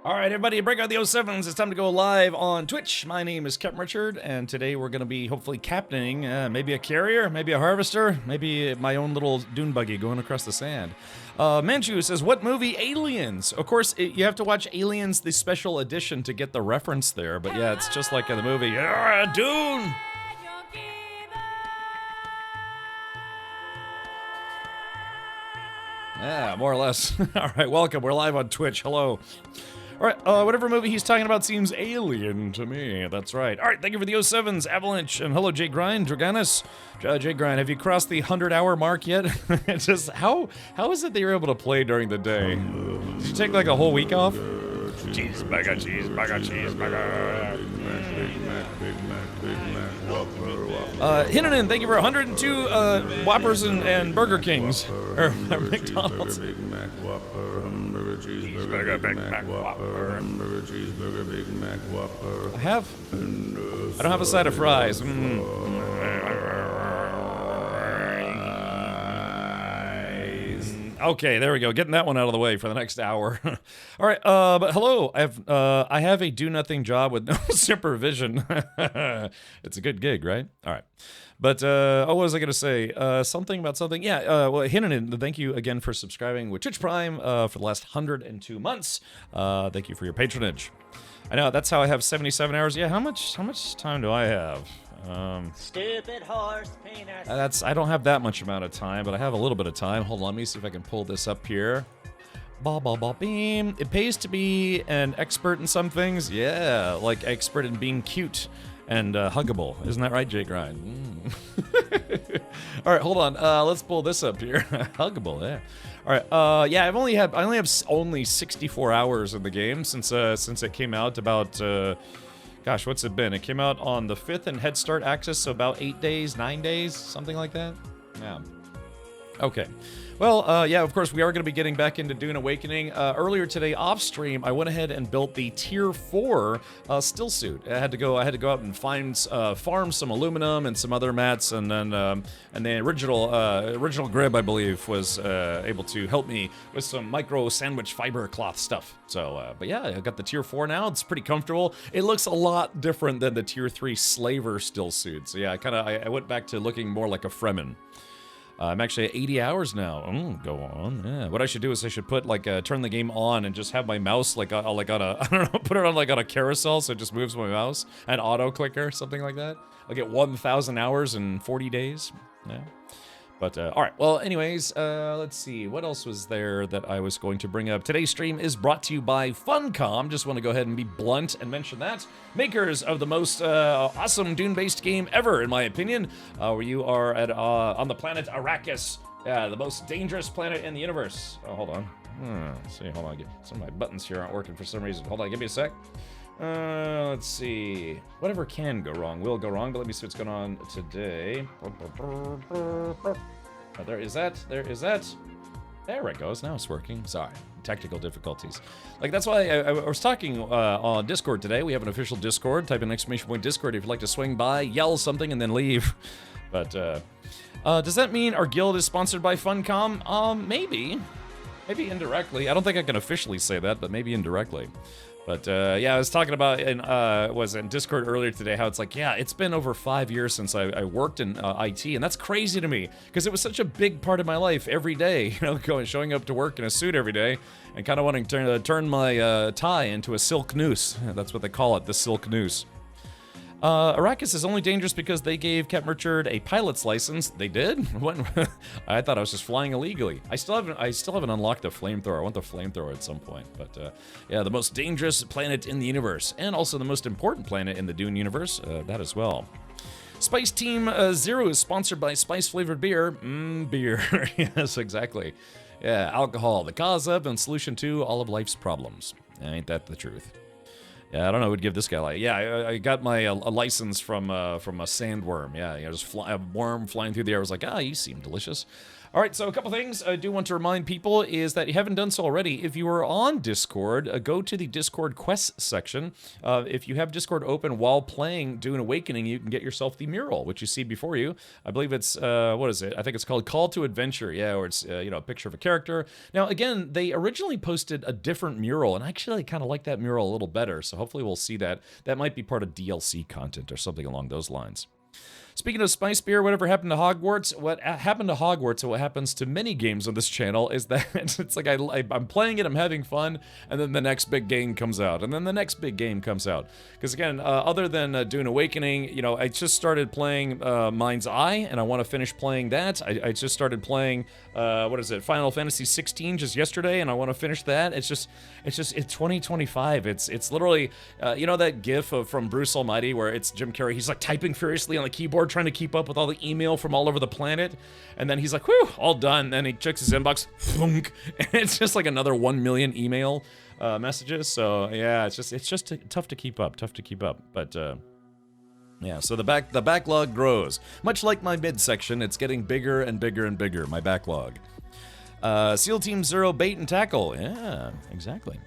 All right, everybody, break out the 07s. It's time to go live on Twitch. My name is Captain Richard, and today we're going to be hopefully captaining maybe a carrier, maybe a harvester, maybe my own little dune buggy going across the sand. Manchu says, what movie? Aliens. Of course, you have to watch Aliens, the special edition, to get the reference there. But yeah, it's just like in the movie. Dune! Yeah, more or less. All right, welcome. We're live on Twitch. Hello. All right, whatever movie he's talking about seems alien to me. That's right. All right, thank you for the 07s, Avalanche, and hello, Jay Grind, Draganis. Jay Grind, have you crossed the 100-hour mark yet? It's just, how is it that you're able to play during the day? Did you take like a whole week off? Cheeseburger, cheeseburger, cheeseburger. Hinnanen, thank you for 102 Whoppers and Burger Kings. Or McDonald's. Cheeseburger, Big Mac, Whopper. I don't have a side of fries. Okay, there we go. Getting that one out of the way for the next hour. All right, but hello. I have a do-nothing job with no supervision. It's a good gig, right? All right. But, what was I going to say? Something about something. Yeah, well, Hinnanen, thank you again for subscribing with Twitch Prime for the last 102 months. Thank you for your patronage. I know, that's how I have 77 hours. Yeah, how much time do I have? Stupid horse penis. I don't have that much amount of time, but I have a little bit of time. Hold on, let me see if I can pull this up here. Beam. It pays to be an expert in some things. Yeah, like expert in being cute and huggable. Isn't that right, Jay Grind? All right, hold on. Let's pull this up here. Huggable, yeah. All right. Yeah, I only have 64 hours in the game since it came out about. Gosh, what's it been? It came out on the 5th in Head Start access, so about 8 days, 9 days, something like that. Yeah. Okay. Well, yeah, of course, we are going to be getting back into Dune Awakening. Earlier today, off stream, I went ahead and built the Tier 4 still suit. I had to go out and farm some aluminum and some other mats, and the original Grib, I believe, was able to help me with some micro sandwich fiber cloth stuff. So, but yeah, I got the Tier 4 now. It's pretty comfortable. It looks a lot different than the Tier 3 Slaver still suit. So yeah, I went back to looking more like a Fremen. I'm actually at 80 hours now. Go on. Yeah. What I should do is I should put turn the game on and just have my mouse on a I don't know, put it on on a carousel so it just moves my mouse, an auto clicker, something like that. I'll get 1,000 hours in 40 days. Yeah. But, all right. Well, anyways, let's see. What else was there that I was going to bring up? Today's stream is brought to you by Funcom. Just want to go ahead and be blunt and mention that. Makers of the most awesome Dune-based game ever, in my opinion. Where you are on the planet Arrakis. Yeah, the most dangerous planet in the universe. Oh, hold on. Let's see. Hold on. Some of my buttons here aren't working for some reason. Hold on. Give me a sec. Let's see. Whatever can go wrong will go wrong, but let me see what's going on today. Oh, there is that. There it goes. Now it's working. Sorry. Technical difficulties. That's why I was talking on Discord today. We have an official Discord. Type in ! Discord if you'd like to swing by, yell something, and then leave. But, does that mean our guild is sponsored by Funcom? Maybe. Maybe indirectly. I don't think I can officially say that, but maybe indirectly. But, yeah, I was talking about in Discord earlier today how it's yeah, it's been over 5 years since I worked in IT, and that's crazy to me, because it was such a big part of my life every day, showing up to work in a suit every day, and kind of wanting to turn my tie into a silk noose. That's what they call it, the silk noose. Arrakis is only dangerous because they gave Captain Richard a pilot's license. They did? What? I thought I was just flying illegally. I still haven't unlocked the flamethrower. I want the flamethrower at some point. But yeah, the most dangerous planet in the universe, and also the most important planet in the Dune universe. That as well. Spice Team Zero is sponsored by spice-flavored beer. Beer. Yes, exactly. Yeah, alcohol, the cause of and solution to all of life's problems. Ain't that the truth? Yeah, I don't know who would give this guy yeah, I got my a license from a sandworm. Yeah, just a worm flying through the air. I was you seem delicious. All right, so a couple things I do want to remind people is that you haven't done so already. If you are on Discord, go to the Discord quests section. If you have Discord open while playing Dune Awakening, you can get yourself the mural, which you see before you. I believe it's, what is it? I think it's called Call to Adventure, yeah, or it's, you know, a picture of a character. Now, again, they originally posted a different mural, and I actually kind of like that mural a little better, so hopefully we'll see that. That might be part of DLC content or something along those lines. Speaking of spice beer, whatever happened to Hogwarts? What happened to Hogwarts and what happens to many games on this channel is that it's like I'm playing it, I'm having fun, and then the next big game comes out, and then the next big game comes out. Because again, other than Dune Awakening, you know, I just started playing Mind's Eye, and I want to finish playing that. I just started playing, what is it, Final Fantasy 16 just yesterday, and I want to finish that. It's 2025. It's literally, you know that gif from Bruce Almighty where it's Jim Carrey, he's like typing furiously on the keyboard, trying to keep up with all the email from all over the planet, and then he's like, whew, all done. Then he checks his inbox, thunk, and it's just like another 1 million email messages. So yeah, it's just tough to keep up, but yeah, so the backlog grows. Much like my midsection, it's getting bigger and bigger and bigger, my backlog. SEAL Team Zero bait and tackle. Yeah, exactly.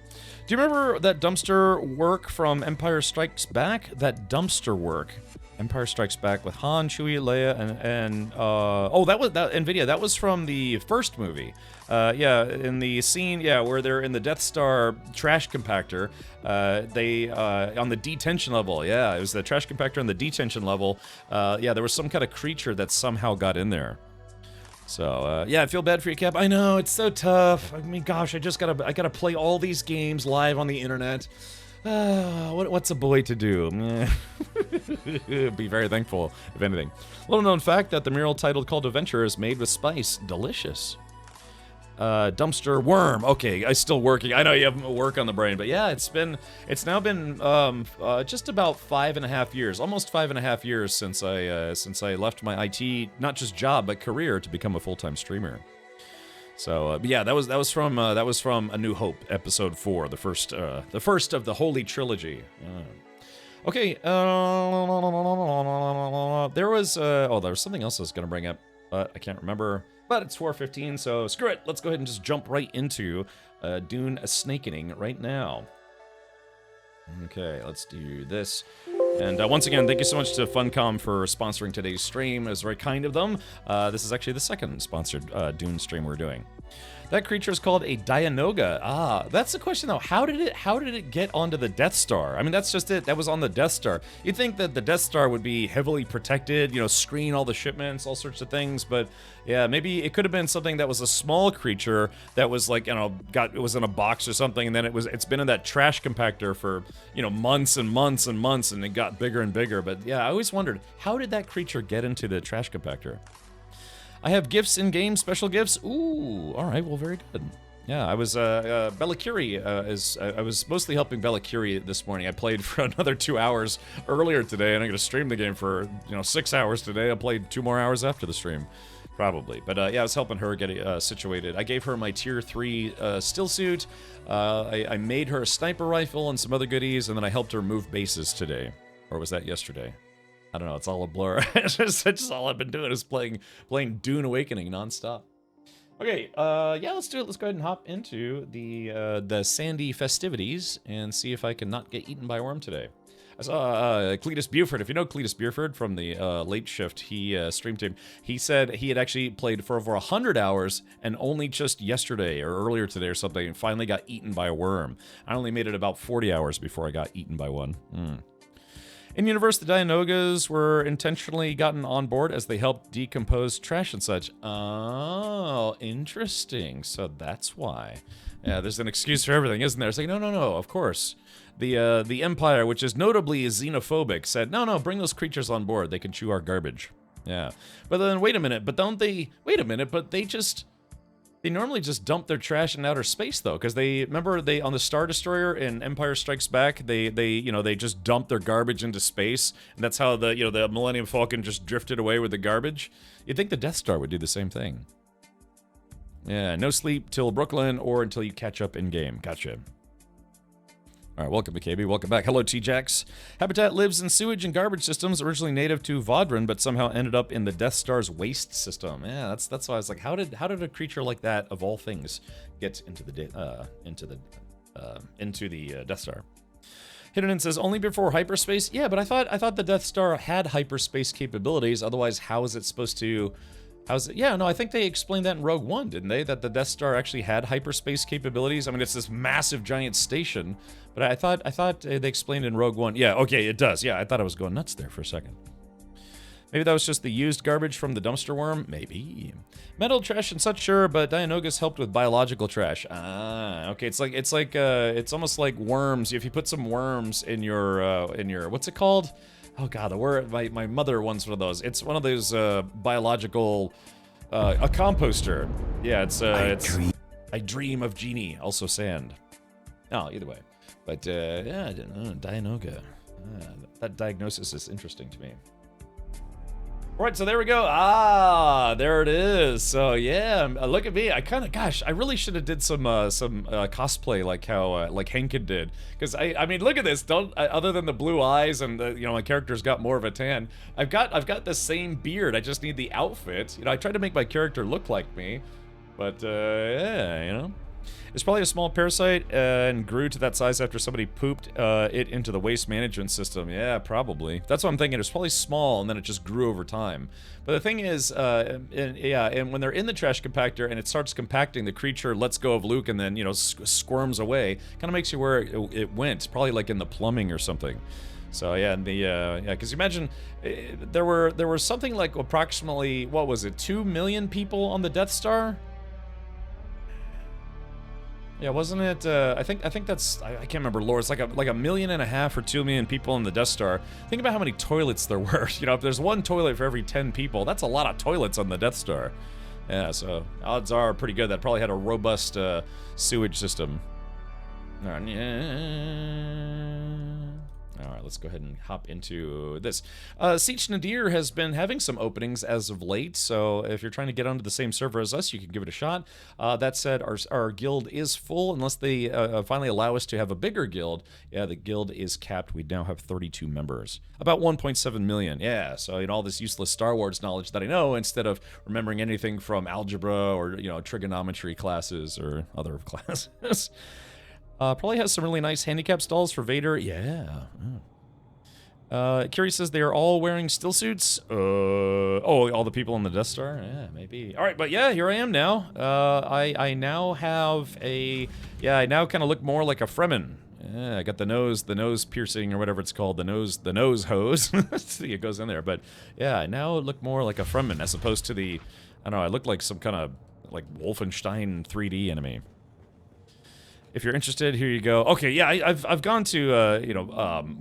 Do you remember that dumpster work from Empire Strikes Back? That dumpster work. Empire Strikes Back with Han, Chewie, Leia, and oh, that NVIDIA. That was from the first movie. Yeah, in the scene, yeah, where they're in the Death Star trash compactor. They on the detention level. Yeah, it was the trash compactor on the detention level. Yeah, there was some kind of creature that somehow got in there. So, yeah, I feel bad for you, Cap. I know, it's so tough. I mean, gosh, I gotta play all these games live on the internet. What's a boy to do? Be very thankful, if anything. Little known fact that the mural titled Call to Adventure is made with spice. Delicious. Dumpster worm. Okay, I'm still working. I know you have work on the brain, but yeah, it's now been just about 5.5 years, almost 5.5 years since I left my IT, not just job but career, to become a full-time streamer. So yeah, that was from A New Hope, episode 4, the first of the Holy Trilogy. Okay, there was something else I was gonna bring up, but I can't remember. But it's 4:15, so screw it. Let's go ahead and just jump right into Dune Awakening right now. Okay, let's do this. And once again, thank you so much to Funcom for sponsoring today's stream. It was very kind of them. This is actually the second sponsored Dune stream we're doing. That creature is called a Dianoga. Ah, that's the question though. How did it get onto the Death Star? I mean, that's just it. That was on the Death Star. You'd think that the Death Star would be heavily protected, you know, screen all the shipments, all sorts of things. But yeah, maybe it could have been something that was a small creature that was like, you know, it was in a box or something, and then it's been in that trash compactor for, you know, months and months and months, and it got bigger and bigger. But yeah, I always wondered, how did that creature get into the trash compactor? I have gifts in game, special gifts. Ooh, all right, well, very good. Yeah, I was Bella Curie. I was mostly helping Bella Curie this morning. I played for another 2 hours earlier today, and I'm gonna stream the game for 6 hours today. I'll play 2 more hours after the stream, probably. But yeah, I was helping her get situated. I gave her my tier 3 still suit. I made her a sniper rifle and some other goodies, and then I helped her move bases today, or was that yesterday? I don't know, it's all a blur. It's just all I've been doing is playing Dune Awakening nonstop. Okay, yeah, let's do it. Let's go ahead and hop into the sandy festivities and see if I can not get eaten by a worm today. I saw Cletus Buford. If you know Cletus Buford from the late shift, he streamed him. He said he had actually played for over 100 hours and only just yesterday or earlier today or something finally got eaten by a worm. I only made it about 40 hours before I got eaten by one. In universe, the Dianogas were intentionally gotten on board as they helped decompose trash and such. Oh, interesting. So that's why. Yeah, there's an excuse for everything, isn't there? It's like, no, of course. The Empire, which is notably xenophobic, said, no, bring those creatures on board. They can chew our garbage. Yeah. But then, wait a minute, but they normally just dump their trash in outer space, though, because remember on the Star Destroyer in Empire Strikes Back, they just dumped their garbage into space, and that's how the Millennium Falcon just drifted away with the garbage. You'd think the Death Star would do the same thing. Yeah, no sleep till Brooklyn or until you catch up in game. Gotcha. All right, welcome, BKB. Welcome back. Hello, T-Jax. Habitat lives in sewage and garbage systems, originally native to Vodran, but somehow ended up in the Death Star's waste system. Yeah, that's why I was like, how did a creature like that, of all things, get into the Death Star? Hidden says only before hyperspace. Yeah, but I thought the Death Star had hyperspace capabilities. Otherwise, how is it supposed to? How's it? Yeah, no, I think they explained that in Rogue One, didn't they? That the Death Star actually had hyperspace capabilities. I mean, it's this massive giant station, but I thought they explained in Rogue One. Yeah, okay, it does. Yeah, I thought I was going nuts there for a second. Maybe that was just the used garbage from the dumpster worm? Maybe. Metal trash and such, sure, but Dianogus helped with biological trash. Ah, okay, it's almost like worms. If you put some worms in your what's it called? Oh god, the word, my mother wants one of those. It's one of those biological a composter. Yeah, I dream of genie, also sand. Oh, either way. But yeah, I don't know, Dianoga. That diagnosis is interesting to me. Alright, so there we go. Ah, there it is. So yeah, look at me. I really should have did some cosplay like how like Henkin did. Because I mean, look at this. Other than the blue eyes and my character's got more of a tan. I've got the same beard. I just need the outfit. I tried to make my character look like me, but yeah, It's probably a small parasite and grew to that size after somebody pooped it into the waste management system. Yeah, probably. That's what I'm thinking. It's probably small and then it just grew over time. But the thing is, and when they're in the trash compactor and it starts compacting, the creature lets go of Luke and then, squirms away. Kind of makes you where it went. Probably like in the plumbing or something. So yeah, and because you imagine there were something like approximately, what was it, 2 million people on the Death Star? Yeah, wasn't it? I think that's. I can't remember lore. It's like a 1.5 million or 2 million people in the Death Star. Think about how many toilets there were. If there's one toilet for every 10 people, that's a lot of toilets on the Death Star. Yeah, so odds are pretty good. That probably had a robust sewage system. All right, let's go ahead and hop into this. Siege Nadir has been having some openings as of late, so if you're trying to get onto the same server as us, you can give it a shot. That said, our guild is full unless they finally allow us to have a bigger guild. Yeah, the guild is capped. We now have 32 members. About 1.7 million. Yeah, so all this useless Star Wars knowledge that I know instead of remembering anything from algebra or trigonometry classes or other classes. Probably has some really nice handicap stalls for Vader. Yeah. Curie says they are all wearing still suits. All the people on the Death Star? Yeah, maybe. All right, but yeah, here I am now. I now have I now kind of look more like a Fremen. Yeah, I got the nose piercing or whatever it's called, the nose hose. See, it goes in there, but yeah, I now look more like a Fremen as opposed to the, I don't know, I look like some kind of like Wolfenstein 3D enemy. If you're interested, here you go. Okay, yeah, I've gone to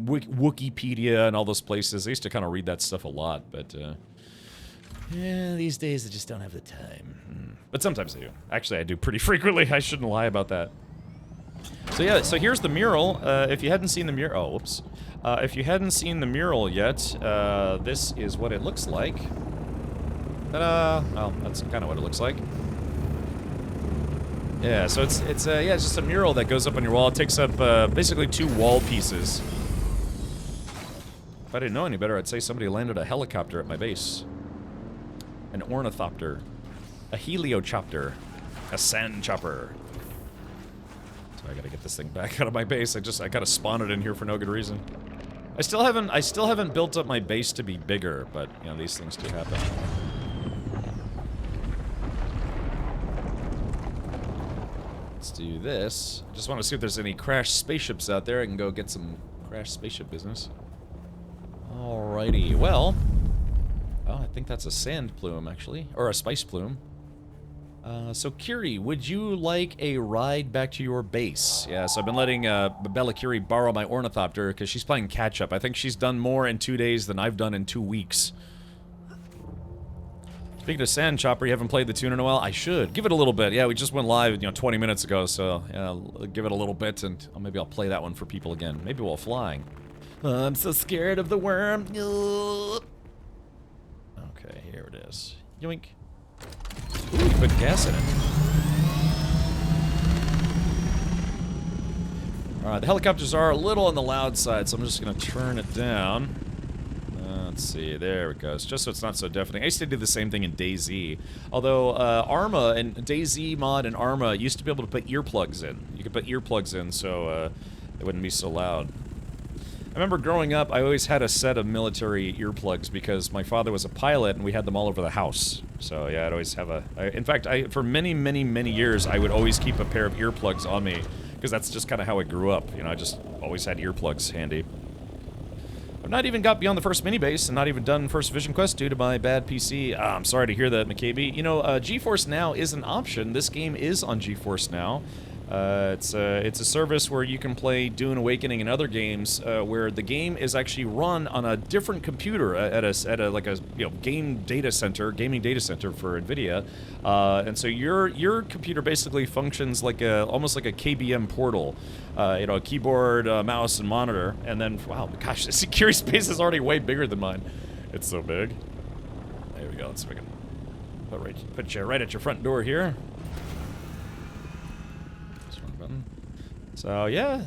Wikipedia and all those places. I used to kind of read that stuff a lot, but yeah, these days I just don't have the time. But sometimes I do. Actually, I do pretty frequently. I shouldn't lie about that. So yeah, so here's the mural. If you hadn't seen the mural, if you hadn't seen the mural yet, this is what it looks like. Ta-da! Well, that's kind of what it looks like. Yeah, so it's just a mural that goes up on your wall. It takes up basically 2 wall pieces. If I didn't know any better, I'd say somebody landed a helicopter at my base. An ornithopter. A helichopter. A sand chopper. So I gotta get this thing back out of my base. I gotta spawn it in here for no good reason. I still haven't built up my base to be bigger, but these things do happen. Let's do this. Just want to see if there's any crashed spaceships out there. I can go get some crashed spaceship business. Alrighty, well, I think that's a sand plume, actually. Or a spice plume. So, Kiri, would you like a ride back to your base? Yeah, so I've been letting Bella Kiri borrow my ornithopter because she's playing catch-up. I think she's done more in 2 days than I've done in 2 weeks. Speaking of Sand Chopper, you haven't played the tune in a while? I should. Give it a little bit. Yeah, we just went live, 20 minutes ago, so yeah, give it a little bit, and maybe I'll play that one for people again. Maybe while flying. I'm so scared of the worm. Okay, here it is. Yoink. Ooh, you put gas in it. Alright, the helicopters are a little on the loud side, so I'm just gonna turn it down. Let's see, there it goes. Just so it's not so deafening. I used to do the same thing in DayZ. Although, Arma and DayZ mod and Arma used to be able to put earplugs in. You could put earplugs in so, it wouldn't be so loud. I remember growing up, I always had a set of military earplugs because my father was a pilot and we had them all over the house. So yeah, I'd always have in fact, for many, many, many years, I would always keep a pair of earplugs on me because that's just kind of how I grew up. You know, I just always had earplugs handy. I've not even got beyond the first mini-base and not even done First Vision Quest due to my bad PC. I'm sorry to hear that, McCabe. You know, GeForce Now is an option. This game is on GeForce Now. It's a service where you can play Dune Awakening and other games where the game is actually run on a different computer at a like a gaming data center for NVIDIA, and so your computer basically functions like almost like a KBM portal, you know, a keyboard, mouse, and monitor, and then wow, gosh, the security space is already way bigger than mine. It's so big. There we go. Let's see if I can put you right at your front door here. So yeah,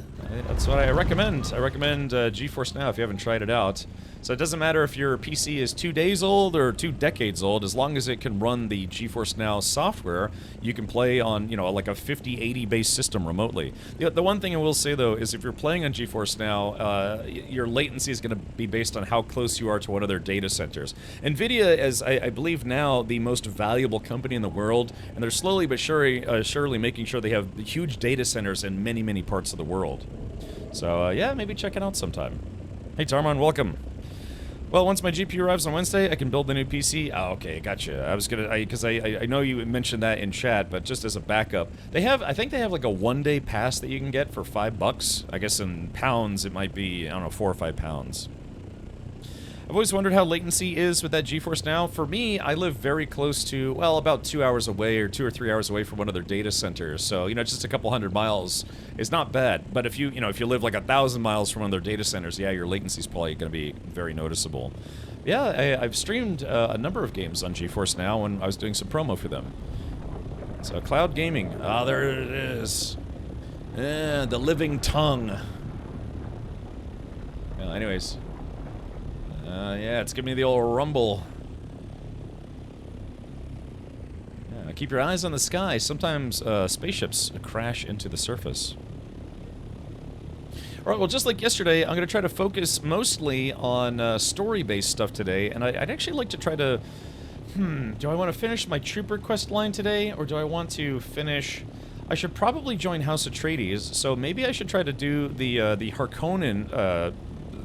that's what I recommend. I recommend GeForce Now if you haven't tried it out. So it doesn't matter if your PC is 2 days old or 2 decades old, as long as it can run the GeForce Now software, you can play on, you know, like a 5080 based system remotely. The one thing I will say though is if you're playing on GeForce Now, your latency is going to be based on how close you are to one of their data centers. NVIDIA is, I believe now, the most valuable company in the world, and they're slowly but surely making sure they have huge data centers in many, many parts of the world. So yeah, maybe check it out sometime. Hey Tarmon, welcome. Well, once my GPU arrives on Wednesday, I can build the new PC. Oh, okay, gotcha. I was gonna, because I know you mentioned that in chat, but just as a backup, I think they have like a 1-day pass that you can get for $5. I guess in pounds it might be, I don't know, 4 or 5 pounds. I've always wondered how latency is with that GeForce Now. For me, I live very close to, well, about 2 hours away or 2 or 3 hours away from one of their data centers. So, you know, just a couple hundred miles is not bad. But if you live like 1,000 miles from one of their data centers, yeah, your latency is probably going to be very noticeable. Yeah, I've streamed a number of games on GeForce Now when I was doing some promo for them. So, cloud gaming. Ah, there it is. The living tongue. Well, anyways. Yeah, it's giving me the old rumble. Yeah, keep your eyes on the sky. Sometimes spaceships crash into the surface. Alright, well, just like yesterday, I'm going to try to focus mostly on story-based stuff today, and I'd actually like to try to... do I want to finish my Trooper quest line today, or do I want to finish... I should probably join House Atreides, so maybe I should try to do the Harkonnen...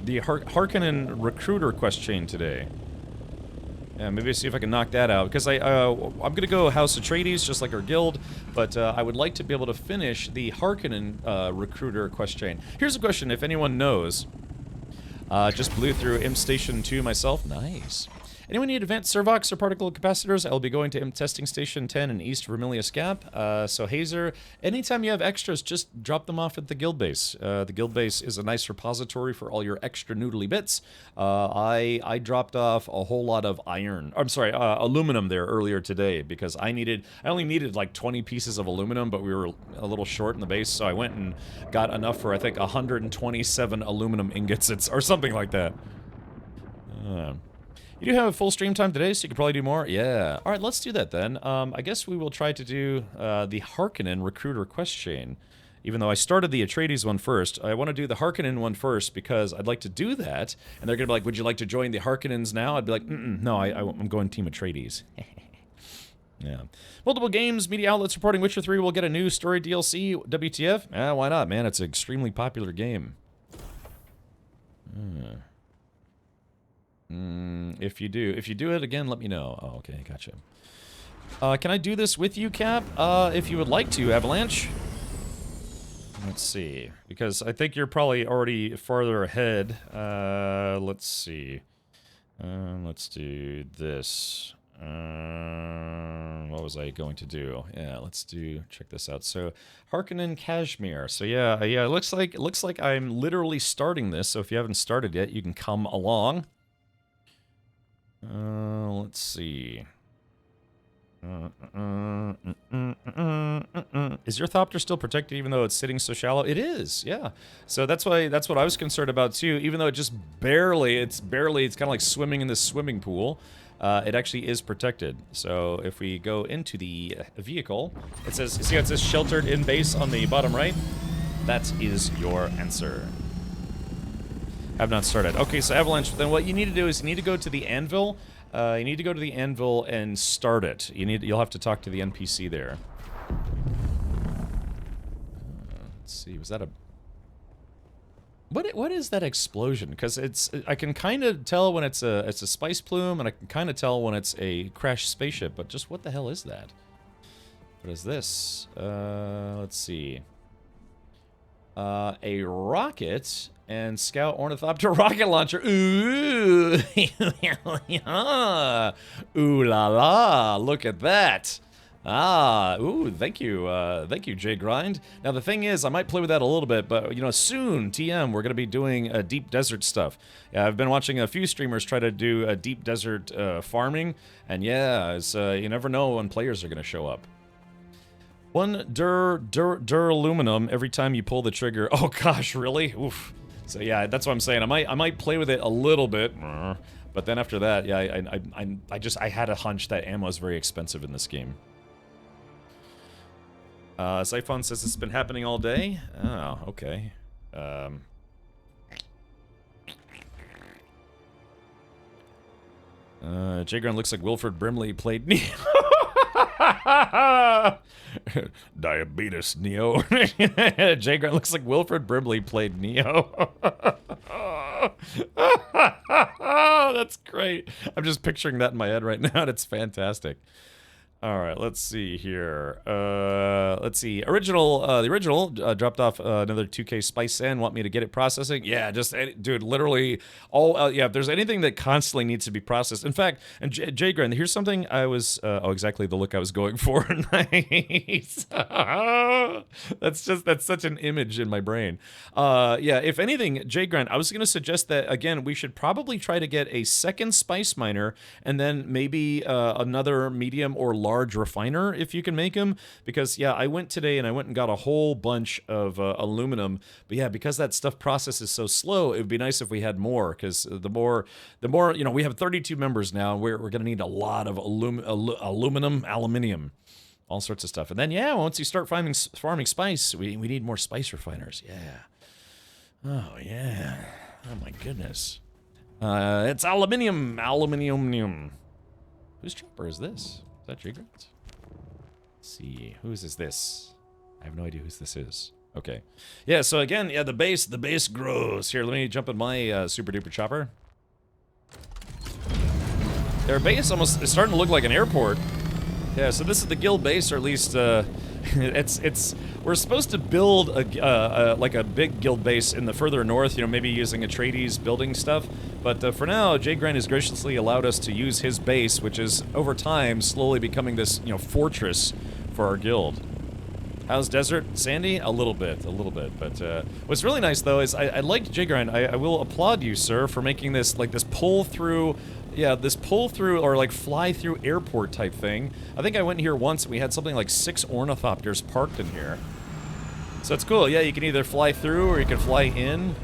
the Harkonnen recruiter quest chain today. Yeah, maybe see if I can knock that out, because I'm gonna go House Atreides just like our guild, but I would like to be able to finish the Harkonnen recruiter quest chain. Here's a question, if anyone knows. Just blew through Imp Station 2 myself. Nice. Anyone need advanced Servox or particle capacitors? I'll be going to Imp Testing Station 10 in East Vermilius Gap. So Hazer, anytime you have extras, just drop them off at the guild base. The guild base is a nice repository for all your extra noodly bits. I dropped off a whole lot of iron. I'm sorry, aluminum there earlier today because I only needed like 20 pieces of aluminum, but we were a little short in the base, so I went and got enough for I think 127 aluminum ingots or something like that. You do have a full stream time today, so you could probably do more? Yeah. Alright, let's do that then. I guess we will try to do the Harkonnen recruiter quest chain. Even though I started the Atreides one first, I want to do the Harkonnen one first because I'd like to do that. And they're going to be like, would you like to join the Harkonnens now? I'd be like, no, I'm going Team Atreides. Yeah. Multiple games, media outlets reporting Witcher 3 will get a new story DLC. WTF? Why not, man? It's an extremely popular game. If you do it again, let me know. Oh, okay, gotcha. Can I do this with you, Cap? If you would like to, Avalanche. Let's see, because I think you're probably already farther ahead. Let's see. Let's do this. What was I going to do? Yeah, check this out. So, Harkonnen Kashmir. So yeah, it looks like I'm literally starting this. So if you haven't started yet, you can come along. Let's see. Is Is your Thopter still protected even though it's sitting so shallow? It is, yeah. So that's what I was concerned about too, even though it just it's kind of like swimming in this swimming pool. It actually is protected. So if we go into the vehicle, it says, see how it says sheltered in base on the bottom right? That is your answer. Have not started. Okay, so Avalanche, then what you need to do is you need to go to the anvil. You need to go to the anvil and start it. You'll have to talk to the NPC there. Let's see, was that a... What is that explosion? Because I can kind of tell when it's a spice plume, and I can kind of tell when it's a crashed spaceship. But just what the hell is that? What is this? Let's see. A rocket and Scout Ornithopter rocket launcher. Ooh, ooh la la! Look at that. Ah, ooh, thank you, J Grind. Now the thing is, I might play with that a little bit, but you know, soon, TM, we're gonna be doing deep desert stuff. Yeah, I've been watching a few streamers try to do a deep desert farming, and yeah, you never know when players are gonna show up. One duraluminum every time you pull the trigger. Oh gosh, really? Oof. So yeah, that's what I'm saying. I might play with it a little bit, but then after that, yeah, I had a hunch that ammo is very expensive in this game. Siphon says it's been happening all day. Oh, okay. Jagron looks like Wilfred Brimley played Neo. Diabetes Neo. Jagron looks like Wilfred Brimley played Neo. That's great. I'm just picturing that in my head right now, and it's fantastic. Alright, let's see here. Let's see. The original dropped off another 2K spice sand. Want me to get it processing? Yeah, just, dude, literally all, yeah, if there's anything that constantly needs to be processed. In fact, and Jagren, here's something I was, oh, exactly the look I was going for. Nice. That's such an image in my brain. Yeah, if anything, Jagren, I was going to suggest that, again, we should probably try to get a second spice miner and then maybe another medium or large refiner if you can make them, because yeah, I went today and I went and got a whole bunch of aluminum, but yeah, because that stuff processes so slow, it would be nice if we had more, because the more, you know, we have 32 members now, and we're gonna need a lot of aluminium, all sorts of stuff. And then yeah, once you start farming spice, we need more spice refiners. Yeah. Oh yeah. Oh my goodness. It's aluminium. Whose chopper is this? Is that Jigrat? Let's see. Whose is this? I have no idea whose this is. Okay. Yeah, so again, yeah, the base grows. Here, let me jump in my super duper chopper. Their base almost is starting to look like an airport. Yeah, so this is the guild base, or at least we're supposed to build like a big guild base in the further north, you know, maybe using Atreides building stuff. But for now, Jay Grant has graciously allowed us to use his base, which is over time slowly becoming this, you know, fortress for our guild. How's desert? Sandy? A little bit. But what's really nice though is I like Jay Grant. I will applaud you, sir, for making this like this pull through. Yeah, this pull through or like fly through airport type thing. I think I went here once and we had something like 6 ornithopters parked in here. So it's cool. Yeah, you can either fly through or you can fly in.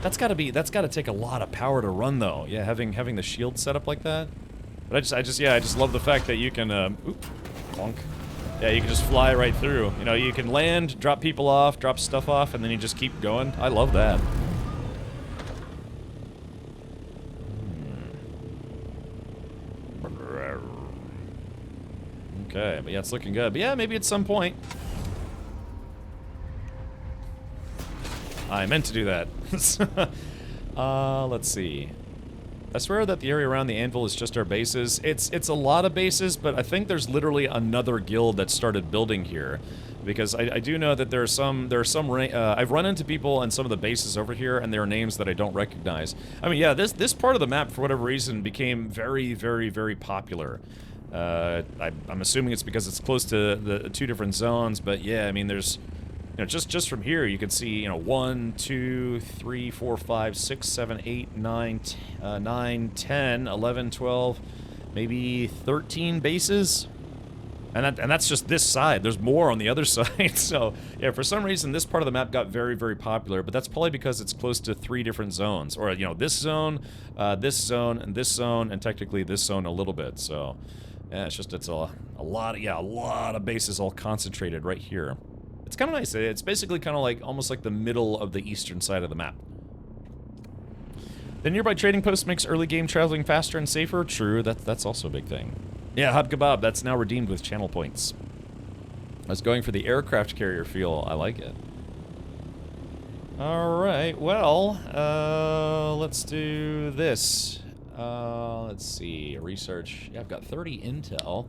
That's gotta take a lot of power to run though. Yeah, having the shield set up like that. But I just love the fact that you can oop, clunk. Yeah, you can just fly right through. You know, you can land, drop people off, drop stuff off, and then you just keep going. I love that. Okay, but yeah, it's looking good. But yeah, maybe at some point. I meant to do that. Let's see. I swear that the area around the anvil is just our bases. It's a lot of bases, but I think there's literally another guild that started building here. Because I do know that there are some I've run into people in some of the bases over here, and there are names that I don't recognize. I mean, yeah, this part of the map, for whatever reason, became very, very, very popular. I'm assuming it's because it's close to the 2 different zones, but yeah, I mean, there's, you know, just from here, you can see, you know, 1, 2, 3, 4, 5, 6, 7, 8, 9, 10, 11, 12, maybe 13 bases. And that's just this side. There's more on the other side. So, yeah, for some reason, this part of the map got very, very popular, but that's probably because it's close to 3 different zones. Or, you know, this zone, and this zone, and technically this zone a little bit. So, yeah, it's a lot of bases all concentrated right here. It's kind of nice. It's basically kind of like, almost like the middle of the eastern side of the map. The nearby trading post makes early game traveling faster and safer. True, that's also a big thing. Yeah, Hub Kebab, that's now redeemed with channel points. I was going for the aircraft carrier feel. I like it. Alright, well, let's do this. Let's see, research. Yeah, I've got 30 intel.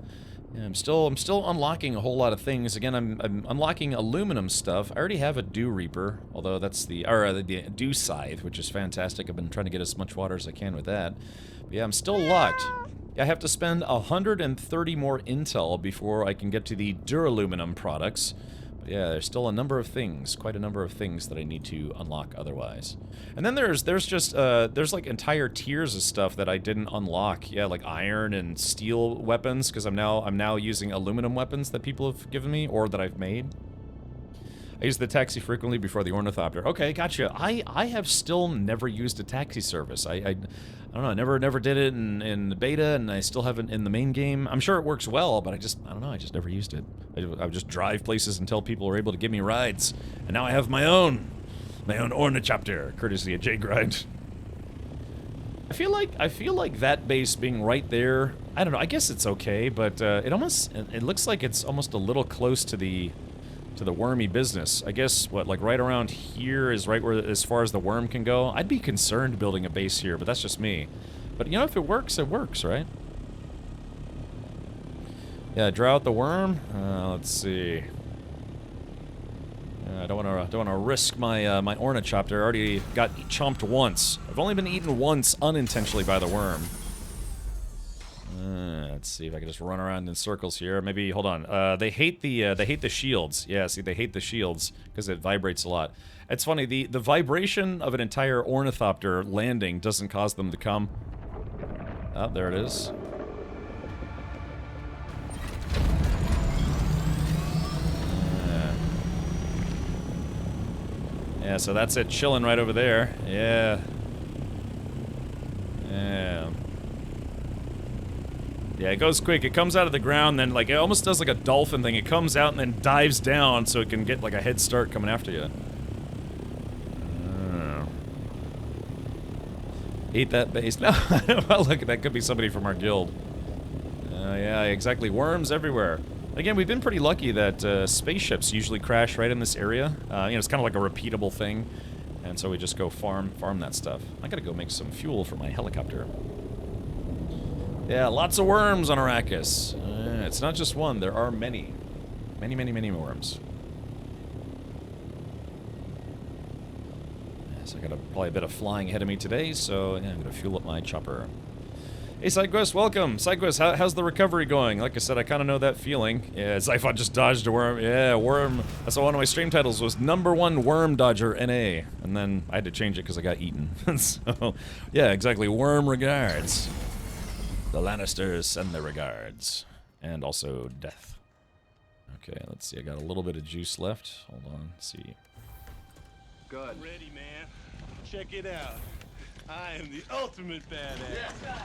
Yeah, I'm still unlocking a whole lot of things. Again, I'm unlocking aluminum stuff. I already have a Dew Reaper, although that's the Dew Scythe, which is fantastic. I've been trying to get as much water as I can with that. But yeah, I'm still locked. I have to spend 130 more intel before I can get to the duraluminum products. But yeah, there's still a number of things, quite a number of things that I need to unlock otherwise. And then there's just there's like entire tiers of stuff that I didn't unlock. Yeah, like iron and steel weapons, because I'm now using aluminum weapons that people have given me or that I've made. I use the taxi frequently before the ornithopter. Okay, gotcha. I have still never used a taxi service. I don't know, I never did it in the beta, and I still haven't in the main game. I'm sure it works well, but I don't know, I just never used it. I would just drive places until people were able to give me rides. And now I have my own ornithopter, courtesy of J Grind. I feel like that base being right there, I don't know, I guess it's okay, but it looks like it's almost a little close to the wormy business. I guess, what, like right around here is right where, as far as the worm can go? I'd be concerned building a base here, but that's just me. But, you know, if it works, right? Yeah, draw out the worm. Let's see. I don't want to risk my my ornithopter. I already got chomped once. I've only been eaten once unintentionally by the worm. Let's see if I can just run around in circles here. Maybe, hold on. They hate the shields. Yeah, see, they hate the shields because it vibrates a lot. It's funny, the vibration of an entire ornithopter landing doesn't cause them to come. Oh, there it is. Yeah, so that's it, chilling right over there. Yeah. Yeah. Yeah, it goes quick. It comes out of the ground, then, like, it almost does like a dolphin thing. It comes out and then dives down so it can get, like, a head start coming after you. Eat that base. No, well, look, that could be somebody from our guild. Yeah, exactly. Worms everywhere. Again, we've been pretty lucky that spaceships usually crash right in this area. You know, it's kind of like a repeatable thing. And so we just go farm that stuff. I gotta go make some fuel for my helicopter. Yeah, lots of worms on Arrakis. It's not just one, there are many. Many worms. Yeah, so I got probably a bit of flying ahead of me today, so yeah, I'm gonna fuel up my chopper. Hey, SideQuest, welcome! SideQuest, how's the recovery going? Like I said, I kind of know that feeling. Yeah, Zyphon just dodged a worm. Yeah, worm. That's one of my stream titles was #1 Worm Dodger NA. And then I had to change it because I got eaten. So, yeah, exactly. Worm regards. The Lannisters send their regards. And also death. Okay, let's see. I got a little bit of juice left. Hold on. Let's see. Good. Ready, man. Check it out. I am the ultimate badass. Yeah.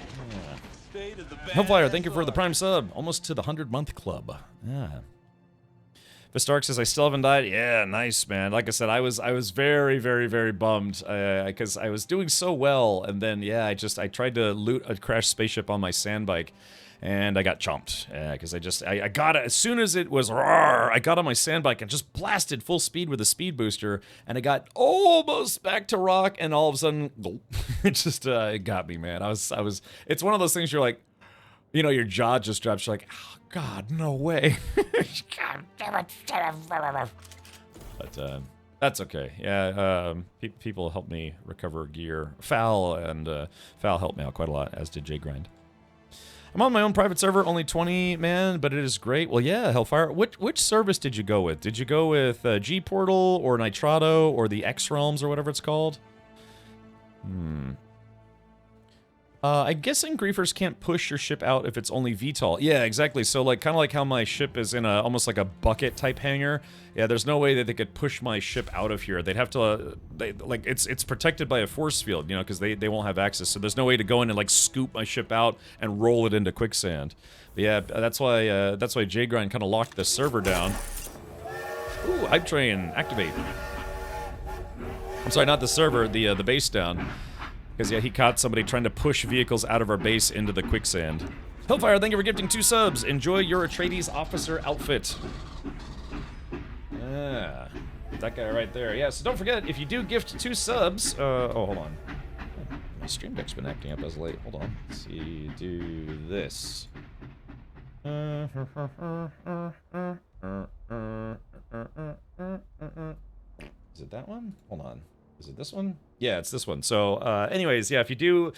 State of the badass. Hellfire, thank you for the prime sub. Almost to the 100-month club. Yeah. Vistark says, I still haven't died. Yeah, nice, man. Like I said, I was very bummed because I was doing so well, and then, yeah, I tried to loot a crashed spaceship on my sand bike, and I got chomped. Because I got it, as soon as it was, roar, I got on my sand bike and just blasted full speed with a speed booster, and I got almost back to rock, and all of a sudden, it just, it got me, man. It's one of those things you're like, you know, your jaw just drops, you're like, oh, God, no way. God damn it. But, that's okay. Yeah, people helped me recover gear. Fal helped me out quite a lot, as did J Grind. I'm on my own private server, only 20 man, but it is great. Well, yeah, Hellfire. Which service did you go with? Did you go with G Portal or Nitrado or the X Realms or whatever it's called? I'm guessing griefers can't push your ship out if it's only VTOL. Yeah, exactly. So like, kind of like how my ship is in a almost like a bucket type hangar. Yeah, there's no way that they could push my ship out of here. They'd have to, like it's protected by a force field, you know, because they won't have access. So there's no way to go in and like scoop my ship out and roll it into quicksand. But yeah, that's why JGrind kind of locked the server down. Ooh, hype train activate. I'm sorry, not the server, the base down. Because, yeah, he caught somebody trying to push vehicles out of our base into the quicksand. Hellfire, thank you for gifting 2 subs. Enjoy your Atreides officer outfit. Yeah, that guy right there. Yeah, so don't forget, if you do gift 2 subs... oh, hold on. My stream deck's been acting up as late. Hold on. Let's see, do this. Is it that one? Hold on. Is it this one? Yeah, it's this one. So, anyways, yeah, if you're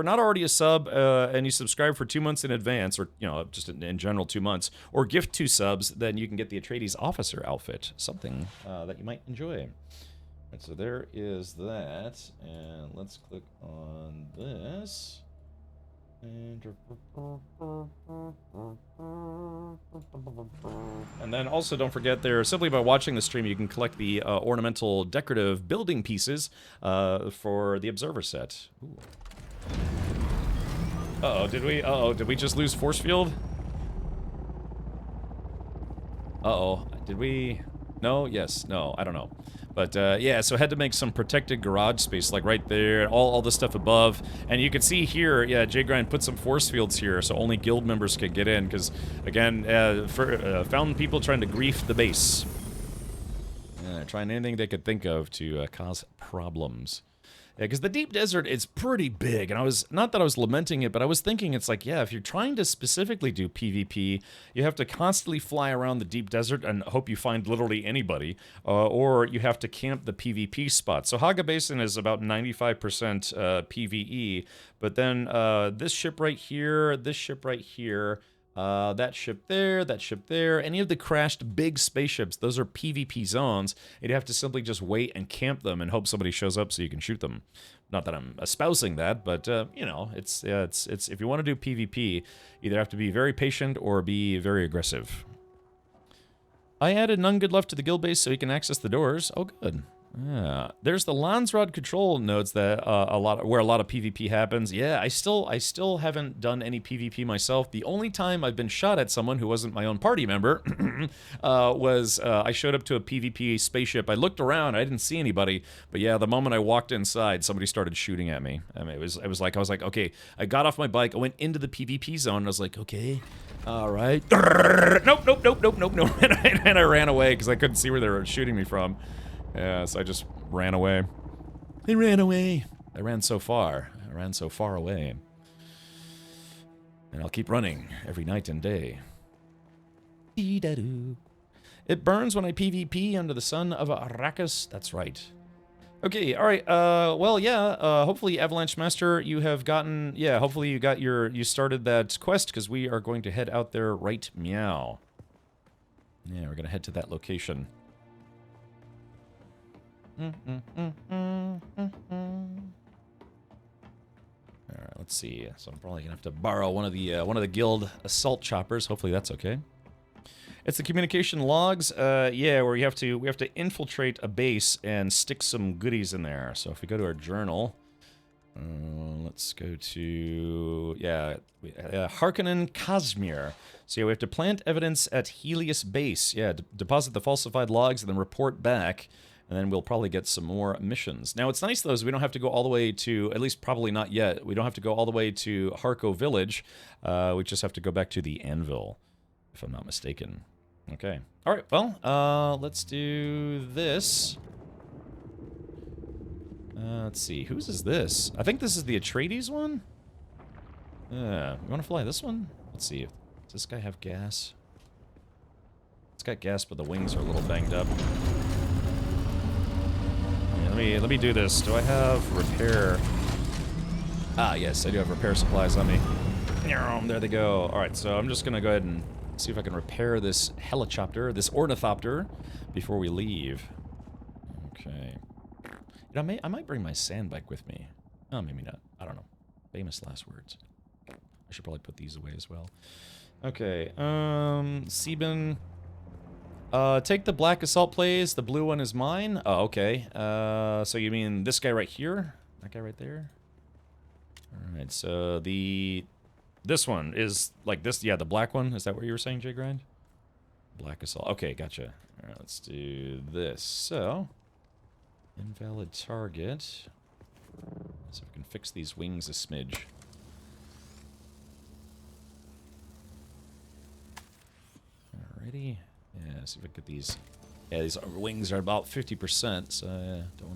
not already a sub and you subscribe for 2 months in advance, or you know, just in general 2 months, or gift 2 subs, then you can get the Atreides officer outfit, something that you might enjoy. Right, so there is that, and let's click on this. And then also don't forget there, simply by watching the stream, you can collect the ornamental decorative building pieces for the observer set. Ooh. Uh-oh, did we just lose force field? Uh-oh, did we? No? Yes, no, I don't know. But, yeah, so I had to make some protected garage space, like right there, all the stuff above. And you can see here, yeah, JGrind put some force fields here, so only guild members could get in, because, again, found people trying to grief the base. Trying anything they could think of to cause problems. Yeah, because the deep desert is pretty big, and not that I was lamenting it, but I was thinking it's like, yeah, if you're trying to specifically do PvP, you have to constantly fly around the deep desert and hope you find literally anybody, or you have to camp the PvP spot. So Haga Basin is about 95% PvE, but then this ship right here, that ship there, any of the crashed big spaceships, those are PvP zones. You'd have to simply just wait and camp them and hope somebody shows up so you can shoot them. Not that I'm espousing that, but, you know, it's if you want to do PvP, either have to be very patient or be very aggressive. I added None Good Left to the guild base so you can access the doors. Oh, good. Yeah, there's the Landsrod control nodes that where a lot of PvP happens. Yeah, I still haven't done any PvP myself. The only time I've been shot at someone who wasn't my own party member was I showed up to a PvP spaceship. I looked around, I didn't see anybody, but yeah, the moment I walked inside, somebody started shooting at me. I mean, I was like, okay, I got off my bike, I went into the PvP zone, and I was like, okay, all right, nope, and I ran away because I couldn't see where they were shooting me from. Yeah, so I just ran away. They ran away. I ran so far. I ran so far away. And I'll keep running every night and day. It burns when I PvP under the sun of Arrakis. That's right. Okay, alright, well, yeah, hopefully, Avalanche Master, you have gotten, yeah, hopefully you started that quest, because we are going to head out there right meow. Yeah, we're gonna head to that location. Alright, let's see. So I'm probably gonna have to borrow one of the guild assault choppers. Hopefully that's okay. It's the communication logs. Yeah, where we have to infiltrate a base and stick some goodies in there. So if we go to our journal, let's go to Harkonnen Kazmir. So yeah, we have to plant evidence at Helios base. Yeah, deposit the falsified logs and then report back. And then we'll probably get some more missions. Now, what's nice, though, is we don't have to go all the way to, at least probably not yet, we don't have to go all the way to Harko Village. We just have to go back to the Anvil, if I'm not mistaken. Okay. All right, well, let's do this. Let's see, whose is this? I think this is the Atreides one? You want to fly this one? Let's see, does this guy have gas? It's got gas, but the wings are a little banged up. Let me do this. Do I have repair? Ah, yes, I do have repair supplies on me. There they go. Alright, so I'm just gonna go ahead and see if I can repair this helichopter, this ornithopter, before we leave. Okay. You know, I might bring my sandbike with me. Oh, maybe not. I don't know. Famous last words. I should probably put these away as well. Okay, Sieben. Take the black assault plays. The blue one is mine. Oh, okay. So you mean this guy right here? That guy right there? Alright, so this one is like this. Yeah, the black one. Is that what you were saying, Jay Grind? Black assault. Okay, gotcha. Alright, let's do this. So, invalid target. So we can fix these wings a smidge. Alrighty. Yeah, see if I can get these. Yeah, these wings are about 50%, so don't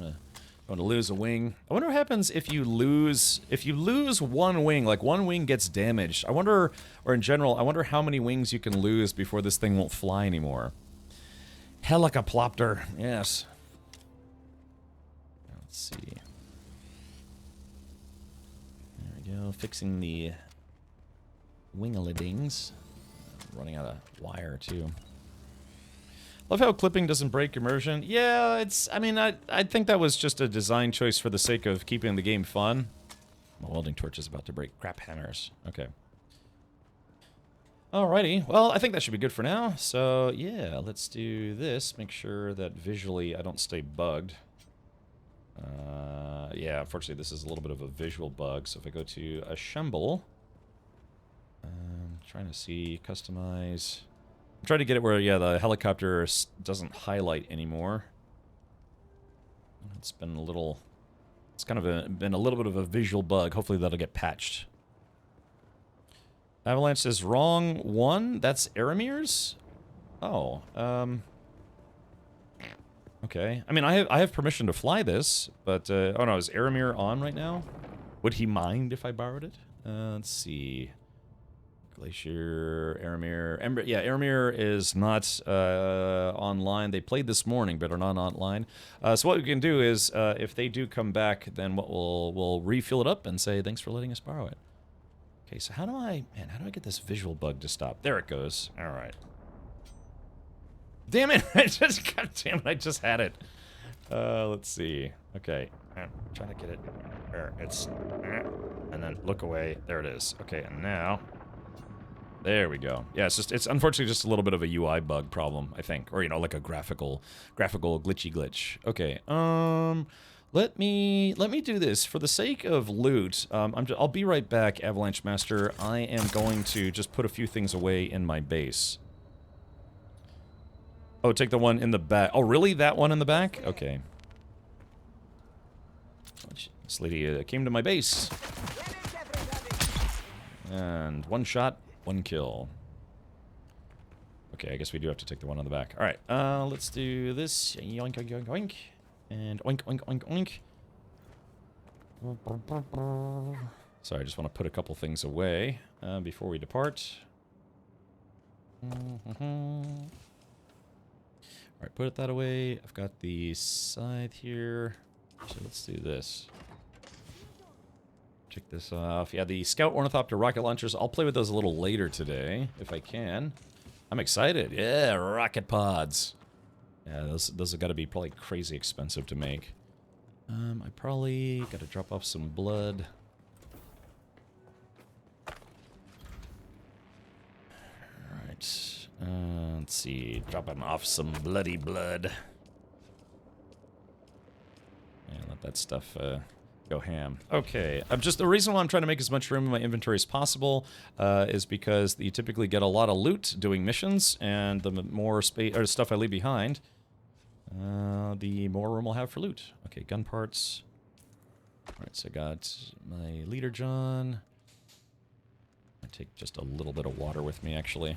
want to lose a wing. I wonder what happens if you lose one wing, like one wing gets damaged. I wonder, or in general, I wonder how many wings you can lose before this thing won't fly anymore. Helicopter, yes. Let's see. There we go, fixing the wingaladings. Running out of wire too. Love how clipping doesn't break immersion. Yeah, it's. I mean, I think that was just a design choice for the sake of keeping the game fun. My welding torch is about to break. Crap hammers. Okay. Alrighty. Well, I think that should be good for now. So yeah, let's do this. Make sure that visually I don't stay bugged. Yeah, unfortunately this is a little bit of a visual bug. So if I go to assemble, trying to see customize. I'm trying to get it where, yeah, the helicopter doesn't highlight anymore. It's been a little... It's kind of been a little bit of a visual bug. Hopefully that'll get patched. Avalanche says, wrong one? That's Aramir's? Oh, okay. I mean, I have permission to fly this, but... oh no, is Aramir on right now? Would he mind if I borrowed it? Let's see... Glacier, Aramir. Yeah, Aramir is not online. They played this morning, but are not online. So what we can do is, if they do come back, then what we'll refill it up and say thanks for letting us borrow it. Okay, so how do I get this visual bug to stop? There it goes. All right. Damn it! God damn it! I just had it. Let's see. Okay, I'm trying to get it. There, it's, and then look away. There it is. Okay, and now. There we go. Yeah, it's unfortunately just a little bit of a UI bug problem, I think, or you know, like a graphical glitchy glitch. Okay, let me do this for the sake of loot. I'll be right back, Avalanche Master. I am going to just put a few things away in my base. Oh, take the one in the back. Oh, really? That one in the back? Okay. This lady came to my base. And one shot. One kill. Okay, I guess we do have to take the one on the back. Alright, let's do this. Yoink, yoink, yoink, yoink. And oink, oink, oink, oink. Sorry, I just want to put a couple things away before we depart. Alright, put that away. I've got the scythe here. So let's do this. Check this off. Yeah, the Scout Ornithopter rocket launchers, I'll play with those a little later today, if I can. I'm excited. Yeah, rocket pods. Yeah, those have got to be probably crazy expensive to make. I probably got to drop off some blood. Alright. Let's see. Dropping off some bloody blood. Yeah, let that stuff... go ham. Okay, the reason why I'm trying to make as much room in my inventory as possible is because you typically get a lot of loot doing missions, and the more space or stuff I leave behind, the more room I'll have for loot. Okay, gun parts. Alright, so I got my leader John. I take just a little bit of water with me, actually.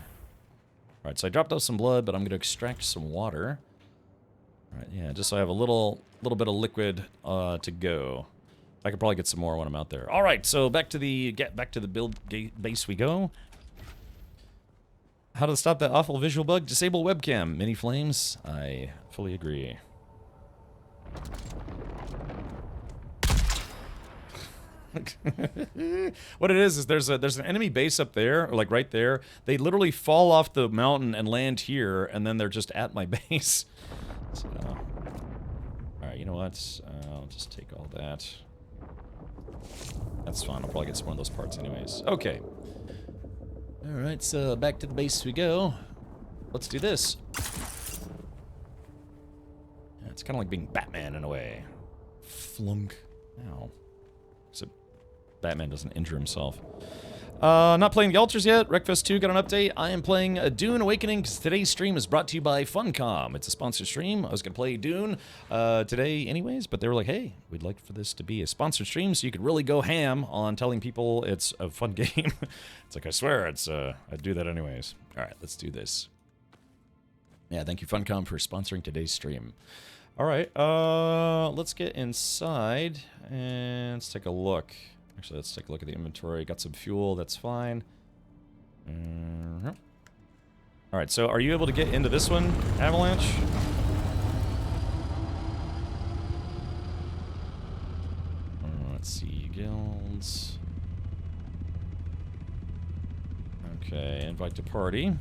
Alright, so I dropped off some blood, but I'm going to extract some water. Alright, yeah, just so I have a little bit of liquid to go. I could probably get some more when I'm out there. All right, so back to the build base we go. How to stop that awful visual bug? Disable webcam. Mini flames. I fully agree. What it is there's an enemy base up there, or like right there. They literally fall off the mountain and land here, and then they're just at my base. So, all right, you know what? I'll just take all that. That's fine. I'll probably get some more of those parts anyways. Okay. Alright, so back to the base we go. Let's do this. Yeah, it's kind of like being Batman in a way. Flunk. Ow. Except Batman doesn't injure himself. Not playing the Altars yet. Wreckfest 2 got an update. I am playing Dune Awakening because today's stream is brought to you by Funcom. It's a sponsored stream. I was going to play Dune today anyways, but they were like, hey, we'd like for this to be a sponsored stream so you could really go ham on telling people it's a fun game. It's like, I swear, I'd do that anyways. All right, let's do this. Yeah, thank you, Funcom, for sponsoring today's stream. All right, let's get inside and let's take a look. Actually, let's take a look at the inventory. Got some fuel, that's fine. Alright, so are you able to get into this one, Avalanche? Let's see, guilds. Okay, invite to party.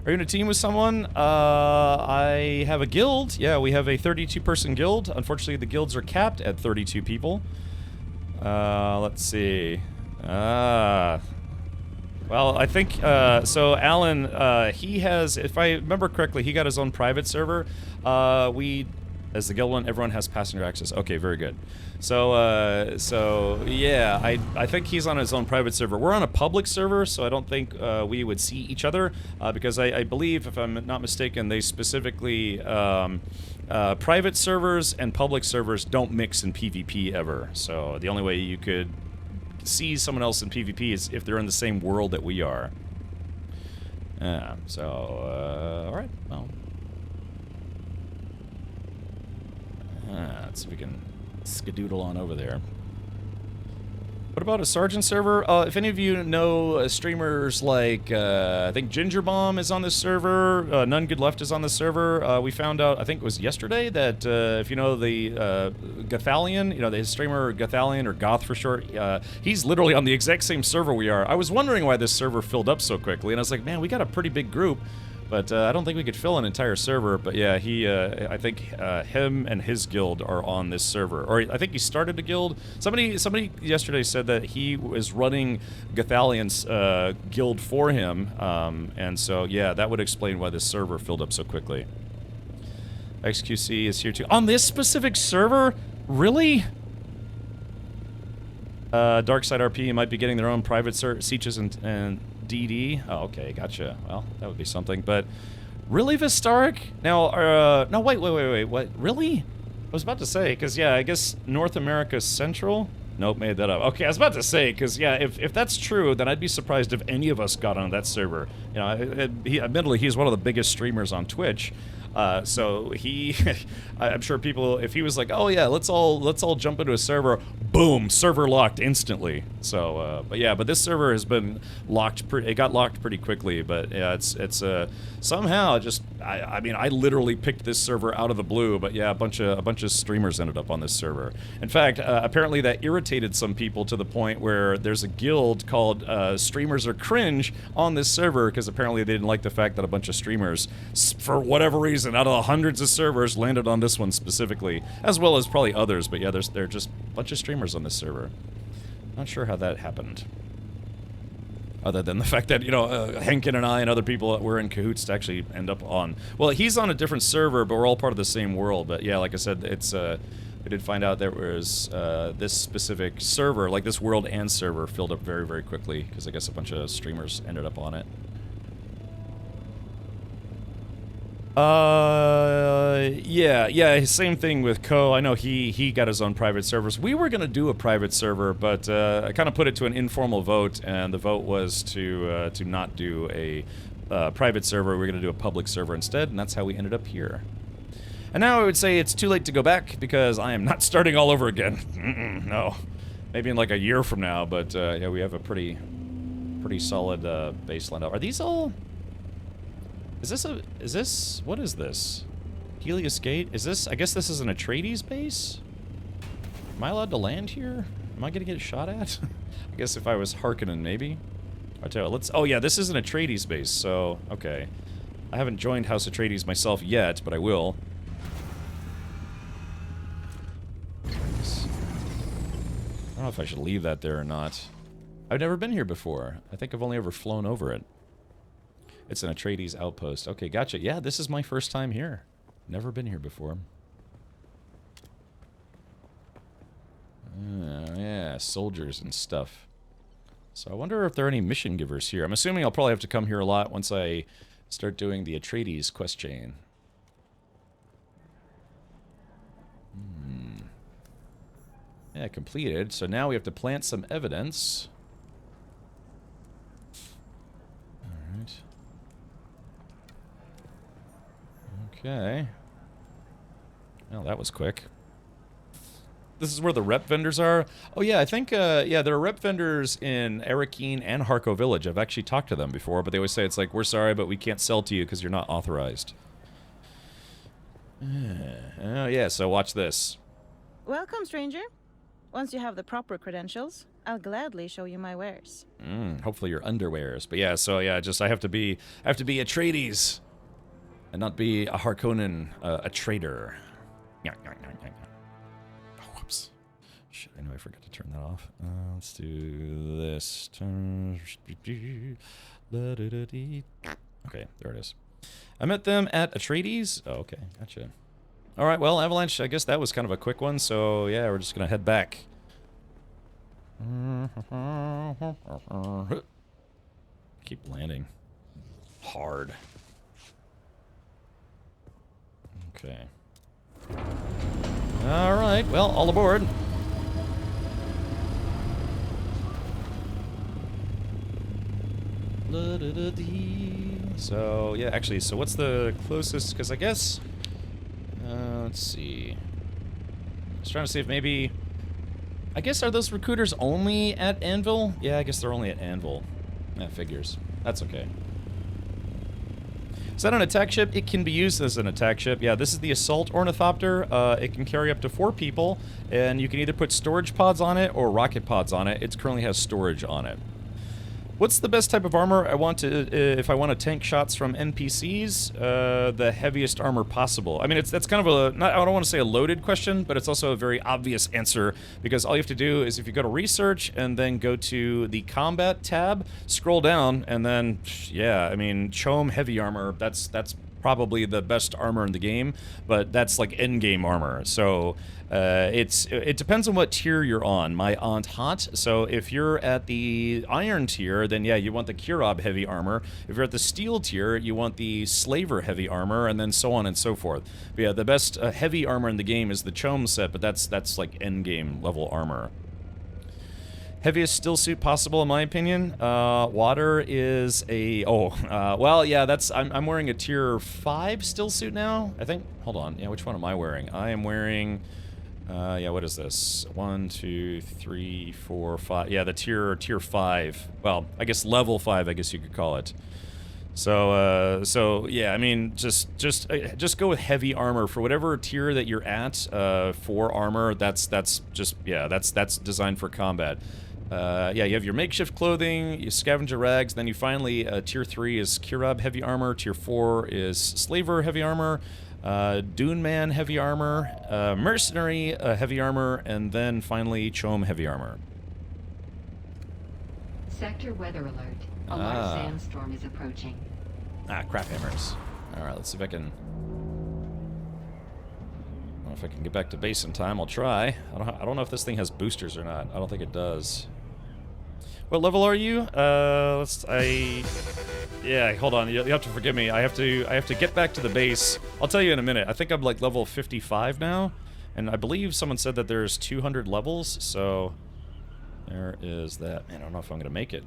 Are you in a team with someone? I have a guild. Yeah, we have a 32-person guild. Unfortunately, the guilds are capped at 32 people. Let's see. Well, I think, so Alan, he has, if I remember correctly, he got his own private server. As the guild one, everyone has passenger access. Okay, very good. So yeah, I think he's on his own private server. We're on a public server, so I don't think we would see each other, because I believe, if I'm not mistaken, they specifically, private servers and public servers don't mix in PvP ever. So the only way you could see someone else in PvP is if they're in the same world that we are. Alright, well. Let's see if we can skedoodle on over there. What about a Sergeant server? If any of you know streamers like, I think Ginger Bomb is on this server, None Good Left is on this server. We found out, I think it was yesterday, that if you know the Gothalion, you know, the streamer Gothalion, or Goth for short, he's literally on the exact same server we are. I was wondering why this server filled up so quickly, and I was like, man, we got a pretty big group. But I don't think we could fill an entire server. But yeah, I think him and his guild are on this server. Or I think he started a guild. Somebody yesterday said that he was running Gothalion's guild for him. And so, yeah, that would explain why this server filled up so quickly. XQC is here too. On this specific server? Really? Darkside RP might be getting their own private sieges and DD. Oh, okay, gotcha. Well, that would be something. But really, Vistaric? Now, no, wait. What? Really? I was about to say, because yeah, I guess North America Central. Nope, made that up. Okay, I was about to say, because yeah, if that's true, then I'd be surprised if any of us got on that server. You know, admittedly, he's one of the biggest streamers on Twitch. So I'm sure people, if he was like, oh yeah, let's all jump into a server, boom, server locked instantly. So, but this server has been locked, it got locked pretty quickly, but yeah, it's somehow just, I mean, I literally picked this server out of the blue, but yeah, a bunch of streamers ended up on this server. In fact, apparently that irritated some people to the point where there's a guild called Streamers Are Cringe on this server, because apparently they didn't like the fact that a bunch of streamers, for whatever reason, out of the hundreds of servers, landed on this one specifically, as well as probably others, but yeah, there are just a bunch of streamers on this server. Not sure how that happened. Other than the fact that, you know, Henkin and I and other people were in cahoots to actually end up on... Well, he's on a different server, but we're all part of the same world. But yeah, like I said, it's... we did find out there was this specific server, like this world and server, filled up very, very quickly, because I guess a bunch of streamers ended up on it. Yeah, same thing with Ko. I know he got his own private servers. We were gonna do a private server, but I kind of put it to an informal vote, and the vote was to not do a private server. We're gonna do a public server instead, and that's how we ended up here. And now I would say it's too late to go back, because I am not starting all over again. No. Maybe in like a year from now, but yeah, we have a pretty solid baseline. Are these all... Is this, what is this? Helios Gate? Is this, I guess this is an Atreides base? Am I allowed to land here? Am I gonna get shot at? I guess if I was Harkonnen, maybe? I'll tell you, oh yeah, this is an Atreides base, so, okay. I haven't joined House Atreides myself yet, but I will. I don't know know if I should leave that there or not. I've never been here before. I think I've only ever flown over it. It's an Atreides outpost. Okay, gotcha. Yeah, this is my first time here. Never been here before. Yeah, soldiers and stuff. So I wonder if there are any mission givers here. I'm assuming I'll probably have to come here a lot once I start doing the Atreides quest chain. Yeah, completed. So now we have to plant some evidence. Alright. Okay. Well, that was quick. This is where the rep vendors are? Oh yeah, I think, yeah, there are rep vendors in Arakeen and Harco Village. I've actually talked to them before, but they always say it's like, we're sorry, but we can't sell to you because you're not authorized. Oh yeah, so watch this. Welcome, stranger. Once you have the proper credentials, I'll gladly show you my wares. Hopefully your underwears. But yeah, so yeah, just I have to be Atreides and not be a Harkonnen, a traitor. Oh, whoops. Shit, I know I forgot to turn that off. Let's do this. Okay, there it is. I met them at Atreides. Oh, okay, gotcha. All right, well, Avalanche, I guess that was kind of a quick one, so yeah, we're just gonna head back. Keep landing. Hard. Okay. All right, well, all aboard. So, yeah, actually, so what's the closest, because I guess... let's see. Just trying to see if maybe... I guess, are those recruiters only at Anvil? Yeah, I guess they're only at Anvil. That figures. That's okay. Is that an attack ship? It can be used as an attack ship. Yeah, this is the Assault Ornithopter. It can carry up to 4 people, and you can either put storage pods on it or rocket pods on it. It currently has storage on it. What's the best type of armor I want to, if I want to tank shots from NPCs? The heaviest armor possible. I mean, that's kind of a, not, I don't want to say a loaded question, but it's also a very obvious answer, because all you have to do is if you go to research and then go to the combat tab, scroll down, and then, yeah, I mean, Chom heavy armor, that's probably the best armor in the game, but that's like endgame armor. So it depends on what tier you're on. My Aunt Hot. So if you're at the Iron tier, then yeah, you want the Kirab heavy armor. If you're at the Steel tier, you want the Slaver heavy armor, and then so on and so forth. But yeah, the best heavy armor in the game is the Chom set, but that's like endgame level armor. Heaviest still suit possible, in my opinion. Water is a... well, yeah, that's... I'm wearing a tier 5 still suit now, I think. Hold on. Yeah, which one am I wearing? I am wearing... yeah, what is this? 1, 2, 3, 4, 5... Yeah, the tier 5. Well, I guess level 5, I guess you could call it. So yeah, I mean, just go with heavy armor for whatever tier that you're at. For armor, that's just, yeah, that's designed for combat. Yeah, you have your makeshift clothing, your scavenger rags, then you finally, tier 3 is Kirab heavy armor, tier 4 is Slaver heavy armor, Dune Man heavy armor, Mercenary heavy armor, and then finally Chom heavy armor. Sector weather alert. A large sandstorm is approaching. Crap hammers. Alright, let's see if I can... I don't know if I can get back to base in time. I'll try. I don't know if this thing has boosters or not. I don't think it does. What level are you? Yeah, hold on. You have to forgive me. I have to get back to the base. I'll tell you in a minute. I think I'm like level 55 now, and I believe someone said that there's 200 levels, so there is that. Man, I don't know if I'm gonna make it.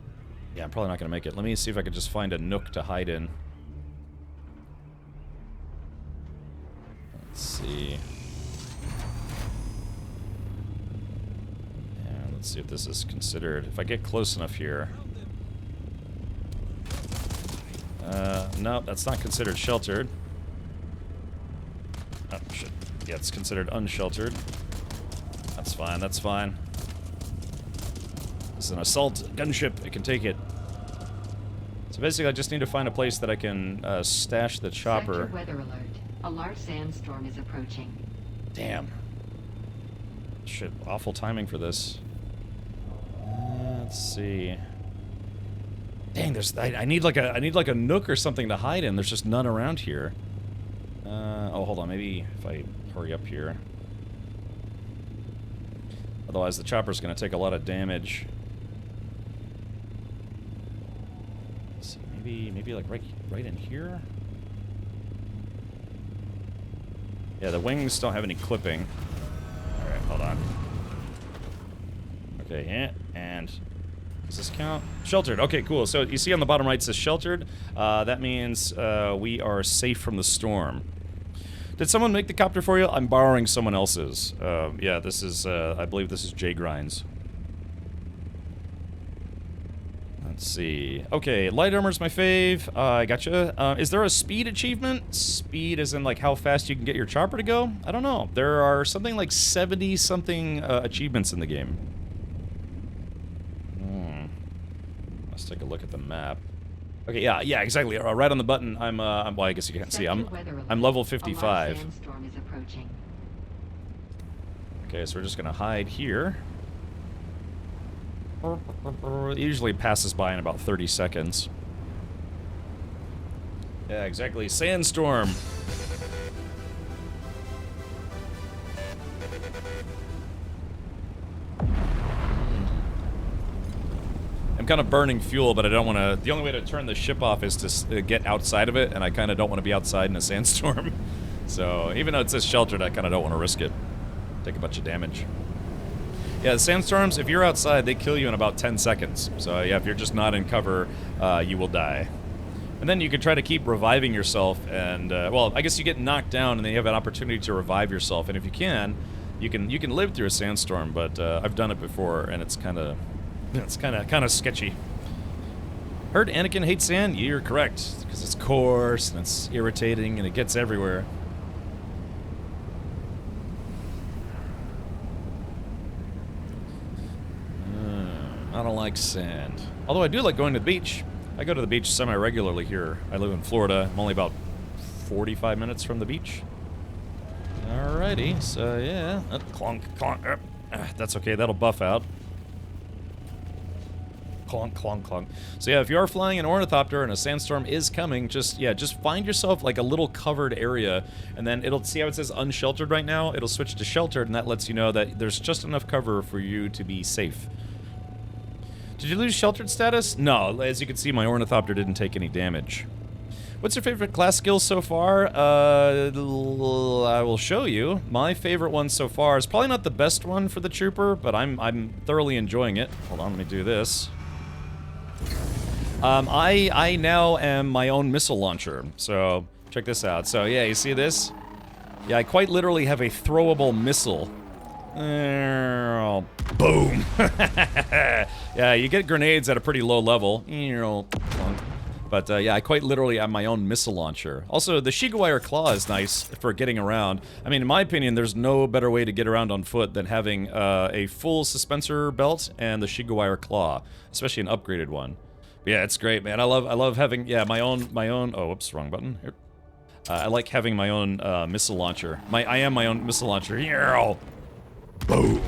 Yeah, I'm probably not gonna make it. Let me see if I can just find a nook to hide in. Let's see. Let's see if this is considered. If I get close enough here. No, that's not considered sheltered. Oh, shit. Yeah, it's considered unsheltered. That's fine, that's fine. This is an assault gunship. It can take it. So basically, I just need to find a place that I can stash the chopper. Sector weather alert. A large sandstorm is approaching. Damn. Shit, awful timing for this. Let's see. Dang, I need like a nook or something to hide in. There's just none around here. Oh, hold on. Maybe if I hurry up here. Otherwise, the chopper's gonna take a lot of damage. Let's see, maybe like right in here. Yeah, the wings don't have any clipping. All right, hold on. Okay, yeah, and does this count? Sheltered. Okay, cool. So you see on the bottom right it says sheltered. That means we are safe from the storm. Did someone make the copter for you? I'm borrowing someone else's. Yeah, this is, I believe this is Jay Grinds. Let's see. Okay, light armor's my fave. I gotcha. Is there a speed achievement? Speed as in, like, how fast you can get your chopper to go? I don't know. There are something like 70-something achievements in the game. Let's take a look at the map. Okay, yeah, exactly. Right on the button. Well, I guess you can't see. I'm level 55. Sandstorm is approaching. Okay, so we're just gonna hide here. It usually passes by in about 30 seconds. Yeah, exactly. Sandstorm. I'm kind of burning fuel, but I don't want to... The only way to turn the ship off is to get outside of it, and I kind of don't want to be outside in a sandstorm. So, even though it says sheltered, I kind of don't want to risk it. Take a bunch of damage. Yeah, the sandstorms, if you're outside, they kill you in about 10 seconds. So, yeah, if you're just not in cover, you will die. And then you can try to keep reviving yourself, and, well, I guess you get knocked down, and then you have an opportunity to revive yourself. And if you can live through a sandstorm, but I've done it before, and it's kind of... It's kind of sketchy. Heard Anakin hates sand? You're correct, because it's coarse and it's irritating and it gets everywhere. I don't like sand. Although I do like going to the beach. I go to the beach semi-regularly here. I live in Florida. I'm only about 45 minutes from the beach. Alrighty, so yeah. Clonk, clonk. That's okay, that'll buff out. Clonk, clonk, clonk. So yeah, if you are flying an ornithopter and a sandstorm is coming, just find yourself like a little covered area, and then it'll see how it says unsheltered right now. It'll switch to sheltered, and that lets you know that there's just enough cover for you to be safe. Did you lose sheltered status? No, as you can see, my ornithopter didn't take any damage. What's your favorite class skill so far? I will show you. My favorite one so far is probably not the best one for the trooper, but I'm thoroughly enjoying it. Hold on, let me do this. I now am my own missile launcher, so check this out. So yeah, you see this? Yeah, I quite literally have a throwable missile. Boom! Yeah, you get grenades at a pretty low level. But yeah, I quite literally am my own missile launcher. Also, the Shigawire Claw is nice for getting around. I mean, in my opinion, there's no better way to get around on foot than having a full suspensor belt and the Shigawire Claw, especially an upgraded one. But yeah, it's great, man. I love having my own. Oh, whoops, wrong button. Here. I like having my own missile launcher. I am my own missile launcher. Boom.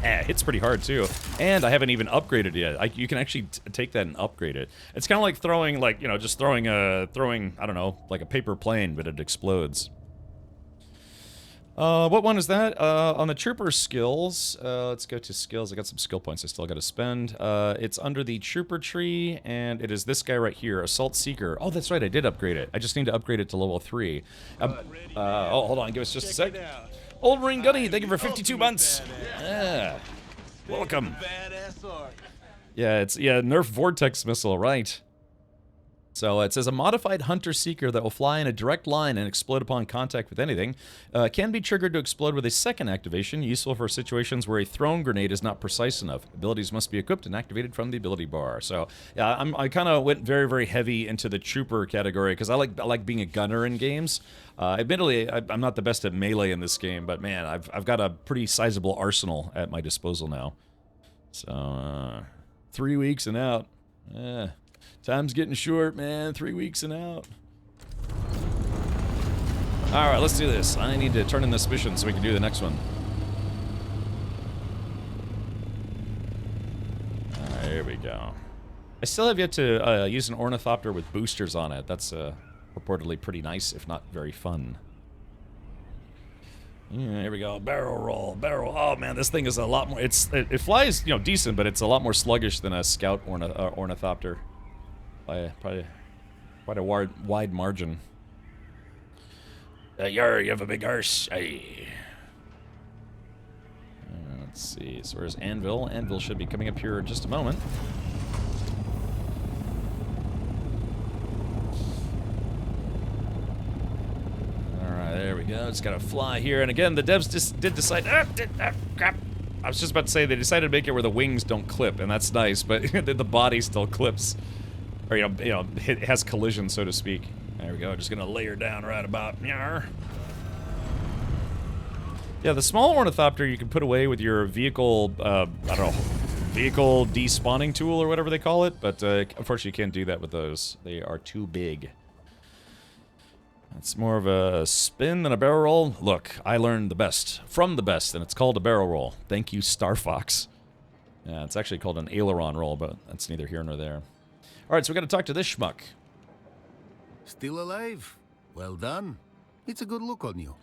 Hits pretty hard too, and I haven't even upgraded yet. You can actually take that and upgrade it. It's kind of like throwing, like, you know, just throwing I don't know, like a paper plane, but it explodes. What one is that? On the trooper skills, let's go to skills. I got some skill points I still got to spend. It's under the trooper tree, and it is this guy right here, Assault Seeker. Oh, that's right, I did upgrade it. I just need to upgrade it to level 3. Oh, hold on, give us just a sec. Old Ring Gunny, thank you for 52 months. Yeah. Welcome. Yeah, it's Nerf Vortex missile, right? So it says a modified Hunter Seeker that will fly in a direct line and explode upon contact with anything. Can be triggered to explode with a second activation, useful for situations where a thrown grenade is not precise enough. Abilities must be equipped and activated from the ability bar. So yeah, I kind of went very, very heavy into the trooper category because I like being a gunner in games. Admittedly, I'm not the best at melee in this game, but man, I've got a pretty sizable arsenal at my disposal now. So 3 weeks and out. Time's getting short, man. 3 weeks and out. Alright, let's do this. I need to turn in this mission so we can do the next one. go. I still have yet to use an ornithopter with boosters on it. That's purportedly pretty nice, if not very fun. Yeah, here we go. Barrel roll, barrel. Oh man, this thing is a lot more. It flies, you know, decent, but it's a lot more sluggish than a scout ornithopter by probably quite a wide margin. Yar, you have a big arse. Aye. Let's see. So where's Anvil? Anvil should be coming up here in just a moment. Alright, there we go. It's got to fly here. And again, the devs just did decide... crap. I was just about to say they decided to make it where the wings don't clip, and that's nice, but the body still clips. Or, it has collision, so to speak. There we go. Just going to lay her down right about... Yar. Yeah, the small ornithopter you can put away with your vehicle, I don't know, vehicle despawning tool or whatever they call it, but unfortunately you can't do that with those. They are too big. It's more of a spin than a barrel roll. Look, I learned the best from the best, and it's called a barrel roll. Thank you, Star Fox. Yeah, it's actually called an aileron roll, but that's neither here nor there. All right, so we got to talk to this schmuck. Still alive? Well done. It's a good look on you.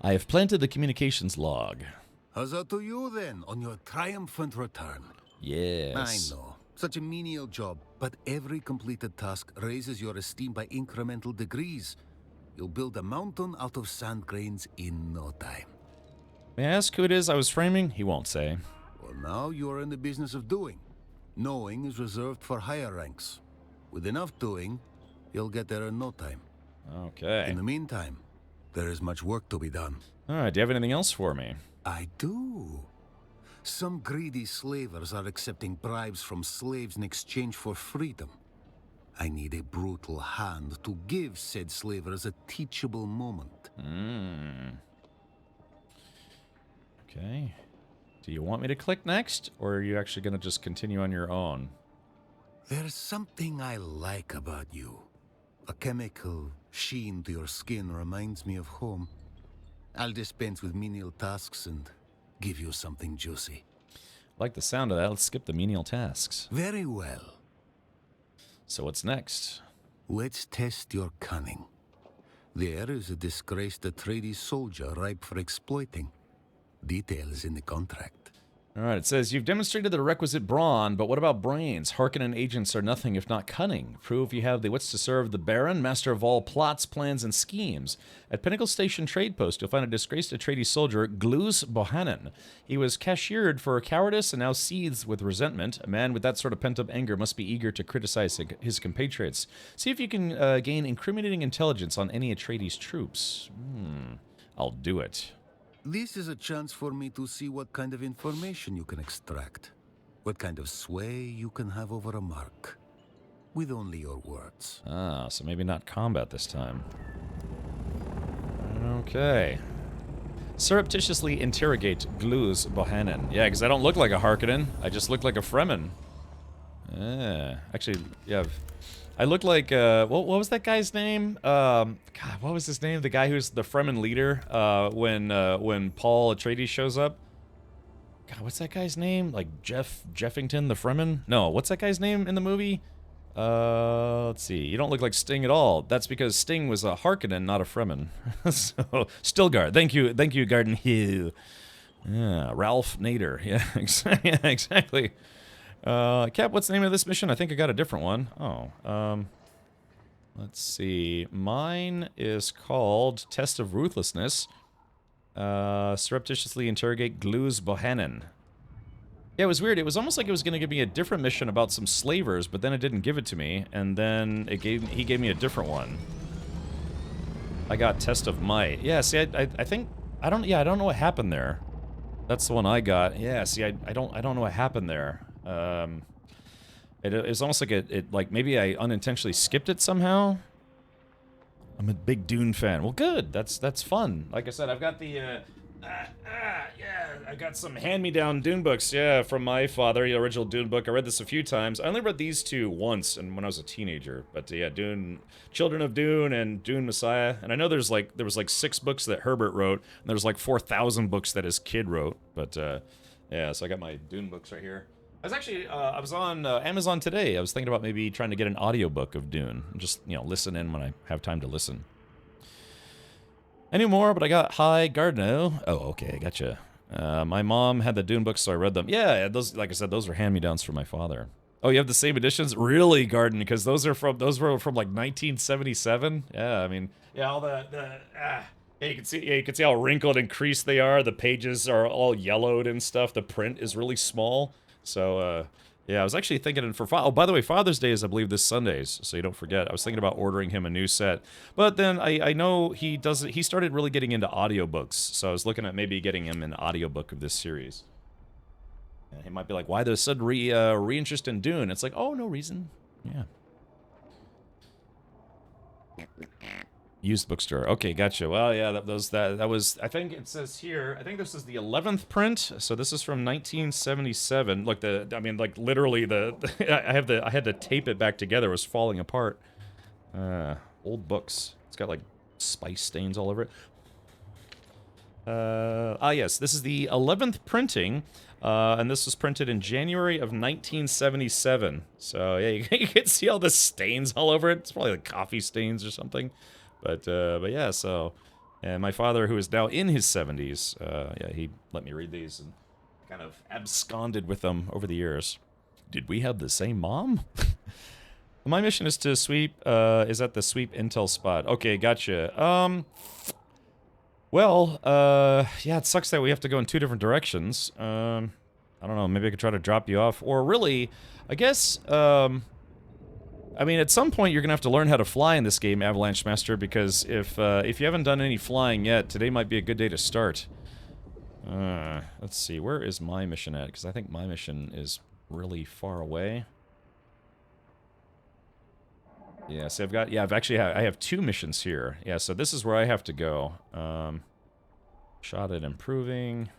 I have planted the communications log. Huzzah to you, then, on your triumphant return. Yes. I know. Such a menial job, but every completed task raises your esteem by incremental degrees. You'll build a mountain out of sand grains in no time. May I ask who it is I was framing? He won't say. Well, now you are in the business of doing. Knowing is reserved for higher ranks. With enough doing, you'll get there in no time. Okay. In the meantime, there is much work to be done. All right, do you have anything else for me? I do. Some greedy slavers are accepting bribes from slaves in exchange for freedom. I need a brutal hand to give said slavers a teachable moment. Okay. Do you want me to click next, or are you actually going to just continue on your own? There's something I like about you. A chemical sheen to your skin reminds me of home. I'll dispense with menial tasks and give you something juicy. Like the sound of that. Let's skip the menial tasks. Very well. So what's next? Let's test your cunning. There is a disgraced Atreides soldier ripe for exploiting. Details in the contract. All right, it says, you've demonstrated the requisite brawn, but what about brains? Harkonnen agents are nothing if not cunning. Prove you have the wits to serve the Baron, master of all plots, plans, and schemes. At Pinnacle Station Trade Post, you'll find a disgraced Atreides soldier, Gluz Bohannon. He was cashiered for cowardice and now seethes with resentment. A man with that sort of pent-up anger must be eager to criticize his compatriots. See if you can gain incriminating intelligence on any Atreides troops. I'll do it. This is a chance for me to see what kind of information you can extract. What kind of sway you can have over a mark. With only your words. Ah, so maybe not combat this time. Okay. Surreptitiously interrogate Gluz Bohannon. Yeah, because I don't look like a Harkonnen. I just look like a Fremen. Actually, yeah. I look like, what was that guy's name? God, what was his name? The guy who's the Fremen leader, when Paul Atreides shows up? God, what's that guy's name? Like Jeffington, the Fremen? No, what's that guy's name in the movie? Let's see. You don't look like Sting at all. That's because Sting was a Harkonnen, not a Fremen. So, Stilgar. Thank you, Garden Hill. Yeah, Ralph Nader. Yeah, exactly. Cap, what's the name of this mission? I think I got a different one. Oh, let's see. Mine is called Test of Ruthlessness. Surreptitiously interrogate Gluz Bohannon. Yeah, it was weird. It was almost like it was going to give me a different mission about some slavers, but then it didn't give it to me, and then he gave me a different one. I got Test of Might. Yeah, see, I think I don't know what happened there. That's the one I got. Yeah, see, I don't know what happened there. It's almost like like maybe I unintentionally skipped it somehow. I'm a big Dune fan. Well, good. That's fun. Like I said, I've got the I got some hand-me-down Dune books. Yeah, from my father, the original Dune book. I read this a few times. I only read these two once, and when I was a teenager. But yeah, Dune, Children of Dune, and Dune Messiah. And I know there was like 6 books that Herbert wrote, and there's like 4,000 books that his kid wrote. But yeah, so I got my Dune books right here. I was actually, I was on Amazon today. I was thinking about maybe trying to get an audiobook of Dune. Just, you know, listen in when I have time to listen. Any more, but I got Hi Gardno. Oh, okay, I gotcha. My mom had the Dune books, so I read them. Yeah, those, like I said, those are hand-me-downs from my father. Oh, you have the same editions? Really, Garden? Because those were from like 1977. Yeah, I mean, yeah, all yeah, you can see how wrinkled and creased they are. The pages are all yellowed and stuff. The print is really small. So, yeah, I was actually thinking for oh, by the way, Father's Day is, I believe, this Sundays, so you don't forget. I was thinking about ordering him a new set, but then I know he started really getting into audiobooks, so I was looking at maybe getting him an audiobook of this series. And he might be like, why the sudden re-interest in Dune? It's like, oh, no reason. Yeah. Used bookstore. Okay, gotcha. Well, yeah, that was. I think it says here. I think this is the 11th print. So this is from 1977. Look, I mean, like literally I had to tape it back together. It was falling apart. Old books. It's got like spice stains all over it. Yes, this is the 11th printing. And this was printed in January of 1977. So yeah, you can see all the stains all over it. It's probably like coffee stains or something. But yeah, so, and my father, who is now in his 70s, yeah, he let me read these and kind of absconded with them over the years. Did we have the same mom? My mission is to sweep, is at the sweep intel spot. Okay, gotcha. Well, yeah, it sucks that we have to go in two different directions. I don't know, maybe I could try to drop you off. Or really, I guess, I mean, at some point you're gonna have to learn how to fly in this game, Avalanche Master, because if you haven't done any flying yet, today might be a good day to start. Let's see, where is my mission at? Because I think my mission is really far away. Yeah, see, I have two missions here. Yeah, so this is where I have to go. Shot at improving.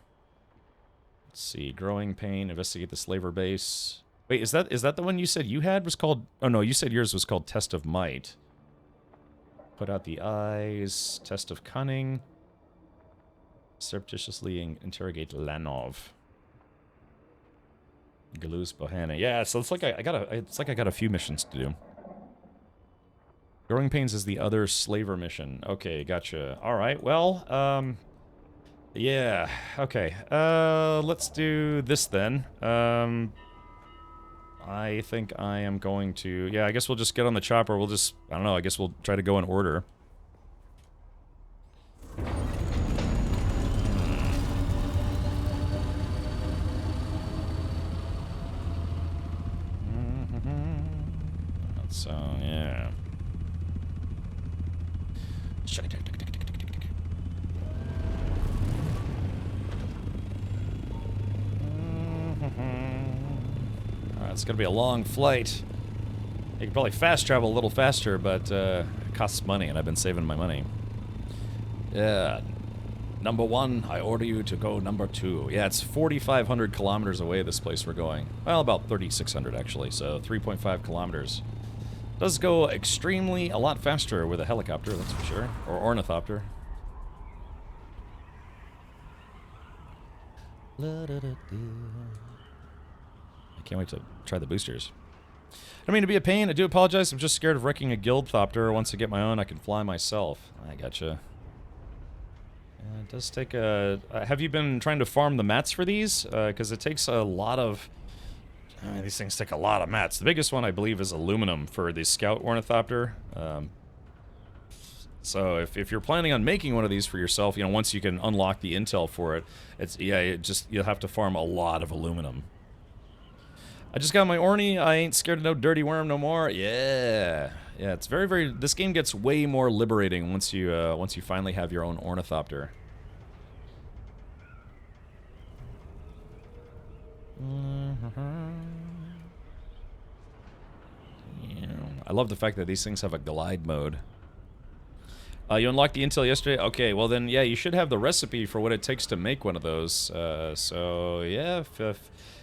Let's see, growing pain, investigate the slaver base. Wait, is that the one you said you had was called... Oh, no, you said yours was called Test of Might. Put out the eyes. Test of Cunning. Surreptitiously interrogate Lanov. Galuz Bohanna. Yeah, so it's like I got a few missions to do. Growing Pains is the other slaver mission. Okay, gotcha. Alright, well, yeah, okay. Let's do this then. I think I am going to... Yeah, I guess we'll just get on the chopper. We'll just... I don't know, I guess we'll try to go in order. So, yeah. It's gonna be a long flight. You can probably fast travel a little faster, but it costs money, and I've been saving my money. Yeah. Number 1, I order you to go number 2. Yeah, it's 4,500 kilometers away, this place we're going. Well, about 3,600 actually, so 3.5 kilometers. Does go extremely, a lot faster with a helicopter, that's for sure. Or ornithopter. I can't wait to try the boosters. I don't mean to be a pain, I do apologize, I'm just scared of wrecking a guild thopter. Once I get my own, I can fly myself. I gotcha. It does take a... have you been trying to farm the mats for these? Because it takes a lot of... these things take a lot of mats. The biggest one, I believe, is aluminum for the Scout Ornithopter. So if you're planning on making one of these for yourself, you know, once you can unlock the intel for it, it's... yeah, you'll have to farm a lot of aluminum. I just got my Orny. I ain't scared of no dirty worm no more. Yeah. Yeah, it's very, very... This game gets way more liberating once you finally have your own Ornithopter. Yeah. I love the fact that these things have a glide mode. You unlocked the intel yesterday? Okay, well then, yeah, you should have the recipe for what it takes to make one of those. So, yeah, if you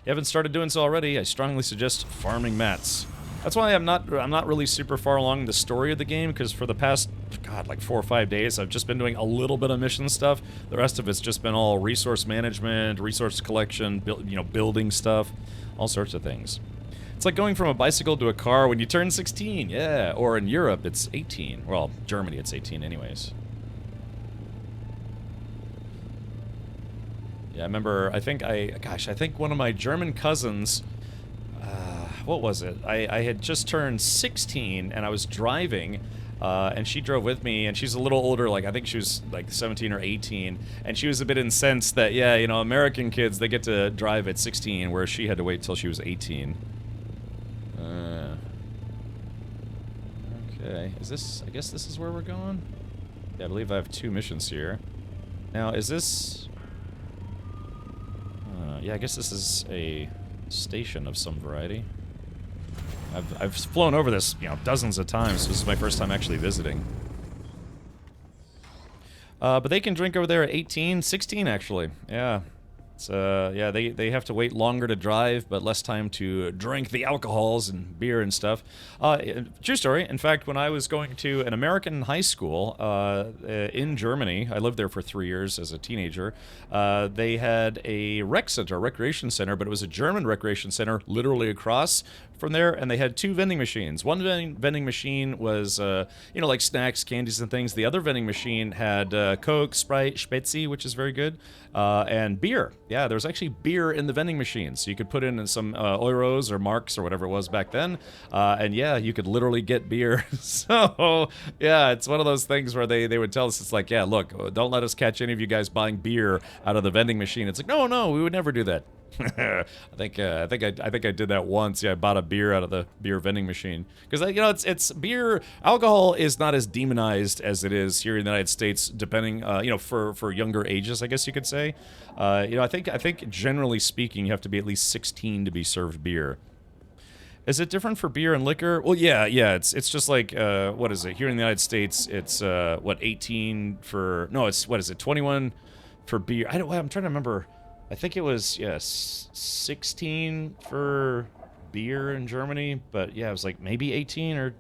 haven't started doing so already, I strongly suggest farming mats. That's why I'm not really super far along the story of the game, because for the past, God, like 4 or 5 days, I've just been doing a little bit of mission stuff. The rest of it's just been all resource management, resource collection, building stuff. all sorts of things. It's like going from a bicycle to a car when you turn 16, yeah. Or in Europe, it's 18. Well, Germany, it's 18 anyways. Yeah, I remember, I think one of my German cousins, what was it? I had just turned 16 and I was driving, and she drove with me, and she's a little older, like I think she was like 17 or 18, and she was a bit incensed that, yeah, you know, American kids, they get to drive at 16, whereas she had to wait till she was 18. Okay, is this, I guess this is where we're going? Yeah, I believe I have 2 missions here. Now, is this... yeah, I guess this is a station of some variety. I've flown over this, you know, dozens of times, so this is my first time actually visiting. But they can drink over there at 18, 16 actually, yeah. It's, yeah, they have to wait longer to drive, but less time to drink the alcohols and beer and stuff. True story. In fact, when I was going to an American high school in Germany, I lived there for 3 years as a teenager. They had a rec center, a recreation center, but it was a German recreation center literally across from there, and they had 2 vending machines. One vending machine was, you know, like snacks, candies, and things. The other vending machine had Coke, Sprite, Spezi, which is very good, and beer. Yeah, there was actually beer in the vending machine, so you could put in some euros or marks or whatever it was back then, and yeah, you could literally get beer. So, yeah, it's one of those things where they would tell us, it's like, yeah, look, don't let us catch any of you guys buying beer out of the vending machine. It's like, no, we would never do that. I think I did that once. Yeah, I bought a beer out of the beer vending machine because, you know, it's beer. Alcohol is not as demonized as it is here in the United States, depending, you know, for younger ages, I guess you could say. You know, I think generally speaking, you have to be at least 16 to be served beer. Is it different for beer and liquor? Well, yeah. It's just like what is it here in the United States? It's what 18 for it's what is it 21 for beer? I'm trying to remember. I think it was, yes, 16 for beer in Germany, but yeah, it was like maybe 18 or,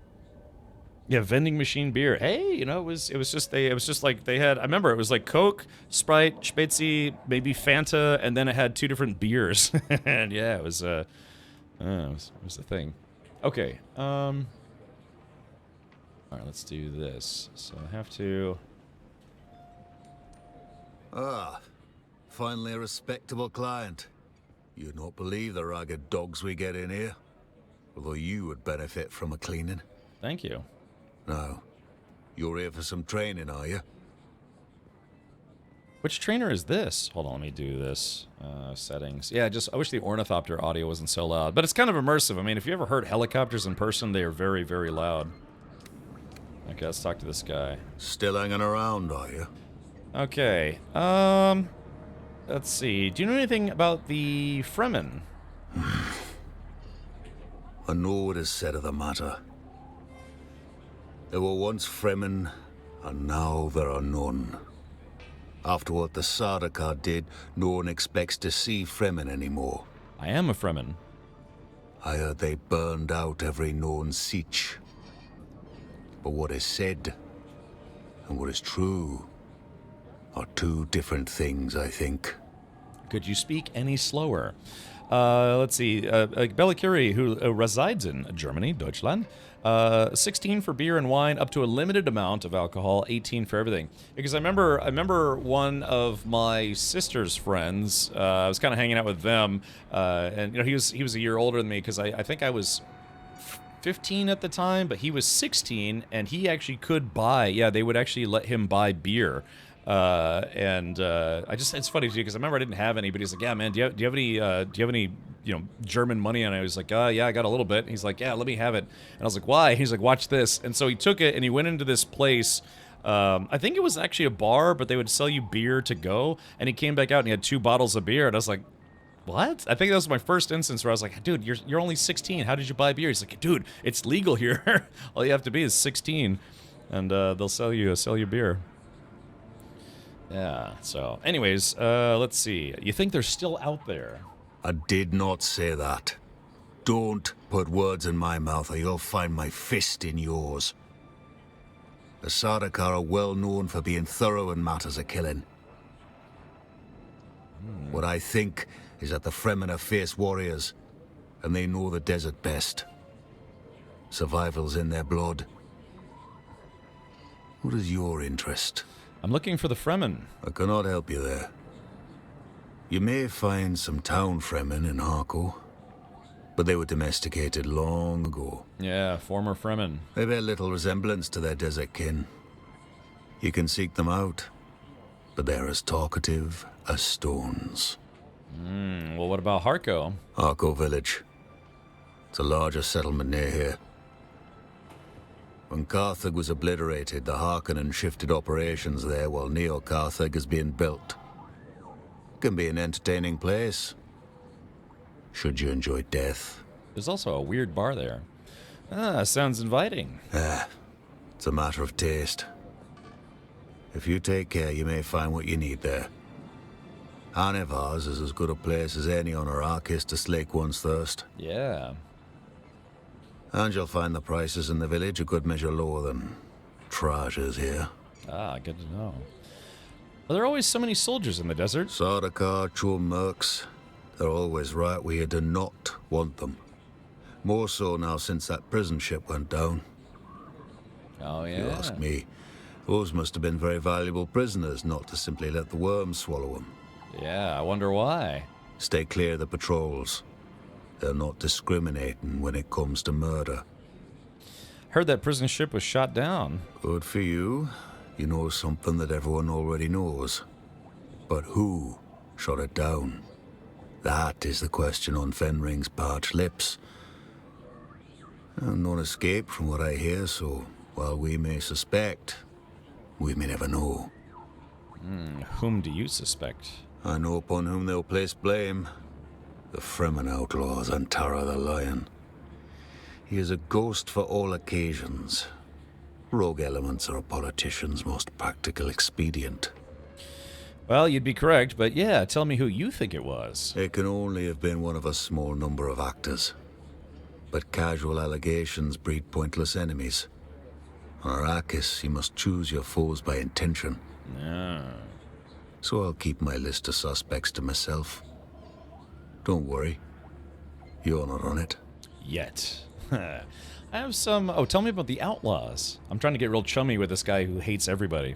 yeah, vending machine beer. Hey, you know, it was just like they had, I remember it was like Coke, Sprite, Spezi, maybe Fanta, and then it had 2 different beers. And yeah, it was the thing. Okay, all right, let's do this. So I have to... Finally a respectable client. You'd not believe the ragged dogs we get in here. Although you would benefit from a cleaning. Thank you. Now, you're here for some training, are you? Which trainer is this? Hold on, let me do this. Settings. Yeah, I wish the ornithopter audio wasn't so loud. But it's kind of immersive. I mean, if you ever heard helicopters in person, they are very, very loud. Okay, let's talk to this guy. Still hanging around, are you? Okay, let's see. Do you know anything about the Fremen? I know what is said of the matter. There were once Fremen, and now there are none. After what the Sardaukar did, no one expects to see Fremen anymore. I am a Fremen. I heard they burned out every known siege. But what is said, and what is true, are 2 different things, I think. Could you speak any slower? Let's see. Bellicuri, who resides in Germany, Deutschland, 16 for beer and wine, up to a limited amount of alcohol, 18 for everything. Because I remember one of my sister's friends. I was kind of hanging out with them, and you know he was a year older than me because I think I was 15 at the time, but he was 16, and he actually could buy. Yeah, they would actually let him buy beer. It's funny too because I remember I didn't have any, but he's like, yeah, man, do you have any you know, German money? And I was like, yeah, I got a little bit. And he's like, yeah, let me have it. And I was like, why? He's like, watch this. And so he took it and he went into this place. I think it was actually a bar, but they would sell you beer to go. And he came back out and he had 2 bottles of beer. And I was like, what? I think that was my first instance where I was like, dude, you're only 16. How did you buy beer? He's like, dude, it's legal here. All you have to be is 16, and they'll sell you beer. Yeah, so anyways, let's see. You think they're still out there? I did not say that. Don't put words in my mouth or you'll find my fist in yours. The Sardaukar are well known for being thorough in matters of killing. What I think is that the Fremen are fierce warriors, and they know the desert best. Survival's in their blood. What is your interest? I'm looking for the Fremen. I cannot help you there. You may find some town Fremen in Harko, but they were domesticated long ago. Yeah, former Fremen. They bear little resemblance to their desert kin. You can seek them out, but they're as talkative as stones. Well, what about Harko? Harko village. It's a larger settlement near here. When Carthage was obliterated, the Harkonnen shifted operations there while Neo-Carthage is being built. Can be an entertaining place, should you enjoy death. There's also a weird bar there. Sounds inviting. It's a matter of taste. If you take care, you may find what you need there. Anevars is as good a place as any on Arrakis to slake one's thirst. Yeah. And you'll find the prices in the village a good measure lower than Traja's here. Good to know. Are there always so many soldiers in the desert? Sardaukar, Chum Mercs, they're always right where you do not want them. More so now since that prison ship went down. Oh, yeah. If you ask me, those must have been very valuable prisoners not to simply let the worms swallow them. Yeah, I wonder why. Stay clear of the patrols. They're not discriminating when it comes to murder. Heard that prison ship was shot down. Good for you. You know something that everyone already knows. But who shot it down? That is the question on Fenring's parched lips. None escaped from what I hear, so while we may suspect, we may never know. Whom do you suspect? I know upon whom they'll place blame. The Fremen outlaws and Tara the Lion. He is a ghost for all occasions. Rogue elements are a politician's most practical expedient. Well, you'd be correct, but yeah, tell me who you think it was. It can only have been one of a small number of actors. But casual allegations breed pointless enemies. On Arrakis, you must choose your foes by intention. So I'll keep my list of suspects to myself. Don't worry. You're not on it. Yet. I have some... Oh, tell me about the outlaws. I'm trying to get real chummy with this guy who hates everybody.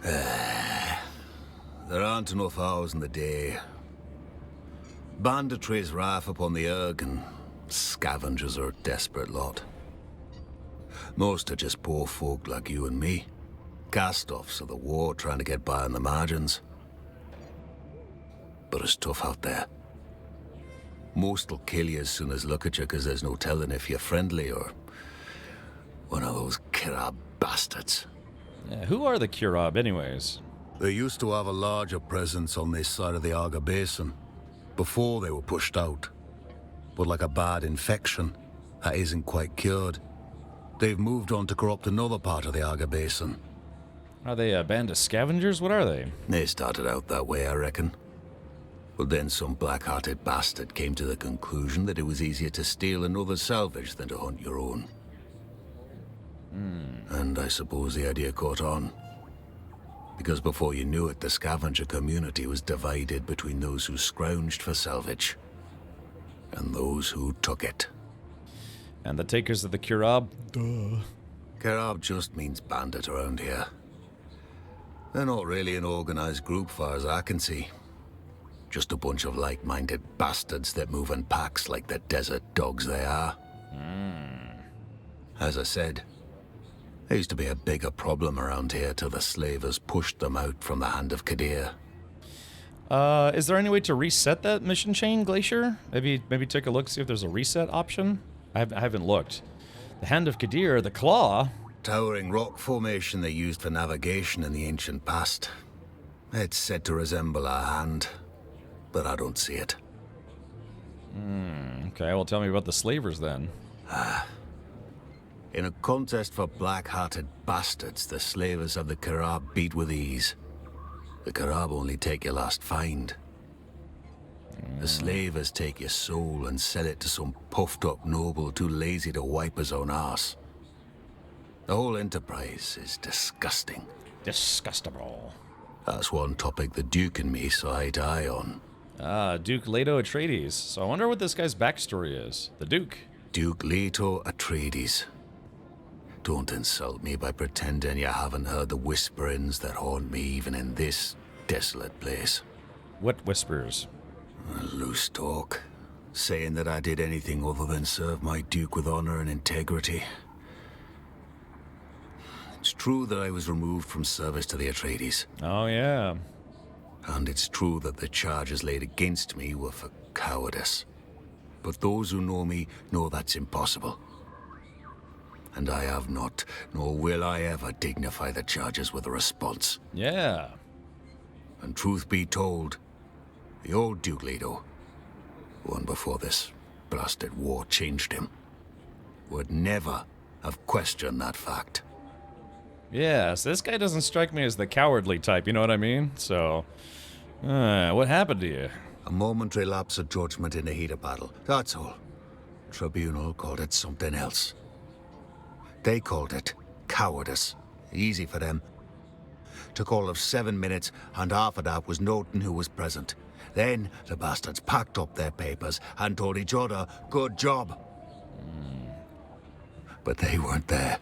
There aren't enough hours in the day. Banditry's rife upon the Erg, and scavengers are a desperate lot. Most are just poor folk like you and me. Cast-offs of the war trying to get by on the margins. But it's tough out there. Most'll kill you as soon as look at you, because there's no telling if you're friendly or one of those Kirab bastards. Yeah, who are the Kirab, anyways? They used to have a larger presence on this side of the Aga Basin, before they were pushed out. But like a bad infection, that isn't quite cured. They've moved on to corrupt another part of the Aga Basin. Are they a band of scavengers? What are they? They started out that way, I reckon. But then some black-hearted bastard came to the conclusion that it was easier to steal another's salvage than to hunt your own. And I suppose the idea caught on. Because before you knew it, the scavenger community was divided between those who scrounged for salvage and those who took it. And the takers of the Kirab? Duh. Kirab just means bandit around here. They're not really an organized group far as I can see. Just a bunch of like-minded bastards that move in packs like the desert dogs they are. As I said, there used to be a bigger problem around here till the slavers pushed them out from the Hand of Kadir. Is there any way to reset that mission chain, Glacier? Maybe take a look, see if there's a reset option? I haven't looked. The Hand of Kadir, the Claw... Towering rock formation they used for navigation in the ancient past. It's said to resemble our hand, but I don't see it. Okay, well, tell me about the slavers then. In a contest for black-hearted bastards, the slavers of the Kirab beat with ease. The Kirab only take your last find. The slavers take your soul and sell it to some puffed-up noble too lazy to wipe his own arse. The whole enterprise is disgusting. Disgustable. That's one topic the Duke and me saw eye to eye on. Duke Leto Atreides. So I wonder what this guy's backstory is. The Duke. Duke Leto Atreides. Don't insult me by pretending you haven't heard the whisperings that haunt me even in this desolate place. What whispers? Loose talk. Saying that I did anything other than serve my Duke with honor and integrity. It's true that I was removed from service to the Atreides. Oh, yeah. And it's true that the charges laid against me were for cowardice. But those who know me know that's impossible. And I have not, nor will I ever dignify the charges with a response. Yeah. And truth be told, the old Duke Leto, one before this blasted war changed him, would never have questioned that fact. Yeah, so this guy doesn't strike me as the cowardly type, you know what I mean? So, what happened to you? A momentary lapse of judgment in the heat of battle, that's all. Tribunal called it something else. They called it cowardice. Easy for them. Took all of 7 minutes, and half of that was noting who was present. Then the bastards packed up their papers and told each other, good job. But they weren't there.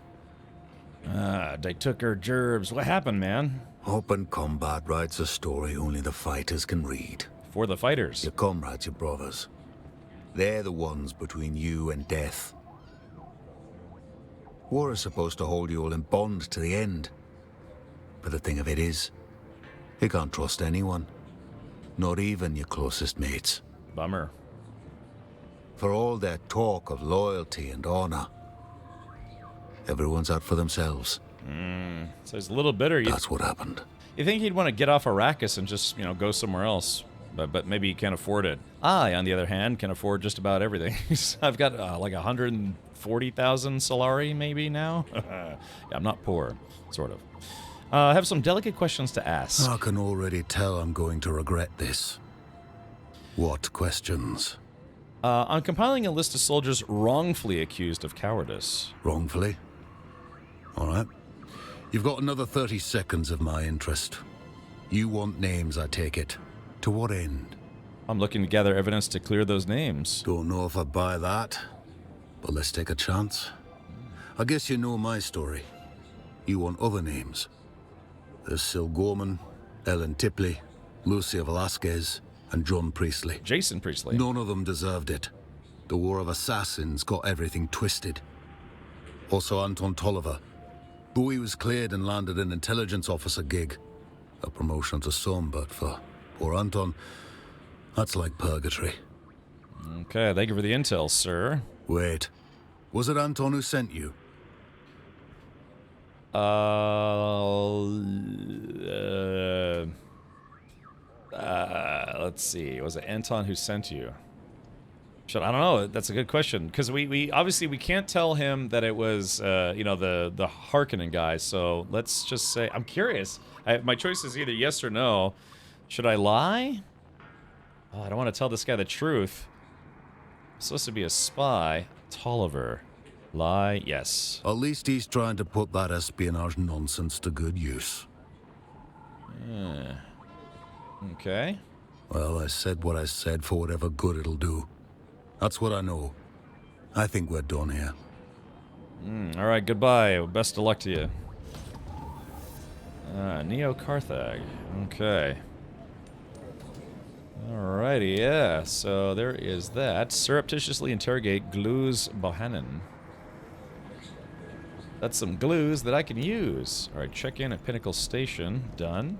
They took her gerbs. What happened, man? Open combat writes a story only the fighters can read. For the fighters. Your comrades, your brothers. They're the ones between you and death. War is supposed to hold you all in bond to the end. But the thing of it is, you can't trust anyone. Not even your closest mates. Bummer. For all their talk of loyalty and honor, everyone's out for themselves. So he's a little bitter. That's what happened. You think he'd want to get off Arrakis and just, go somewhere else. But maybe he can't afford it. I, on the other hand, can afford just about everything. I've got like 140,000 Solari maybe now. Yeah, I'm not poor, sort of. I have some delicate questions to ask. I can already tell I'm going to regret this. What questions? I'm compiling a list of soldiers wrongfully accused of cowardice. Wrongfully? All right. You've got another 30 seconds of my interest. You want names, I take it. To what end? I'm looking to gather evidence to clear those names. Don't know if I buy that, but let's take a chance. I guess you know my story. You want other names. There's Syl Gorman, Ellen Tipley, Lucia Velasquez, and John Priestley. Jason Priestley. None of them deserved it. The War of Assassins got everything twisted. Also Anton Tolliver. Though he was cleared and landed an intelligence officer gig. A promotion to some, but for poor Anton, that's like purgatory. Okay, thank you for the intel, sir. Wait, was it Anton who sent you? Let's see. Was it Anton who sent you? Shit, I don't know. That's a good question because we obviously we can't tell him that it was the Harkonnen guy. So let's just say I'm curious. My choice is either yes or no. Should I lie? Oh, I don't want to tell this guy the truth. I'm supposed to be a spy. Tolliver. Lie, yes. At least he's trying to put that espionage nonsense to good use. Okay. Well, I said what I said for whatever good it'll do. That's what I know. I think we're done here. All right, goodbye. Best of luck to you. Neo Carthag. Okay. Alrighty, yeah. So there is that. Surreptitiously interrogate Gluz Bohannon. That's some glues that I can use. Alright, check in at Pinnacle Station. Done.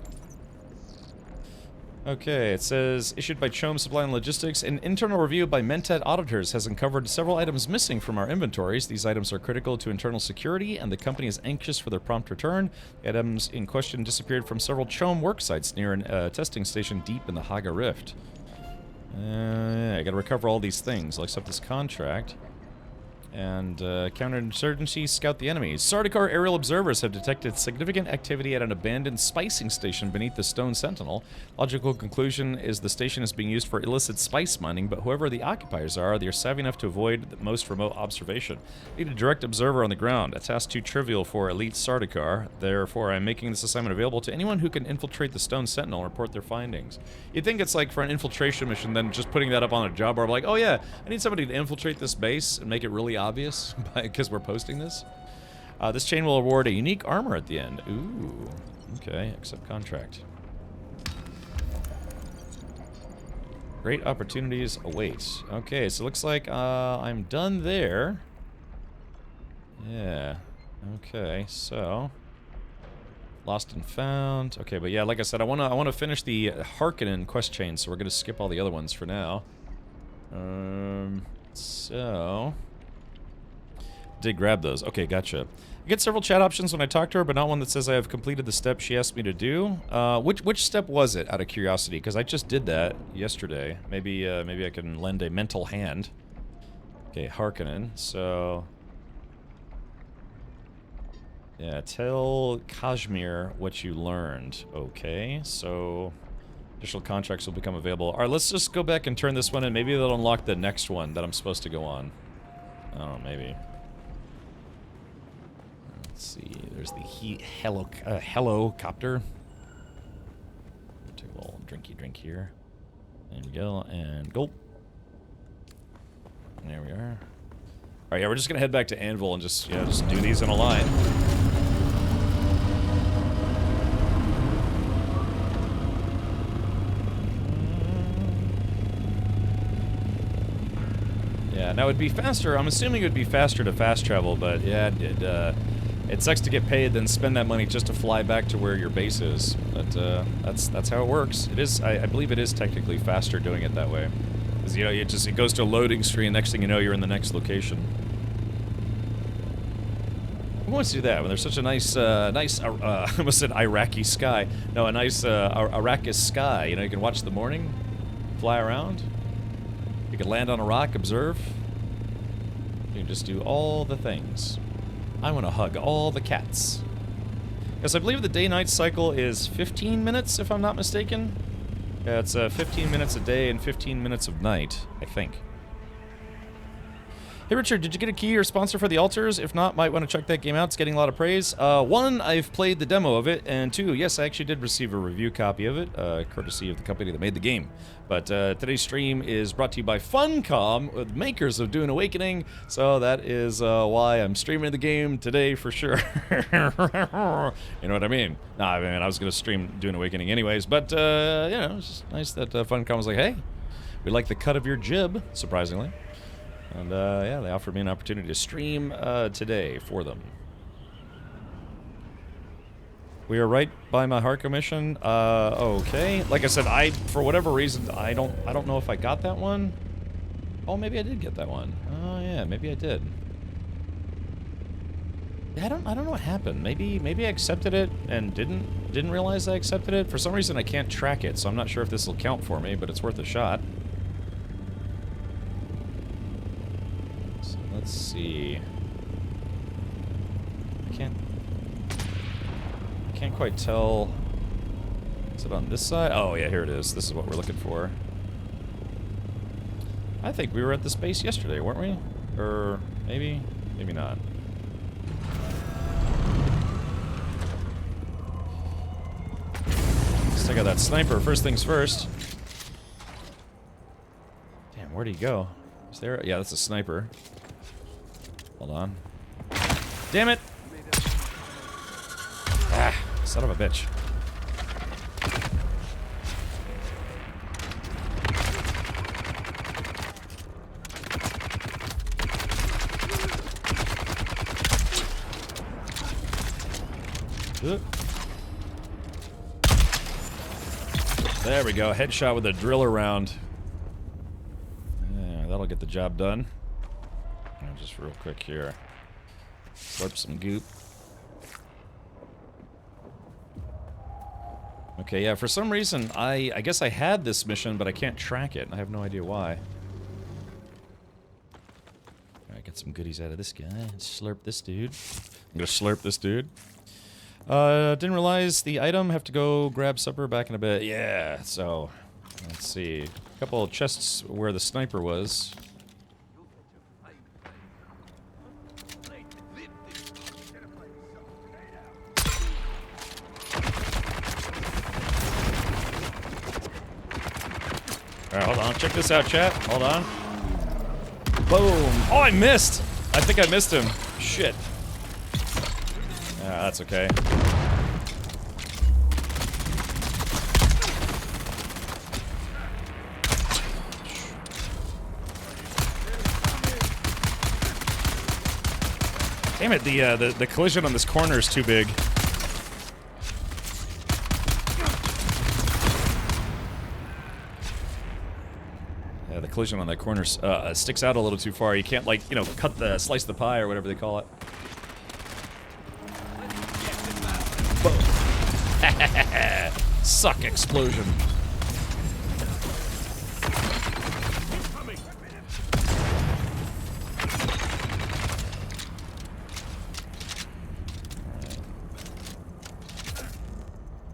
Okay, it says, issued by Chom Supply and Logistics, an internal review by Mentat auditors has uncovered several items missing from our inventories. These items are critical to internal security, and the company is anxious for their prompt return. The items in question disappeared from several Chom worksites near a testing station deep in the Haga Rift. I gotta recover all these things. I'll accept this contract. And counterinsurgency, scout the enemies. Sardaukar aerial observers have detected significant activity at an abandoned spicing station beneath the Stone Sentinel. Logical conclusion is the station is being used for illicit spice mining, but whoever the occupiers are, they are savvy enough to avoid the most remote observation. Need a direct observer on the ground. A task too trivial for elite Sardaukar. Therefore, I'm making this assignment available to anyone who can infiltrate the Stone Sentinel and report their findings. You'd think it's like for an infiltration mission, then just putting that up on a job board, like, oh yeah, I need somebody to infiltrate this base and make it really obvious because we're posting this. This chain will award a unique armor at the end. Ooh, okay, accept contract. Great opportunities await. Okay, so it looks like I'm done there. Yeah, okay, so lost and found. Okay, but yeah, like I said, I wanna finish the Harkonnen quest chain, so we're gonna skip all the other ones for now. So did grab those. Okay, gotcha. I get several chat options when I talk to her, but not one that says I have completed the step she asked me to do. Which step was it, out of curiosity? Because I just did that yesterday. Maybe maybe I can lend a mental hand. Okay, Harkonnen. So yeah, tell Kashmir what you learned. Okay, so additional contracts will become available. All right, let's just go back and turn this one in. Maybe that'll unlock the next one that I'm supposed to go on. I don't know, maybe. Let's see, there's the helicopter. Take a little drinky drink here. There we go, and gulp. And there we are. Alright, yeah, we're just gonna head back to Anvil and just do these in a line. Yeah, now it'd be faster. I'm assuming it would be faster to fast travel, but yeah, it sucks to get paid, then spend that money just to fly back to where your base is. But that's how it works. It is. I believe it is technically faster doing it that way, because you know it goes to a loading screen. Next thing you know, you're in the next location. Who wants to do that when there's such a nice, I almost said Iraqi sky. No, a nice Arrakis sky. You know, you can watch the morning, fly around. You can land on a rock, observe. You can just do all the things. I want to hug all the cats. Yes, I believe the day-night cycle is 15 minutes, if I'm not mistaken. Yeah, it's 15 minutes a day and 15 minutes of night, I think. Hey Richard, did you get a key or sponsor for the altars? If not, might want to check that game out. It's getting a lot of praise. One, I've played the demo of it, and two, yes, I actually did receive a review copy of it, courtesy of the company that made the game. But today's stream is brought to you by Funcom, the makers of Dune Awakening, so that is why I'm streaming the game today for sure. You know what I mean? Nah, I mean, I was going to stream Dune Awakening anyways, but, you know, it's just nice that Funcom was like, hey, we like the cut of your jib, surprisingly. And, yeah, they offered me an opportunity to stream today for them. We are right by my Harko mission. Okay. Like I said, for whatever reason, I don't know if I got that one. Oh, maybe I did get that one. Oh, yeah, maybe I did. I don't know what happened. Maybe I accepted it and didn't realize I accepted it. For some reason, I can't track it, so I'm not sure if this will count for me, but it's worth a shot. Let's see. I can't quite tell. Is it on this side? Oh yeah, here it is. This is what we're looking for. I think we were at the space yesterday, weren't we? Or maybe not. Let's take out that sniper. First things first. Damn, where'd he go? Is there? Yeah, that's a sniper. Hold on. Damn it! Ah, son of a bitch. There we go, headshot with a driller round. Yeah, that'll get the job done. Just real quick here. Slurp some goop. Okay, yeah, for some reason, I guess I had this mission, but I can't track it. I have no idea why. Alright, get Get some goodies out of this guy. Slurp this dude. I'm gonna slurp this dude. Didn't realize the item. Have to go grab supper back in a bit. Yeah, so... Let's see. A couple of chests where the sniper was. Alright, hold on. Check this out, chat. Hold on. Boom. Oh, I missed! I think I missed him. Shit. Yeah, that's okay. Damn it, the collision on this corner is too big. Yeah, the collision on that corner sticks out a little too far. You can't, like, you know, slice the pie or whatever they call it. Boom. Suck explosion.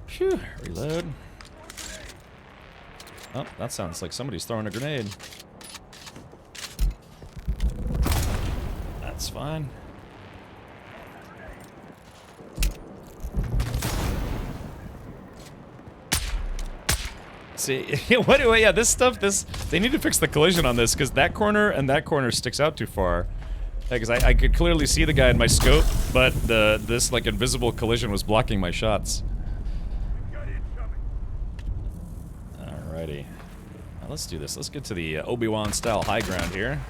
Phew, reload. Oh, that sounds like somebody's throwing a grenade. That's fine. See, yeah, this stuff, they need to fix the collision on this, because that corner and that corner sticks out too far. Because I could clearly see the guy in my scope, but this, like, invisible collision was blocking my shots. Alrighty. Now let's do this. Let's get to the Obi-Wan style high ground here.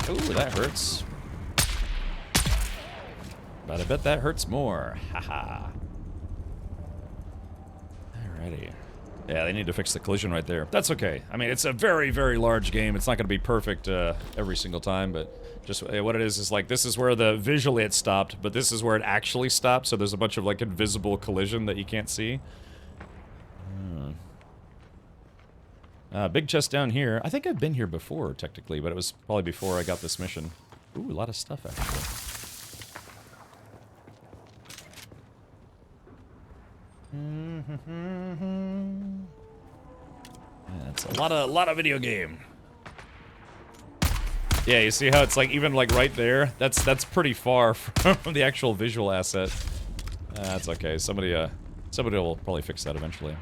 Ooh, that hurts. But I bet that hurts more. Haha. Alrighty. Yeah, they need to fix the collision right there. That's okay. I mean, it's a very, very large game. It's not going to be perfect every single time, but just what it is like, this is where visually it stopped, but this is where it actually stopped, so there's a bunch of, like, invisible collision that you can't see. Big chest down here. I think I've been here before, technically, but it was probably before I got this mission. Ooh, a lot of stuff, actually. Yeah, it's a lot of video game. Yeah, you see how it's like even like right there? That's pretty far from the actual visual asset. That's okay. Somebody will probably fix that eventually.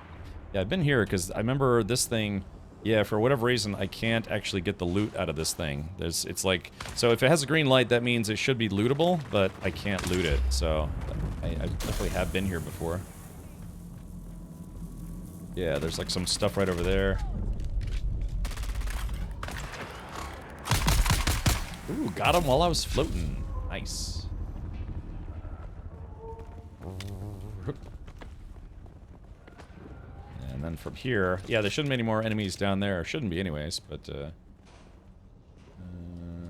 Yeah, I've been here because I remember this thing. Yeah, for whatever reason, I can't actually get the loot out of this thing. It's like, so if it has a green light, that means it should be lootable, but I can't loot it. So I definitely have been here before. Yeah, there's like some stuff right over there. Ooh, got him while I was floating. Nice. And then from here, yeah, there shouldn't be any more enemies down there. Shouldn't be anyways, but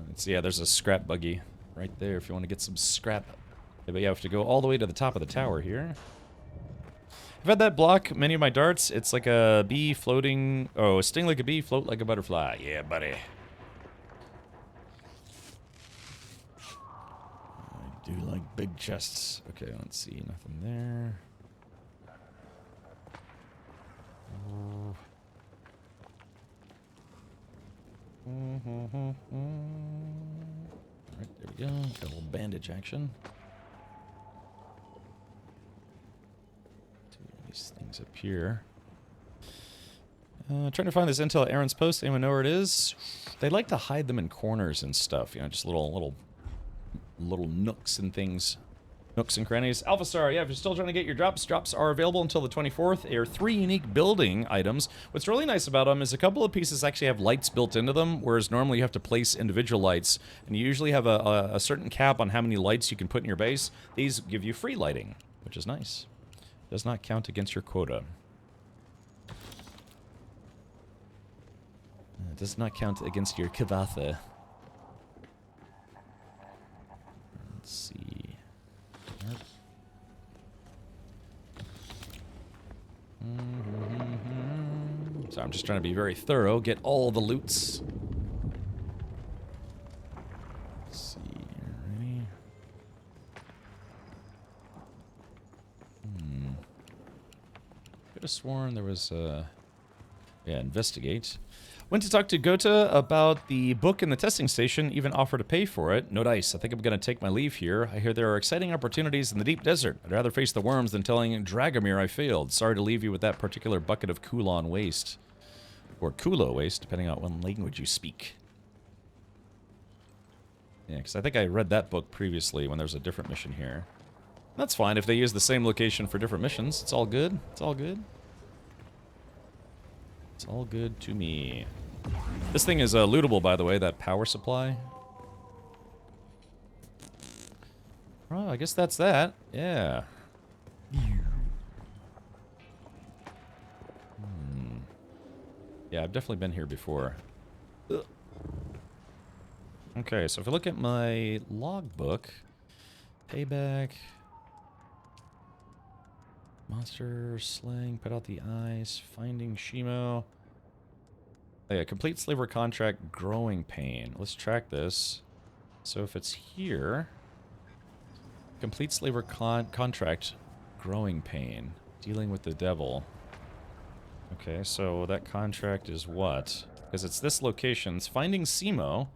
let's see, yeah, there's a scrap buggy right there if you want to get some scrap. Yeah, but yeah, you have to go all the way to the top of the tower here. I've had that block many of my darts. It's like a bee floating. Oh, sting like a bee, float like a butterfly. Yeah, buddy. I do like big chests. Okay, let's see. Nothing there. Alright, there we go. Got a little bandage action. These things up here. Trying to find this intel at Aaron's post. Anyone know where it is? They like to hide them in corners and stuff. You know, just little nooks and things. Nooks and crannies. Alpha Star, yeah, if you're still trying to get your drops are available until the 24th. They are 3 unique building items. What's really nice about them is a couple of pieces actually have lights built into them, whereas normally you have to place individual lights, and you usually have a certain cap on how many lights you can put in your base. These give you free lighting, which is nice. Does not count against your quota. It does not count against your kivatha. Let's see. So I'm just trying to be very thorough, get all the loots. have sworn there was, yeah, investigate. Went to talk to Gota about the book in the testing station, even offered to pay for it. No dice. I think I'm going to take my leave here. I hear there are exciting opportunities in the deep desert. I'd rather face the worms than telling Dragomir I failed. Sorry to leave you with that particular bucket of Kulon waste. Or Kulo waste, depending on what language you speak. Yeah, because I think I read that book previously when there was a different mission here. That's fine if they use the same location for different missions. It's all good. It's all good. It's all good to me. This thing is lootable, by the way, that power supply. Oh, I guess that's that. Yeah. Yeah, I've definitely been here before. Ugh. Okay, so if I look at my logbook, payback, monster slaying, put out the eyes, finding Shimo. Oh yeah, complete slaver contract, growing pain. Let's track this. So if it's here, complete slaver contract, growing pain, dealing with the devil. Okay, so that contract is what? Because it's this location. It's finding Simo.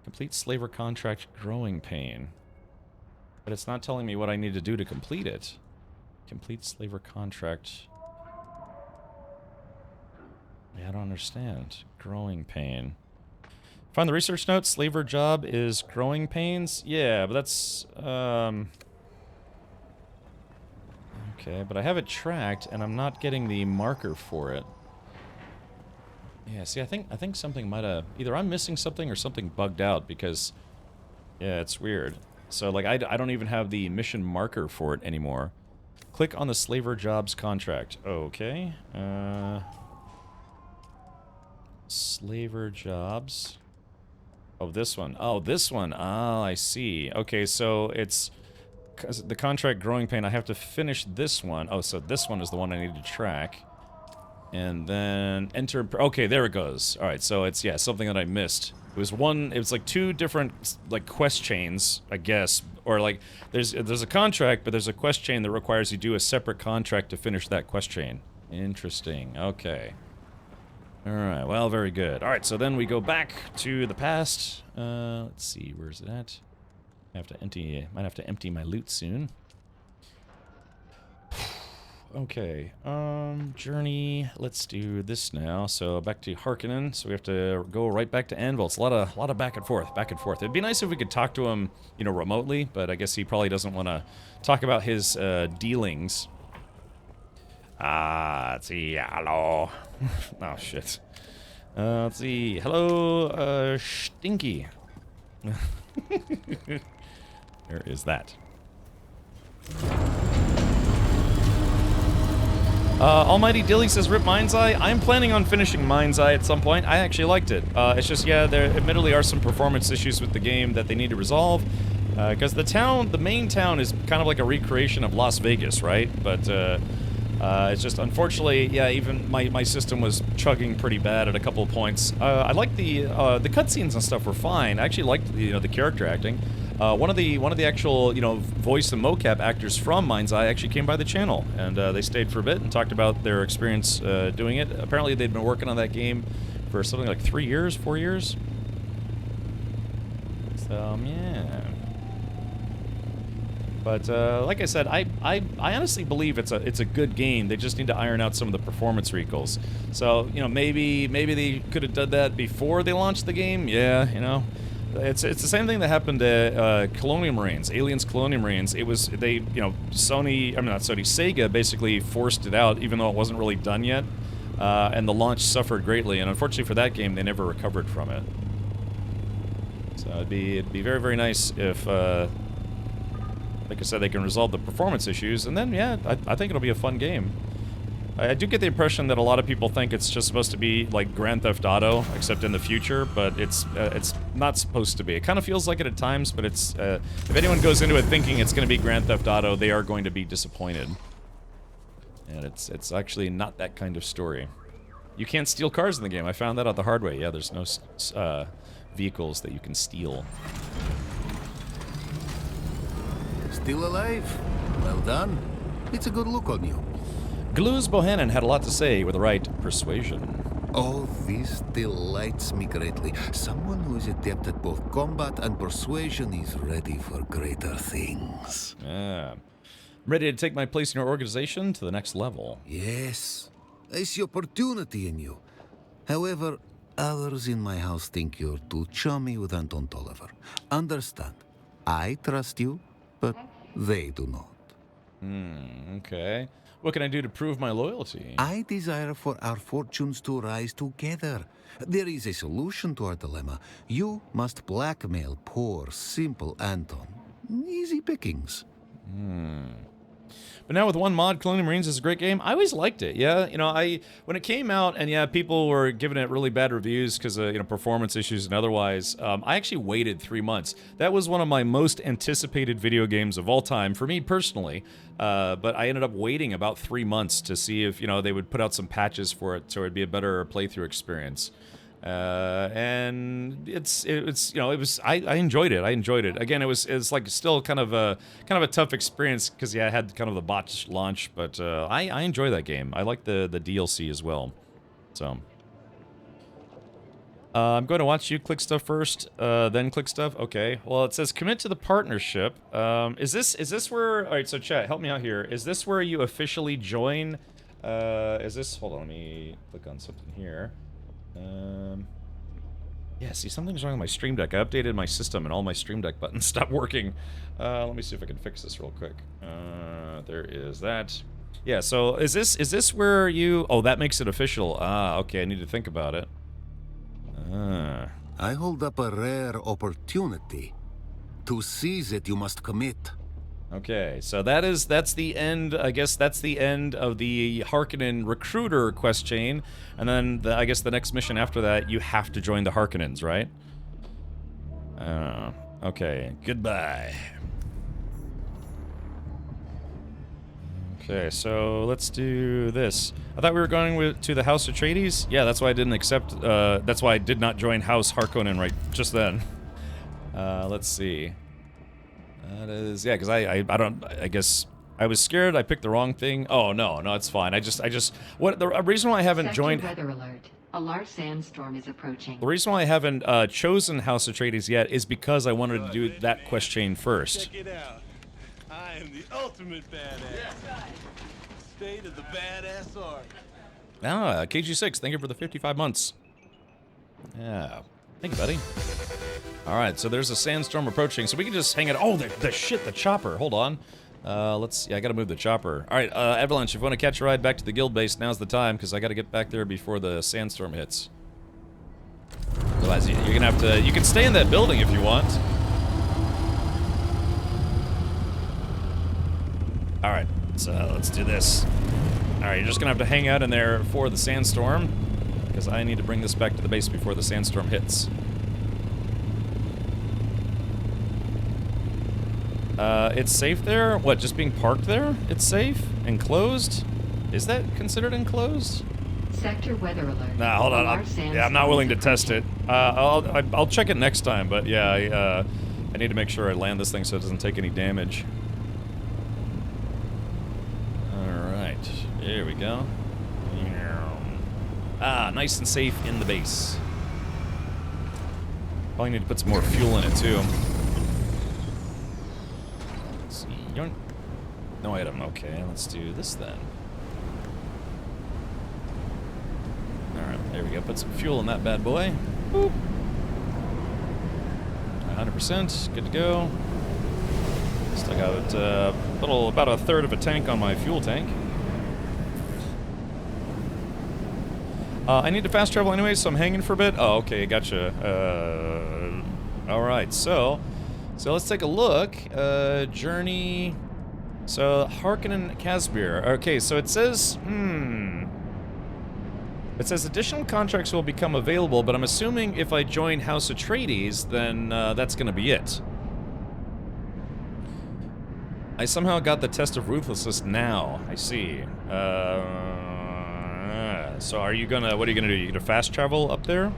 Complete slaver contract, growing pain. But it's not telling me what I need to do to complete it. Complete slaver contract. Yeah, I don't understand. Growing pain. Find the research notes. Slaver job is growing pains. Yeah, but that's okay, but I have it tracked, and I'm not getting the marker for it. Yeah, see, I think something might have... Either I'm missing something or something bugged out, because... Yeah, it's weird. So, like, I don't even have the mission marker for it anymore. Click on the slaver jobs contract. Okay. Slaver jobs. Oh, this one. Oh, this one. Oh, I see. Okay, so it's... the contract growing pain, I have to finish this one. Oh, so this one is the one I need to track. And then enter... Okay, there it goes. Alright, so it's, yeah, something that I missed. It was one... It was like two different, like, quest chains, I guess. Or, like, there's a contract, but there's a quest chain that requires you do a separate contract to finish that quest chain. Interesting. Okay. Alright, well, very good. Alright, so then we go back to the past. Let's see, where's it at? Might have to empty my loot soon. Okay, journey. Let's do this now. So back to Harkonnen. So we have to go right back to Anvil. It's a lot of back and forth, back and forth. It'd be nice if we could talk to him, you know, remotely, but I guess he probably doesn't want to talk about his dealings. Let's see. Hello. Oh shit. Let's see. Hello, Stinky. Where is that? Almighty Dilly says, Rip Mind's Eye. I'm planning on finishing Mind's Eye at some point. I actually liked it. It's just, yeah, there admittedly are some performance issues with the game that they need to resolve. Because the main town is kind of like a recreation of Las Vegas, right? But, it's just, unfortunately, yeah, even my system was chugging pretty bad at a couple of points. I liked the cutscenes and stuff were fine. I actually liked, you know, the character acting. One of the actual, you know, voice and mocap actors from Mind's Eye actually came by the channel, and they stayed for a bit and talked about their experience doing it. Apparently, they'd been working on that game for something like 3 years, 4 years. So, yeah. But like I said, I honestly believe it's a good game. They just need to iron out some of the performance wrinkles. So, you know, maybe they could have done that before they launched the game. Yeah, you know. It's the same thing that happened to Colonial Marines, Aliens Colonial Marines. It was, Sega basically forced it out, even though it wasn't really done yet. And the launch suffered greatly, and unfortunately for that game, they never recovered from it. So it'd be very, very nice if, like I said, they can resolve the performance issues, and then, yeah, I think it'll be a fun game. I do get the impression that a lot of people think it's just supposed to be like Grand Theft Auto, except in the future, but it's not supposed to be. It kind of feels like it at times, but it's if anyone goes into it thinking it's going to be Grand Theft Auto, they are going to be disappointed. And it's actually not that kind of story. You can't steal cars in the game. I found that out the hard way. Yeah, there's no vehicles that you can steal. Still alive? Well done. It's a good look on you. Gluz Bohannon had a lot to say with the right persuasion. Oh, this delights me greatly. Someone who is adept at both combat and persuasion is ready for greater things. Yeah. I'm ready to take my place in your organization to the next level. Yes, I see opportunity in you. However, others in my house think you're too chummy with Anton Tolliver. Understand, I trust you, but they do not. Okay. What can I do to prove my loyalty? I desire for our fortunes to rise together. There is a solution to our dilemma. You must blackmail poor, simple Anton. Easy pickings. But now with one mod, Colonial Marines is a great game. I always liked it, yeah. You know, when it came out, and yeah, people were giving it really bad reviews because of, you know, performance issues and otherwise. I actually waited 3 months. That was one of my most anticipated video games of all time, for me personally. But I ended up waiting about 3 months to see if, you know, they would put out some patches for it so it'd be a better playthrough experience. And it's you know, I enjoyed it. I enjoyed it. Again, it's like still kind of a tough experience because yeah, I had kind of the botched launch, but I enjoy that game. I like the DLC as well. So I'm going to watch you click stuff first, then click stuff. Okay. Well, it says commit to the partnership. Is this where? All right. So chat, help me out here. Is this where you officially join? Is this? Hold on. Let me click on something here. Yeah, see, something's wrong with my Stream Deck. I updated my system and all my Stream Deck buttons stopped working. Let me see if I can fix this real quick. There is that. Yeah, so is this where you... Oh, that makes it official. Ah, okay, I need to think about it. I hold up a rare opportunity. To seize it, you must commit. Okay, so that's the end. I guess that's the end of the Harkonnen recruiter quest chain, and then I guess the next mission after that, you have to join the Harkonnens, right? Okay, goodbye. Okay, so let's do this. I thought we were going to the House Atreides. Yeah, that's why I didn't accept. That's why I did not join House Harkonnen right just then. Let's see. That is, yeah, because I guess I was scared I picked the wrong thing. Oh, no, it's fine. What, the reason why I haven't Sector joined... weather alert. A large sandstorm is approaching. The reason why I haven't chosen House Atreides yet is because I wanted to do that quest chain first. Check it out. I am the ultimate badass. State of the badass art. Ah, KG6, thank you for the 55 months. Yeah. Thank you, buddy. Alright, so there's a sandstorm approaching, so we can just hang it. Oh, the chopper. Hold on. Yeah, I gotta move the chopper. Alright, Avalanche, if you want to catch a ride back to the guild base, now's the time, because I gotta get back there before the sandstorm hits. Otherwise, you're gonna have to... You can stay in that building if you want. Alright, so let's do this. Alright, you're just gonna have to hang out in there for the sandstorm, because I need to bring this back to the base before the sandstorm hits. It's safe there? What, just being parked there? It's safe? Enclosed? Is that considered enclosed? Sector weather alert. Nah, hold on. Yeah, I'm not willing to test it. I'll check it next time, but yeah, I need to make sure I land this thing so it doesn't take any damage. Alright, here we go. Ah, nice and safe in the base. Probably need to put some more fuel in it, too. Let's see. No item. Okay, let's do this then. Alright, there we go. Put some fuel in that bad boy. Boop. 100%. Good to go. Still got about a third of a tank on my fuel tank. I need to fast travel anyway, so I'm hanging for a bit. Oh, okay, gotcha. Alright, so let's take a look. Journey. So, Harkonnen Casbir. Okay, so it says, It says additional contracts will become available, but I'm assuming if I join House Atreides, then that's gonna be it. I somehow got the test of ruthlessness now. I see. So what are you gonna do? You gonna fast travel up there?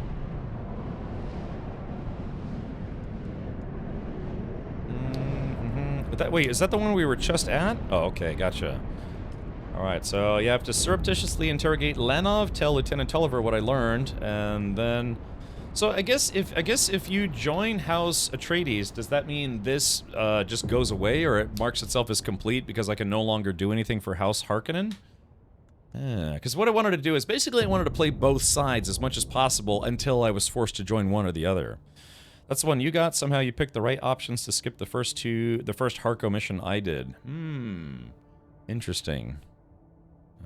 But wait, is that the one we were just at? Oh, okay, gotcha. Alright, so you have to surreptitiously interrogate Lanov, tell Lieutenant Tulliver what I learned, and then... So I guess if you join House Atreides, does that mean this just goes away, or it marks itself as complete because I can no longer do anything for House Harkonnen? Because what I wanted to do is basically I wanted to play both sides as much as possible until I was forced to join one or the other. That's the one you got. Somehow you picked the right options to skip the first Harko mission I did. Interesting.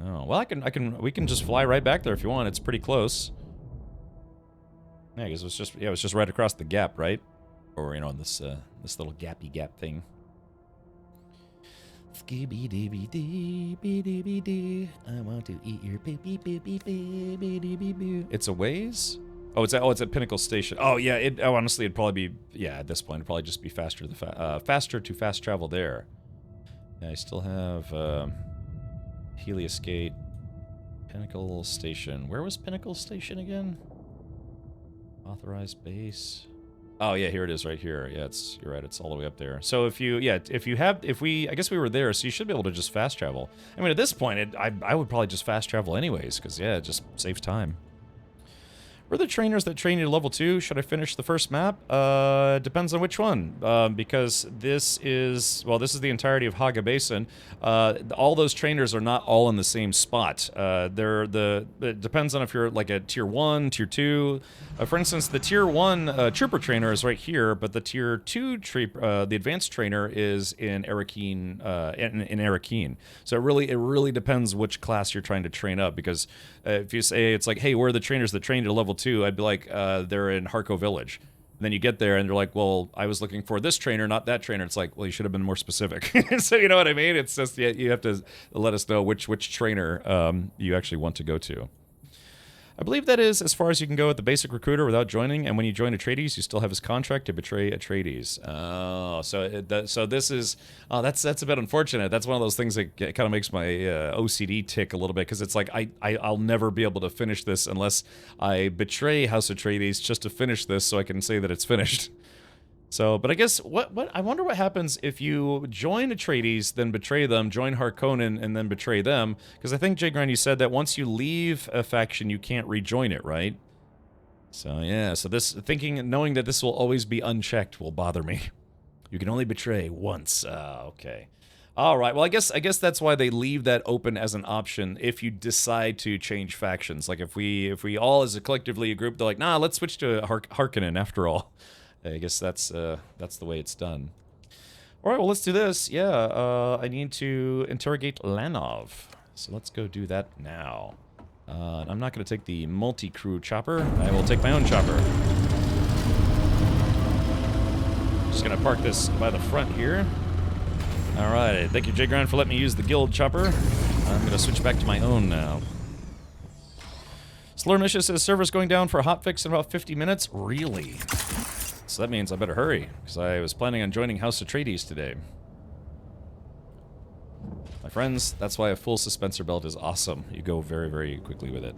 Oh, well, we can just fly right back there if you want. It's pretty close. Yeah, because it was just right across the gap, right? Or, you know, this little gappy gap thing. Skibidi-bidi-bidi-bidi. I want to eat your baby. It's a ways? Oh, it's at Pinnacle Station. Oh, yeah, honestly, it'd probably be, yeah, at this point, it'd probably just be faster to fast travel there. Yeah, I still have, Helios Gate, Pinnacle Station. Where was Pinnacle Station again? Authorized base. Oh yeah, here it is right here. Yeah, you're right, it's all the way up there. So I guess we were there, so you should be able to just fast travel. I mean, at this point, I would probably just fast travel anyways, because yeah, it just saves time. Were the trainers that train you to level 2? Should I finish the first map? Depends on which one. Because this is the entirety of Haga Basin. All those trainers are not all in the same spot. It depends on if you're like a tier 1, tier 2. For instance, the tier 1 trooper trainer is right here, but the tier 2 the advanced trainer is in Arakeen, in Arakeen. So it really depends which class you're trying to train up, because if you say it's like, hey, where are the trainers that train you to level 2? I'd be like, they're in Harko Village. And then you get there and they're like, well, I was looking for this trainer, not that trainer. It's like, well, you should have been more specific. So you know what I mean? It's just, you have to let us know which trainer you actually want to go to. I believe that is as far as you can go with the basic recruiter without joining, and when you join Atreides, you still have his contract to betray Atreides. Oh, so this is... Oh, that's a bit unfortunate. That's one of those things that kind of makes my OCD tick a little bit, because it's like, I'll never be able to finish this unless I betray House Atreides just to finish this so I can say that it's finished. So, but I guess, I wonder what happens if you join Atreides, then betray them, join Harkonnen, and then betray them, because I think, Jay Grind, you said that once you leave a faction, you can't rejoin it, right? So, yeah, so knowing that this will always be unchecked will bother me. You can only betray once. Okay. Alright, well, I guess that's why they leave that open as an option if you decide to change factions. Like, if we all, as a collectively a group, they're like, nah, let's switch to Harkonnen after all. I guess that's the way it's done. Alright, well, let's do this. Yeah, I need to interrogate Lanov. So let's go do that now. I'm not going to take the multi-crew chopper. I will take my own chopper. Just going to park this by the front here. Alright, thank you, Jay Grind, for letting me use the guild chopper. I'm going to switch back to my own now. Slurmisha says server's going down for a hotfix in about 50 minutes. Really? So that means I better hurry, because I was planning on joining House Atreides today. My friends, that's why a full suspensor belt is awesome. You go very, very quickly with it.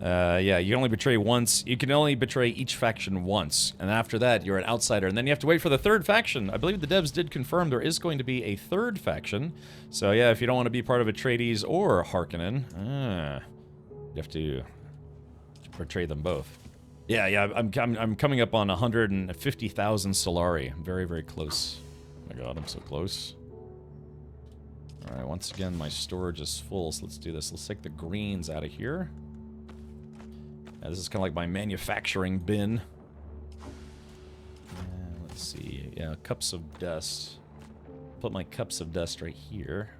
Yeah, you can only betray once. You can only betray each faction once, and after that, you're an outsider, and then you have to wait for the third faction. I believe the devs did confirm there is going to be a third faction. So yeah, if you don't want to be part of Atreides or Harkonnen, you have to betray them both. Yeah, I'm coming up on 150,000 Solari. I'm very, very close. Oh my god, I'm so close. Alright, once again, my storage is full, so let's do this. Let's take the greens out of here. Yeah, this is kind of like my manufacturing bin. Let's see. Yeah, cups of dust. Put my cups of dust right here.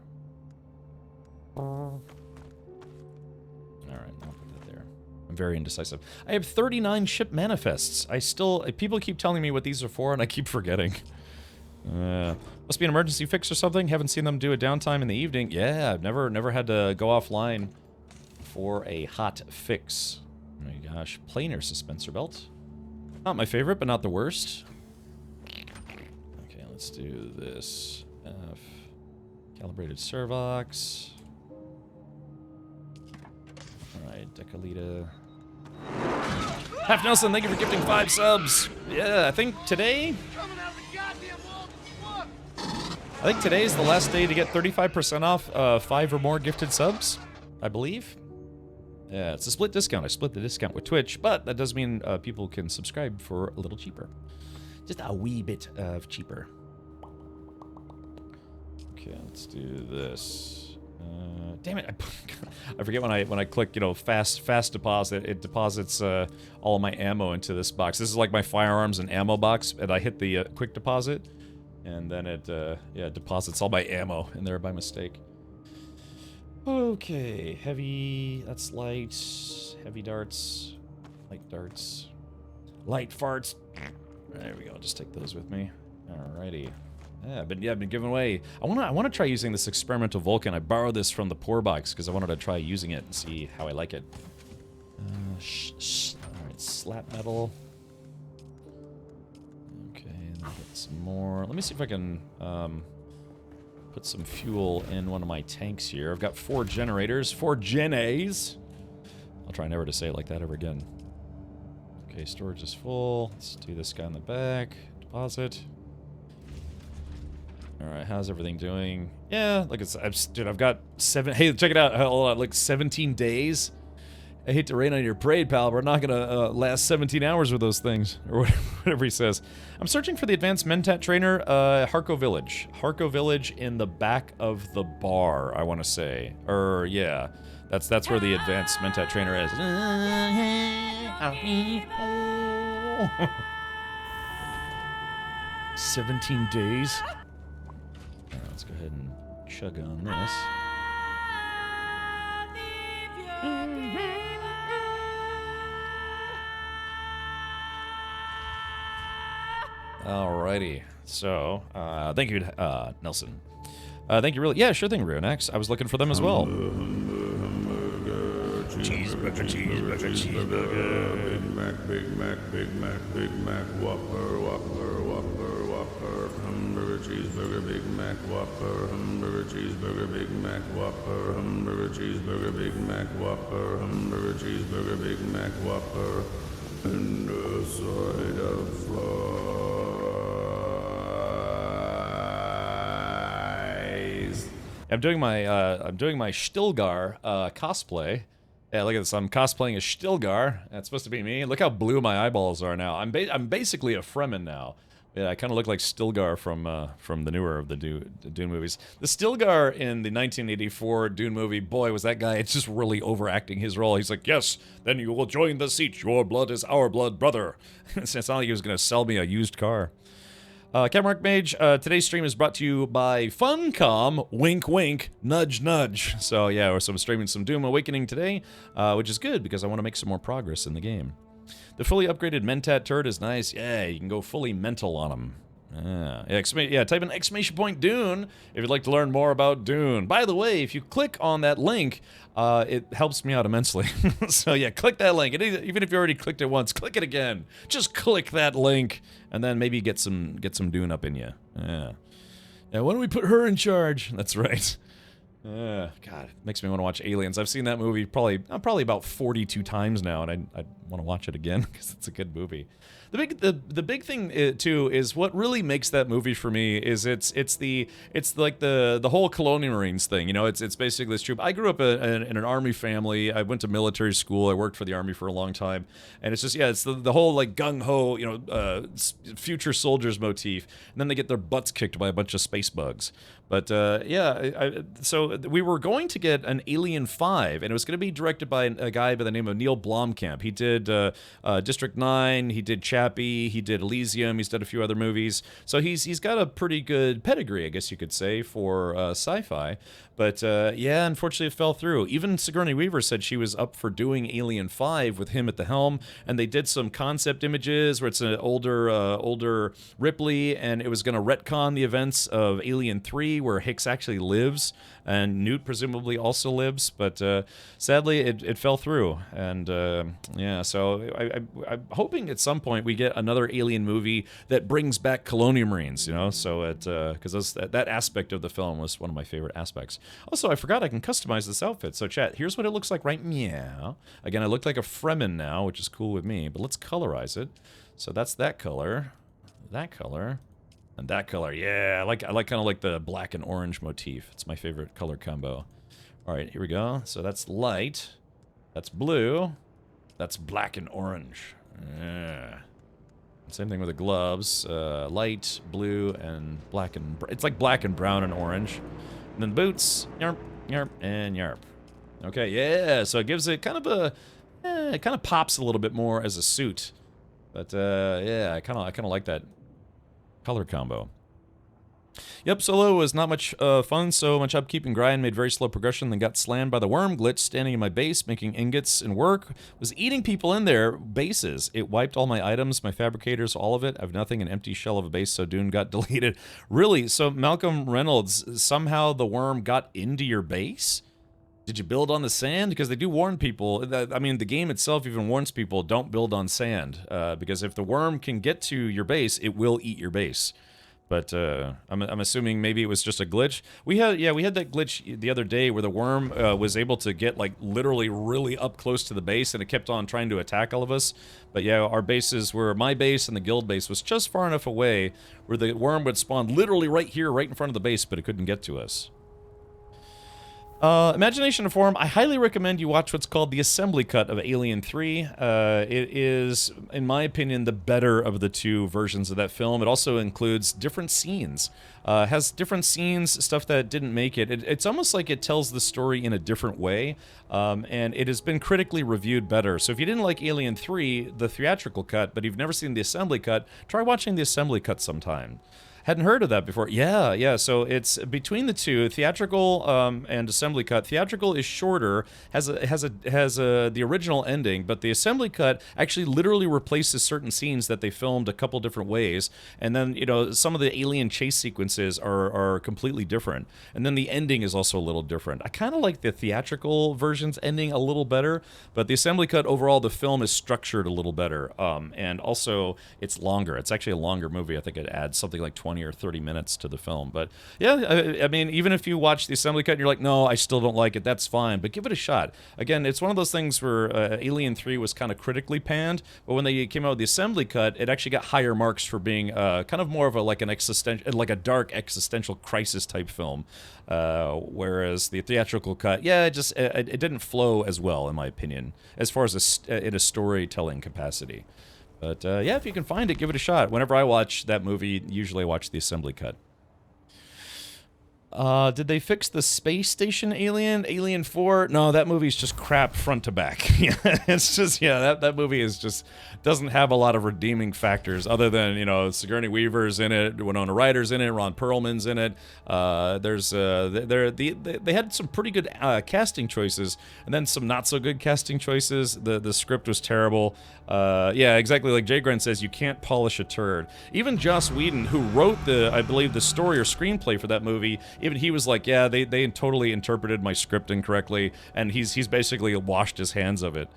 Alright, I'll put that there. I'm very indecisive. I have 39 ship manifests. People keep telling me what these are for, and I keep forgetting. Must be an emergency fix or something. Haven't seen them do a downtime in the evening. Yeah, I've never had to go offline for a hot fix. Oh my gosh, planar suspensor belt. Not my favorite, but not the worst. Okay, let's do this. F. Calibrated servox. Alright, Decalita. Half Nelson, thank you for gifting 5 subs. Yeah, I think today... I think today's the last day to get 35% off 5 or more gifted subs, I believe. Yeah, it's a split discount. I split the discount with Twitch, but that does mean people can subscribe for a little cheaper. Just a wee bit of cheaper. Okay, let's do this. Damn it! I forget when I click, you know, fast deposit. It deposits all of my ammo into this box. This is like my firearms and ammo box, and I hit the quick deposit, and then it yeah, deposits all my ammo in there by mistake. Okay, heavy. That's light. Heavy darts. Light darts. Light farts. There we go. I'll just take those with me. Alrighty. Yeah, I've been giving away. I wanna try using this experimental Vulcan. I borrowed this from the poor box because I wanted to try using it and see how I like it. Alright, slap metal. Okay, then get some more. Let me see if I can put some fuel in one of my tanks here. I've got 4 generators, 4 Gen A's. I'll try never to say it like that ever again. Okay, storage is full. Let's do this guy in the back. Deposit. Alright, how's everything doing? Yeah, like it's, dude, I've got 7, hey, check it out, hold on, like 17 days? I hate to rain on your parade, pal, but we're not gonna last 17 hours with those things, or whatever he says. I'm searching for the advanced Mentat trainer, Harco Village. Harco Village in the back of the bar, I want to say. Yeah, that's where the advanced Mentat trainer is. 17 days? Let's go ahead and chug on this. Alrighty. So, thank you, Nelson. Thank you, really. Yeah, sure thing, Rionex. I was looking for them as well. Cheeseburger, cheeseburger, cheeseburger. Big Mac, Big Mac, Big Mac, Whopper, Whopper, Whopper, Whopper. Hamburger, cheeseburger, Big Mac, Whopper. Hamburger, cheeseburger, Big Mac, Whopper. Hamburger, cheeseburger, Big Mac, Whopper. Hamburger, cheeseburger, Big Mac, Whopper. And a side of fries. I'm doing my Stilgar cosplay. Yeah, look at this. I'm cosplaying as Stilgar. That's supposed to be me. Look how blue my eyeballs are now. I'm basically a Fremen now. Yeah, I kind of look like Stilgar from the newer of the Dune movies. The Stilgar in the 1984 Dune movie, boy, was that guy just really overacting his role. He's like, yes, then you will join the seat. Your blood is our blood, brother. It's not like he was going to sell me a used car. Camark Mage, today's stream is brought to you by Funcom, wink wink, nudge nudge. So yeah, I'm streaming some Doom Awakening today, which is good because I want to make some more progress in the game. The fully upgraded Mentat turret is nice. Yeah, you can go fully mental on him. Yeah, type in exclamation point Dune if you'd like to learn more about Dune. By the way, if you click on that link, it helps me out immensely. So yeah, click that link. Even if you already clicked it once, click it again. Just click that link, and then maybe get some Dune up in you. Yeah. Yeah, why don't we put her in charge? That's right. God, it makes me want to watch Aliens. I've seen that movie probably about 42 times now, and I want to watch it again because it's a good movie. The big thing too is what really makes that movie for me is it's like the whole Colonial Marines thing. You know, it's basically this troop. I grew up in an army family. I went to military school. I worked for the army for a long time, and it's just it's the whole like gung ho, you know, future soldiers motif, and then they get their butts kicked by a bunch of space bugs. But so we were going to get an Alien 5, and it was going to be directed by a guy by the name of Neil Blomkamp. He did District 9, he did Chappie, he did Elysium, he's done a few other movies. So he's got a pretty good pedigree, I guess you could say, for sci-fi. But yeah, unfortunately it fell through. Even Sigourney Weaver said she was up for doing Alien 5 with him at the helm, and they did some concept images where it's an older Ripley, and it was going to retcon the events of Alien 3, where Hicks actually lives, and Newt presumably also lives, but sadly it fell through. And yeah, so I'm hoping at some point we get another Alien movie that brings back Colonial Marines, you know, so because that aspect of the film was one of my favorite aspects. Also, I forgot I can customize this outfit. So chat, here's what it looks like right now. Again, I look like a Fremen now, which is cool with me, but let's colorize it. So that's that color, And that color, yeah, I like kind of like the black and orange motif. It's my favorite color combo. All right, here we go. So that's light. That's blue. That's black and orange. Yeah. Same thing with the gloves. Light, blue, and black and... It's like black and brown and orange. And then boots, yarp, yarp, and yarp. Okay, yeah, so it gives it kind of a... it kind of pops a little bit more as a suit. But, yeah, I kind of like that color combo. Yep, solo was not much fun, so much upkeep and grind, made very slow progression, then got slammed by the worm glitch standing in my base, making ingots and work. Was eating people in their bases. It wiped all my items, my fabricators, all of it. I have nothing, an empty shell of a base, so Dune got deleted. Really? So Malcolm Reynolds, somehow the worm got into your base? Did you build on the sand? Because they do warn people. I mean, the game itself even warns people, don't build on sand. Because if the worm can get to your base, it will eat your base. But I'm assuming maybe it was just a glitch. We had that glitch the other day where the worm was able to get like literally really up close to the base, and it kept on trying to attack all of us. But yeah, our bases were, my base and the guild base was just far enough away where the worm would spawn literally right here, right in front of the base, but it couldn't get to us. Imagination and Forum, I highly recommend you watch what's called the Assembly Cut of Alien 3. It is, in my opinion, the better of the two versions of that film. It also includes different scenes. Has different scenes, stuff that didn't make it. It's almost like it tells the story in a different way, and it has been critically reviewed better. So if you didn't like Alien 3, the theatrical cut, but you've never seen the Assembly Cut, try watching the Assembly Cut sometime. Hadn't heard of that before. Yeah, so it's between the two, theatrical and assembly cut. Theatrical is shorter, has the original ending, but the assembly cut actually literally replaces certain scenes that they filmed a couple different ways, and then, you know, some of the alien chase sequences are completely different, and then the ending is also a little different. I kind of like the theatrical version's ending a little better, but the assembly cut, overall, the film is structured a little better, and also it's longer. It's actually a longer movie. I think it adds something like 20 or 30 minutes to the film. But yeah, I mean, even if you watch the assembly cut and you're like, no, I still don't like it, that's fine, but give it a shot. Again, it's one of those things where Alien 3 was kind of critically panned, but when they came out with the assembly cut, it actually got higher marks for being kind of more of a dark existential crisis type film. Whereas the theatrical cut, yeah, it didn't flow as well, in my opinion, as far as in a storytelling capacity. But yeah, if you can find it, give it a shot. Whenever I watch that movie, usually I watch the assembly cut. Did they fix the space station Alien? Alien 4? No, that movie's just crap front to back. Yeah, it's just, yeah, that movie is just, doesn't have a lot of redeeming factors other than, you know, Sigourney Weaver's in it, Winona Ryder's in it, Ron Perlman's in it. They had some pretty good casting choices, and then some not so good casting choices. The script was terrible. Yeah, exactly like Jay Grant says, you can't polish a turd. Even Joss Whedon, who wrote I believe the story or screenplay for that movie, even he was like, yeah, they totally interpreted my script incorrectly, and he's basically washed his hands of it.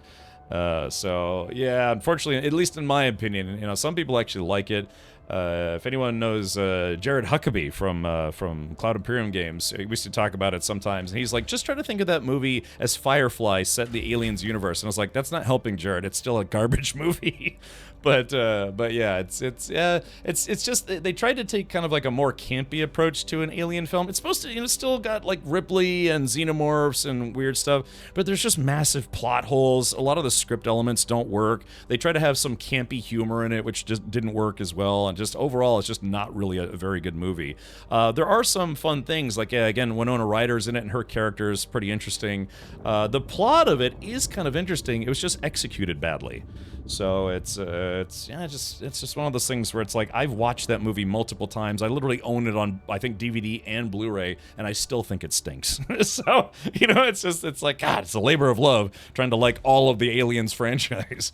So yeah, unfortunately, at least in my opinion, you know, some people actually like it. If anyone knows Jared Huckabee from Cloud Imperium games, we used to talk about it sometimes, and he's like, just try to think of that movie as Firefly set in the Aliens universe, and I was like, that's not helping, Jared. It's still a garbage movie. But yeah, it's just they tried to take kind of like a more campy approach to an alien film. It's supposed to, you know, still got like Ripley and xenomorphs and weird stuff, but there's just massive plot holes. A lot of the script elements don't work. They try to have some campy humor in it, which just didn't work as well. And just overall, it's just not really a very good movie. There are some fun things, like again, Winona Ryder's in it, and her character is pretty interesting. The plot of it is kind of interesting. It was just executed badly. So it's just one of those things where it's like, I've watched that movie multiple times. I literally own it on, I think, DVD and Blu-ray, and I still think it stinks. So, you know, it's like, God, it's a labor of love trying to like all of the Aliens franchise.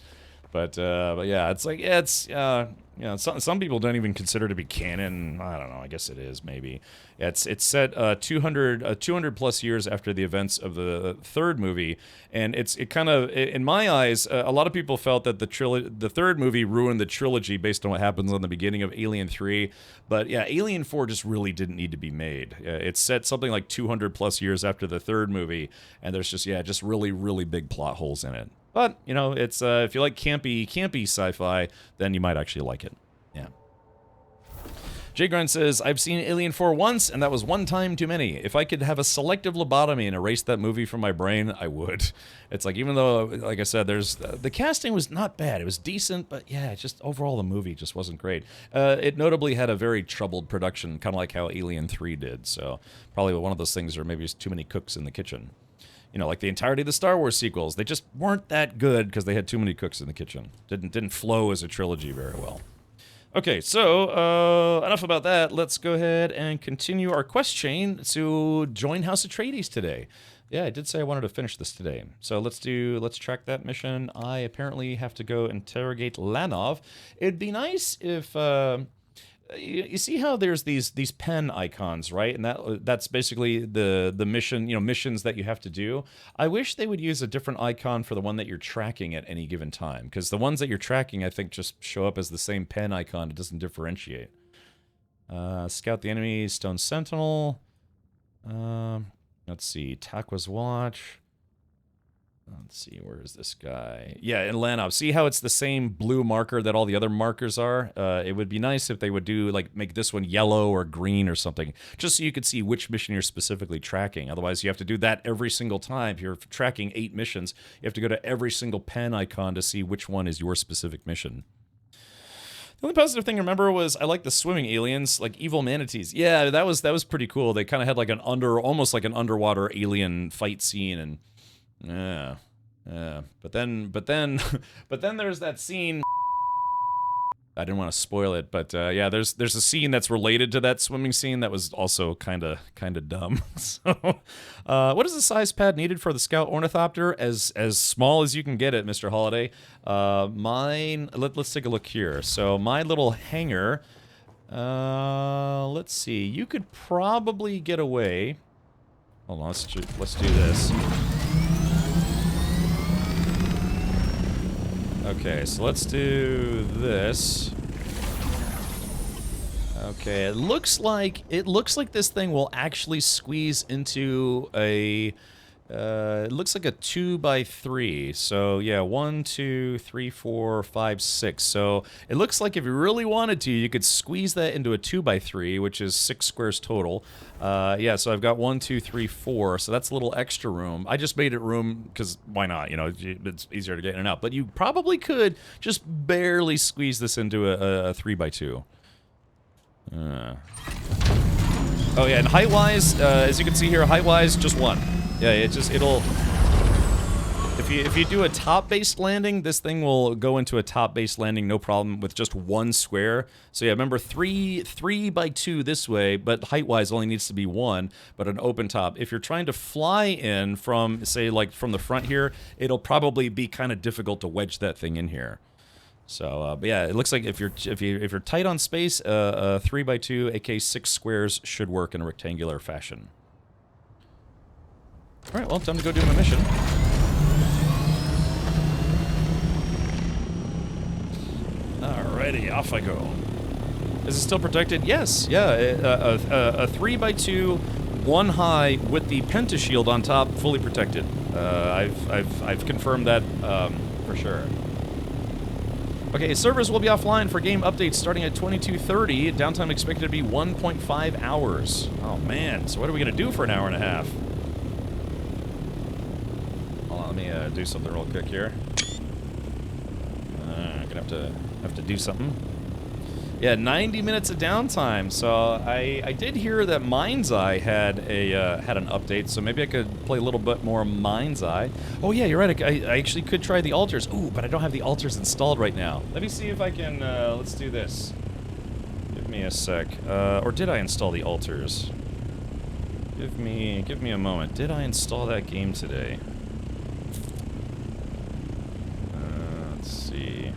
But yeah, it's like, yeah, it's you know, some people don't even consider it to be canon. I don't know. I guess it is, maybe. It's set 200 plus years after the events of the third movie, and it kind of, in my eyes, a lot of people felt that the third movie ruined the trilogy based on what happens on the beginning of Alien 3. But yeah, Alien 4 just really didn't need to be made. It's set something like 200 plus years after the third movie, and there's just really, really big plot holes in it. But, you know, it's if you like campy sci-fi, then you might actually like it. Yeah. Jay Grunt says, I've seen Alien 4 once, and that was one time too many. If I could have a selective lobotomy and erase that movie from my brain, I would. It's like, even though, like I said, the casting was not bad. It was decent, but yeah, just overall the movie just wasn't great. It notably had a very troubled production, kind of like how Alien 3 did, so probably one of those things where maybe it's too many cooks in the kitchen. You know, like the entirety of the Star Wars sequels, they just weren't that good because they had too many cooks in the kitchen. Didn't flow as a trilogy very well. Okay, so enough about that. Let's go ahead and continue our quest chain to join House Atreides today. Yeah, I did say I wanted to finish this today. So let's track that mission. I apparently have to go interrogate Lanov. It'd be nice if you see how there's these pen icons, right? And that's basically the mission, you know, missions that you have to do. I wish they would use a different icon for the one that you're tracking at any given time, because the ones that you're tracking, I think, just show up as the same pen icon. It doesn't differentiate. Scout the enemy, Stone Sentinel. Let's see, Takwa's Watch. Let's see, where is this guy? Yeah, in Lanov. See how it's the same blue marker that all the other markers are? It would be nice if they would do, like, make this one yellow or green or something, just so you could see which mission you're specifically tracking. Otherwise, you have to do that every single time. If you're tracking 8 missions, you have to go to every single pen icon to see which one is your specific mission. The only positive thing to remember was I like the swimming aliens, like evil manatees. Yeah, that was pretty cool. They kind of had like almost like an underwater alien fight scene, and yeah. But then there's that scene. I didn't want to spoil it, but yeah, there's a scene that's related to that swimming scene that was also kind of dumb. So, what is the size pad needed for the Scout Ornithopter? As small as you can get it, Mr. Holiday. Mine. Let's take a look here. So my little hangar. Let's see. You could probably get away. Hold on. Let's do this. Okay, so let's do this. Okay, it looks like this thing will actually squeeze into a it looks like a 2x3. So yeah, 1, 2, 3, 4, 5, 6. So it looks like if you really wanted to, you could squeeze that into a 2x3, which is 6 squares total. Yeah, so I've got 1, 2, 3, 4. So that's a little extra room. I just made it room because why not? You know, it's easier to get in and out. But you probably could just barely squeeze this into a 3x2. Oh yeah, and height-wise, as you can see here, height-wise, just 1. Yeah, it'll... If you do a top-based landing, this thing will go into a top-based landing, no problem, with just 1 square. So yeah, remember 3 by 2 this way, but height-wise only needs to be 1, but an open top. If you're trying to fly in from, say, like from the front here, it'll probably be kind of difficult to wedge that thing in here. So, but yeah, it looks like if you're tight on space, 3 by 2, aka 6 squares, should work in a rectangular fashion. All right, well, time to go do my mission. Alrighty, off I go. Is it still protected? Yes, yeah, a 3 by 2, 1 high with the pentashield on top, fully protected. I've confirmed that for sure. Okay, servers will be offline for game updates starting at 22:30. Downtime expected to be 1.5 hours. Oh man, so what are we gonna do for an hour and a half? Hold on, let me do something real quick here. I'm gonna have to do something. Yeah, 90 minutes of downtime. So I did hear that Mind's Eye had an update, so maybe I could play a little bit more Mind's Eye. Oh yeah, you're right. I actually could try the altars. Ooh, but I don't have the altars installed right now. Let me see if I can. Let's do this. Give me a sec. Or did I install the altars? Give me a moment. Did I install that game today? Let's see.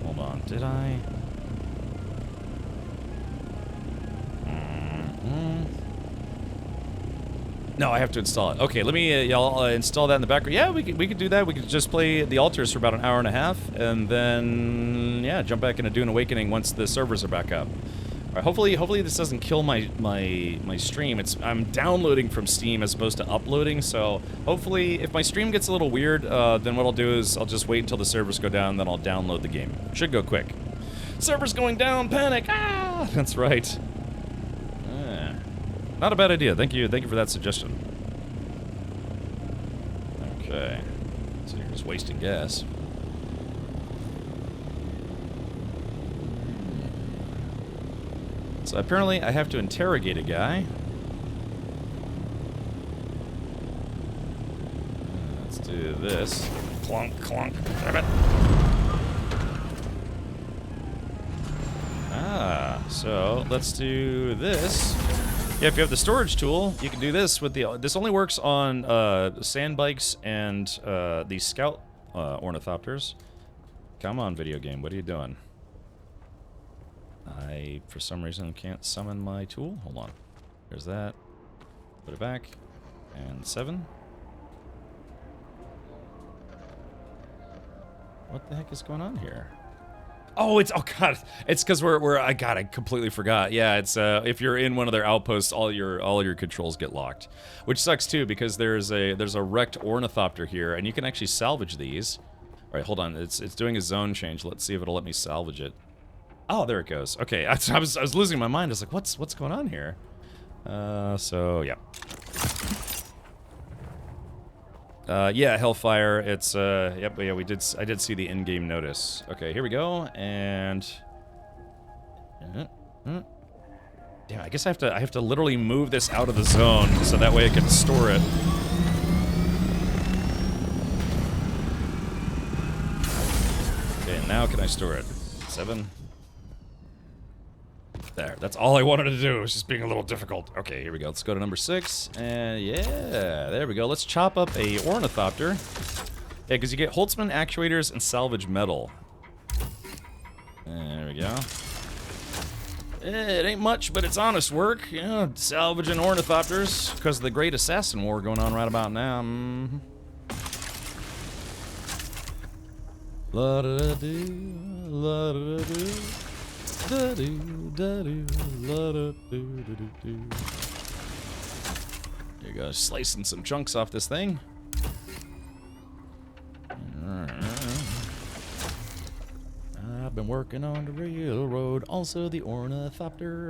Hold on, did I? No, I have to install it. Okay, let me, y'all install that in the background. Yeah, we could do that. We could just play the altars for about an hour and a half, and then, yeah, jump back into Dune Awakening once the servers are back up. All right, hopefully this doesn't kill my stream. I'm downloading from Steam as opposed to uploading, so hopefully if my stream gets a little weird, then what I'll do is I'll just wait until the servers go down, then I'll download the game. Should go quick. Server's going down, panic! Ah! That's right. Not a bad idea. Thank you for that suggestion. Okay. So you're just wasting gas. So apparently I have to interrogate a guy. Let's do this. Clunk, clunk. Damn it. So let's do this. Yeah, if you have the storage tool, you can do this with the... This only works on sand bikes and the scout ornithopters. Come on, video game. What are you doing? I, for some reason, can't summon my tool. Hold on. There's that. Put it back. And 7. What the heck is going on here? Oh, it's, oh god, it's because I completely forgot. Yeah, it's if you're in one of their outposts, all your controls get locked, which sucks too because there's a wrecked ornithopter here, and you can actually salvage these. All right, hold on, it's doing a zone change. Let's see if it'll let me salvage it. Oh, there it goes. Okay, I was losing my mind. I was like, what's going on here? So yeah. Yeah, Hellfire, it's, yep, yeah, I did see the in-game notice. Okay, here we go, and... Damn, I guess I have to literally move this out of the zone, so that way I can store it. Okay, now can I store it? 7. There, that's all I wanted to do. It was just being a little difficult. Okay, here we go. Let's go to number 6. And yeah, there we go. Let's chop up a ornithopter. Yeah, because you get Holtzman actuators and salvage metal. There we go. It ain't much, but it's honest work. You know, salvaging ornithopters because of the Great Assassin War going on right about now. La-da-da-doo, la-da-da-doo. There you go, slicing some chunks off this thing. I've been working on the railroad, also the ornithopter.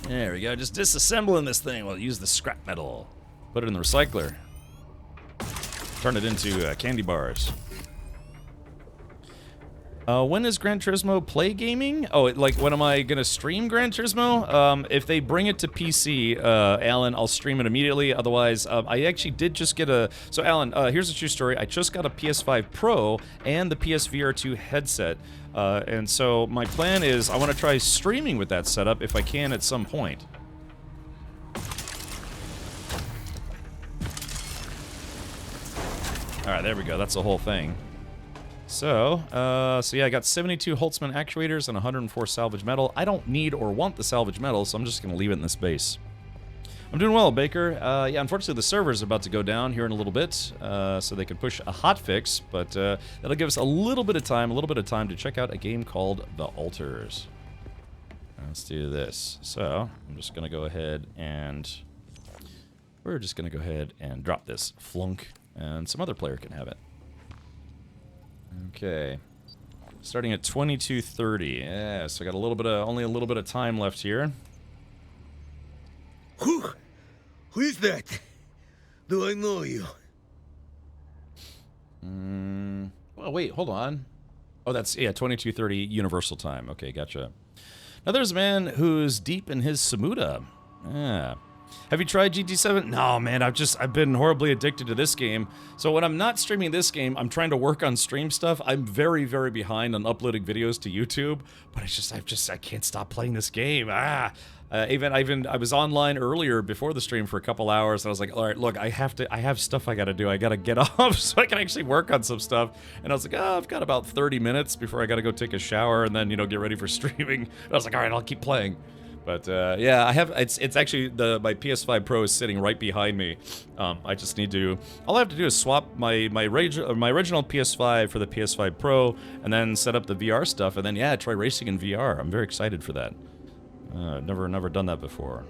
There we go, just disassembling this thing. We'll use the scrap metal. Put it in the recycler. Turn it into candy bars. When is Gran Turismo play gaming? Oh, like, when am I gonna stream Gran Turismo? If they bring it to PC, Alan, I'll stream it immediately. Otherwise, I actually did just get a... So, Alan, here's a true story. I just got a PS5 Pro and the PSVR 2 headset. And so, my plan is I want to try streaming with that setup if I can at some point. Alright, there we go. That's the whole thing. So yeah, I got 72 Holtzman actuators and 104 salvage metal. I don't need or want the salvage metal, so I'm just going to leave it in this base. I'm doing well, Baker. Yeah, unfortunately, the server's about to go down here in a little bit, so they can push a hotfix, but that'll give us a little bit of time to check out a game called The Altars. Let's do this. So, I'm just going to go ahead and... We're just going to go ahead and drop this flunk. And some other player can have it. Okay. Starting at 22:30. Yeah, so I got only a little bit of time left here. Who is that? Do I know you? Well, wait, hold on. Oh, that's, yeah, 22:30 Universal Time. Okay, gotcha. Now there's a man who's deep in his Samuda. Yeah. Have you tried GT7? No, man, I've been horribly addicted to this game. So when I'm not streaming this game, I'm trying to work on stream stuff. I'm very, very behind on uploading videos to YouTube, but I can't stop playing this game. I was online earlier before the stream for a couple hours, and I was like, all right, look, I have stuff I gotta do. I gotta get off so I can actually work on some stuff. And I was like, oh, I've got about 30 minutes before I gotta go take a shower and then, you know, get ready for streaming. And I was like, all right, I'll keep playing. But yeah, I have. It's actually my PS5 Pro is sitting right behind me. I just need to. All I have to do is swap my original PS5 for the PS5 Pro, and then set up the VR stuff, and then yeah, try racing in VR. I'm very excited for that. Never done that before.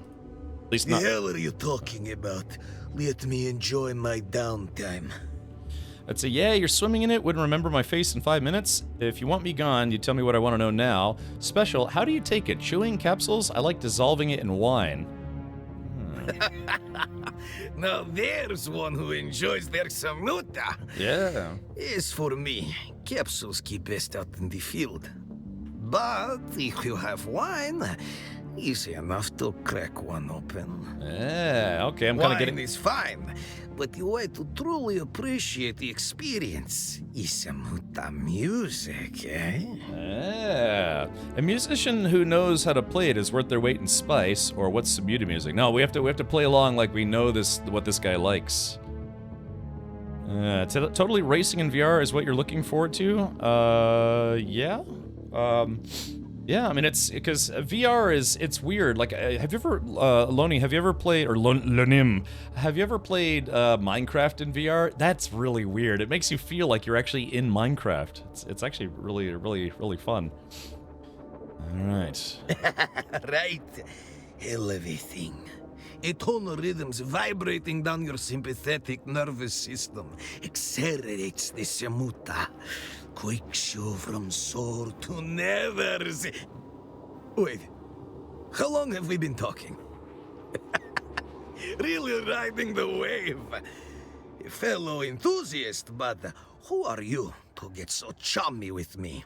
At least not. The hell are you talking about? Let me enjoy my downtime. I'd say, yeah, you're swimming in it, wouldn't remember my face in 5 minutes. If you want me gone, you tell me what I want to know now. Special, how do you take it? Chewing capsules? I like dissolving it in wine. Now there's one who enjoys their samuta. Yeah. As for me, capsules keep best out in the field. But if you have wine, easy enough to crack one open. Yeah, okay, I'm kind of getting... Wine is fine, but the way to truly appreciate the experience is samuta music, eh? Yeah. A musician who knows how to play it is worth their weight in spice, or what's Samuta music? No, we have to play along like we know what this guy likes. Totally racing in VR is what you're looking forward to? Yeah. Yeah, I mean, it's because VR it's weird. Like, have you ever, Loni, have you ever played, or Lonim, have you ever played Minecraft in VR? That's really weird. It makes you feel like you're actually in Minecraft. It's actually really, really, really fun. All right. Right. Hell of a thing. A tonal rhythms vibrating down your sympathetic nervous system accelerates the samuta. Quakes you from sore to never. Wait, how long have we been talking? Really riding the wave. A fellow enthusiast, but who are you to get so chummy with me?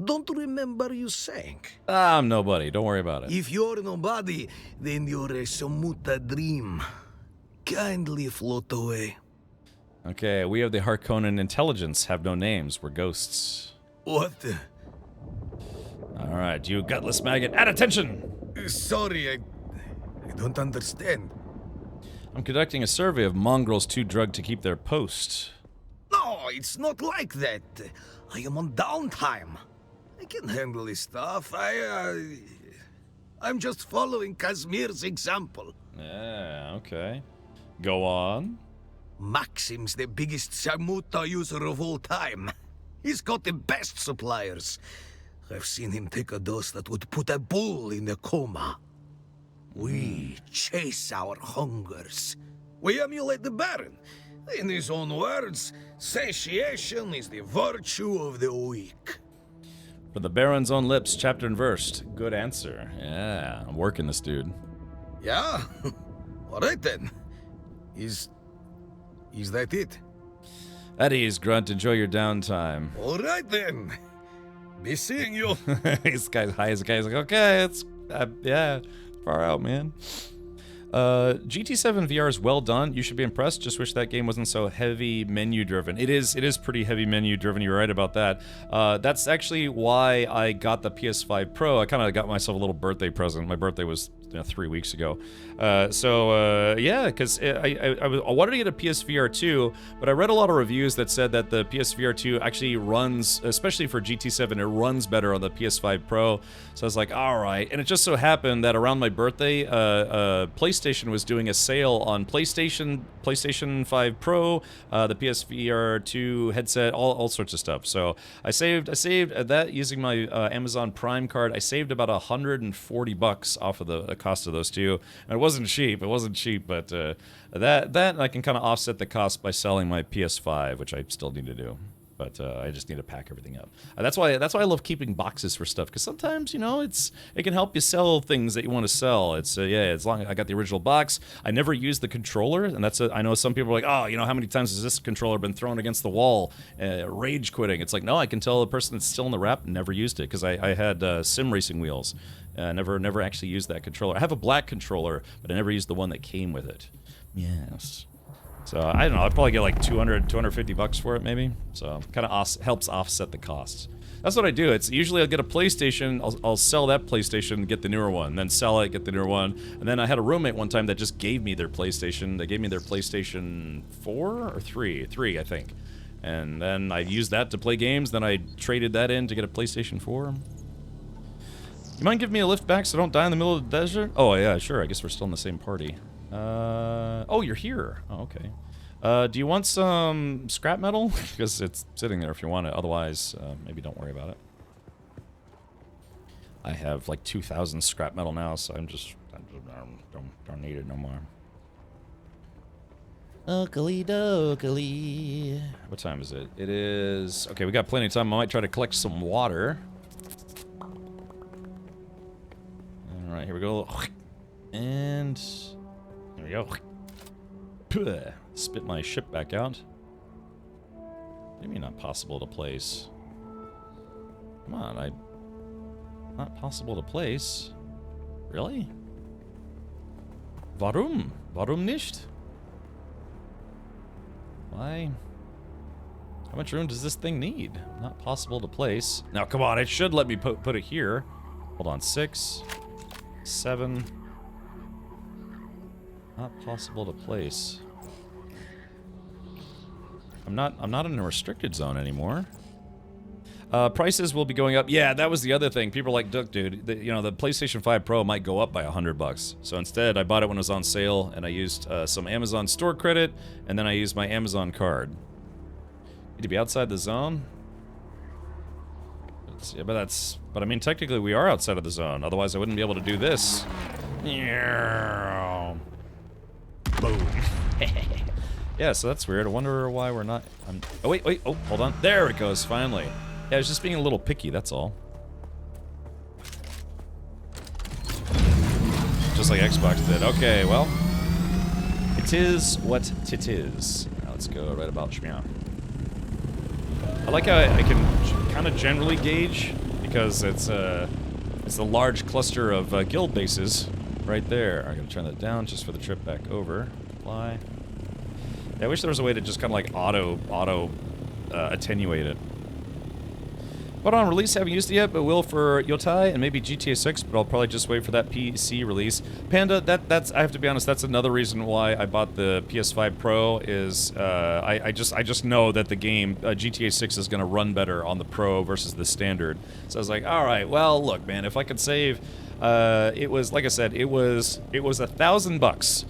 Don't remember you saying. I'm nobody, don't worry about it. If you're nobody, then you're a samuta dream. Kindly float away. Okay, we have the Harkonnen intelligence, have no names, we're ghosts. What? Alright, you gutless maggot, at attention! Sorry, I don't understand. I'm conducting a survey of mongrels too drugged to keep their post. No, it's not like that. I am on downtime. I can handle this stuff. I'm just following Kazmir's example. Yeah, okay. Go on. Maxim's the biggest samuta user of all time. He's got the best suppliers. I've seen him take a dose that would put a bull in a coma. We chase our hungers. We emulate the Baron. In his own words, satiation is the virtue of the weak. For the Baron's own lips, chapter and verse. Good answer. Yeah, I'm working this dude. Yeah? Alright then. Is that it? At ease, Grunt. Enjoy your downtime. Alright then. Be seeing you. This guy's high as a guy's like, okay, it's, yeah, far out, man. GT7 VR is well done. You should be impressed. Just wish that game wasn't so heavy menu driven. It is pretty heavy menu driven. You're right about that. That's actually why I got the PS5 Pro. I kind of got myself a little birthday present. My birthday was 3 weeks ago. Yeah, because I wanted to get a PSVR 2, but I read a lot of reviews that said that the PSVR 2 actually runs, especially for GT7, it runs better on the PS5 Pro. So I was like, all right. And it just so happened that around my birthday, PlayStation was doing a sale on PlayStation 5 Pro, the PSVR 2 headset, all sorts of stuff. So I saved that using my Amazon Prime card. I saved about $140 off of the cost of those two, and it wasn't cheap, but that I can kind of offset the cost by selling my PS5, which I still need to do, but I just need to pack everything up. That's why I love keeping boxes for stuff, because sometimes, you know, it can help you sell things that you want to sell. It's yeah, as long as I got the original box. I never used the controller, and I know some people are like, oh, you know, how many times has this controller been thrown against the wall, rage quitting? It's like, no, I can tell the person that's still in the wrap never used it, because I had sim racing wheels. Never actually used that controller. I have a black controller, but I never used the one that came with it. Yes. So, I don't know, I'd probably get like $250 for it, maybe. So, kind of helps offset the costs. That's what I do. It's usually I'll get a PlayStation, I'll sell that PlayStation, get the newer one, then sell it, get the newer one. And then I had a roommate one time that just gave me their PlayStation. They gave me their PlayStation 4 or 3? 3, I think. And then I used that to play games, then I traded that in to get a PlayStation 4. You mind giving me a lift back so I don't die in the middle of the desert? Oh, yeah, sure. I guess we're still in the same party. Oh, you're here. Oh, okay. Do you want some scrap metal? Because it's sitting there if you want it. Otherwise, maybe don't worry about it. I have like 2,000 scrap metal now, so I don't need it no more. Oakley dokley. What time is it? It is... Okay, we got plenty of time. I might try to collect some water. Alright, here we go. And... There we go. Puh. Spit my ship back out. What do you mean not possible to place? Come on, Not possible to place? Really? Warum? Warum nicht? Why? How much room does this thing need? Not possible to place. Now, come on, it should let me put it here. Hold on, 6, 7. Not possible to place. I'm not in a restricted zone anymore. Prices will be going up. Yeah, that was the other thing. People are like, dude, the PlayStation 5 Pro might go up by $100. So instead, I bought it when it was on sale, and I used some Amazon store credit, and then I used my Amazon card. Need to be outside the zone? Yeah, but I mean, technically we are outside of the zone. Otherwise, I wouldn't be able to do this. Boom. Yeah, so that's weird. I wonder why we're not... oh, wait. Oh, hold on. There it goes, finally. Yeah, I was just being a little picky, that's all. Just like Xbox did. Okay, well. It is what it is. Now let's go right about Shmeow. I like how I can kind of generally gauge, because it's a large cluster of guild bases right there. I'm going to turn that down just for the trip back over. Apply. Yeah, I wish there was a way to just kind of like auto attenuate it. But on release, haven't used it yet, but will for Yotai and maybe GTA 6, but I'll probably just wait for that PC release. Panda, that's I have to be honest, that's another reason why I bought the PS5 Pro is I just know that the game GTA 6 is going to run better on the Pro versus the standard. So I was like, all right, well, look, man, if I could save, it was like I said, it was $1,000.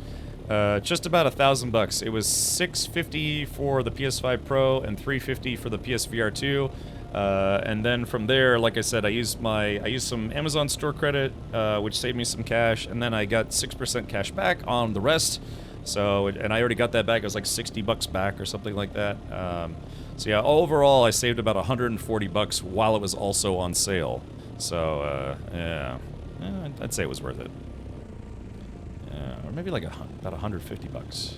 Just about $1,000. It was $650 for the PS5 Pro and $350 for the PSVR 2. And then from there, like I said, I used some Amazon store credit, which saved me some cash, and then I got 6% cash back on the rest. So, and I already got that back. It was like $60 back or something like that. So yeah, overall, I saved about $140 while it was also on sale. So yeah, I'd say it was worth it. Or maybe like about $150.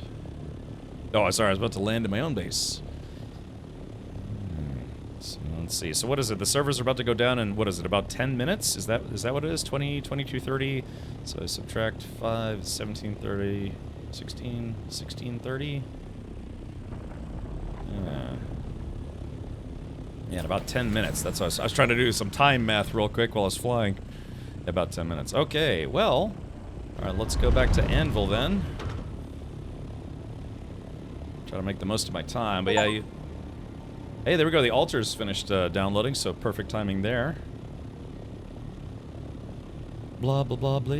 Oh, sorry, I was about to land in my own base. So let's see. So what is it? The servers are about to go down in, what is it, about 10 minutes? Is that what it is? 20, 22, 30. So I subtract 5, 17, 30, 16, 16, 30. Yeah, in about 10 minutes. That's what I was trying to do some time math real quick while I was flying. About 10 minutes. Okay, well, all right, let's go back to Anvil then. Try to make the most of my time, but yeah, hey, there we go. The altar's finished downloading, so perfect timing there. Blah, blah, blah, blah.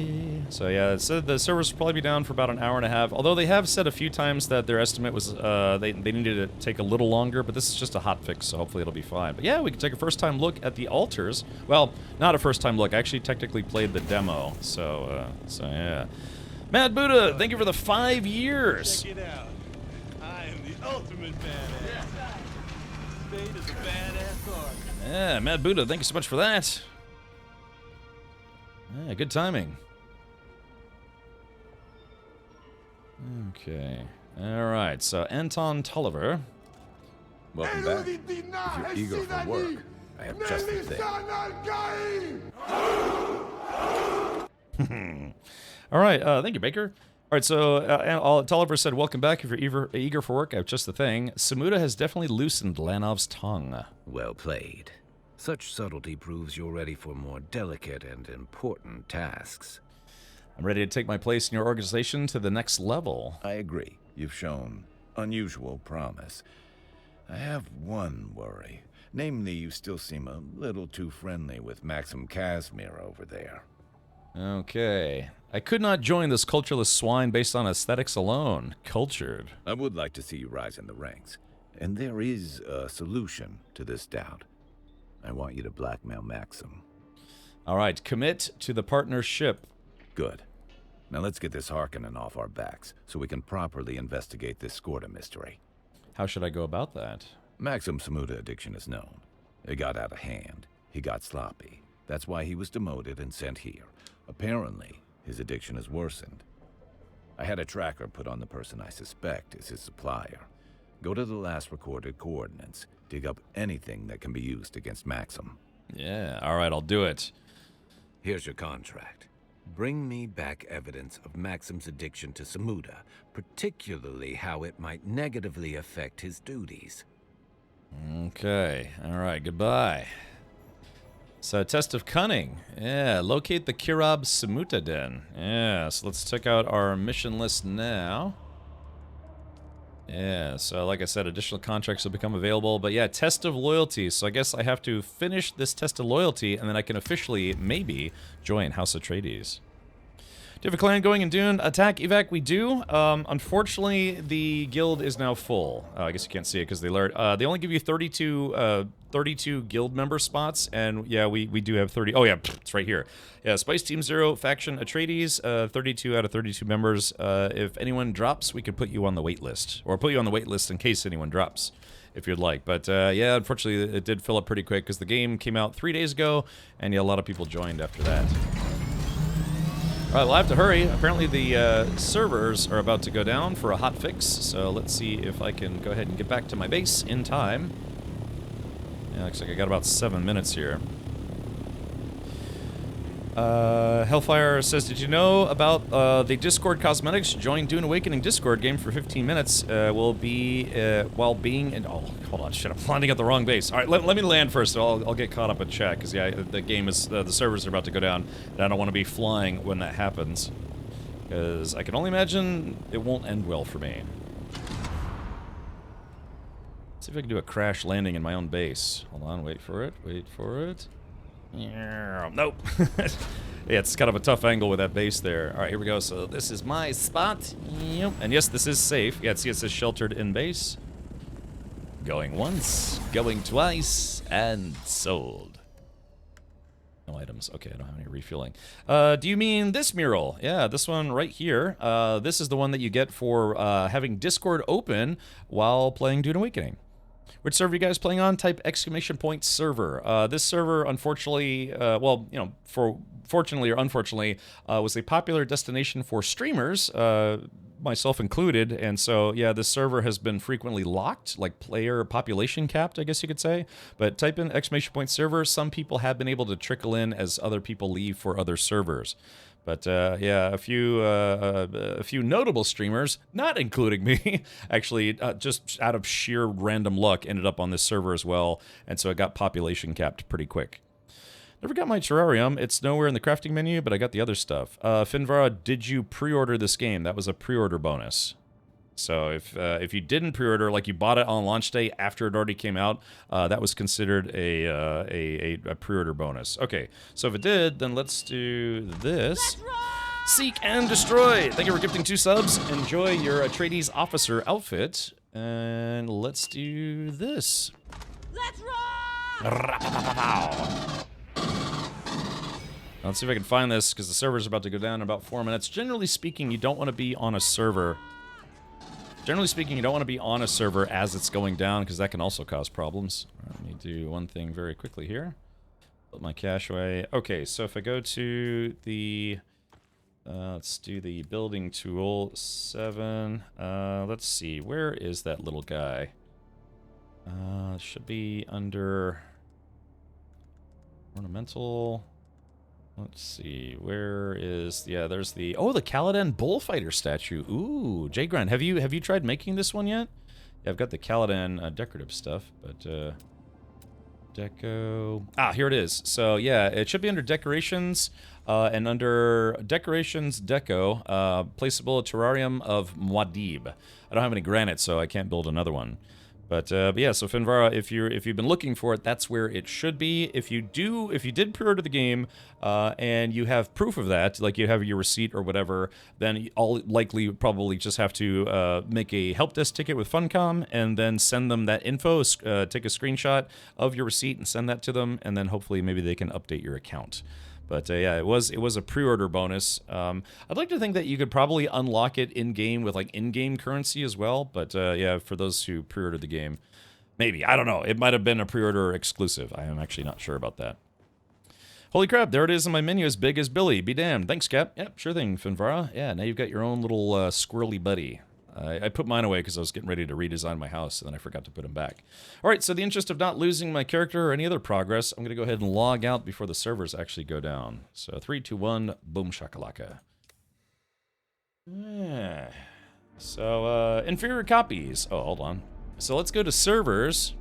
So yeah, it said the servers will probably be down for about an hour and a half. Although they have said a few times that their estimate was they needed to take a little longer, but this is just a hotfix, so hopefully it'll be fine. But yeah, we can take a first-time look at the altars. Well, not a first-time look. I actually technically played the demo, so yeah. Mad Buddha, thank you for the 5 years. Check it out. I am the ultimate badass. Spade is a badass art. Yeah, Mad Buddha, thank you so much for that. Yeah, good timing. Okay. Alright, so Anton Tolliver. Welcome back. If you're eager for work, I have just the thing. Alright, thank you, Baker. Alright, so Tolliver said, welcome back. If you're eager for work, I have just the thing. Samuda has definitely loosened Lanov's tongue. Well played. Such subtlety proves you're ready for more delicate and important tasks. I'm ready to take my place in your organization to the next level. I agree. You've shown unusual promise. I have one worry. Namely, you still seem a little too friendly with Maxim Casimir over there. Okay. I could not join this cultureless swine based on aesthetics alone. Cultured. I would like to see you rise in the ranks. And there is a solution to this doubt. I want you to blackmail Maxim. All right, commit to the partnership. Good. Now let's get this Harkonnen off our backs, so we can properly investigate this Skorda mystery. How should I go about that? Maxim's Samuda addiction is known. It got out of hand. He got sloppy. That's why he was demoted and sent here. Apparently, his addiction has worsened. I had a tracker put on the person I suspect is his supplier. Go to the last recorded coordinates. Dig up anything that can be used against Maxim. Yeah, alright, I'll do it. Here's your contract. Bring me back evidence of Maxim's addiction to Samuda, particularly how it might negatively affect his duties. Okay, alright, goodbye. So, test of cunning. Yeah, locate the Kirab Samuta Den. Yeah, so let's check out our mission list now. Yeah, so like I said, additional contracts will become available. But yeah, test of loyalty. So I guess I have to finish this test of loyalty, and then I can officially, maybe, join House Atreides. Do you have a clan going in Dune? Attack, evac, we do. Unfortunately, the guild is now full. I guess you can't see it because they alert. They only give you 32 guild member spots, and yeah, we do have 30. Oh yeah, it's right here. Yeah, Spice Team 0, Faction Atreides, 32 out of 32 members. If anyone drops, we could put you on the wait list, or put you on the wait list in case anyone drops, if you'd like. But yeah, unfortunately, it did fill up pretty quick because the game came out 3 days ago, and yeah, a lot of people joined after that. Alright, we'll have to hurry. Apparently the servers are about to go down for a hot fix, so let's see if I can go ahead and get back to my base in time. Yeah, looks like I got about 7 minutes here. Hellfire says, did you know about the Discord cosmetics? Join Dune Awakening Discord game for 15 minutes. Will be while being in. Oh, hold on, shit! I'm landing at the wrong base. All right, let me land first. So I'll get caught up in chat because yeah, the game is the servers are about to go down, and I don't want to be flying when that happens because I can only imagine it won't end well for me. Let's see if I can do a crash landing in my own base. Hold on, wait for it. Wait for it. Yeah, nope. Yeah, it's kind of a tough angle with that base there. All right, here we go. So this is my spot. Yep. And yes, this is safe. Yeah, see, it says sheltered in base. Going once, going twice, and sold. No items. Okay, I don't have any refueling. Do you mean this mural? Yeah, this one right here. This is the one that you get for having Discord open while playing Dune Awakening. Which server are you guys playing on? Type exclamation point server. This server, unfortunately, well, you know, fortunately or unfortunately, was a popular destination for streamers, myself included. And so, yeah, this server has been frequently locked, like player population capped, I guess you could say. But type in exclamation point server. Some people have been able to trickle in as other people leave for other servers. But yeah, a few notable streamers, not including me, actually just out of sheer random luck ended up on this server as well, and so it got population capped pretty quick. Never got my terrarium. It's nowhere in the crafting menu, but I got the other stuff. Finvara, did you pre-order this game? That was a pre-order bonus. So if you didn't pre-order, like you bought it on launch day after it already came out, that was considered a pre-order bonus. Okay, so if it did, then let's do this. Seek and destroy. Thank you for gifting 2 subs. Enjoy your Atreides officer outfit, and let's do this. Let's rock! Let's see if I can find this because the server's about to go down in about 4 minutes. Generally speaking, you don't want to be on a server. Generally speaking, you don't want to be on a server as it's going down because that can also cause problems. All right, let me do one thing very quickly here. Put my cache away. Okay, so if I go to the... let's do the building tool 7. Let's see, where is that little guy? It should be under ornamental. Let's see, where is... Yeah, there's the... Oh, the Caladan Bullfighter statue. Ooh, Jgren, have you tried making this one yet? Yeah, I've got the Caladan decorative stuff, but... Deco... Ah, here it is. So, yeah, it should be under Decorations, and under Decorations Deco, placeable terrarium of Muad'Dib. I don't have any granite, so I can't build another one. But yeah, so Finvara, if you've been looking for it, that's where it should be. If you did pre-order the game and you have proof of that, like you have your receipt or whatever, then I'll likely probably just have to make a help desk ticket with Funcom and then send them that info. Take a screenshot of your receipt and send that to them, and then hopefully maybe they can update your account. But yeah, it was a pre-order bonus. I'd like to think that you could probably unlock it in-game with like in-game currency as well. But yeah, for those who pre-ordered the game, maybe, I don't know. It might have been a pre-order exclusive. I am actually not sure about that. Holy crap, there it is in my menu, as big as Billy. Be damned. Thanks, Cap. Yep, sure thing, Finvara. Yeah, now you've got your own little squirrely buddy. I put mine away because I was getting ready to redesign my house, and then I forgot to put him back. All right, so in the interest of not losing my character or any other progress, I'm going to go ahead and log out before the servers actually go down. So 3, 2, 1, boom shakalaka. Yeah. So, inferior copies. Oh, hold on. So let's go to servers.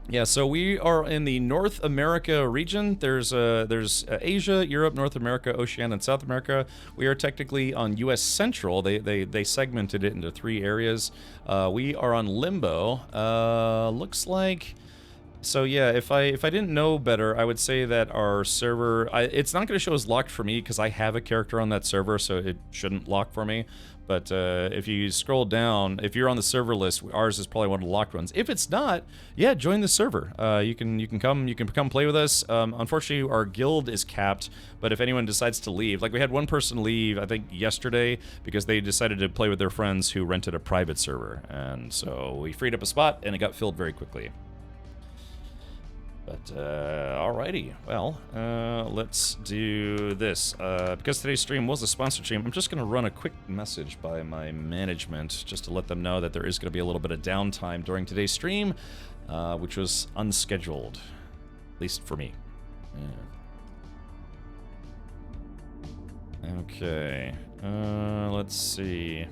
Yeah, so we are in the North America region. There's Asia, Europe, North America, Oceania, and South America. We are technically on U.S. Central. They segmented it into 3 areas. We are on Limbo. Looks like. So yeah, if I didn't know better, I would say that our server. It's not going to show as locked for me because I have a character on that server, so it shouldn't lock for me. But if you scroll down, if you're on the server list, ours is probably one of the locked ones. If it's not, yeah, join the server. You can come play with us. Unfortunately, our guild is capped. But if anyone decides to leave, like we had one person leave, I think yesterday, because they decided to play with their friends who rented a private server, and so we freed up a spot, and it got filled very quickly. But, alrighty. Well, let's do this. Because today's stream was a sponsored stream, I'm just going to run a quick message by my management just to let them know that there is going to be a little bit of downtime during today's stream, which was unscheduled. At least for me. Yeah. Okay. Let's see.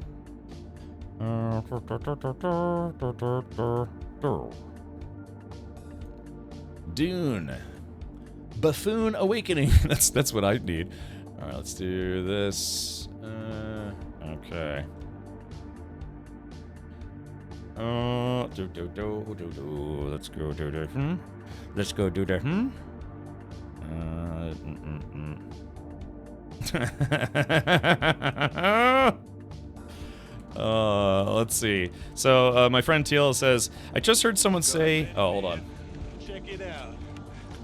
Dune. Buffoon Awakening. That's what I need. Alright, let's do this. Okay. Let's go do the Let's go do the let's see. So, my friend TL says, I just heard someone say... Oh, hold on. Check it out.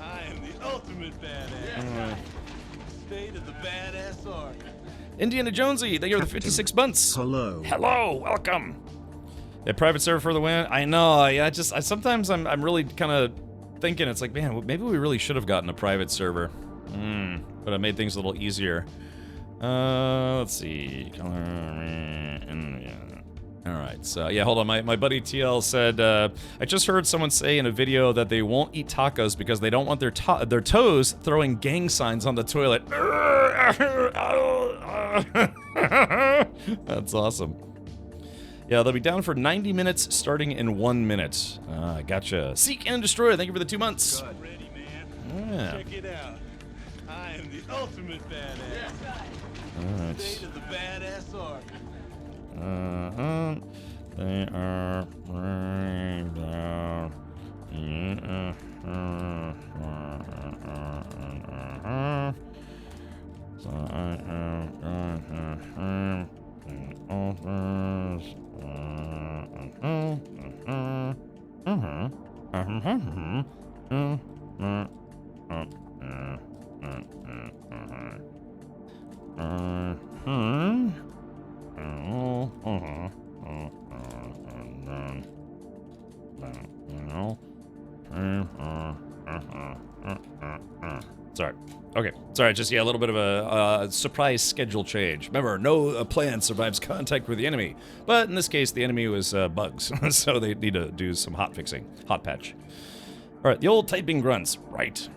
I am the ultimate badass. State of the badass art. Indiana Jonesy, thank you for the 56 months. Hello. Hello, welcome. A private server for the win. I know. Yeah, sometimes I'm really kind of thinking it's like, man, maybe we really should have gotten a private server. But it made things a little easier. Let's see. Alright, so yeah, hold on. My buddy TL said, I just heard someone say in a video that they won't eat tacos because they don't want their toes throwing gang signs on the toilet. That's awesome. Yeah, they'll be down for 90 minutes starting in 1 minute. Gotcha. Seek and Destroy, thank you for the 2 months. God, ready, man. Yeah. Check it out. I am the ultimate badass. Alright. State of the badass art. They are way down. So I am Sorry. Okay. Sorry, just, yeah, a little bit of a surprise schedule change. Remember, no plan survives contact with the enemy. But in this case, the enemy was bugs. So they need to do some hot fixing. Hot patch. Alright, the old typing grunts. Right.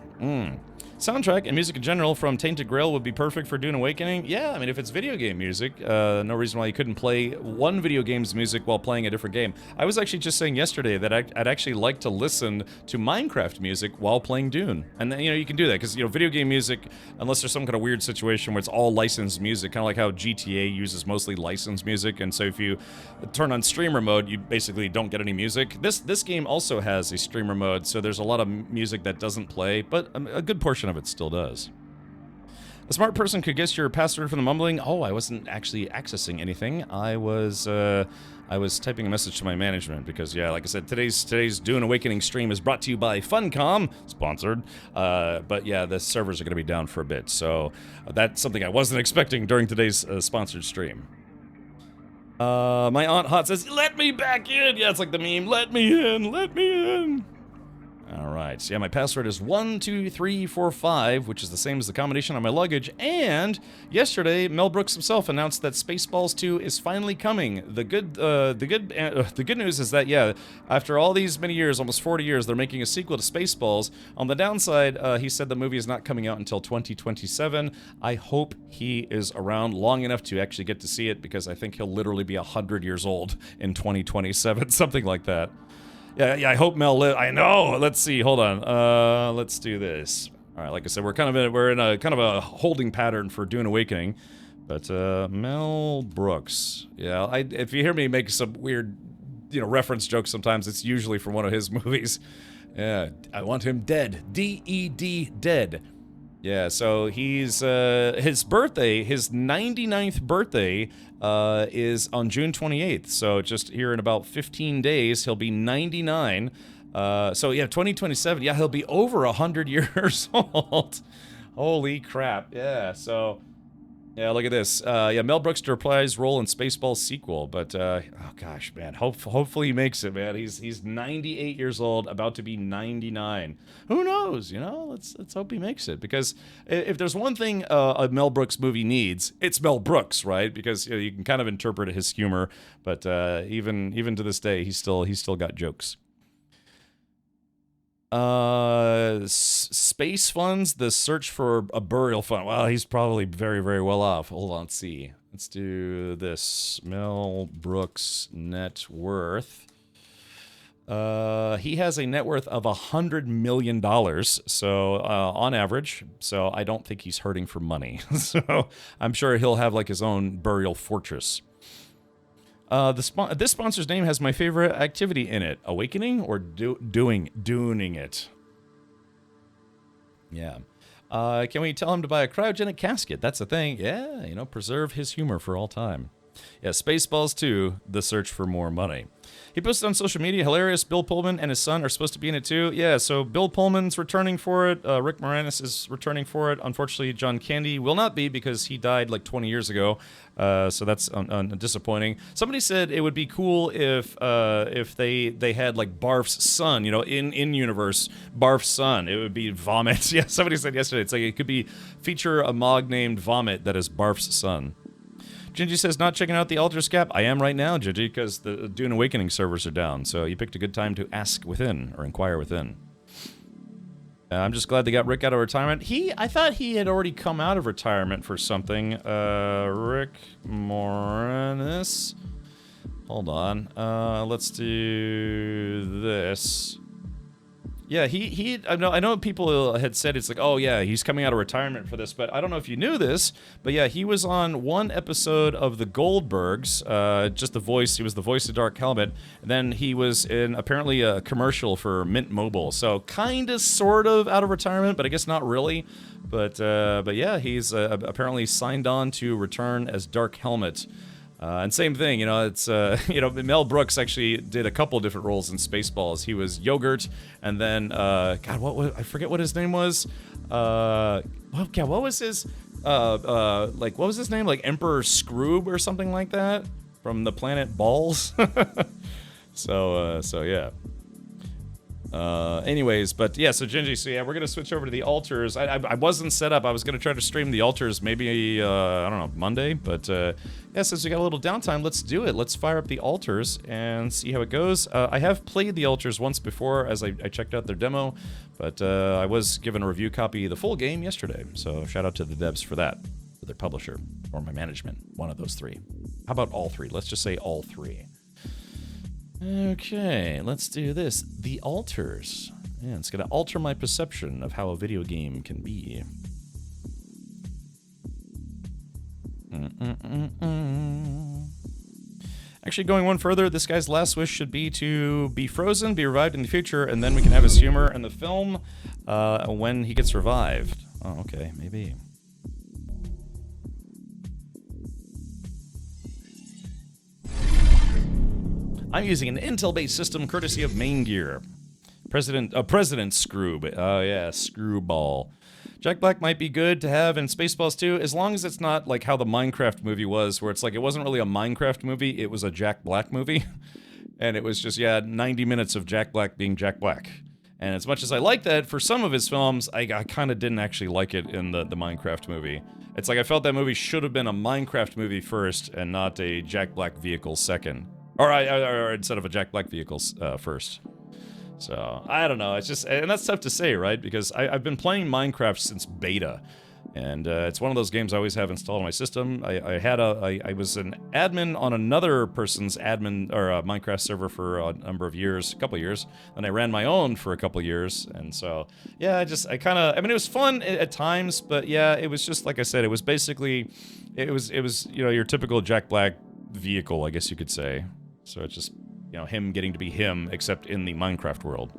Soundtrack and music in general from Tainted Grail would be perfect for Dune Awakening. Yeah, I mean, if it's video game music, no reason why you couldn't play one video game's music while playing a different game. I was actually just saying yesterday that I'd actually like to listen to Minecraft music while playing Dune. And then, you know, you can do that, because, you know, video game music, unless there's some kind of weird situation where it's all licensed music, kind of like how GTA uses mostly licensed music, and so if you turn on streamer mode, you basically don't get any music. This game also has a streamer mode, so there's a lot of music that doesn't play, but a good portion of it still does. A smart person could guess your password from the mumbling. Oh, I wasn't actually accessing anything. I was typing a message to my management because, yeah, like I said, today's Dune Awakening stream is brought to you by Funcom, sponsored. But yeah, the servers are going to be down for a bit, so that's something I wasn't expecting during today's sponsored stream. My Aunt Hot says, "Let me back in." Yeah, it's like the meme. Let me in. Let me in. All right. So yeah, my password is 12345, which is the same as the combination on my luggage. And yesterday, Mel Brooks himself announced that Spaceballs 2 is finally coming. The good news is that, yeah, after all these many years, almost 40 years, they're making a sequel to Spaceballs. On the downside, he said the movie is not coming out until 2027. I hope he is around long enough to actually get to see it, because I think he'll literally be 100 years old in 2027, something like that. Yeah, I hope Mel I know. Let's see. Hold on. Let's do this. All right, like I said, we're in a kind of a holding pattern for Dune Awakening, but Mel Brooks. Yeah, if you hear me make some weird, reference jokes sometimes, it's usually from one of his movies. Yeah, I want him dead. D-E-D, dead. Yeah, so he's his birthday, his 99th birthday, is on June 28th. So just here in about 15 days, he'll be 99. So yeah, 2027. Yeah, he'll be over 100 years old. Holy crap! Yeah. So yeah, look at this. Yeah, Mel Brooks to reprise his role in Spaceballs sequel, but oh gosh, man, hopefully he makes it, man. He's 98 years old, about to be 99. Who knows? Let's hope he makes it, because if there's one thing a Mel Brooks movie needs, it's Mel Brooks, right? Because you can kind of interpret his humor, but even to this day, he's still got jokes. Space funds, the search for a burial fund. Well, he's probably very, very well off. Hold on, let's see. Let's do this. Mel Brooks net worth. He has a net worth of $100 million, so on average. So I don't think he's hurting for money. So I'm sure he'll have like his own burial fortress. This sponsor's name has my favorite activity in it. Awakening or Duning it? Yeah. Can we tell him to buy a cryogenic casket? That's the thing. Yeah, preserve his humor for all time. Yeah, Spaceballs 2, the search for more money. He posted on social media, hilarious, Bill Pullman and his son are supposed to be in it too. Yeah, so Bill Pullman's returning for it. Rick Moranis is returning for it. Unfortunately, John Candy will not be, because he died like 20 years ago. So that's disappointing. Somebody said it would be cool if they had like Barf's son, in universe, Barf's son. It would be Vomit. Yeah, somebody said yesterday, it's like it could be feature a Mog named Vomit that is Barf's son. Gingy says, not checking out the Alter Scap. I am right now, Gingy, because the Dune Awakening servers are down. So you picked a good time to ask within, or inquire within. I'm just glad they got Rick out of retirement. I thought he had already come out of retirement for something. Rick Moranis. Hold on. Let's do this. Yeah, I know people had said it's like, oh yeah, he's coming out of retirement for this, but I don't know if you knew this, but yeah, he was on one episode of The Goldbergs, just the voice, he was the voice of Dark Helmet, and then he was in apparently a commercial for Mint Mobile, so kinda, sort of out of retirement, but I guess not really, but yeah, he's apparently signed on to return as Dark Helmet. And same thing, it's, Mel Brooks actually did a couple different roles in Spaceballs. He was Yogurt, and then, I forget what his name was. What was his, what was his name? Like Emperor Scroob or something like that? From the planet Balls? So yeah. Anyways, but yeah, so Gingy, so yeah, we're gonna switch over to the altars. I wasn't set up. I was gonna try to stream the altars maybe, I don't know, Monday, but yeah, since we got a little downtime, let's do it. Let's fire up the altars and see how it goes. I have played the altars once before as I checked out their demo, but I was given a review copy of the full game yesterday, so shout out to the devs for that, for their publisher, or my management, one of those three. How about all three? Let's just say all three. Okay, let's do this. The altars. Yeah, it's gonna alter my perception of how a video game can be. Actually, going one further, this guy's last wish should be to be frozen, be revived in the future, and then we can have his humor in the film when he gets revived. Oh, okay, maybe. I'm using an Intel-based system courtesy of Main Gear. President Scroob. Oh yeah, Screwball. Jack Black might be good to have in Spaceballs 2, as long as it's not like how the Minecraft movie was, where it's like it wasn't really a Minecraft movie, it was a Jack Black movie. And it was just, 90 minutes of Jack Black being Jack Black. And as much as I like that for some of his films, I kind of didn't actually like it in the Minecraft movie. It's like I felt that movie should have been a Minecraft movie first and not a Jack Black vehicle second. Or instead of a Jack Black vehicle first. So, I don't know, it's just, and that's tough to say, right? Because I've been playing Minecraft since beta, and it's one of those games I always have installed on my system. I was an admin on another person's admin, or Minecraft server for a number of years, a couple of years, and I ran my own for a couple of years, and so, yeah, I mean, it was fun at times, but yeah, it was just, like I said, it was basically, it was, your typical Jack Black vehicle, I guess you could say. So it's just, him getting to be him, except in the Minecraft world.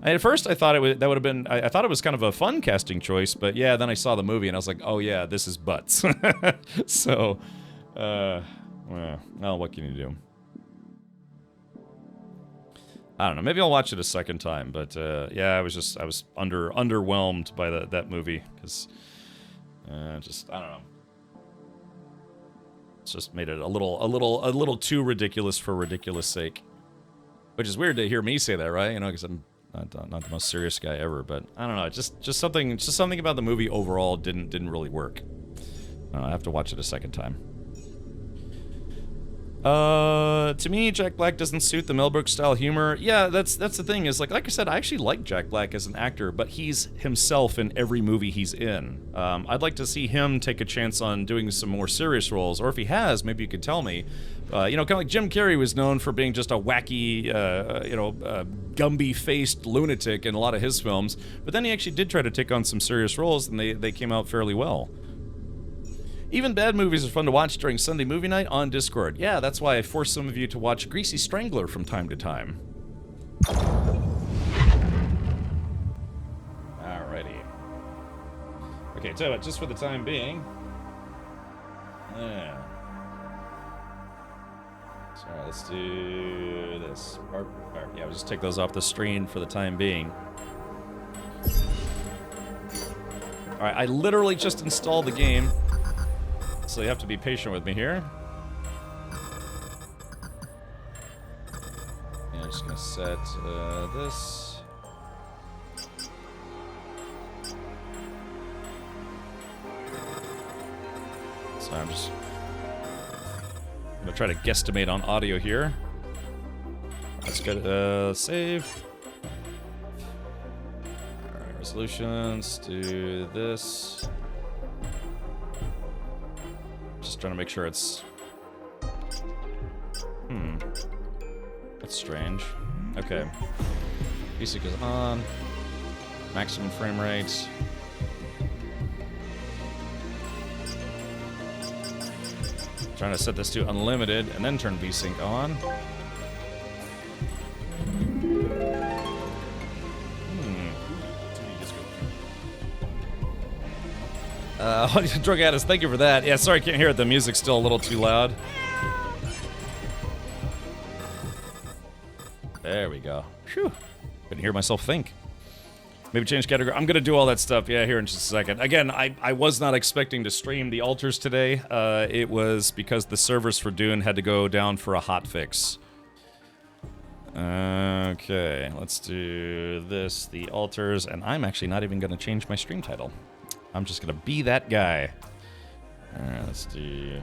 And at first, I thought I thought it was kind of a fun casting choice, but yeah, then I saw the movie and I was like, oh yeah, this is butts. So, well, what can you do? I don't know. Maybe I'll watch it a second time, but yeah, I was underwhelmed by that movie because I don't know. It's just made it a little too ridiculous for ridiculous sake. Which is weird to hear me say that, right? Because I'm not the most serious guy ever, but I don't know. Just something about the movie overall didn't really work. I have to watch it a second time. To me, Jack Black doesn't suit the Mel Brooks style humor. Yeah, that's the thing is, like I said, I actually like Jack Black as an actor, but he's himself in every movie he's in. I'd like to see him take a chance on doing some more serious roles, or if he has, maybe you could tell me. Kind of like Jim Carrey was known for being just a wacky, Gumby-faced lunatic in a lot of his films, but then he actually did try to take on some serious roles, and they came out fairly well. Even bad movies are fun to watch during Sunday movie night on Discord. Yeah, that's why I force some of you to watch Greasy Strangler from time to time. Alrighty. Okay, tell you what, just for the time being. Yeah. Sorry, let's do this. Yeah, we'll just take those off the screen for the time being. Alright, I literally just installed the game. So you have to be patient with me here. And I'm just gonna set this. So I'm gonna try to guesstimate on audio here. Let's go save. Alright, resolutions, do this. Just trying to make sure it's... That's strange. Okay. PC goes on. Maximum frame rate. Trying to set this to unlimited and then turn VSync on. Drug Addis, thank you for that. Yeah, sorry I can't hear it. The music's still a little too loud. There we go. Phew. Couldn't hear myself think. Maybe change category. I'm gonna do all that stuff, yeah, here in just a second. Again, I was not expecting to stream the altars today. It was because the servers for Dune had to go down for a hot fix. Okay, let's do this, the altars, and I'm actually not even gonna change my stream title. I'm just gonna be that guy. Alright, let's do...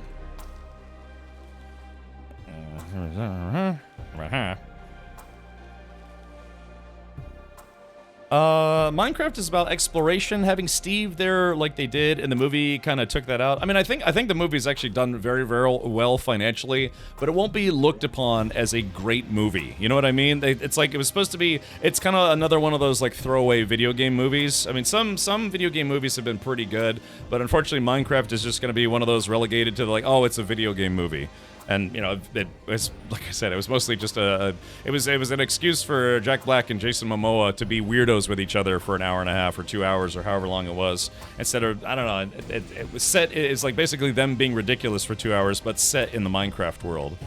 Minecraft is about exploration. Having Steve there like they did in the movie kind of took that out. I mean, I think the movie's actually done very, very well financially, but it won't be looked upon as a great movie. You know what I mean? It's like it was supposed to be. It's kind of another one of those like throwaway video game movies. I mean, some video game movies have been pretty good, but unfortunately, Minecraft is just going to be one of those relegated to like, oh, it's a video game movie. And, you know, it was, like I said, it was mostly just it was an excuse for Jack Black and Jason Momoa to be weirdos with each other for an hour and a half or 2 hours or however long it was. Instead of, I don't know, it was set, it's like basically them being ridiculous for 2 hours, but set in the Minecraft world.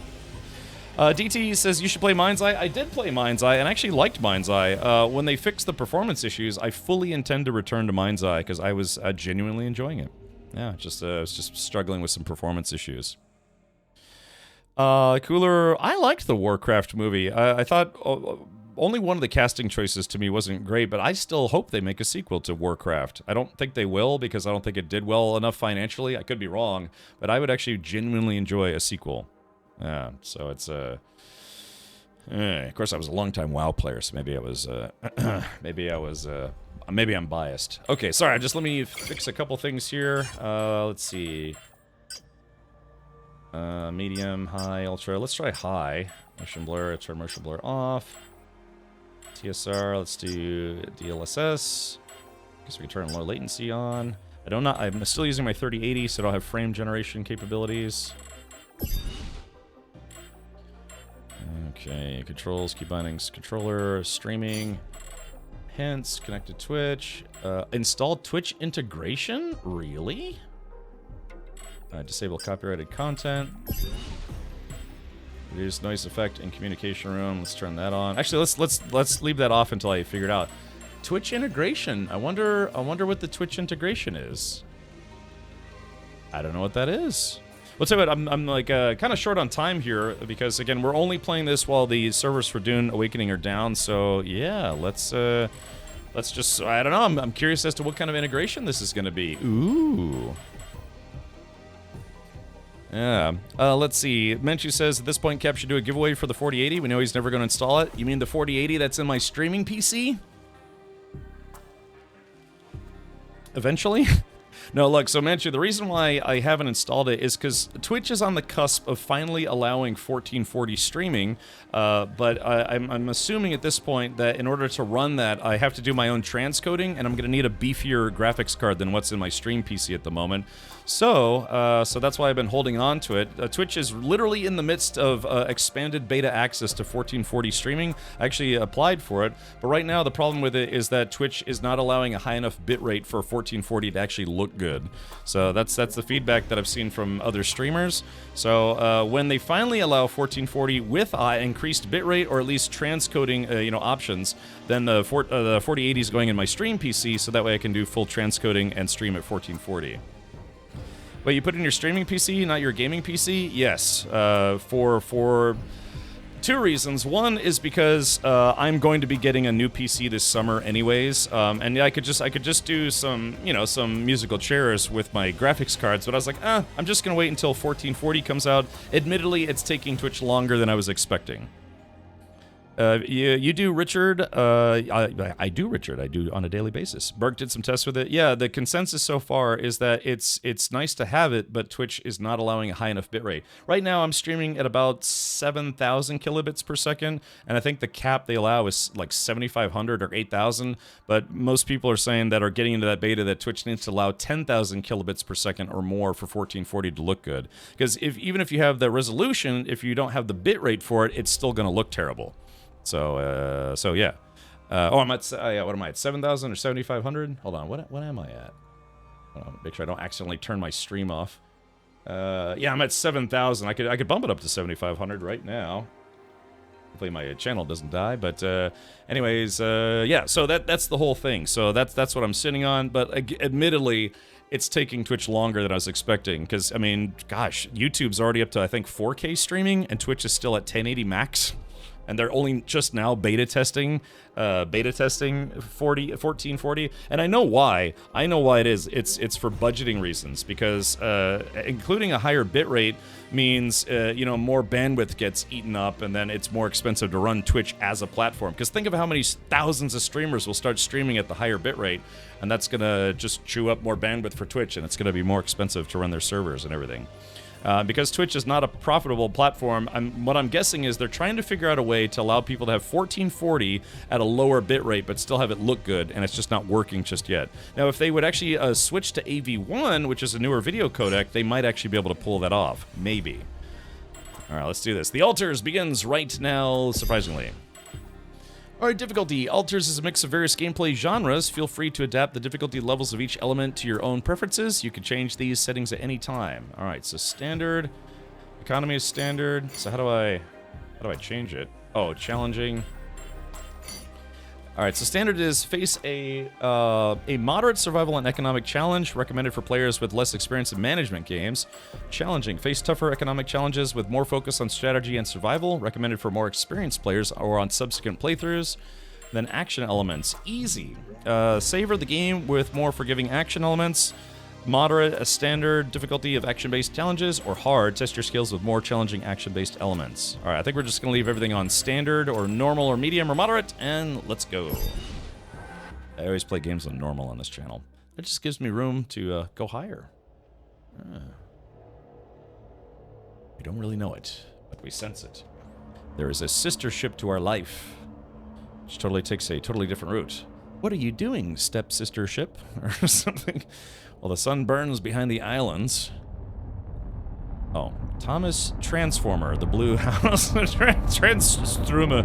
DT says you should play Mind's Eye. I did play Mind's Eye and actually liked Mind's Eye. When they fixed the performance issues, I fully intend to return to Mind's Eye because I was genuinely enjoying it. Yeah, I was just struggling with some performance issues. Cooler, I liked the Warcraft movie. I thought only one of the casting choices to me wasn't great, but I still hope they make a sequel to Warcraft. I don't think they will because I don't think it did well enough financially. I could be wrong, but I would actually genuinely enjoy a sequel. Yeah, so it's of course I was a longtime WoW player, so maybe maybe I'm biased. Okay, sorry, just let me fix a couple things here. Let's see. Medium, high, ultra. Let's try high. Motion blur, turn motion blur off. TSR, let's do DLSS. Guess we can turn low latency on. I'm still using my 3080, so I don't have frame generation capabilities. Okay, controls, key bindings, controller, streaming. Hence, connected Twitch. Installed Twitch integration? Really? Disable copyrighted content. Reduce noise effect in communication room. Let's turn that on. Actually, let's leave that off until I figure it out. Twitch integration. I wonder what the Twitch integration is. I don't know what that is. Well, tell you what, I'm like kind of short on time here because again we're only playing this while the servers for Dune Awakening are down. So yeah, let's just I don't know. I'm curious as to what kind of integration this is going to be. Ooh. Yeah. Let's see. Menchu says, at this point, Cap should do a giveaway for the 4080. We know he's never going to install it. You mean the 4080 that's in my streaming PC? Eventually? No, look, so Manchu, the reason why I haven't installed it is because Twitch is on the cusp of finally allowing 1440 streaming, but I'm assuming at this point that in order to run that, I have to do my own transcoding, and I'm going to need a beefier graphics card than what's in my stream PC at the moment. So that's why I've been holding on to it. Twitch is literally in the midst of expanded beta access to 1440 streaming. I actually applied for it, but right now the problem with it is that Twitch is not allowing a high enough bitrate for 1440 to actually look good. So that's the feedback that I've seen from other streamers. So when they finally allow 1440 with increased bitrate or at least transcoding options, then the 4080 is going in my stream PC, so that way I can do full transcoding and stream at 1440. Wait, you put in your streaming PC, not your gaming PC? Yes, for two reasons. One is because I'm going to be getting a new PC this summer, anyways, and yeah, I could just do some musical chairs with my graphics cards. But I was like, I'm just gonna wait until 1440 comes out. Admittedly, it's taking Twitch longer than I was expecting. You do, Richard. I do, Richard. I do on a daily basis. Burke did some tests with it. Yeah, the consensus so far is that it's nice to have it, but Twitch is not allowing a high enough bitrate. Right now, I'm streaming at about 7,000 kilobits per second, and I think the cap they allow is like 7,500 or 8,000. But most people are saying that are getting into that beta that Twitch needs to allow 10,000 kilobits per second or more for 1440 to look good. Because even if you have the resolution, if you don't have the bitrate for it, it's still going to look terrible. So yeah. I'm at, what am I at, 7,000 or 7,500? Hold on, what am I at? Hold on, make sure I don't accidentally turn my stream off. Yeah, I'm at 7,000. I could bump it up to 7,500 right now. Hopefully my channel doesn't die, but anyways, yeah, so that's the whole thing. So that's what I'm sitting on, but admittedly, it's taking Twitch longer than I was expecting, because, I mean, gosh, YouTube's already up to, I think, 4K streaming, and Twitch is still at 1080 max. And they're only just now beta testing 1440, and I know why. I know why it is. It's for budgeting reasons, because including a higher bitrate means more bandwidth gets eaten up, and then it's more expensive to run Twitch as a platform. Because think of how many thousands of streamers will start streaming at the higher bitrate, and that's gonna just chew up more bandwidth for Twitch, and it's gonna be more expensive to run their servers and everything. Because Twitch is not a profitable platform, what I'm guessing is they're trying to figure out a way to allow people to have 1440 at a lower bitrate, but still have it look good, and it's just not working just yet. Now, if they would actually switch to AV1, which is a newer video codec, they might actually be able to pull that off. Maybe. Alright, let's do this. The Altars begins right now, surprisingly. Alright, difficulty. Altars is a mix of various gameplay genres. Feel free to adapt the difficulty levels of each element to your own preferences. You can change these settings at any time. Alright, so standard. Economy is standard. So how do I... How do I change it? Oh, challenging. All right, so standard is face a moderate survival and economic challenge, recommended for players with less experience in management games. Challenging, face tougher economic challenges with more focus on strategy and survival, recommended for more experienced players or on subsequent playthroughs. Then action elements, easy. Savor the game with more forgiving action elements. Moderate, a standard difficulty of action-based challenges, or hard, test your skills with more challenging action-based elements. All right, I think we're just going to leave everything on standard or normal or medium or moderate, and let's go. I always play games on normal on this channel. It just gives me room to go higher. We don't really know it, but we sense it. There is a sister ship to our life, which totally takes a totally different route. What are you doing, stepsister ship? Or something. Well, the sun burns behind the islands. Oh, Thomas Transformer, the blue house. Transstruma.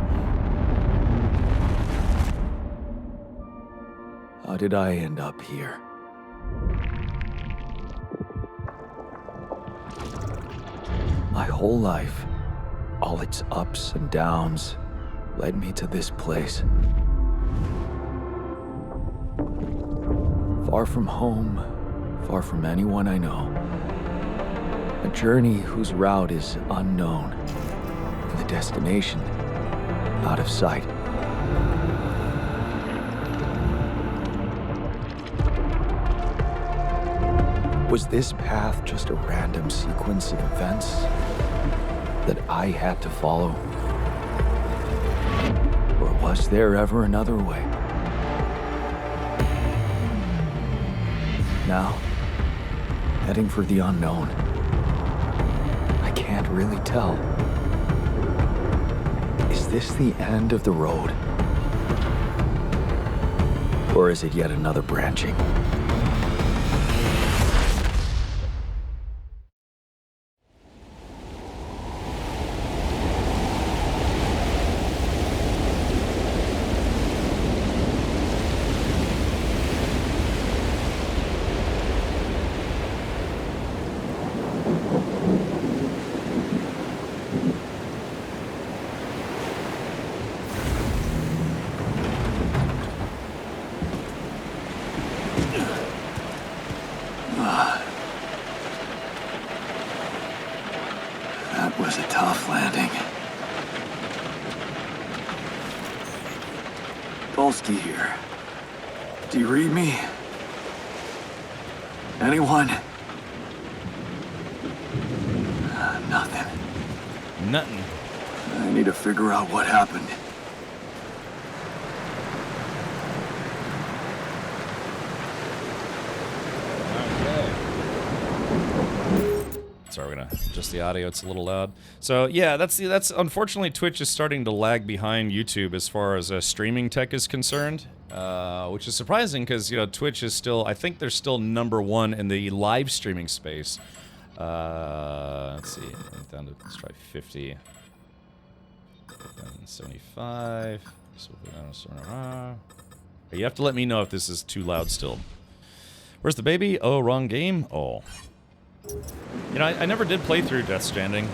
How did I end up here? My whole life, all its ups and downs, led me to this place. Far from home, far from anyone I know. A journey whose route is unknown, and the destination out of sight. Was this path just a random sequence of events that I had to follow? Or was there ever another way? Now, heading for the unknown. I can't really tell. Is this the end of the road? Or is it yet another branching? That was a tough landing. Dolsky here. Do you read me? Anyone? Nothing. Nothing. I need to figure out what happened. Sorry, we're gonna adjust the audio. It's a little loud. So yeah, that's unfortunately Twitch is starting to lag behind YouTube as far as streaming tech is concerned, which is surprising because Twitch is still, I think they're still #1 in the live streaming space. Let's see, let's try 50, 75. You have to let me know if this is too loud still. Where's the baby? Oh, wrong game. Oh. I never did play through Death Stranding.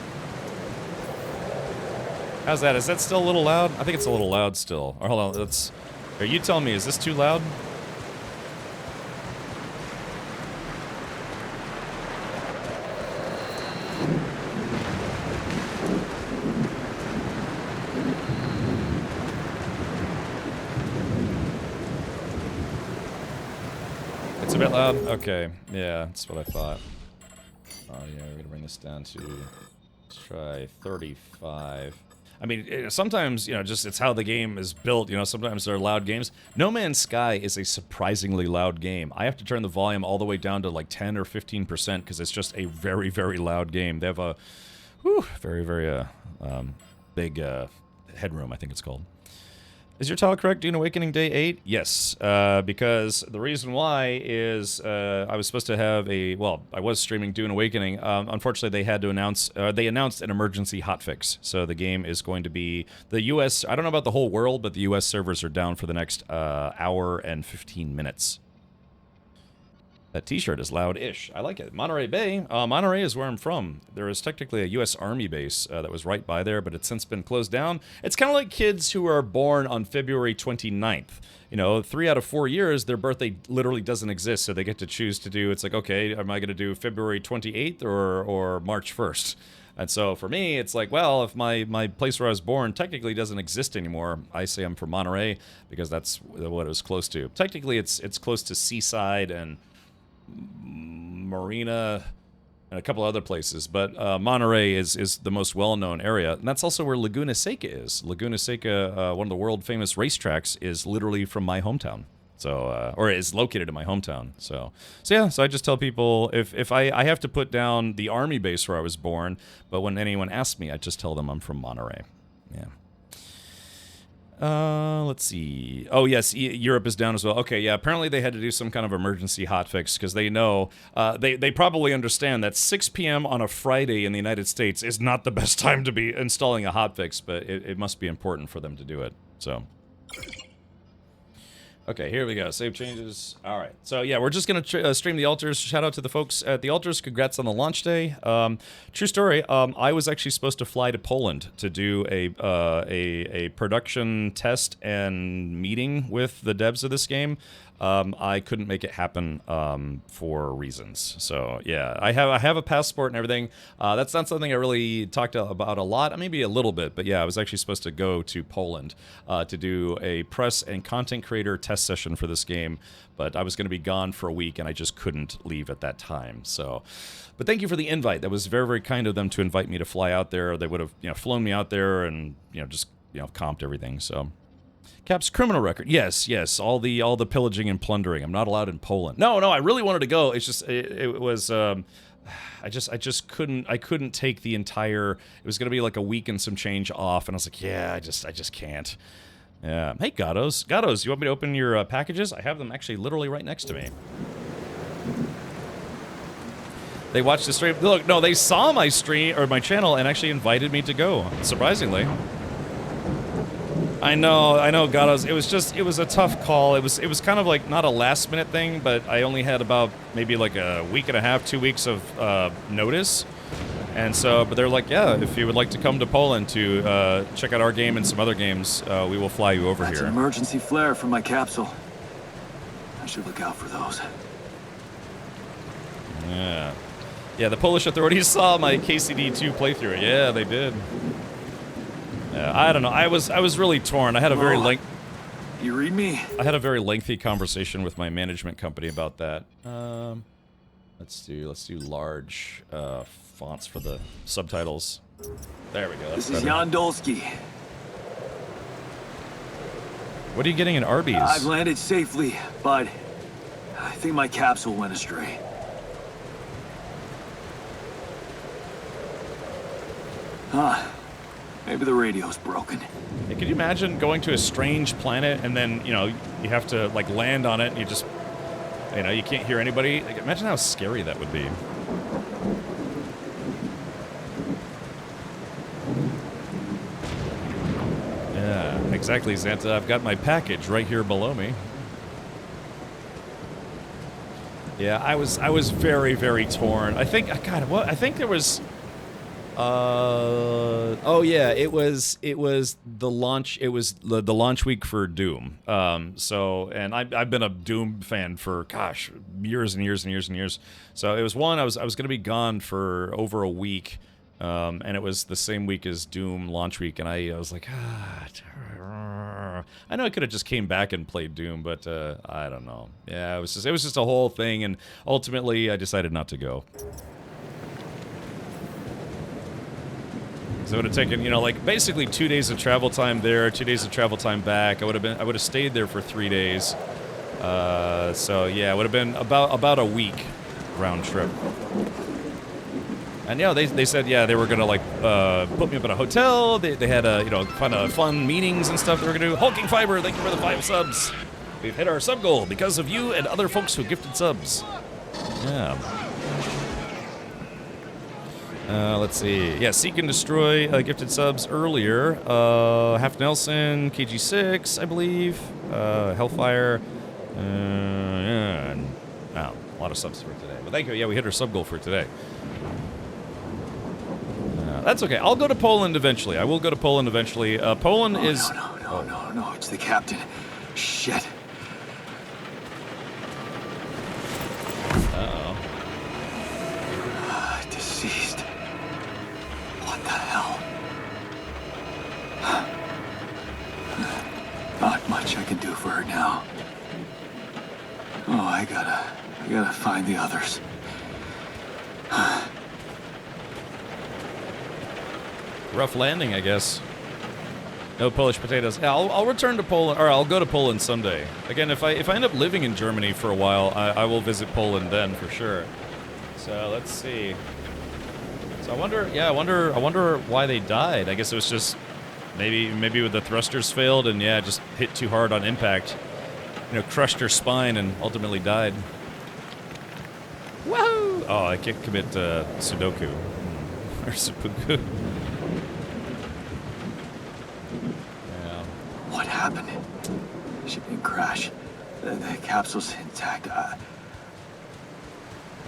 How's that? Is that still a little loud? I think it's a little loud still. Or hold on, are you telling me, is this too loud? It's a bit loud? Okay, yeah, that's what I thought. Oh yeah, we're gonna bring this down to, let's try 35. I mean, sometimes, just it's how the game is built, sometimes there are loud games. No Man's Sky is a surprisingly loud game. I have to turn the volume all the way down to like 10 or 15% because it's just a very, very loud game. They have a, very, very big headroom, I think it's called. Is your tile correct? Dune Awakening Day 8? Yes, because the reason why is I was supposed to have I was streaming Dune Awakening. Unfortunately, they had to announced an emergency hotfix. So the game is going to be, the US, I don't know about the whole world, but the US servers are down for the next hour and 15 minutes. That t-shirt is loud-ish. I like it. Monterey Bay. Monterey is where I'm from. There is technically a U.S. Army base that was right by there, but it's since been closed down. It's kind of like kids who are born on February 29th. You know, 3 out of 4 years, their birthday literally doesn't exist, so they get to choose to do, it's like, okay, am I going to do February 28th or March 1st? And so for me, it's like, well, if my place where I was born technically doesn't exist anymore, I say I'm from Monterey because that's what it was close to. Technically, it's close to Seaside and Marina and a couple other places, but Monterey is the most well-known area, and that's also where Laguna Seca is. Laguna Seca, one of the world-famous racetracks, is literally from my hometown. So, or is located in my hometown. So yeah. So I just tell people if I have to put down the Army base where I was born, but when anyone asks me, I just tell them I'm from Monterey. Yeah. Let's see. Oh, yes, Europe is down as well. Okay, yeah, apparently they had to do some kind of emergency hotfix because they know, they probably understand that 6 p.m. on a Friday in the United States is not the best time to be installing a hotfix, but it must be important for them to do it, so. Okay, here we go. Save changes. All right. So, yeah, we're just going to stream the altars. Shout out to the folks at the altars. Congrats on the launch day. True story. I was actually supposed to fly to Poland to do a production test and meeting with the devs of this game. I couldn't make it happen for reasons. So yeah, I have a passport and everything. That's not something I really talked about a lot, maybe a little bit, but yeah, I was actually supposed to go to Poland to do a press and content creator test session for this game, but I was going to be gone for a week and I just couldn't leave at that time. So, but thank you for the invite. That was very, very kind of them to invite me to fly out there. They would have, flown me out there and just comped everything. So. Cap's criminal record. Yes, all the pillaging and plundering. I'm not allowed in Poland. No, I really wanted to go. It's just it was I just couldn't take the entire. It was gonna be like a week and some change off, and I was like, yeah, I just can't. Yeah. Hey, Gatos, you want me to open your packages? I have them actually literally right next to me. They watched the stream. Look, no, they saw my stream or my channel and actually invited me to go. Surprisingly. I know, Gatos. It was a tough call. It was kind of like not a last minute thing, but I only had about maybe like a week and a half, 2 weeks of notice. And so, but they're like, yeah, if you would like to come to Poland to check out our game and some other games, we will fly you over here. That's an emergency flare from my capsule. I should look out for those. Yeah. Yeah, the Polish authorities saw my KCD2 playthrough. Yeah, they did. I don't know. I was really torn. I had a very You read me? I had a very lengthy conversation with my management company about that. Let's do large fonts for the subtitles. There we go. That's this is better. Jan Dolsky. What are you getting in Arby's? I've landed safely, but I think my capsule went astray. Maybe the radio's broken. Hey, could you imagine going to a strange planet and then, you have to, like, land on it and you just, you can't hear anybody? Like, imagine how scary that would be. Yeah, exactly, Xanta. I've got my package right here below me. Yeah, I was very, very torn. I think, God, what? I think there was... oh yeah, it was the launch. It was the launch week for Doom. So, and I've been a Doom fan for years and years and years and years. So it was one. I was going to be gone for over a week, and it was the same week as Doom launch week, and I was like, I know I could have just came back and played Doom, but I don't know. Yeah, it was just a whole thing, and ultimately I decided not to go. So it would have taken, like basically 2 days of travel time there, 2 days of travel time back. I would have stayed there for 3 days. So yeah, it would have been about a week round trip. And they said they were gonna like put me up in a hotel. They had kind of fun meetings and stuff they were gonna do. Hulking Fiber, thank you for the 5 subs. We've hit our sub goal because of you and other folks who gifted subs. Yeah. Let's see. Yeah, Seek and Destroy gifted subs earlier. Half Nelson, KG6, I believe. Hellfire. Yeah. And, A lot of subs for today. But thank you. Yeah, we hit our sub goal for today. That's okay. I'll go to Poland eventually. I will go to Poland eventually. Poland is... No, it's the captain. Shit. Uh-oh. Deceased. What the hell? Not much I can do for her now. Oh, I gotta find the others. Rough landing, I guess. No Polish potatoes. Yeah, I'll return to Poland, or I'll go to Poland someday. Again, if I end up living in Germany for a while, I will visit Poland then for sure. So let's see. So I wonder why they died. I guess it was just maybe the thrusters failed and yeah, just hit too hard on impact. You know, crushed her spine and ultimately died. Woohoo! Oh, I can't commit Sudoku or Seppuku. What happened? Shipping crash. The capsule's intact.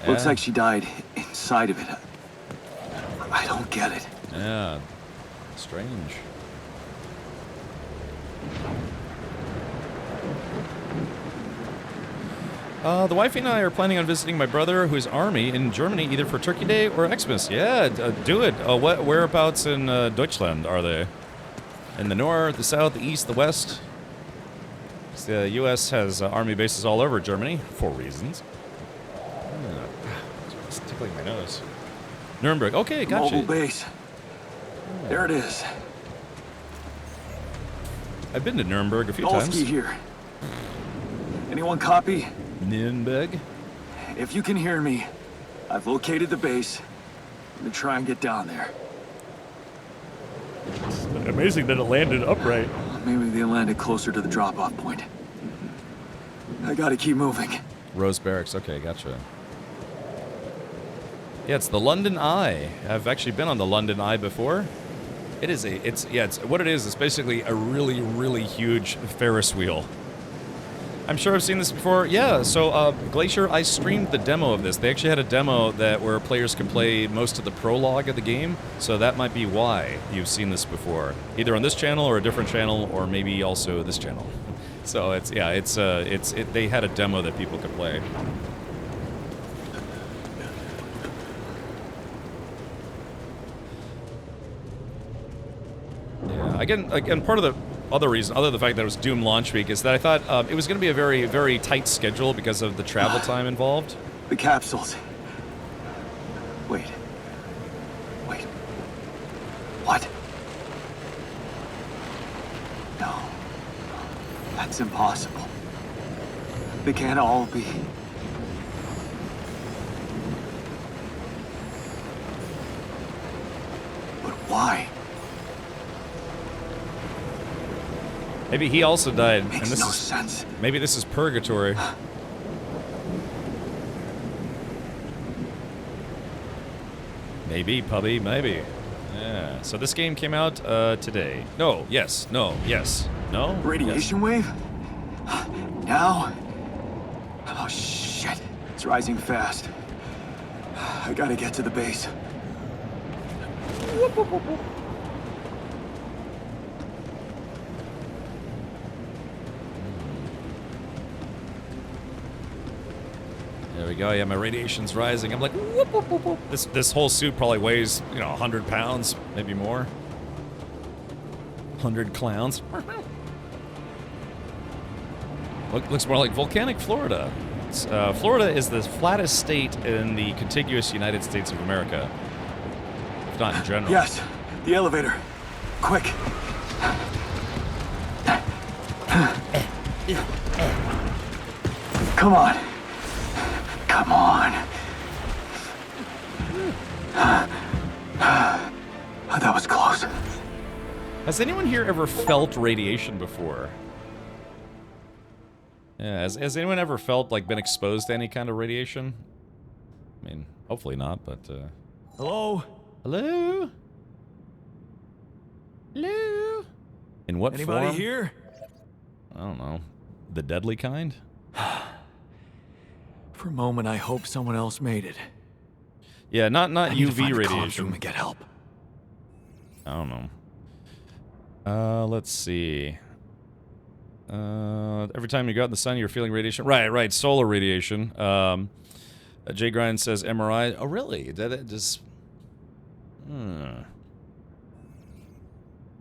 Looks like she died inside of it. I don't get it. Yeah. Strange. The wifey and I are planning on visiting my brother, who is Army, in Germany, either for Turkey Day or Xmas. Yeah, do it. Whereabouts in Deutschland are they? In the north, the south, the east, the west? The U.S. has Army bases all over Germany, for reasons. It's tickling my nose. Nuremberg. Okay, gotcha. Mobile base. There it is. I've been to Nuremberg a few times. Here. Anyone copy? Nuremberg? If you can hear me, I've located the base. I'm gonna try and get down there. It's amazing that it landed upright. Maybe they landed closer to the drop-off point. I gotta keep moving. Rose Barracks. Okay, gotcha. Yeah, it's the London Eye. I've actually been on the London Eye before. It's what it is. It's basically a really, really huge Ferris wheel. I'm sure I've seen this before. Yeah, so Glacier, I streamed the demo of this. They actually had a demo where players can play most of the prologue of the game, so that might be why you've seen this before. Either on this channel or a different channel, or maybe also this channel. So they had a demo that people could play. Yeah, again, part of the other reason, other than the fact that it was Doom launch week, is that I thought it was going to be a very, very tight schedule because of the travel time involved. The capsules. Wait. What? No. That's impossible. They can't all be. But why? Maybe he also died. Makes and this no is sense. Maybe this is purgatory. Maybe, puppy, maybe. Yeah. So this game came out today. No. Yes. No. Yes. No. Radiation wave? Now? Oh shit! It's rising fast. I gotta get to the base. There we go. Yeah, my radiation's rising. I'm like, whoop, whoop, whoop, whoop. This whole suit probably weighs, 100 pounds, maybe more. 100 clowns. Looks more like volcanic Florida. Florida is the flattest state in the contiguous United States of America, if not in general. Yes, the elevator. Quick. Come on. Come on. That was close. Has anyone here ever felt radiation before? Yeah, has anyone ever felt like been exposed to any kind of radiation? I mean, hopefully not, but Hello? Hello? Hello? In what form? Anybody here? I don't know. The deadly kind? For a moment, I hope someone else made it. Yeah, not I need to UV find the comms radiation. room and get help. I don't know. Let's see. Every time you go out in the sun, you're feeling radiation. Right, solar radiation. Jay Grind says MRI. Oh, really? That just...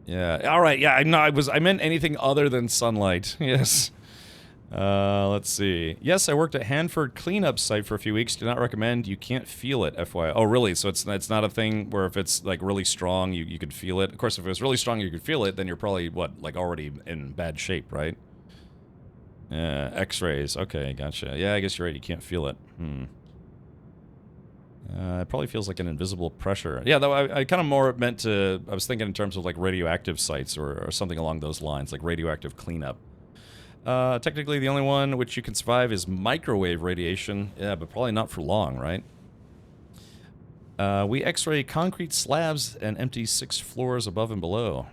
Yeah, alright, yeah, I meant anything other than sunlight. Yes. Let's see. Yes, I worked at Hanford cleanup site for a few weeks. Do not recommend. You can't feel it, FYI. Oh, really? So it's not a thing where if it's, like, really strong, you could feel it? Of course, if it was really strong, you could feel it, then you're probably, what, like, already in bad shape, right? Yeah, X-rays. Okay, gotcha. Yeah, I guess you're right. You can't feel it. It probably feels like an invisible pressure. Yeah, though I kind of more meant to... I was thinking in terms of, like, radioactive sites or something along those lines, like radioactive cleanup. Technically, the only one which you can survive is microwave radiation. Yeah, but probably not for long, right? We X-ray concrete slabs and empty 6 floors above and below.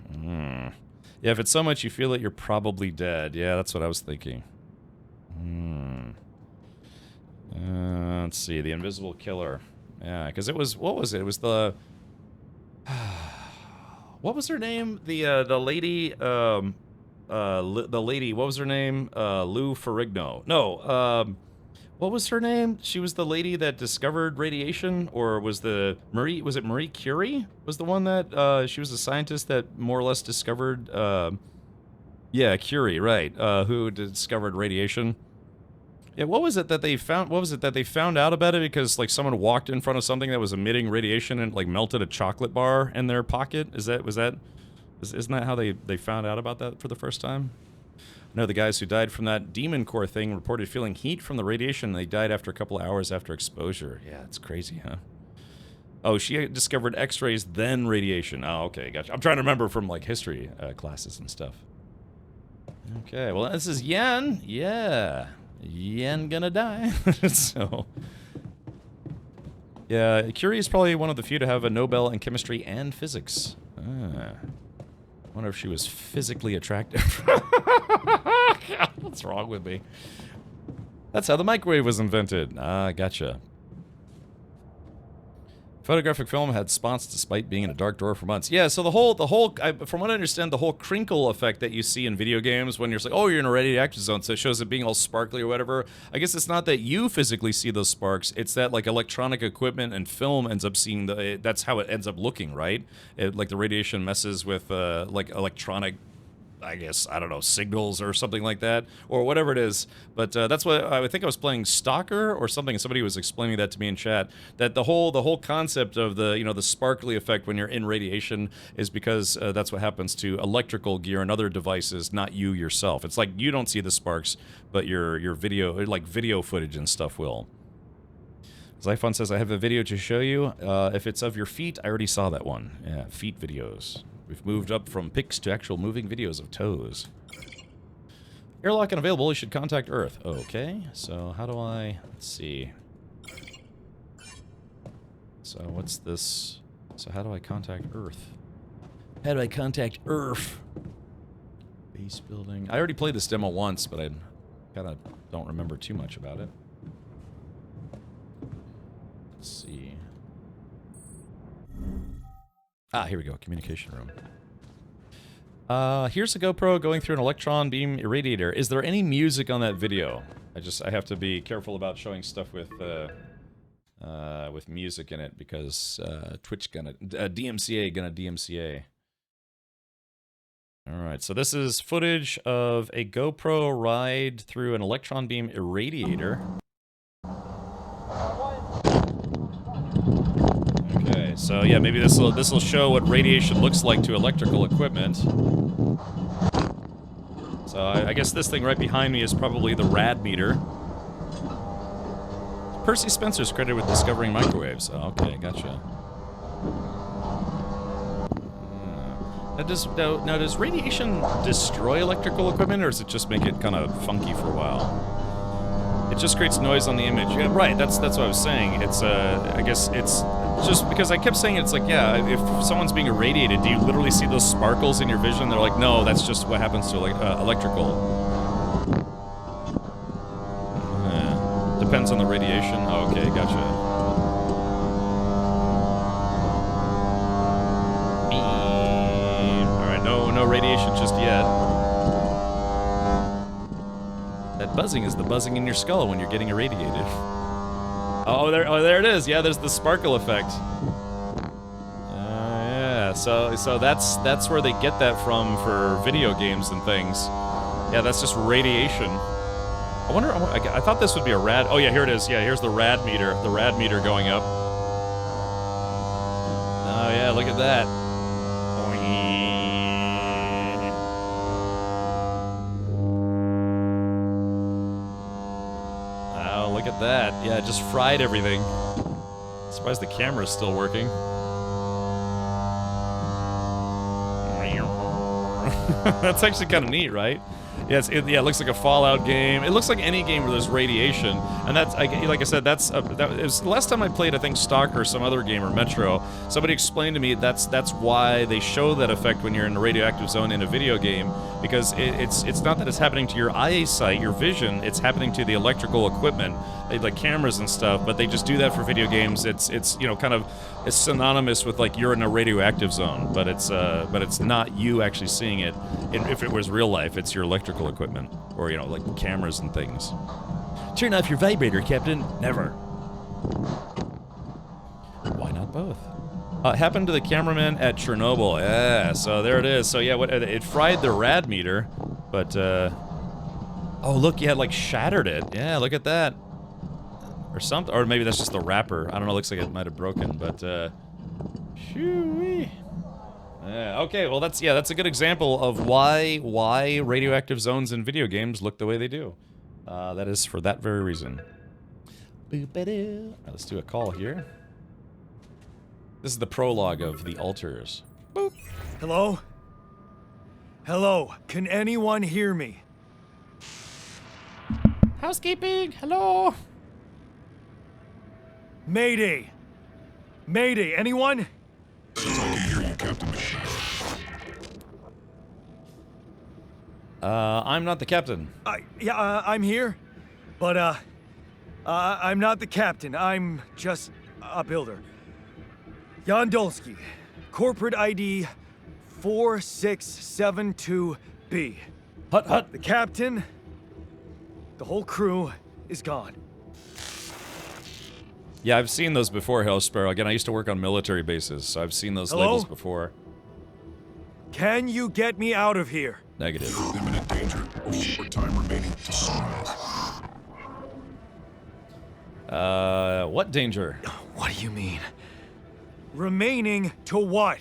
Yeah, if it's so much you feel it, you're probably dead. Yeah, that's what I was thinking. Let's see, the invisible killer. Yeah, because it was... What was it? It was the... What was her name? The lady... the lady, what was her name? Lou Ferrigno. No, what was her name? She was the lady that discovered radiation, or was it Marie Curie? Was the one that, she was the scientist that more or less discovered, yeah, Curie, right, who discovered radiation. Yeah, what was it that they found, out about it because, like, someone walked in front of something that was emitting radiation and, like, melted a chocolate bar in their pocket? Isn't that how they found out about that for the first time? No, the guys who died from that demon core thing reported feeling heat from the radiation, and they died after a couple of hours after exposure. Yeah, it's crazy, huh? Oh, she discovered X-rays, then radiation. Oh, okay, gotcha. I'm trying to remember from, like, history classes and stuff. Okay, well, this is Yen. Yeah. Yen gonna die. So... Yeah, Curie is probably one of the few to have a Nobel in chemistry and physics. Wonder if she was physically attractive. What's wrong with me? That's how the microwave was invented. Ah, gotcha. Photographic film had spots despite being in a dark drawer for months. Yeah, so the whole, from what I understand, the whole crinkle effect that you see in video games when you're like, oh, you're in a radioactive zone, so it shows it being all sparkly or whatever. I guess it's not that you physically see those sparks, it's that, like, electronic equipment and film ends up seeing that's how it ends up looking, right? Like, the radiation messes with, like, electronic, I guess, I don't know, signals or something like that, or whatever it is. But that's what I think I was playing Stalker or something, and somebody was explaining that to me in chat. That the whole concept of the the sparkly effect when you're in radiation is because that's what happens to electrical gear and other devices, not you yourself. It's like you don't see the sparks, but your video, like video footage and stuff, will. Zyphon says, I have a video to show you. If it's of your feet, I already saw that one. Yeah, feet videos. We've moved up from pics to actual moving videos of toes. Airlock unavailable, you should contact Earth. Okay, so how do I... Let's see. So what's this? So how do I contact Earth? How do I contact Earth? Base building. I already played this demo once, but I kind of don't remember too much about it. Let's see. Ah, here we go. Communication room. Here's a GoPro going through an electron beam irradiator. Is there any music on that video? I have to be careful about showing stuff with music in it because Twitch gonna DMCA. All right, so this is footage of a GoPro ride through an electron beam irradiator. Okay, so yeah, maybe this will show what radiation looks like to electrical equipment. So I guess this thing right behind me is probably the rad meter. Percy Spencer's credited with discovering microwaves. Oh, okay, gotcha. Now does radiation destroy electrical equipment, or does it just make it kind of funky for a while? It just creates noise on the image. Yeah, right. That's what I was saying. It's I guess it's just because I kept saying it's like, yeah, if someone's being irradiated, do you literally see those sparkles in your vision? They're like, no, that's just what happens to electrical. depends on the radiation. Oh, okay, gotcha. Alright, no radiation just yet. That buzzing is the buzzing in your skull when you're getting irradiated. Oh, there it is. Yeah, there's the sparkle effect. Yeah, so that's where they get that from for video games and things. Yeah, that's just radiation. I wonder, I thought this would be a rad. Oh yeah, here it is. Yeah, here's the rad meter going up. Oh yeah, look at that. Oh, look at that. Yeah, it just fried everything. Surprised the camera's still working. That's actually kind of neat, right? Yeah, it looks like a Fallout game. It looks like any game where there's radiation, and that's like I said. That was the last time I played. I think Stalker or some other game or Metro. Somebody explained to me that's why they show that effect when you're in a radioactive zone in a video game, because it's not that it's happening to your eyesight, your vision. It's happening to the electrical equipment, like cameras and stuff. But they just do that for video games. It's kind of it's synonymous with like you're in a radioactive zone, but it's not you actually seeing it. If it was real life, it's your electrical equipment, or like cameras and things. Turn off your vibrator, Captain. Never. Why not both? Happened to the cameraman at Chernobyl. Yeah, so there it is. So yeah, it fried the rad meter, but oh look, yeah, it like shattered it. Yeah, look at that. Or something, or maybe that's just the wrapper. I don't know. Looks like it might have broken, but shoo-wee. Yeah, okay, well that's a good example of why radioactive zones in video games look the way they do. That is for that very reason. Boop-a-doo. Right, let's do a call here. This is the prologue of the altars. Boop. Hello? Hello, can anyone hear me? Housekeeping, hello? Mayday! Mayday, anyone? I can hear you, Captain. I'm not the captain. I'm here, but I'm not the captain. I'm just a builder. Jan Dolsky, corporate ID 4672B. Hut. The captain, the whole crew is gone. Yeah, I've seen those before, Hell Sparrow. Again, I used to work on military bases, so I've seen those labels before. Can you get me out of here? Negative. You're in imminent danger. Short time remaining to sunrise. What danger? What do you mean? Remaining to what?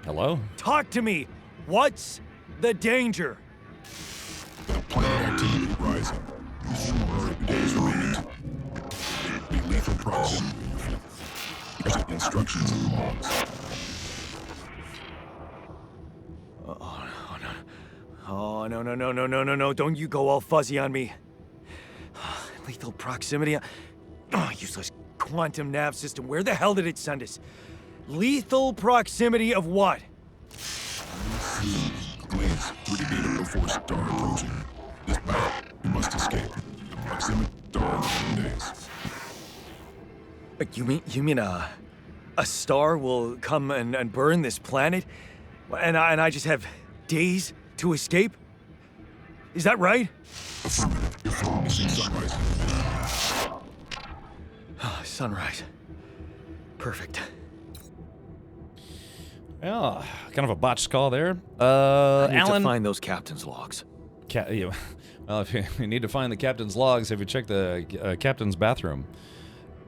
Hello? Talk to me! What's the danger? The planet activity rising. Days remaining. Be lethal proximity. Instructions in the logs. Oh, no. Don't you go all fuzzy on me. Lethal proximity. Oh, useless quantum nav system. Where the hell did it send us? Lethal proximity of what? Glaze, 30 data before star approaching. This battle, you must escape. Proximity star in 10 days. You mean a star will come and burn this planet? And I just have days to escape? Is that right? Affirmative. Your phone is in sunrise. Sunrise. Perfect. Yeah, kind of a botched call there. I need Alan, to find those captain's logs. Well, if you need to find the captain's logs, have you checked the captain's bathroom?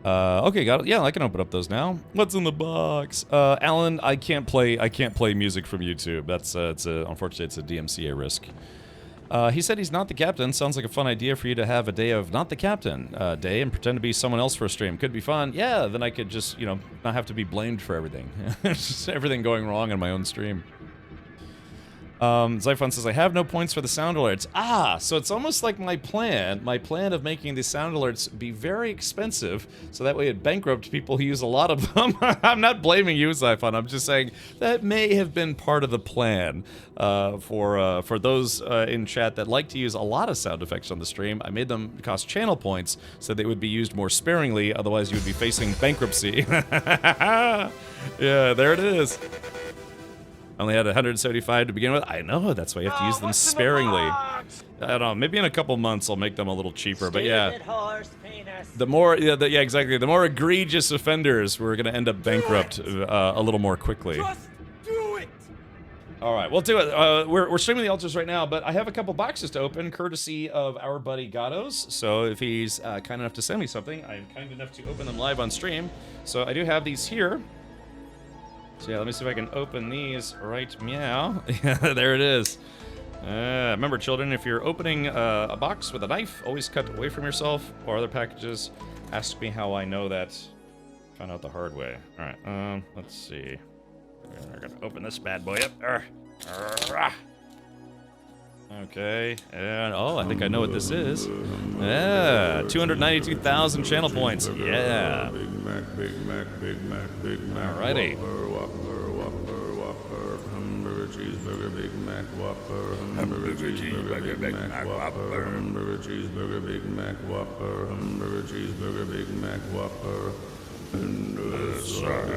Okay, got it. Yeah, I can open up those now. What's in the box? Alan, I can't play music from YouTube. That's unfortunately it's a DMCA risk. He said he's not the captain. Sounds like a fun idea for you to have a day of not the captain day and pretend to be someone else for a stream. Could be fun. Yeah, then I could just, not have to be blamed for everything. Just everything going wrong on my own stream. Zyphon says, I have no points for the sound alerts. Ah, so it's almost like my plan of making the sound alerts be very expensive, so that way it bankrupts people who use a lot of them. I'm not blaming you, Zyphon, I'm just saying that may have been part of the plan. For those in chat that like to use a lot of sound effects on the stream, I made them cost channel points so they would be used more sparingly, otherwise you would be facing bankruptcy. Yeah, there it is. Only had 175 to begin with. I know, that's why you have to use them sparingly. I don't know, maybe in a couple months I'll make them a little cheaper, but yeah. The more, yeah, exactly, the more egregious offenders, we're gonna end up bankrupt a little more quickly. Just do it! Alright, we'll do it. We're streaming the altars right now, but I have a couple boxes to open, courtesy of our buddy Gatos. So if he's kind enough to send me something, I'm kind enough to open them live on stream. So I do have these here. So yeah, let me see if I can open these right meow. Yeah, there it is. Remember, children, if you're opening a box with a knife, always cut away from yourself or other packages. Ask me how I know that. Found out the hard way. All right, let's see. We're gonna open this bad boy up. Okay, and oh, I think I know what this is. Yeah, 292,000 channel points. Yeah. Big Mac, Big Mac, Big Mac, Big Mac. Alrighty. Whopper, hamburger, cheeseburger, Big Mac, Whopper, hamburger, cheeseburger, Big Mac, Whopper, hamburger, cheeseburger, Big Mac, Whopper, hamburger, cheeseburger, Big Mac, Whopper, and the side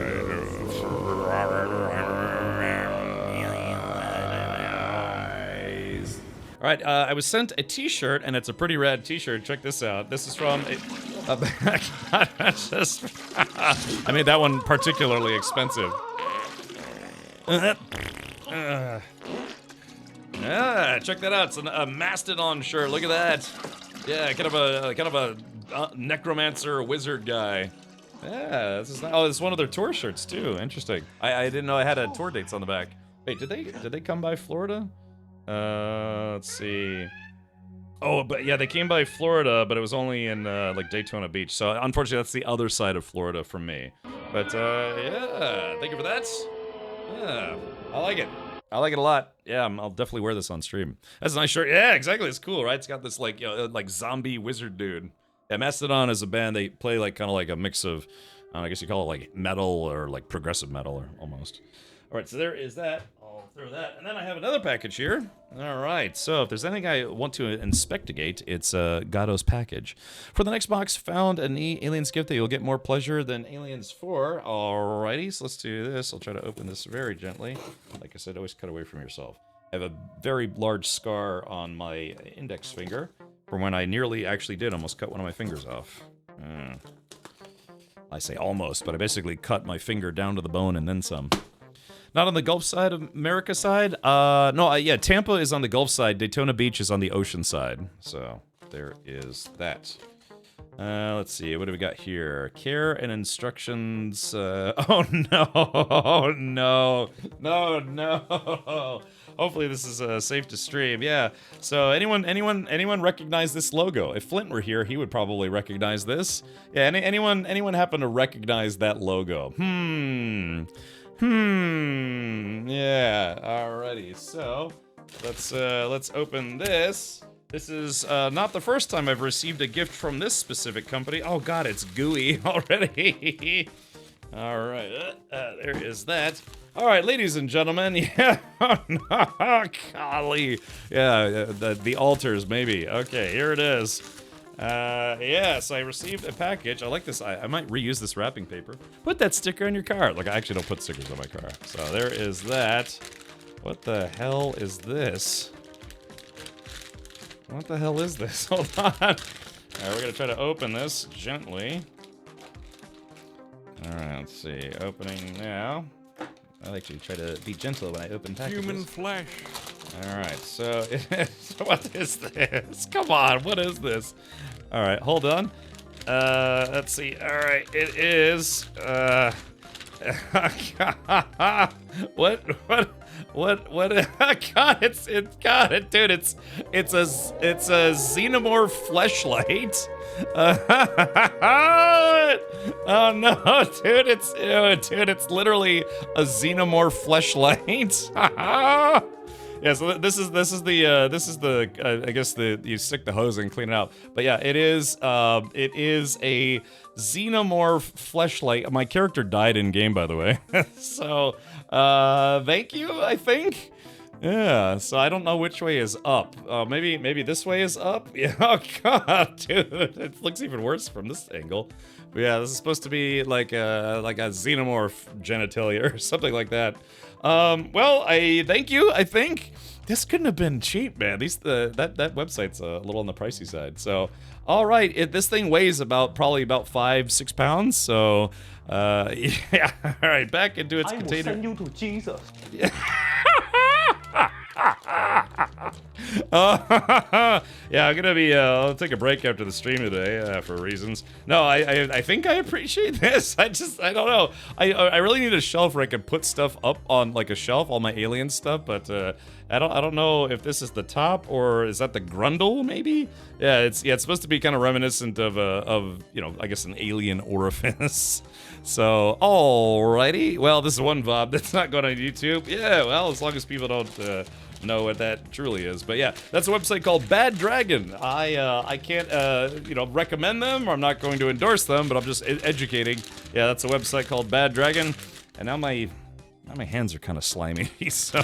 All right, I was sent a T-shirt, and it's a pretty rad T-shirt. Check this out. This is from I made that one particularly expensive. Check that out. It's a Mastodon shirt. Look at that. Yeah, kind of a necromancer wizard guy. Yeah, this is oh, this is one of their tour shirts too. Interesting. I didn't know I had tour dates on the back. Wait, did they come by Florida? Let's see. Oh, but yeah, they came by Florida, but it was only in like Daytona Beach. So unfortunately, that's the other side of Florida from me. But yeah, thank you for that. Yeah, I like it. I like it a lot. Yeah, I'll definitely wear this on stream. That's a nice shirt. Yeah, exactly. It's cool, right? It's got this like like zombie wizard dude. Yeah, Mastodon is a band. They play like kind of like a mix of, I guess you call it like metal or like progressive metal or almost. All right, so there is that. I'll throw that. And then I have another package here. All right, so if there's anything I want to inspectigate, it's Gado's package. For the next box, found an Aliens gift that you'll get more pleasure than Aliens 4. Alrighty, so let's do this. I'll try to open this very gently. Like I said, always cut away from yourself. I have a very large scar on my index finger from when I nearly actually did almost cut one of my fingers off. I say almost, but I basically cut my finger down to the bone and then some. Not on the Gulf side of America side? Yeah, Tampa is on the Gulf side. Daytona Beach is on the ocean side. So, there is that. Let's see, what do we got here? Care and instructions, oh no, no. Hopefully this is safe to stream. Yeah. So anyone recognize this logo? If Flint were here, he would probably recognize this. Yeah. Anyone happen to recognize that logo? Yeah. Alrighty. So let's open this. This is not the first time I've received a gift from this specific company. Oh God, it's gooey already. All right. There is that. All right, ladies and gentlemen, yeah, golly, yeah, the altars, maybe. Okay, here it is. Yes, I received a package. I like this. I might reuse this wrapping paper. Put that sticker on your car. Like, I actually don't put stickers on my car. So there is that. What the hell is this? What the hell is this? Hold on. All right, we're gonna try to open this gently. All right, let's see. Opening now. I like to try to be gentle when I open packages. Human flesh. All right, so what is this? Come on, what is this? All right, hold on. Let's see. All right, it is. What? God, dude. It's a xenomorph fleshlight. Oh no, dude! It's literally a xenomorph fleshlight. Yeah, so this is the I guess you stick the hose and clean it out. But yeah, it is a xenomorph fleshlight. My character died in game, by the way. So thank you, I think. Yeah, so I don't know which way is up. Maybe this way is up? Yeah, oh god, dude, it looks even worse from this angle. But yeah, this is supposed to be like a xenomorph genitalia or something like that. Well, I thank you, I think. This couldn't have been cheap, man. That website's a little on the pricey side. So, all right, this thing weighs probably about 5-6 pounds. So, yeah, all right, back into its container. I will send you to Jesus. Yeah, I'm gonna be. I'll take a break after the stream today for reasons. No, I think I appreciate this. I don't know. I really need a shelf where I can put stuff up on like a shelf, all my alien stuff. But I don't know if this is the top or is that the grundle maybe? Yeah, it's supposed to be kind of reminiscent of I guess an alien orifice. So, alrighty. Well, this is one VOD that's not going on YouTube. Yeah, well, as long as people don't know what that truly is. But yeah, that's a website called Bad Dragon. I can't recommend them, or I'm not going to endorse them, but I'm just educating. Yeah, that's a website called Bad Dragon. And now my hands are kind of slimy. So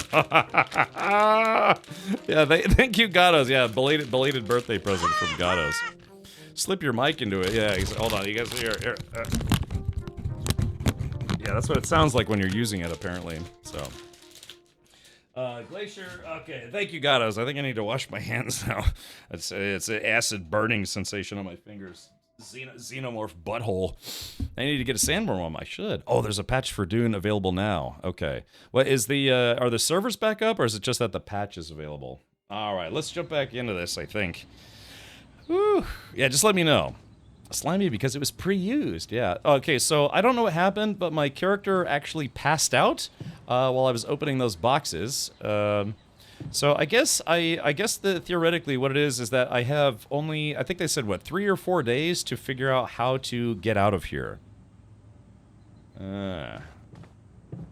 yeah, thank you, Gatos. Yeah, belated birthday present from Gatos. Slip your mic into it. Yeah, hold on, you guys here. Yeah, that's what it sounds like when you're using it, apparently. So, Glacier. Okay, thank you, Gatos. I think I need to wash my hands now. It's an acid burning sensation on my fingers. Xenomorph butthole. I need to get a sandworm. I should. Oh, there's a patch for Dune available now. Okay. What is are the servers back up, or is it just that the patch is available? All right, let's jump back into this, I think. Whew. Yeah, just let me know. Slimy because it was pre-used, yeah. Okay, so I don't know what happened, but my character actually passed out while I was opening those boxes. So I guess theoretically what it is that I have only, I think they said, what, 3 or 4 days to figure out how to get out of here.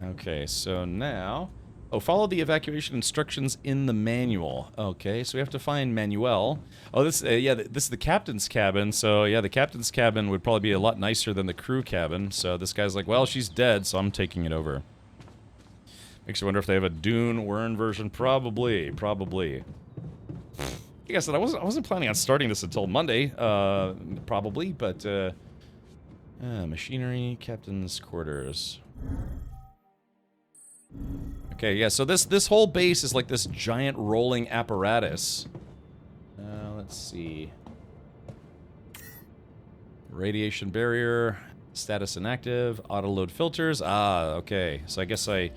Okay, so now... Oh, follow the evacuation instructions in the manual. Okay, so we have to find Manuel. Oh, this is the captain's cabin. So yeah, the captain's cabin would probably be a lot nicer than the crew cabin. So this guy's like, well, she's dead, so I'm taking it over. Makes you wonder if they have a Dune Wern version. Probably. Like I said, I wasn't planning on starting this until Monday. Probably, but machinery, captain's quarters. Okay, yeah, so this whole base is like this giant rolling apparatus. Let's see. Radiation barrier, status inactive, auto-load filters. Ah, okay. So I guess I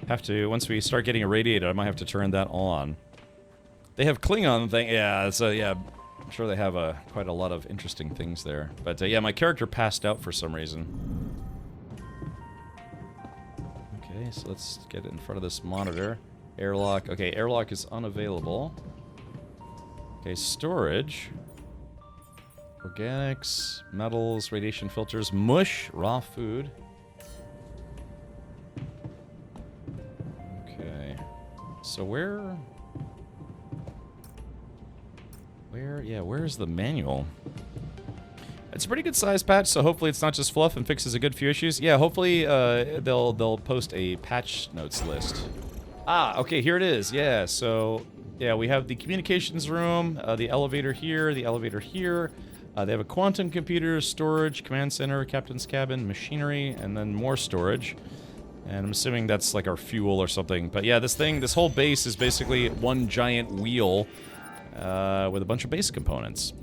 have to, once we start getting irradiated, I might have to turn that on. They have Klingon thing, yeah, so yeah, I'm sure they have quite a lot of interesting things there. But yeah, my character passed out for some reason. Okay, so let's get it in front of this monitor. Airlock. Okay, airlock is unavailable. Okay, storage. Organics, metals, radiation filters, mush, raw food. Okay. So where's the manual? It's a pretty good size patch, so hopefully it's not just fluff and fixes a good few issues. Yeah, hopefully they'll post a patch notes list. Ah, okay, here it is. Yeah, so yeah, we have the communications room, the elevator here, the elevator here. They have a quantum computer, storage, command center, captain's cabin, machinery, and then more storage. And I'm assuming that's like our fuel or something. But yeah, this whole base is basically one giant wheel with a bunch of base components.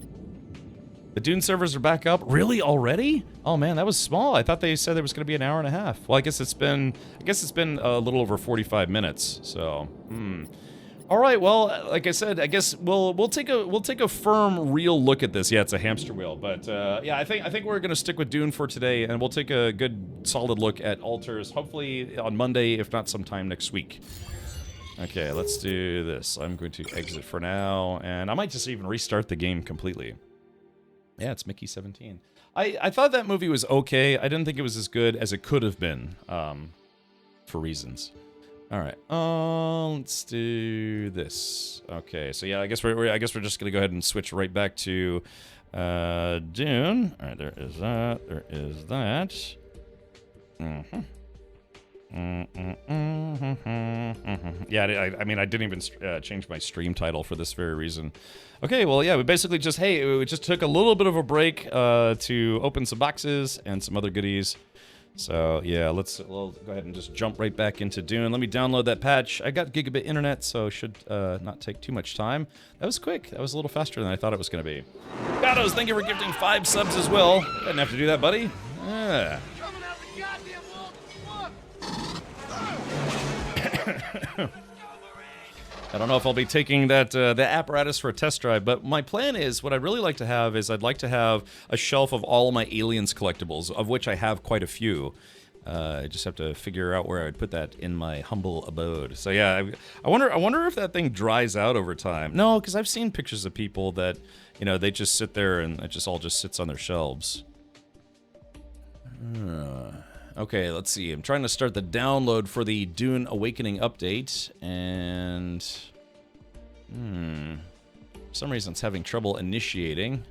The Dune servers are back up. Really? Already? Oh man, that was small. I thought they said there was going to be an hour and a half. Well, I guess it's been a little over 45 minutes. So, All right. Well, like I said, I guess we'll take a firm, real look at this. Yeah, it's a hamster wheel, but yeah, I think we're going to stick with Dune for today, and we'll take a good, solid look at alters. Hopefully on Monday, if not sometime next week. Okay, let's do this. I'm going to exit for now, and I might just even restart the game completely. Yeah, it's Mickey 17. I thought that movie was okay. I didn't think it was as good as it could have been, for reasons. All right. Let's do this. Okay. So yeah, I guess we're just gonna go ahead and switch right back to Dune. All right. There is that. There is that. Yeah, I mean, I didn't even change my stream title for this very reason. Okay, well, yeah, we basically just, we just took a little bit of a break to open some boxes and some other goodies. So, yeah, we'll go ahead and just jump right back into Dune. Let me download that patch. I got gigabit internet, so it should not take too much time. That was quick. That was a little faster than I thought it was going to be. Gatos, thank you for gifting 5 subs as well. Didn't have to do that, buddy. Yeah. I don't know if I'll be taking that the apparatus for a test drive, but my plan is, what I'd really like to have is I'd like to have a shelf of all my Aliens collectibles, of which I have quite a few. I just have to figure out where I'd put that in my humble abode. So yeah, I wonder if that thing dries out over time. No, because I've seen pictures of people that, you know, they just sit there and it just all just sits on their shelves. Okay, let's see. I'm trying to start the download for the Dune Awakening update, and for some reason it's having trouble initiating.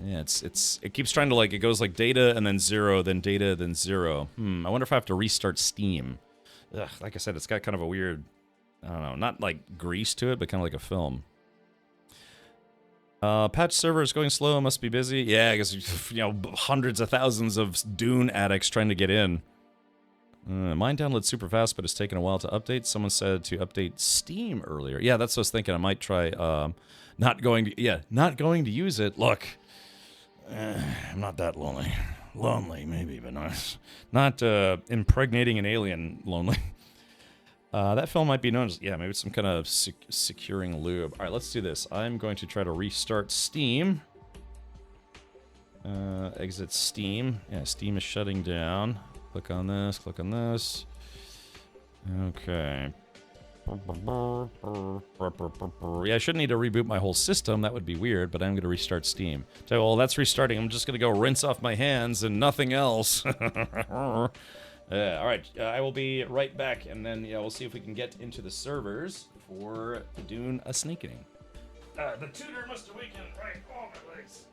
Yeah, it keeps trying to, like, it goes like data and then 0, then data, then 0. I wonder if I have to restart Steam. Ugh, like I said, it's got kind of a weird, I don't know, not like grease to it, but kind of like a film. Patch server is going slow, must be busy. Yeah, I guess, you know, hundreds of thousands of Dune addicts trying to get in. Mine downloads super fast, but it's taken a while to update. Someone said to update Steam earlier. Yeah, that's what I was thinking. I might try not going to use it. Look, I'm not that lonely. Lonely, maybe, but not impregnating an alien lonely. That film might be known as, yeah, maybe it's some kind of securing lube. All right, let's do this. I'm going to try to restart Steam. Exit Steam. Yeah, Steam is shutting down. Click on this, click on this. Okay. Yeah, I shouldn't need to reboot my whole system. That would be weird, but I'm going to restart Steam. So, well, that's restarting. I'm just going to go rinse off my hands and nothing else. All right, I will be right back, and then we'll see if we can get into the servers for Dune Awakening. The tutor must awaken. Right, oh, my legs.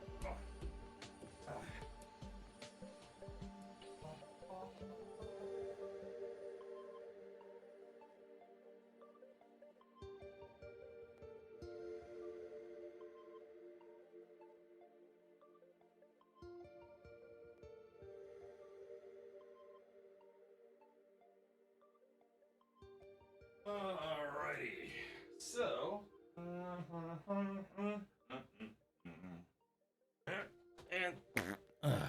Alrighty, so,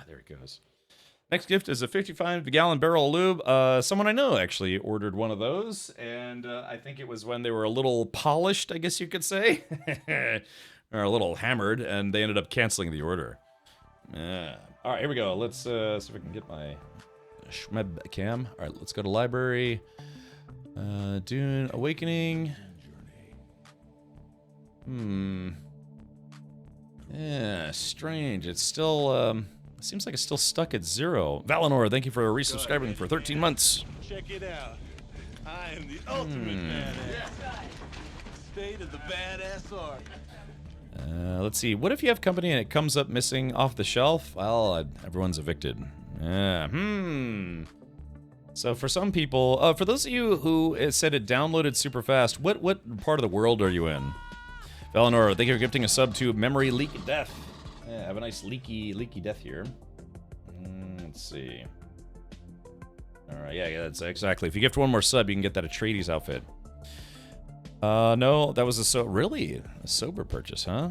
there it goes. Next gift is a 55-gallon barrel of lube. Someone I know actually ordered one of those, and I think it was when they were a little polished, I guess you could say, or a little hammered, and they ended up canceling the order. Yeah. All right, here we go. Let's see if we can get my Schmeb cam. All right, let's go to library. Dune Awakening. Yeah, strange. It's still, seems like it's still stuck at 0. Valinor, thank you for resubscribing for 13 months. Check it out. I am the ultimate badass. State of the badass art. Let's see. What if you have company and it comes up missing off the shelf? Well, everyone's evicted. Yeah, So for some people, for those of you who said it downloaded super fast, what part of the world are you in? Valinor, thank you for gifting a sub to Memory Leak Death. Yeah, have a nice leaky death here. Let's see. Alright, yeah, that's exactly. If you gift one more sub, you can get that Atreides outfit. No, that was really a sober purchase, huh?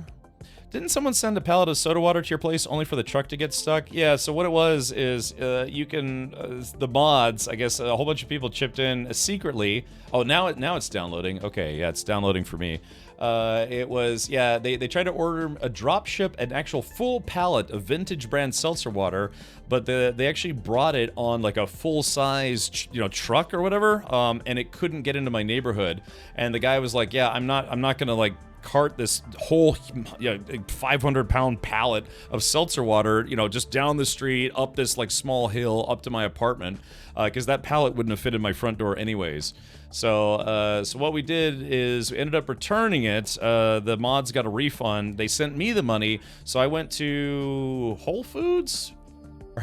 Didn't someone send a pallet of soda water to your place only for the truck to get stuck? Yeah, so what it was is you can, the mods, I guess a whole bunch of people chipped in secretly. Oh, now it's downloading. Okay, yeah, it's downloading for me. It was, yeah, they tried to order a drop ship, an actual full pallet of vintage brand seltzer water, but they actually brought it on like a full-size, truck or whatever, and it couldn't get into my neighborhood. And the guy was like, yeah, I'm not gonna like cart this whole 500-pound pallet of seltzer water, just down the street, up this like small hill, up to my apartment, because that pallet wouldn't have fit in my front door anyways. So what we did is we ended up returning it. The mods got a refund. They sent me the money, so I went to Whole Foods.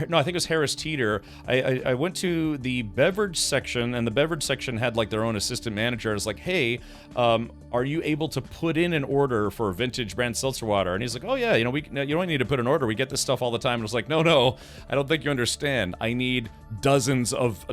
No, I think it was Harris Teeter. I went to the beverage section, and the beverage section had like their own assistant manager. I was like, hey, are you able to put in an order for vintage brand seltzer water? And he's like, oh yeah, you don't need to put an order. We get this stuff all the time. And I was like, no, I don't think you understand. I need dozens of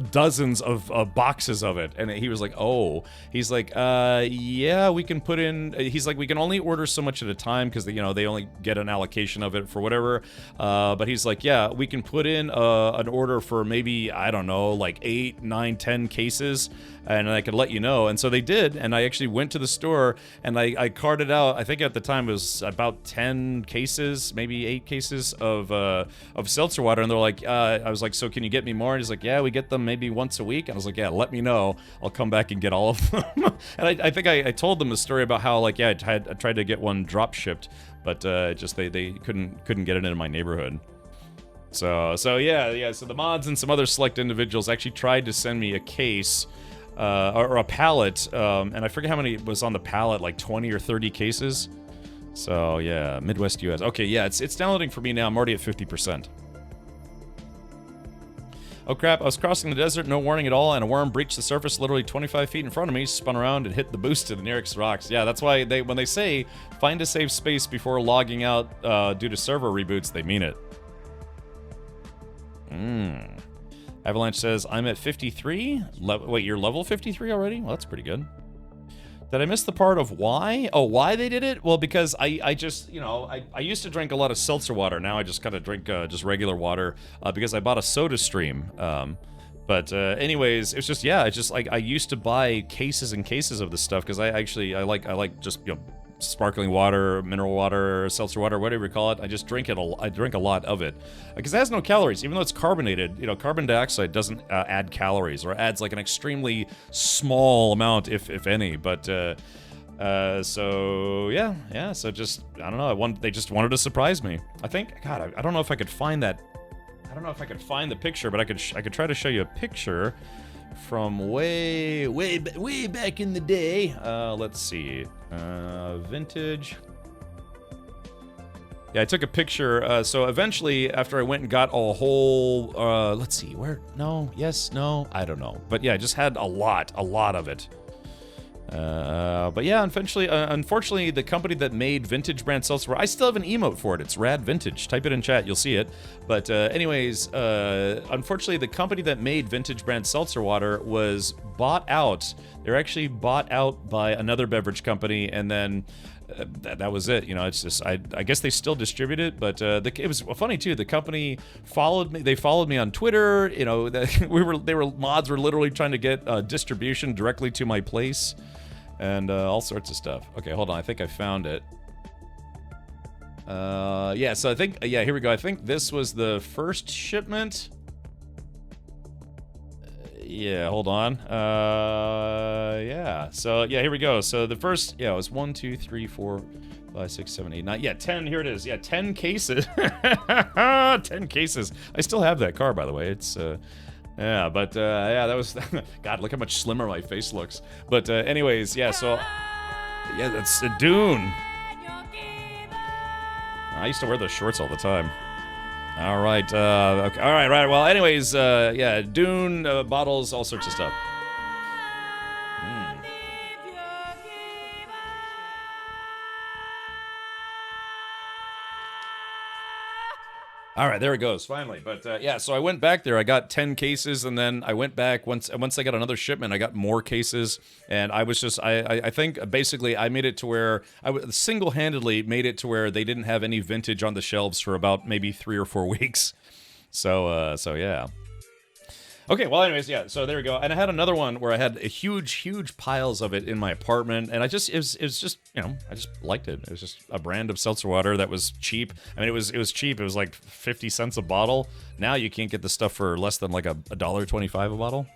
boxes of it. And he was like, oh, he's like, yeah, we can put in. He's like, we can only order so much at a time because they only get an allocation of it for whatever. But he's like, yeah, we can put in an order for maybe, I don't know, like 8, 9, 10 cases, and I could let you know. And so they did, and I actually went to the store and I carted out, I think at the time it was about 10 cases, maybe 8 cases of seltzer water, and they're like, I was like, so can you get me more? And he's like, yeah, we get them maybe once a week. And I was like, yeah, let me know, I'll come back and get all of them. And I think I told them the story about how, like, yeah, I tried to get one drop shipped, but just they couldn't get it in my neighborhood. So yeah, so the mods and some other select individuals actually tried to send me a case, or a pallet, and I forget how many was on the pallet, like 20 or 30 cases. So yeah, Midwest US. Okay, yeah, it's downloading for me now. I'm already at 50%. Oh crap, I was crossing the desert, no warning at all, and a worm breached the surface literally 25 feet in front of me, spun around, and hit the boost to the nearest rocks. Yeah, that's why when they say, find a safe space before logging out due to server reboots, they mean it. Avalanche says, I'm at 53? Wait, you're level 53 already? Well, that's pretty good. Did I miss the part of why? Oh, why they did it? Well, because I just, I used to drink a lot of seltzer water. Now I just kind of drink just regular water because I bought a soda stream. But anyways, it's just, yeah, it's just like I used to buy cases and cases of this stuff because I like just, sparkling water, mineral water, seltzer water, whatever you call it. I just drink it. I drink a lot of it because it has no calories, even though it's carbonated. Carbon dioxide doesn't add calories, or adds like an extremely small amount, if any. But so yeah. So just, I don't know. They just wanted to surprise me. I think. God, I don't know if I could find that. I don't know if I could find the picture, but I could try to show you a picture from way back in the day. Let's see. Vintage. Yeah, I took a picture. So eventually, after I went and got a whole, let's see, where? No, yes, no, I don't know. But yeah, I just had a lot of it. But yeah, unfortunately, the company that made vintage brand seltzer, I still have an emote for it. It's Rad Vintage. Type it in chat, you'll see it. But anyways, unfortunately, the company that made vintage brand seltzer water was bought out. They're actually bought out by another beverage company, and then that was it. It's just, I guess they still distribute it, but it was funny too. The company followed me. They followed me on Twitter. Mods were literally trying to get distribution directly to my place, and all sorts of stuff. Okay, hold on. I think I found it. Yeah. So I think, yeah, here we go. I think this was the first shipment. Yeah, hold on. Yeah. So, yeah, here we go. So the first, yeah, it was 1, 2, 3, 4, 5, 6, 7, 8, 9. Yeah, 10. Here it is. Yeah, 10 cases. 10 cases. I still have that car, by the way. It's, yeah, but, yeah, that was, God, look how much slimmer my face looks. But, anyways, yeah, so, yeah, that's Dune. I used to wear those shorts all the time. All right, okay. All right, right. Well, anyways, yeah, Dune, bottles, all sorts of stuff. All right, there it goes, finally. But yeah, so I went back there. I got 10 cases, and then I went back once I got another shipment. I got more cases, and I was just I think basically I made it to where I single-handedly made it to where they didn't have any vintage on the shelves for about maybe 3 or 4 weeks. So yeah. Okay, well, anyways, yeah, so there we go. And I had another one where I had a huge piles of it in my apartment, and it was just, I just liked it. It was just a brand of seltzer water that was cheap. I mean, it was cheap. It was like 50 cents a bottle. Now you can't get the stuff for less than like $1.25 a bottle.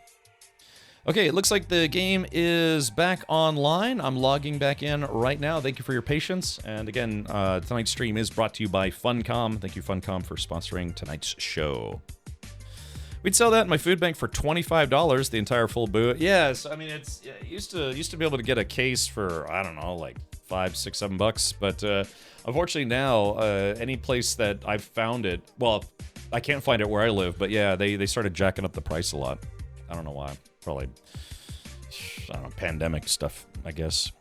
Okay, it looks like the game is back online. I'm logging back in right now. Thank you for your patience. And again, tonight's stream is brought to you by Funcom. Thank you, Funcom, for sponsoring tonight's show. We'd sell that in my food bank for $25, the entire full boot. Yes, I mean it's used to be able to get a case for, I don't know, like $5, $6, $7, but unfortunately now any place that I've found it, well, I can't find it where I live, but yeah, they started jacking up the price a lot. I don't know why. Probably, I don't know, pandemic stuff, I guess.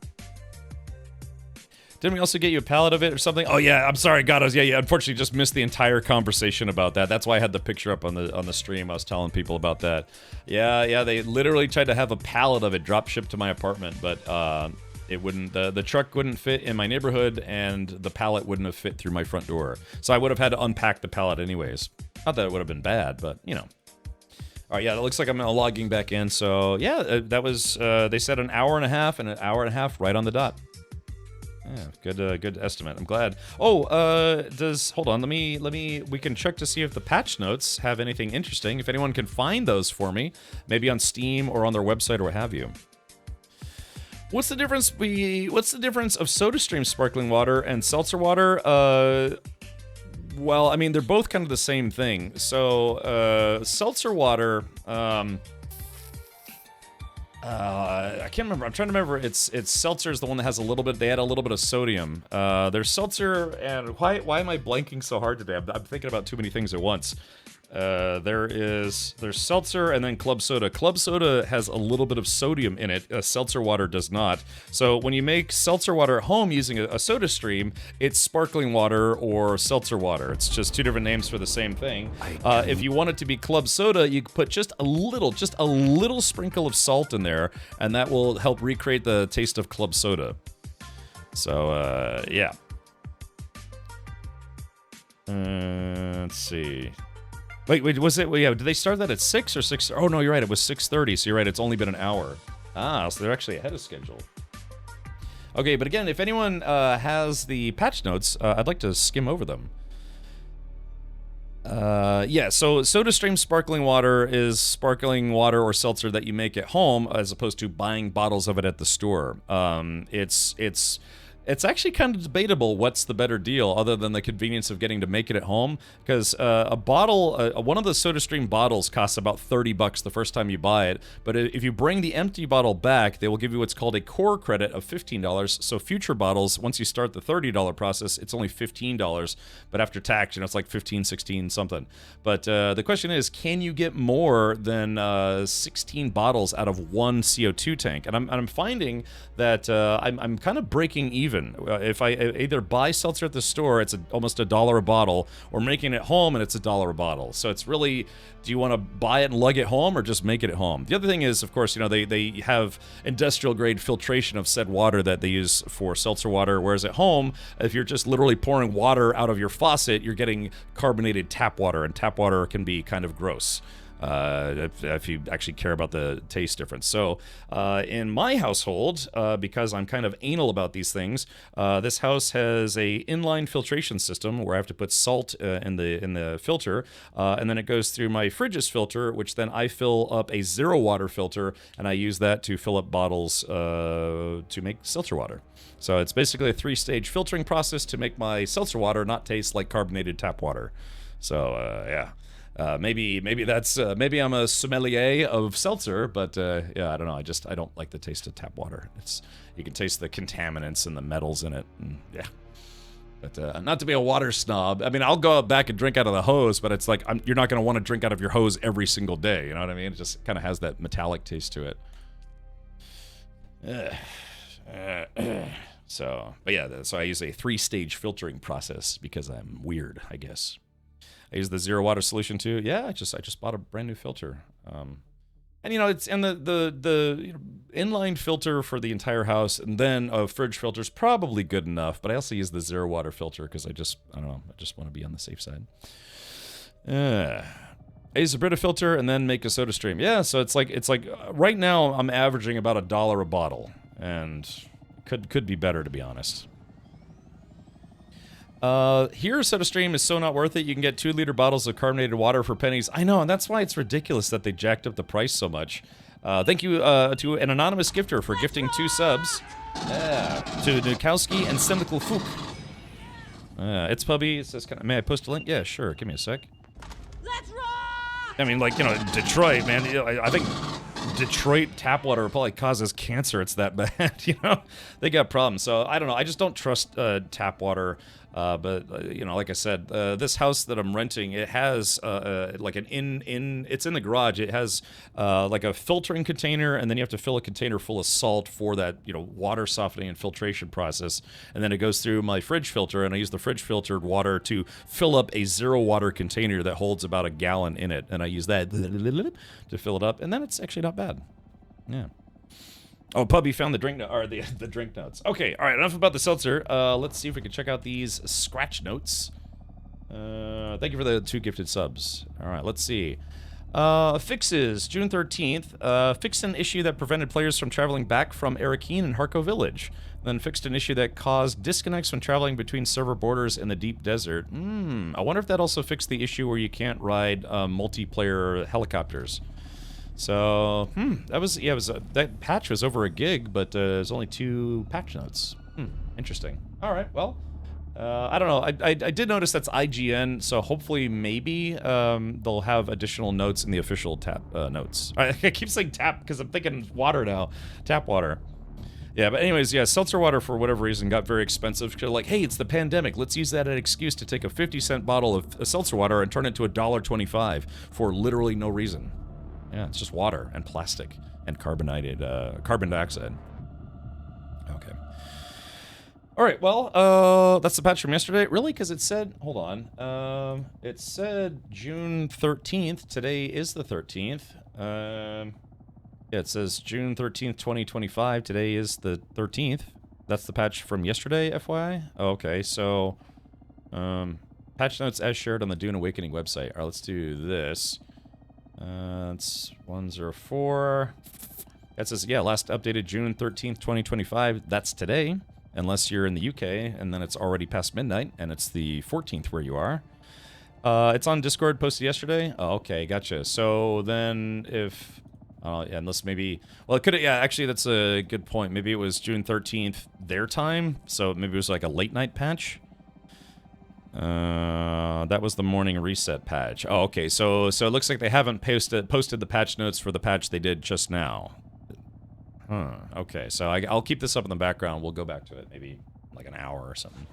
Didn't we also get you a pallet of it or something? Oh yeah, I'm sorry, Gatos. Yeah. Unfortunately, just missed the entire conversation about that. That's why I had the picture up on the stream. I was telling people about that. Yeah. They literally tried to have a pallet of it drop shipped to my apartment, but it wouldn't. The truck wouldn't fit in my neighborhood, and the pallet wouldn't have fit through my front door. So I would have had to unpack the pallet anyways. Not that it would have been bad, but you know. All right, yeah, it looks like I'm logging back in. So yeah, that was they said an hour and a half, and an hour and a half right on the dot. Yeah, good estimate. I'm glad. Oh, hold on, let me, we can check to see if the patch notes have anything interesting. If anyone can find those for me, maybe on Steam or on their website or what have you. What's the difference of SodaStream sparkling water and seltzer water? Well, I mean, they're both kind of the same thing. So, seltzer water, I can't remember. I'm trying to remember. It's seltzer is the one that has a little bit. They add a little bit of sodium. There's seltzer, and why am I blanking so hard today? I'm thinking about too many things at once. There's seltzer and then club soda. Club soda has a little bit of sodium in it. Seltzer water does not. So when you make seltzer water at home using a soda stream, it's sparkling water or seltzer water. It's just two different names for the same thing. If you want it to be club soda, you put just a little sprinkle of salt in there, and that will help recreate the taste of club soda. So yeah. Let's see. Wait, was it? Yeah, did they start that at 6 or 6? Oh, no, you're right. It was 6:30, so you're right. It's only been an hour. Ah, so they're actually ahead of schedule. Okay, but again, if anyone has the patch notes, I'd like to skim over them. Yeah, so SodaStream sparkling water is sparkling water or seltzer that you make at home as opposed to buying bottles of it at the store. It's actually kind of debatable what's the better deal, other than the convenience of getting to make it at home. Because a bottle, one of the SodaStream bottles costs about $30 the first time you buy it. But if you bring the empty bottle back, they will give you what's called a core credit of $15. So future bottles, once you start the $30 process, it's only $15. But after tax, it's like 15, 16, something. But the question is, can you get more than 16 bottles out of one CO2 tank? And I'm finding that I'm kind of breaking even. If I either buy seltzer at the store, it's almost $1 a bottle, or making it home and it's $1 a bottle. So it's really, do you want to buy it and lug it home or just make it at home? The other thing is, of course, they have industrial grade filtration of said water that they use for seltzer water, whereas at home, if you're just literally pouring water out of your faucet, you're getting carbonated tap water, and tap water can be kind of gross. If you actually care about the taste difference. So in my household, because I'm kind of anal about these things, this house has a inline filtration system where I have to put salt in the filter, and then it goes through my fridge's filter, which then I fill up a zero water filter, and I use that to fill up bottles to make seltzer water. So it's basically a 3-stage filtering process to make my seltzer water not taste like carbonated tap water. So yeah. Maybe that's maybe I'm a sommelier of seltzer, but yeah, I don't know. I don't like the taste of tap water. You can taste the contaminants and the metals in it. And, yeah, but not to be a water snob. I mean, I'll go out back and drink out of the hose, but it's like you're not going to want to drink out of your hose every single day. You know what I mean? It just kind of has that metallic taste to it. So, but yeah, so I use a 3-stage filtering process because I'm weird, I guess. I use the zero water solution too. Yeah, I just bought a brand new filter. And the inline filter for the entire house, and then a fridge filter is probably good enough. But I also use the zero water filter because I don't know. I just want to be on the safe side. I use a Brita filter and then make a soda stream. Yeah, so it's like right now I'm averaging about $1 a bottle, and could be better, to be honest. Here, SodaStream is so not worth it. You can get 2-liter bottles of carbonated water for pennies. I know, and that's why it's ridiculous that they jacked up the price so much. Thank you to an anonymous gifter for gifting 2 subs. Yeah, to Nukowski and Cynical Fook. It's Pubby. It says, may I post a link? Yeah, sure. Give me a sec. Let's rock! I mean, like, you know, Detroit, man. You know, I think Detroit tap water probably causes cancer. It's that bad, you know? They got problems. So, I don't know. I just don't trust tap water. But you know, like I said, this house that I'm renting, it has like an it's in the garage. It has like a filtering container, and then you have to fill a container full of salt for that, you know, water softening and filtration process. And then it goes through my fridge filter, and I use the fridge filtered water to fill up a 0 water container that holds about a gallon in it, and I use that to fill it up, and then it's actually not bad. Yeah. Oh, Pubby found the drink or the drink notes. Okay, all right, enough about the seltzer. Let's see if we can check out these scratch notes. Thank you for the 2 gifted subs. All right, let's see. Fixes, June 13th. Fixed an issue that prevented players from traveling back from Arakeen and Harko Village. Then fixed an issue that caused disconnects when traveling between server borders in the deep desert. I wonder if that also fixed the issue where you can't ride multiplayer helicopters. So, that was, yeah, that patch was over a gig, but there's only 2 patch notes. Interesting. All right, well, I don't know. I did notice that's IGN, so hopefully maybe they'll have additional notes in the official tap notes. I keep saying tap because I'm thinking water now. Tap water. Yeah, but anyways, yeah, seltzer water for whatever reason got very expensive. They're like, hey, it's the pandemic. Let's use that as an excuse to take a 50-cent bottle of seltzer water and turn it to $1.25 for literally no reason. Yeah, it's just water and plastic and carbon dioxide. Okay. All right, well, that's the patch from yesterday. Really? Because it said, hold on. It said June 13th. Today is the 13th. Yeah, it says June 13th, 2025. Today is the 13th. That's the patch from yesterday, FYI? Oh, okay, so, patch notes as shared on the Dune Awakening website. All right, let's do this. It's 104. That says, yeah, last updated June 13th, 2025. That's today, unless you're in the UK, and then it's already past midnight, and it's the 14th where you are. It's on Discord, posted yesterday. Oh, okay, gotcha. So then if... yeah, unless maybe... Well, it could... Yeah, actually, that's a good point. Maybe it was June 13th their time, so maybe it was like a late-night patch. That was the morning reset patch. Oh, okay. So it looks like they haven't posted the patch notes for the patch they did just now. Okay. So I'll keep this up in the background. We'll go back to it maybe like an hour or something.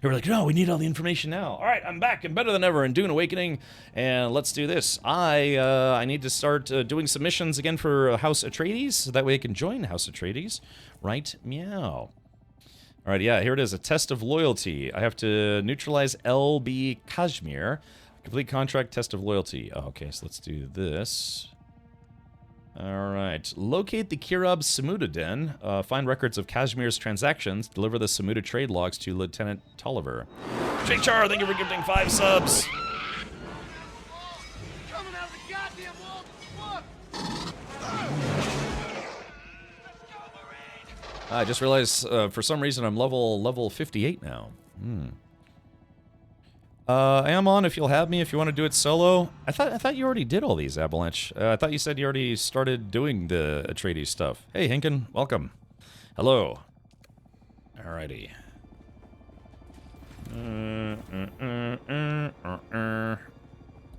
And we're like, no, we need all the information now. All right, I'm back and better than ever in Dune Awakening, and let's do this. I need to start doing submissions again for House Atreides, so that way I can join House Atreides. Right? Meow. All right, yeah, here it is, a test of loyalty. I have to neutralize LB Kashmir. Complete contract test of loyalty. Oh, okay, so let's do this. All right, locate the Kirab Samuda Den. Find records of Kashmir's transactions. Deliver the Samuda trade logs to Lieutenant Tolliver. Jake Char, thank you for gifting 5 subs. Coming out of the goddamn wall. I just realized for some reason I'm level 58 now. I am on if you'll have me if you want to do it solo. I thought you already did all these, Avalanche. I thought you said you already started doing the Atreides stuff. Hey, Hinken, welcome. Hello. Alrighty.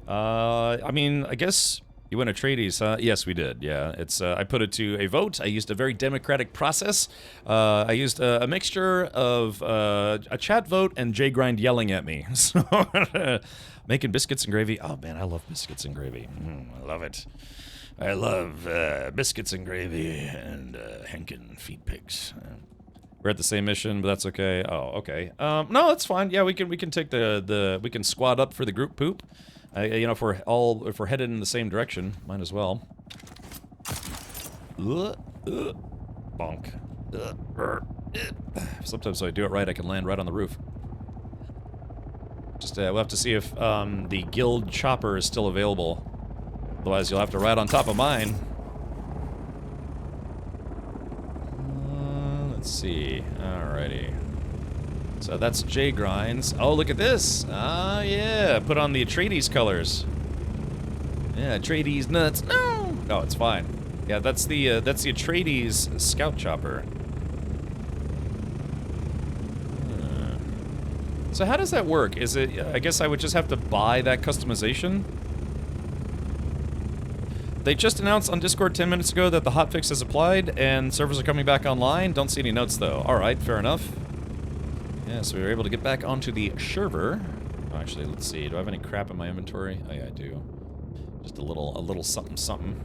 I mean, I guess you went Atreides, huh? Yes, we did. Yeah, it's. I put it to a vote. I used a very democratic process. I used a mixture of a chat vote and J Grind yelling at me. So, making biscuits and gravy. Oh man, I love biscuits and gravy. I love it. I love biscuits and gravy and Henkin feed pigs. We're at the same mission, but that's okay. Oh, okay. No, that's fine. Yeah, we can take we can squad up for the group poop. You know, if we're headed in the same direction, might as well. Bonk. Sometimes if I do it right, I can land right on the roof. Just we'll have to see if the guild chopper is still available. Otherwise, you'll have to ride on top of mine. Let's see. Alrighty. So that's J Grinds. Oh, look at this. Ah, yeah. Put on the Atreides colors. Yeah, Atreides nuts. No! No, it's fine. Yeah, that's the Atreides scout chopper. So how does that work? Is it, I guess I would just have to buy that customization? They just announced on Discord 10 minutes ago that the hotfix is applied and servers are coming back online. Don't see any notes though. Alright, fair enough. Yeah, so we were able to get back onto the server. Oh, actually, let's see. Do I have any crap in my inventory? Oh yeah, I do. Just a little something something.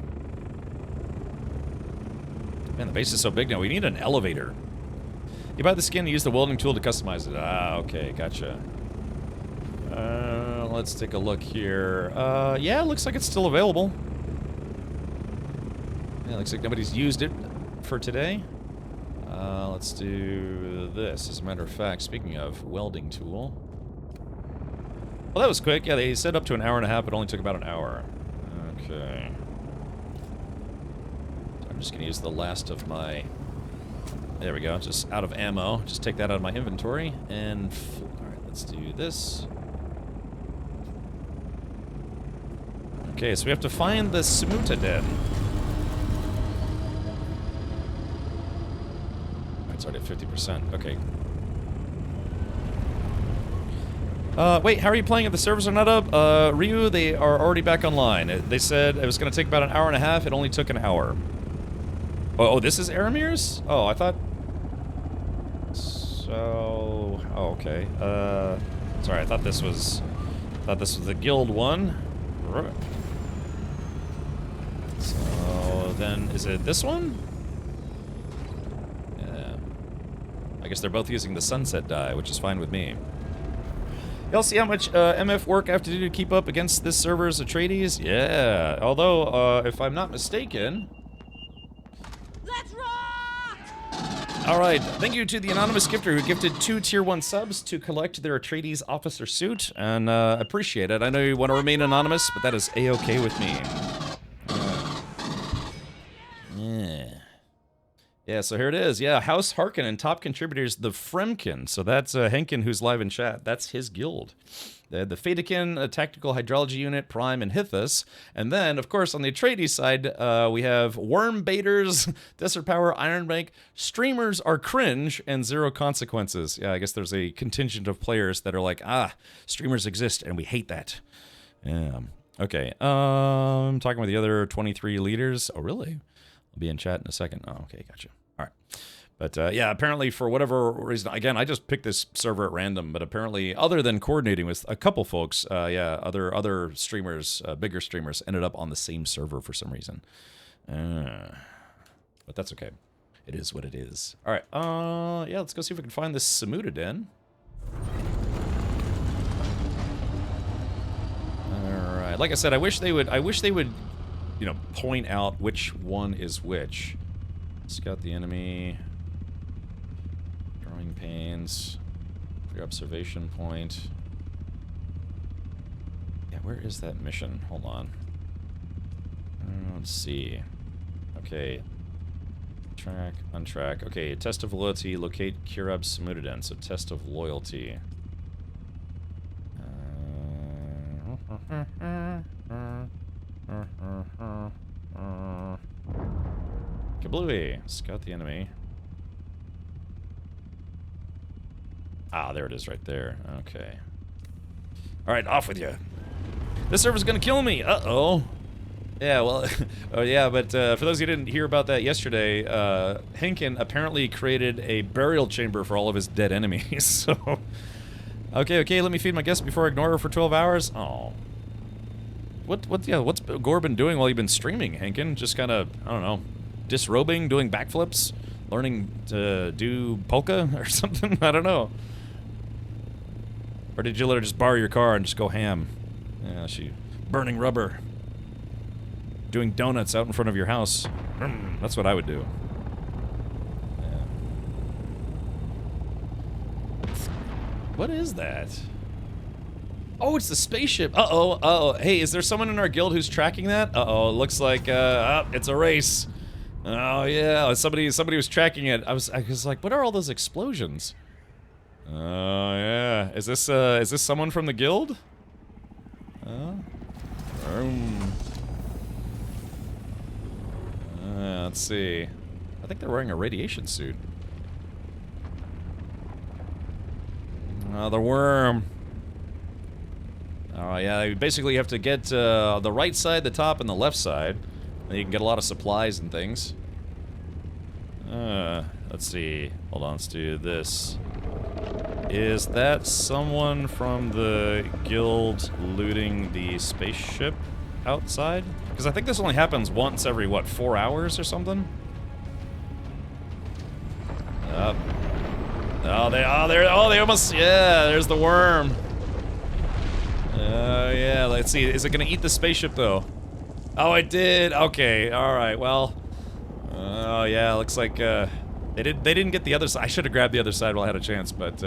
Man, the base is so big now. We need an elevator. You buy the skin and use the welding tool to customize it. Ah, okay, gotcha. Let's take a look here. Yeah, looks like it's still available. Yeah, looks like nobody's used it for today. Let's do this. As a matter of fact, speaking of welding tool. Well, that was quick. Yeah, they said up to an hour and a half, but only took about an hour. Okay. So I'm just gonna use the last of my... There we go, just out of ammo. Just take that out of my inventory, and... Alright, let's do this. Okay, so we have to find the Smuta Den. It's already at 50%, okay. Wait, how are you playing if the servers are not up? Ryu, they are already back online. They said it was gonna take about an hour and a half, it only took an hour. Oh, this is Aramir's? Oh, I thought... So... Oh, okay. Sorry, I thought this was the guild one. So, then, is it this one? Yeah. I guess they're both using the sunset die, which is fine with me. Y'all see how much MF work I have to do to keep up against this server's Atreides? Yeah, although, if I'm not mistaken... Alright, thank you to the anonymous gifter who gifted 2 tier 1 subs to collect their Atreides officer suit, and appreciate it. I know you want to remain anonymous, but that is a-okay with me. Yeah, so here it is. Yeah, House Harkonnen top contributors, the Fremkin. So that's Henkin, who's live in chat. That's his guild. The Fatikin, a tactical hydrology unit, Prime, and Hithus. And then, of course, on the Atreides side, we have Worm Baiters, Desert Power, Ironbank, Streamers are cringe, and Zero Consequences. Yeah, I guess there's a contingent of players that are like, streamers exist, and we hate that. Yeah. Okay, I'm talking with the other 23 leaders. Oh, really? I'll be in chat in a second. Oh, okay, gotcha. All right. But, yeah, apparently for whatever reason, again, I just picked this server at random, but apparently, other than coordinating with a couple folks, yeah, other streamers, bigger streamers, ended up on the same server for some reason. But that's okay. It is what it is. All right, yeah, let's go see if we can find this Smuta Den. All right, like I said, I wish they would, you know, point out which one is which. Scout the enemy. Growing pains. Your observation point. Yeah, where is that mission? Hold on. Let's see. Okay. Track, untrack. Okay, test of loyalty. Locate Kirab Smuta Den. So test of loyalty. Kablooey. Scout the enemy. Ah, there it is right there. Okay. Alright, off with you. This server's gonna kill me! Uh-oh. Yeah, well, oh yeah, but for those who didn't hear about that yesterday, Henkin apparently created a burial chamber for all of his dead enemies, so... Okay, let me feed my guest before I ignore her for 12 hours. Oh. What's Gore been doing while you've been streaming, Henkin? Just kind of, I don't know, disrobing, doing backflips, learning to do polka or something? I don't know. Or did you let her just borrow your car and just go ham? Yeah, she... burning rubber. Doing donuts out in front of your house. That's what I would do. Yeah. What is that? Oh, it's the spaceship. Uh-oh. Hey, is there someone in our guild who's tracking that? Uh-oh, it looks like, it's a race. Oh, yeah, somebody was tracking it. I was like, what are all those explosions? Oh, yeah. Is this someone from the guild? let's see. I think they're wearing a radiation suit. Oh, the worm. Oh, yeah, basically you have to get the right side, the top, and the left side. And you can get a lot of supplies and things. Let's see. Hold on, let's do this. Is that someone from the guild looting the spaceship outside? Because I think this only happens once every, what, 4 hours or something? They almost, yeah, there's the worm. Yeah, let's see, is it gonna eat the spaceship, though? Oh, it did, okay, alright, well. Oh, yeah, looks like, they didn't get the other side. I should have grabbed the other side while I had a chance, but,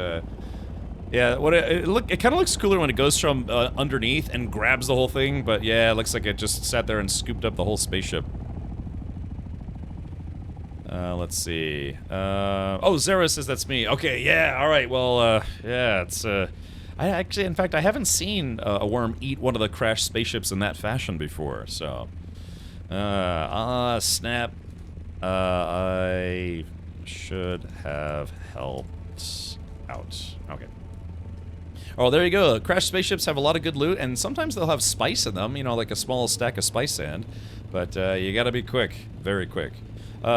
yeah, it kind of looks cooler when it goes from, underneath and grabs the whole thing, but yeah, it looks like it just sat there and scooped up the whole spaceship. Let's see. Oh, Zara says that's me. Okay, yeah, alright, well, yeah, it's, I actually, in fact, I haven't seen a worm eat one of the crashed spaceships in that fashion before, so. Snap. I should have helped out. Okay. Oh, there you go. Crashed spaceships have a lot of good loot, and sometimes they'll have spice in them, you know, like a small stack of spice sand. But, you gotta be quick. Very quick.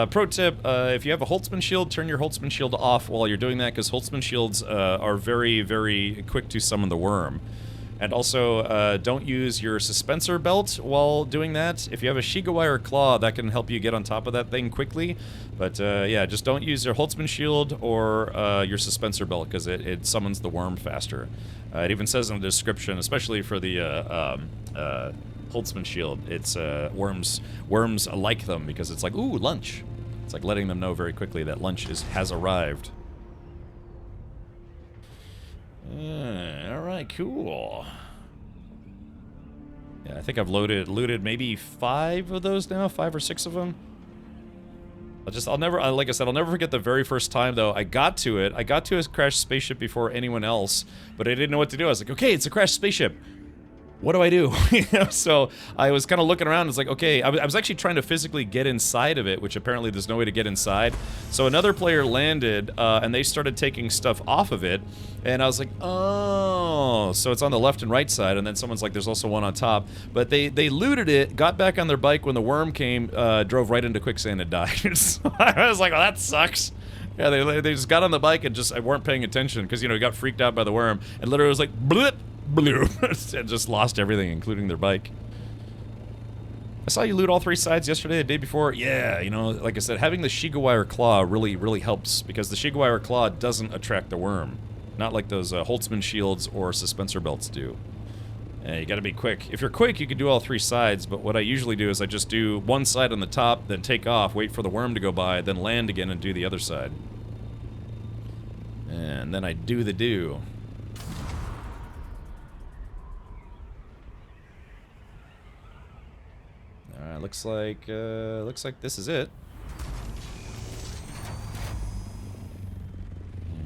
Pro tip, if you have a Holtzman shield, turn your Holtzman shield off while you're doing that, because Holtzman shields are very, very quick to summon the worm. And also, don't use your suspensor belt while doing that. If you have a Shigawire claw, that can help you get on top of that thing quickly. But, yeah, just don't use your Holtzman shield or your suspensor belt, because it summons the worm faster. It even says in the description, especially for the Holtzman shield, it's worms like them because it's like, ooh, lunch. It's like letting them know very quickly that lunch has arrived. Alright, cool. Yeah, I think I've looted maybe 5 of those now, 5 or 6 of them. I'll never, like I said, I'll never forget the very first time, though. I got to a crashed spaceship before anyone else, but I didn't know what to do. I was like, okay, it's a crashed spaceship. What do I do? You know, so I was kind of looking around. It's like, okay, I was actually trying to physically get inside of it, which apparently there's no way to get inside. So another player landed, and they started taking stuff off of it, and I was like, oh, so it's on the left and right side, and then someone's like, there's also one on top. But they looted it, got back on their bike when the worm came, drove right into quicksand and died. So I was like, well, that sucks. Yeah, they just got on the bike and just weren't paying attention because, you know, got freaked out by the worm, and literally was like, blip. Blue. And just lost everything, including their bike. I saw you loot all 3 sides yesterday, the day before. Yeah, you know, like I said, having the Shigawire claw really, really helps because the Shigawire claw doesn't attract the worm. Not like those Holtzman shields or suspensor belts do. You gotta be quick. If you're quick, you can do all 3 sides, but what I usually do is I just do one side on the top, then take off, wait for the worm to go by, then land again and do the other side. And then I do the do. Alright, looks like this is it.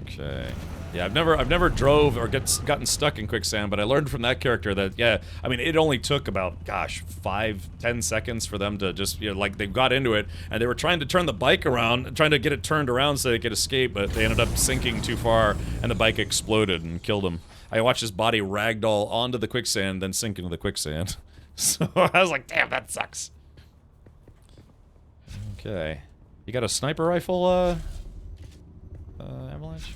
Okay. Yeah, I've never drove or gotten stuck in quicksand, but I learned from that character that, yeah, I mean, it only took about, gosh, 5-10 seconds for them to just, you know, like, they got into it, and they were trying to turn the bike around, trying to get it turned around so they could escape, but they ended up sinking too far, and the bike exploded and killed him. I watched his body ragdoll onto the quicksand, then sink into the quicksand. So I was like, damn, that sucks. Okay. You got a sniper rifle, Avalanche?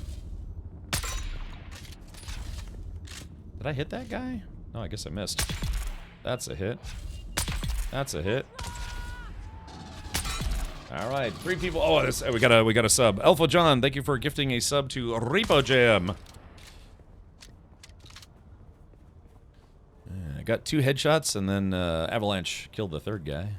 Did I hit that guy? No, I guess I missed. That's a hit. That's a hit. Alright, 3 people. Oh, we got a sub. Alpha John, thank you for gifting a sub to Repo Jam. I got 2 headshots, and then Avalanche killed the 3rd guy.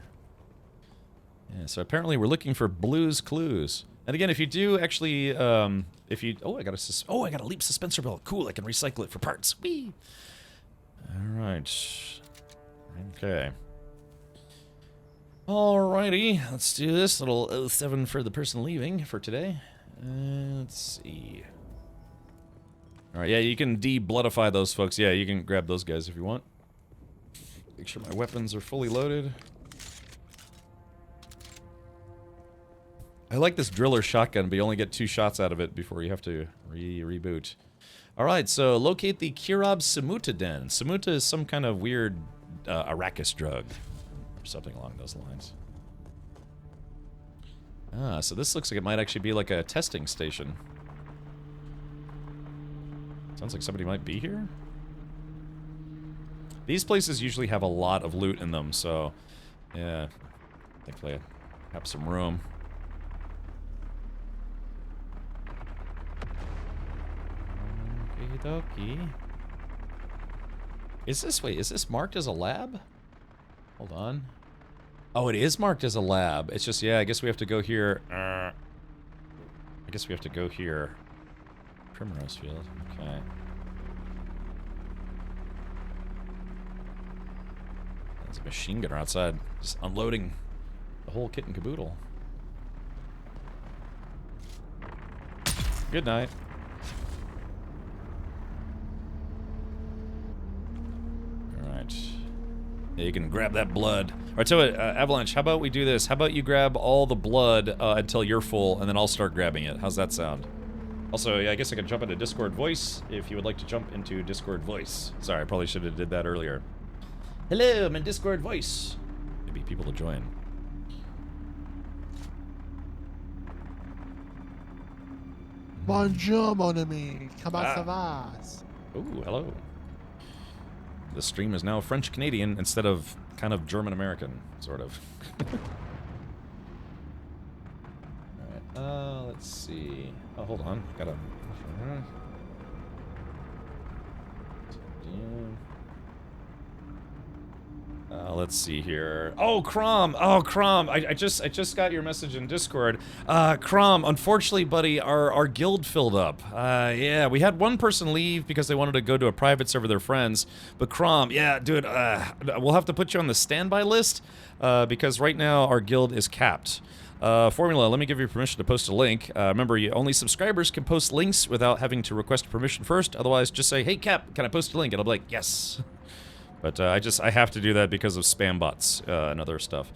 Yeah, so apparently we're looking for Blue's Clues. And again, if you do actually, if you... Oh, I got a leap suspensor belt. Cool, I can recycle it for parts. Whee! Alright. Okay. Alrighty, let's do this. Little 07 for the person leaving for today. Let's see. Alright, yeah, you can de-bloodify those folks. Yeah, you can grab those guys if you want. Make sure my weapons are fully loaded. I like this driller shotgun, but you only get 2 shots out of it before you have to reboot. Alright, so locate the Kirab Samuta Den. Samuta is some kind of weird Arrakis drug. Or something along those lines. Ah, so this looks like it might actually be like a testing station. Sounds like somebody might be here. These places usually have a lot of loot in them, so... yeah, thankfully I have some room. Okie dokie. Is this marked as a lab? Hold on. Oh, it is marked as a lab. It's just, yeah, I guess we have to go here. I guess we have to go here. Primrose Field, okay. There's a machine gunner outside, just unloading the whole kit and caboodle. Good night. Alright. Yeah, you can grab that blood. Alright, so Avalanche, how about we do this? How about you grab all the blood until you're full, and then I'll start grabbing it. How's that sound? Also, yeah, I guess I can jump into Discord voice if you would like to jump into Discord voice. Sorry, I probably should have did that earlier. Hello, I'm in Discord voice. Maybe people to join. Bonjour, mon ami. Comment ça va? Ooh, hello. The stream is now French-Canadian instead of kind of German-American, sort of. Alright, let's see. Oh, hold on. Gotta... let's see here. Oh, Crom! Oh, Crom! I just got your message in Discord. Crom, unfortunately, buddy, our guild filled up. Yeah, we had one person leave because they wanted to go to a private server with their friends. But Crom, yeah, dude, we'll have to put you on the standby list because right now our guild is capped. Formula, let me give you permission to post a link. Remember, only subscribers can post links without having to request permission first. Otherwise, just say, "Hey, Cap, can I post a link?" And I'll be like, "Yes." But I have to do that because of spam bots and other stuff.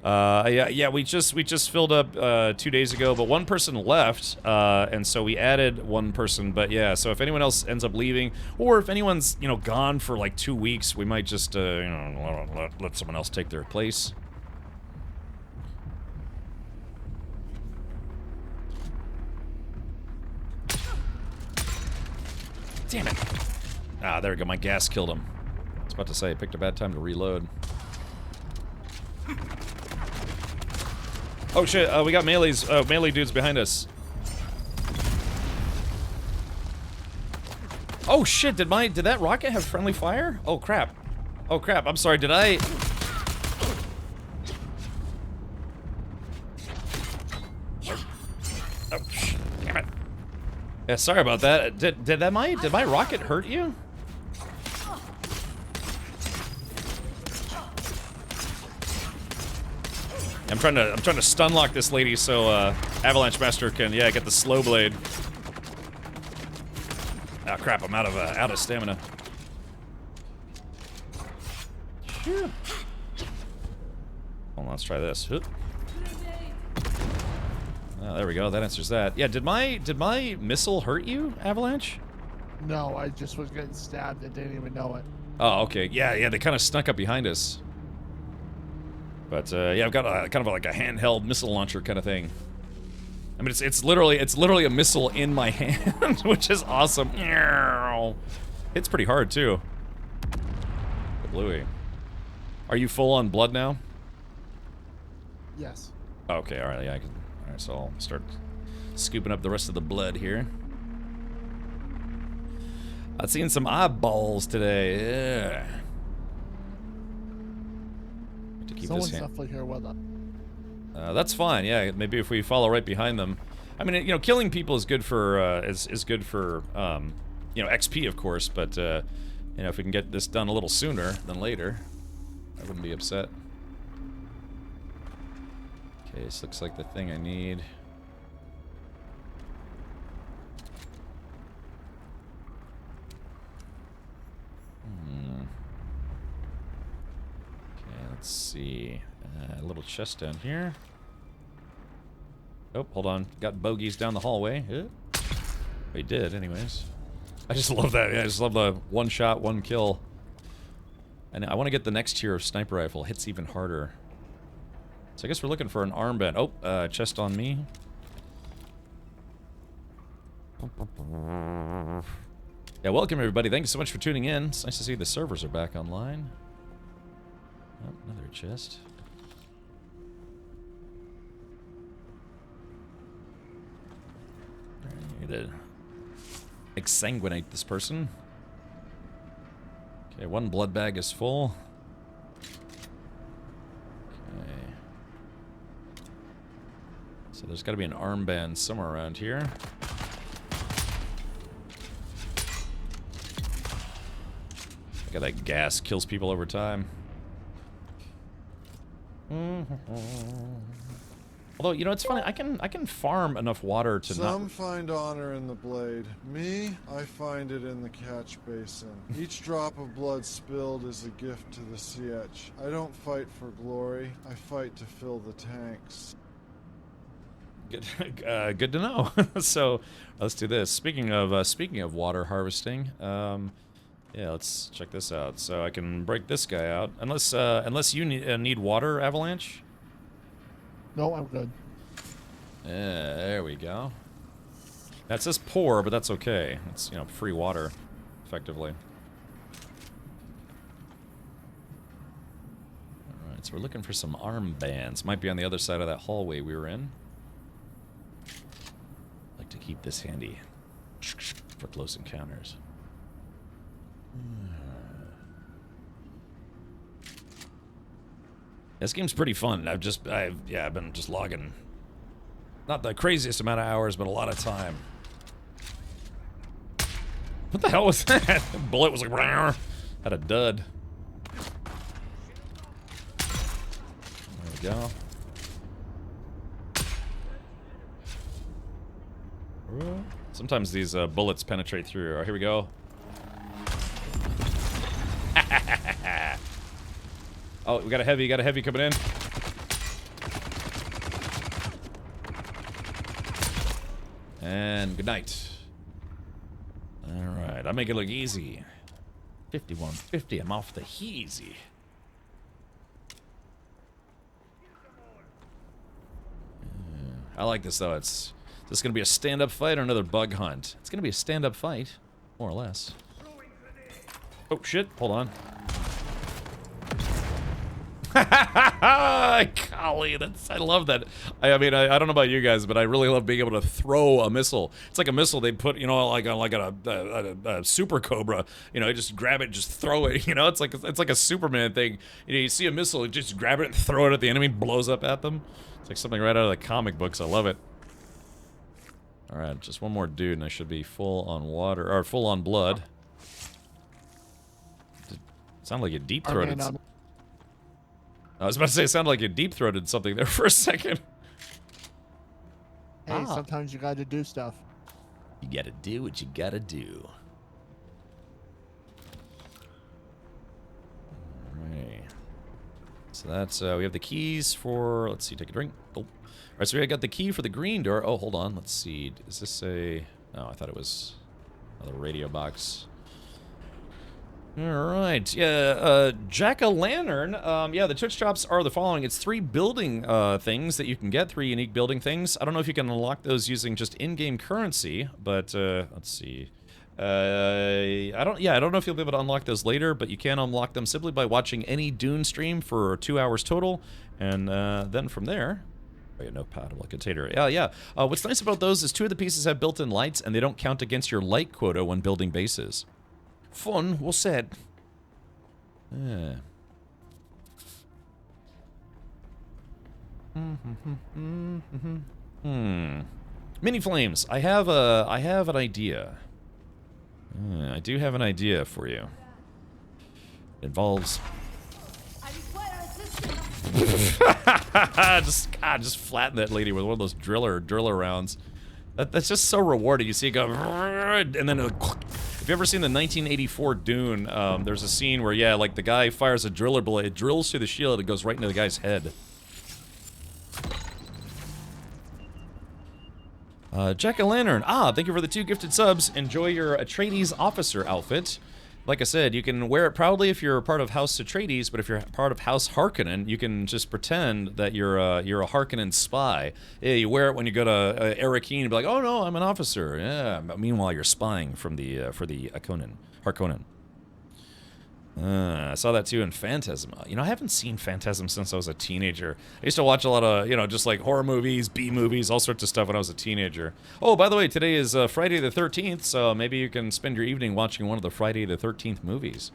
Yeah, we just filled up 2 days ago, but one person left, and so we added one person. But yeah, so if anyone else ends up leaving, or if anyone's gone for like 2 weeks, we might just let someone else take their place. Damn it! Ah, there we go. My gas killed him. I was about to say, I picked a bad time to reload. Oh shit, we got melees, melee dudes behind us. Oh shit, did that rocket have friendly fire? Oh crap. Oh crap, I'm sorry, did I... Oh, damn it. Yeah, sorry about that. Did my rocket hurt you? I'm trying to stun lock this lady so Avalanche Master can get the slow blade. Oh crap! I'm out of stamina. Hold on, let's try this. Oh, there we go. That answers that. Yeah, did my missile hurt you, Avalanche? No, I just was getting stabbed and didn't even know it. Oh, okay. Yeah, they kind of snuck up behind us. But yeah, I've got kind of like a handheld missile launcher kind of thing. I mean, it's literally a missile in my hand, which is awesome. It's pretty hard too. The Bluey. Are you full on blood now? Yes. Okay, all right. Yeah, all right. So I'll start scooping up the rest of the blood here. I've seen some eyeballs today. Yeah. Someone's definitely here with us. That's fine. Yeah, maybe if we follow right behind them. I mean, killing people is good for is good for XP, of course. But if we can get this done a little sooner than later, I wouldn't be upset. Okay, this looks like the thing I need. Let's see. A little chest down here. Oh, hold on. Got bogeys down the hallway. We did, anyways. I just love that. Yeah, I just love the one shot, one kill. And I want to get the next tier of sniper rifle. Hits even harder. So I guess we're looking for an armband. Oh, chest on me. Yeah, welcome everybody. Thanks so much for tuning in. It's nice to see the servers are back online. Oh, another chest. Alright, need to exsanguinate this person. Okay, one blood bag is full. Okay. So there's got to be an armband somewhere around here. Look at that gas, kills people over time. Although, you know, it's funny, I can farm enough water to Some find honor in the blade. Me, I find it in the catch basin. Each drop of blood spilled is a gift to the Sietch. I don't fight for glory. I fight to fill the tanks. Good, good to know. So, let's do this. Speaking of water harvesting, yeah, let's check this out. So I can break this guy out, unless you need water, Avalanche. No, I'm good. Yeah, there we go. That says poor, but that's okay. It's, you know, free water, effectively. Alright, so we're looking for some armbands. Might be on the other side of that hallway we were in. Like to keep this handy for close encounters. This game's pretty fun. I've been just logging, not the craziest amount of hours, but a lot of time. What the hell was that? The bullet was like, had a dud. There we go. Sometimes these bullets penetrate through. Oh, here we go. Oh, we got a heavy coming in. And good night. Alright, I'll make it look easy. 5150, I'm off the heezy. I like this though. Is this gonna be a stand-up fight or another bug hunt? It's gonna be a stand-up fight, more or less. Oh shit, hold on. Golly, I love that. I mean, I don't know about you guys, but I really love being able to throw a missile. It's like a missile they put, you know, like a super cobra. You know, you just grab it, just throw it. You know, it's like a Superman thing. You know, you see a missile, you just grab it and throw it at the enemy, blows up at them. It's like something right out of the comic books. I love it. All right, just one more dude, and I should be full on water or full on blood. Sound like you deep-throated. I was about to say, it sounded like you deep-throated something there for a second. Hey, sometimes you gotta do stuff. You gotta do what you gotta do. Alright. So that's, we have the keys for, let's see, take a drink. Oh. Alright, so we got the key for the green door. Oh, hold on, let's see. Is this a, oh, I thought it was another radio box. Alright, yeah, Jack-o'-lantern, yeah, the Twitch drops are the following. It's 3 building things that you can get, 3 unique building things. I don't know if you can unlock those using just in-game currency, but, let's see. I don't know if you'll be able to unlock those later, but you can unlock them simply by watching any Dune stream for 2 hours total, and then from there... Oh, yeah, no compatible container. Yeah. What's nice about those is 2 of the pieces have built-in lights, and they don't count against your light quota when building bases. Fun, well said. Yeah. Mini flames. I have an idea. I do have an idea for you. It involves just flatten that lady with one of those driller rounds. That's just so rewarding. You see it go, and then if you've ever seen the 1984 Dune, there's a scene where, yeah, like the guy fires a driller blade, it drills through the shield, and goes right into the guy's head. Jack-o'-lantern. Thank you for the 2 gifted subs. Enjoy your Atreides officer outfit. Like I said, you can wear it proudly if you're part of House Atreides, but if you're part of House Harkonnen, you can just pretend that you're a Harkonnen spy. Yeah, you wear it when you go to Arrakeen and be like, oh no, I'm an officer. Yeah. Meanwhile, you're spying for the Harkonnen. I saw that too in Phantasm. You know, I haven't seen Phantasm since I was a teenager. I used to watch a lot of, you know, just like horror movies, B movies, all sorts of stuff when I was a teenager. Oh, by the way, today is Friday the 13th, so maybe you can spend your evening watching one of the Friday the 13th movies.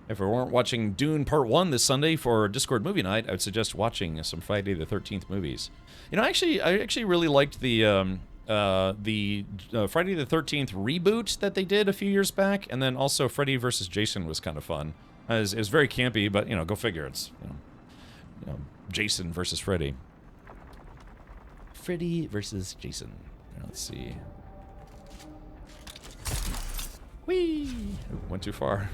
If we weren't watching Dune Part 1 this Sunday for Discord Movie Night, I would suggest watching some Friday the 13th movies. You know, I actually really liked the Friday the 13th reboot that they did a few years back, and then also Freddy vs. Jason was kind of fun. It was very campy, but, you know, go figure. It's, you know, Jason versus Freddy. Freddy versus Jason. Let's see. Whee! Went too far.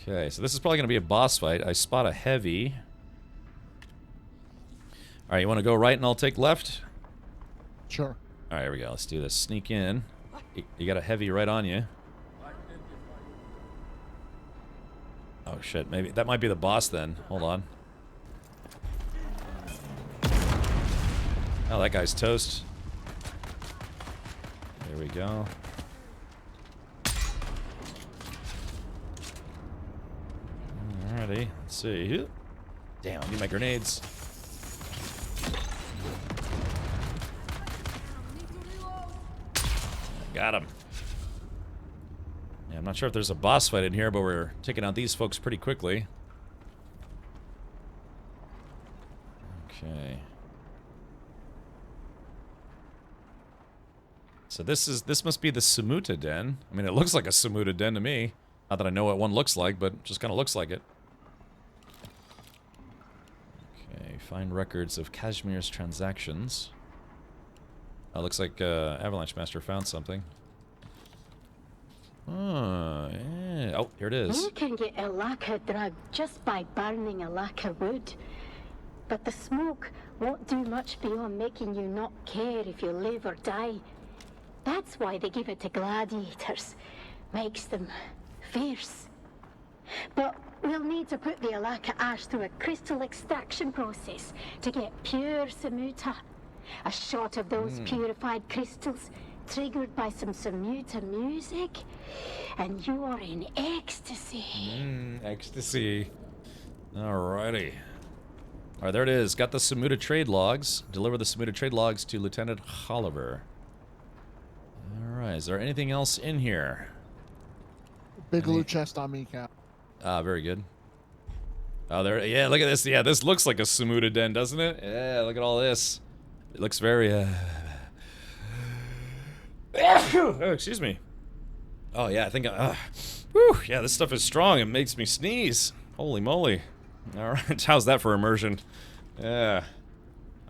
Okay, so this is probably going to be a boss fight. I spot a heavy. Alright, you want to go right and I'll take left? Sure. Alright, here we go. Let's do this. Sneak in. You got a heavy right on you. Oh shit, maybe that might be the boss then. Hold on. Oh, that guy's toast. There we go. Alrighty, let's see. Damn, I need my grenades. Got him. Yeah, I'm not sure if there's a boss fight in here, but we're taking out these folks pretty quickly. Okay. So this must be the Samuta Den. I mean, it looks like a Samuta Den to me. Not that I know what one looks like, but it just kind of looks like it. Okay, find records of Kashmir's transactions. Oh, looks like Avalanche Master found something. Oh, yeah. Oh, here it is. You can get a lacquer drug just by burning a lacquer wood. But the smoke won't do much beyond making you not care if you live or die. That's why they give it to gladiators. Makes them fierce. But we'll need to put the Alaka ash through a crystal extraction process to get pure Samuta. A shot of those purified crystals, triggered by some Samuta music, and you are in ecstasy. Ecstasy. Alrighty. Alright, there it is. Got the Samuta trade logs. Deliver the Samuta trade logs to Lieutenant Oliver. Alright, is there anything else in here? Big loot chest on me, Cap. Very good. Oh, there. Yeah, look at this. Yeah, this looks like a Samuta Den, doesn't it? Yeah, look at all this. It looks very, oh, excuse me. Oh, yeah, I think, whew, yeah, this stuff is strong. It makes me sneeze. Holy moly. Alright, how's that for immersion? Yeah.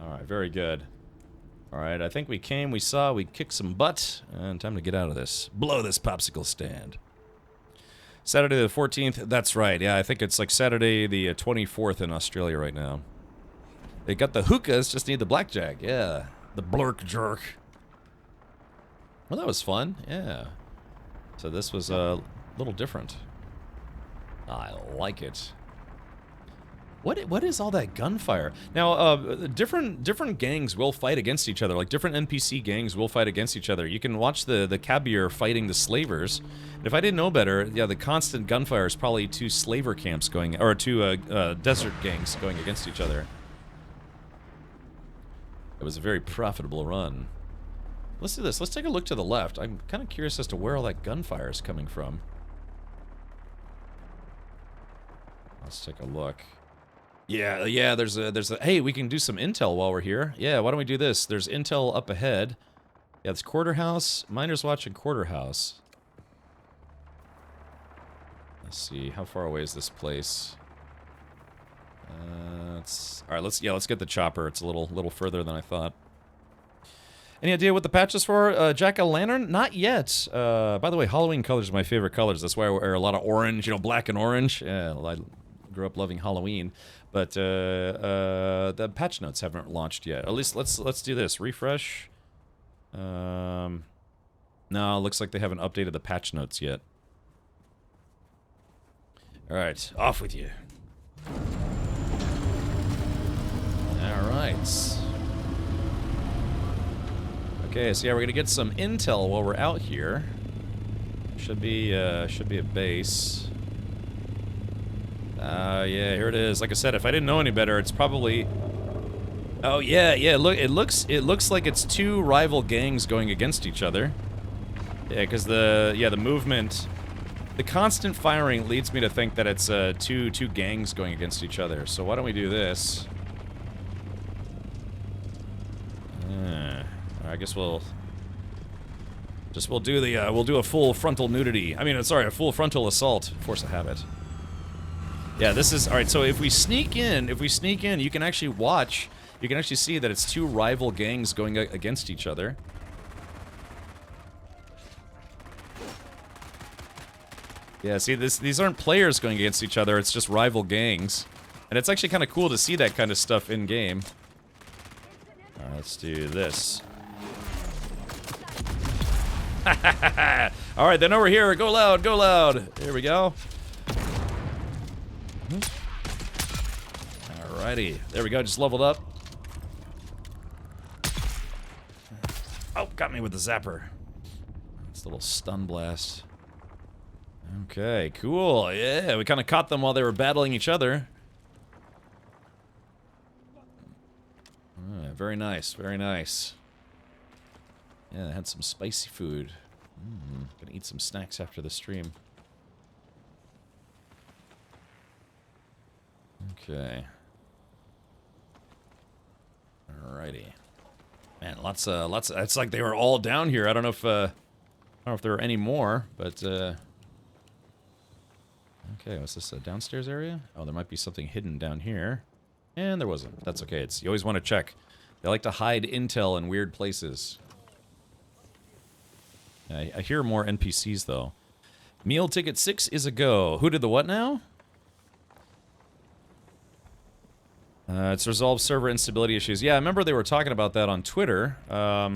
Alright, very good. Alright, I think we came, we saw, we kicked some butt, and time to get out of this. Blow this popsicle stand. Saturday the 14th, that's right, yeah, I think it's like Saturday the 24th in Australia right now. They got the hookahs, just need the blackjack, yeah. The blurk jerk. Well, that was fun, yeah. So this was a little different. I like it. What is all that gunfire? Now, different gangs will fight against each other. Like, different NPC gangs will fight against each other. You can watch the Kabir fighting the slavers. And if I didn't know better, yeah, the constant gunfire is probably 2 slaver camps going, or 2 desert gangs going against each other. It was a very profitable run. Let's do this. Let's take a look to the left. I'm kind of curious as to where all that gunfire is coming from. Let's take a look. Yeah, there's a, hey, we can do some intel while we're here. Yeah, why don't we do this? There's intel up ahead. Yeah, it's Quarterhouse. Miners watching Quarterhouse. Let's see, how far away is this place? All right, let's get the chopper. It's a little further than I thought. Any idea what the patch is for? Jack-o'-lantern? Not yet. By the way, Halloween colors are my favorite colors. That's why I wear a lot of orange, you know, black and orange. Yeah, grew up loving Halloween, but the patch notes haven't launched yet. At least let's do this. Refresh. No, looks like they haven't updated the patch notes yet. All right, off with you. All right. Okay, so yeah, we're gonna get some intel while we're out here. Should be a base. Yeah, here it is. Like I said, if I didn't know any better, it's probably. Oh yeah, yeah. Look, it looks like it's two rival gangs going against each other. Yeah, because the movement, the constant firing leads me to think that it's two gangs going against each other. So why don't we do this? I guess we'll do a full frontal nudity. I mean, sorry, a full frontal assault. Force of habit. Yeah, this is all right. So if we sneak in, you can actually watch. You can actually see that it's two rival gangs going against each other. Yeah, see, these aren't players going against each other. It's just rival gangs, and it's actually kind of cool to see that kind of stuff in game. All right, let's do this. All right, then over here. Go loud, go loud. Here we go. Alrighty, there we go. Just leveled up. Oh, got me with the zapper. It's a little stun blast. Okay, cool. Yeah, we kind of caught them while they were battling each other. Very nice, very nice. Yeah, I had some spicy food. Gonna eat some snacks after the stream. Okay. Alrighty. Man, lots of, it's like they were all down here. I don't know if there are any more, but, okay, what's this, a downstairs area? Oh, there might be something hidden down here. And there wasn't. That's okay, you always want to check. They like to hide intel in weird places. I hear more NPCs, though. Meal ticket 6 is a go. Who did the what now? It's resolved server instability issues. Yeah, I remember they were talking about that on Twitter. I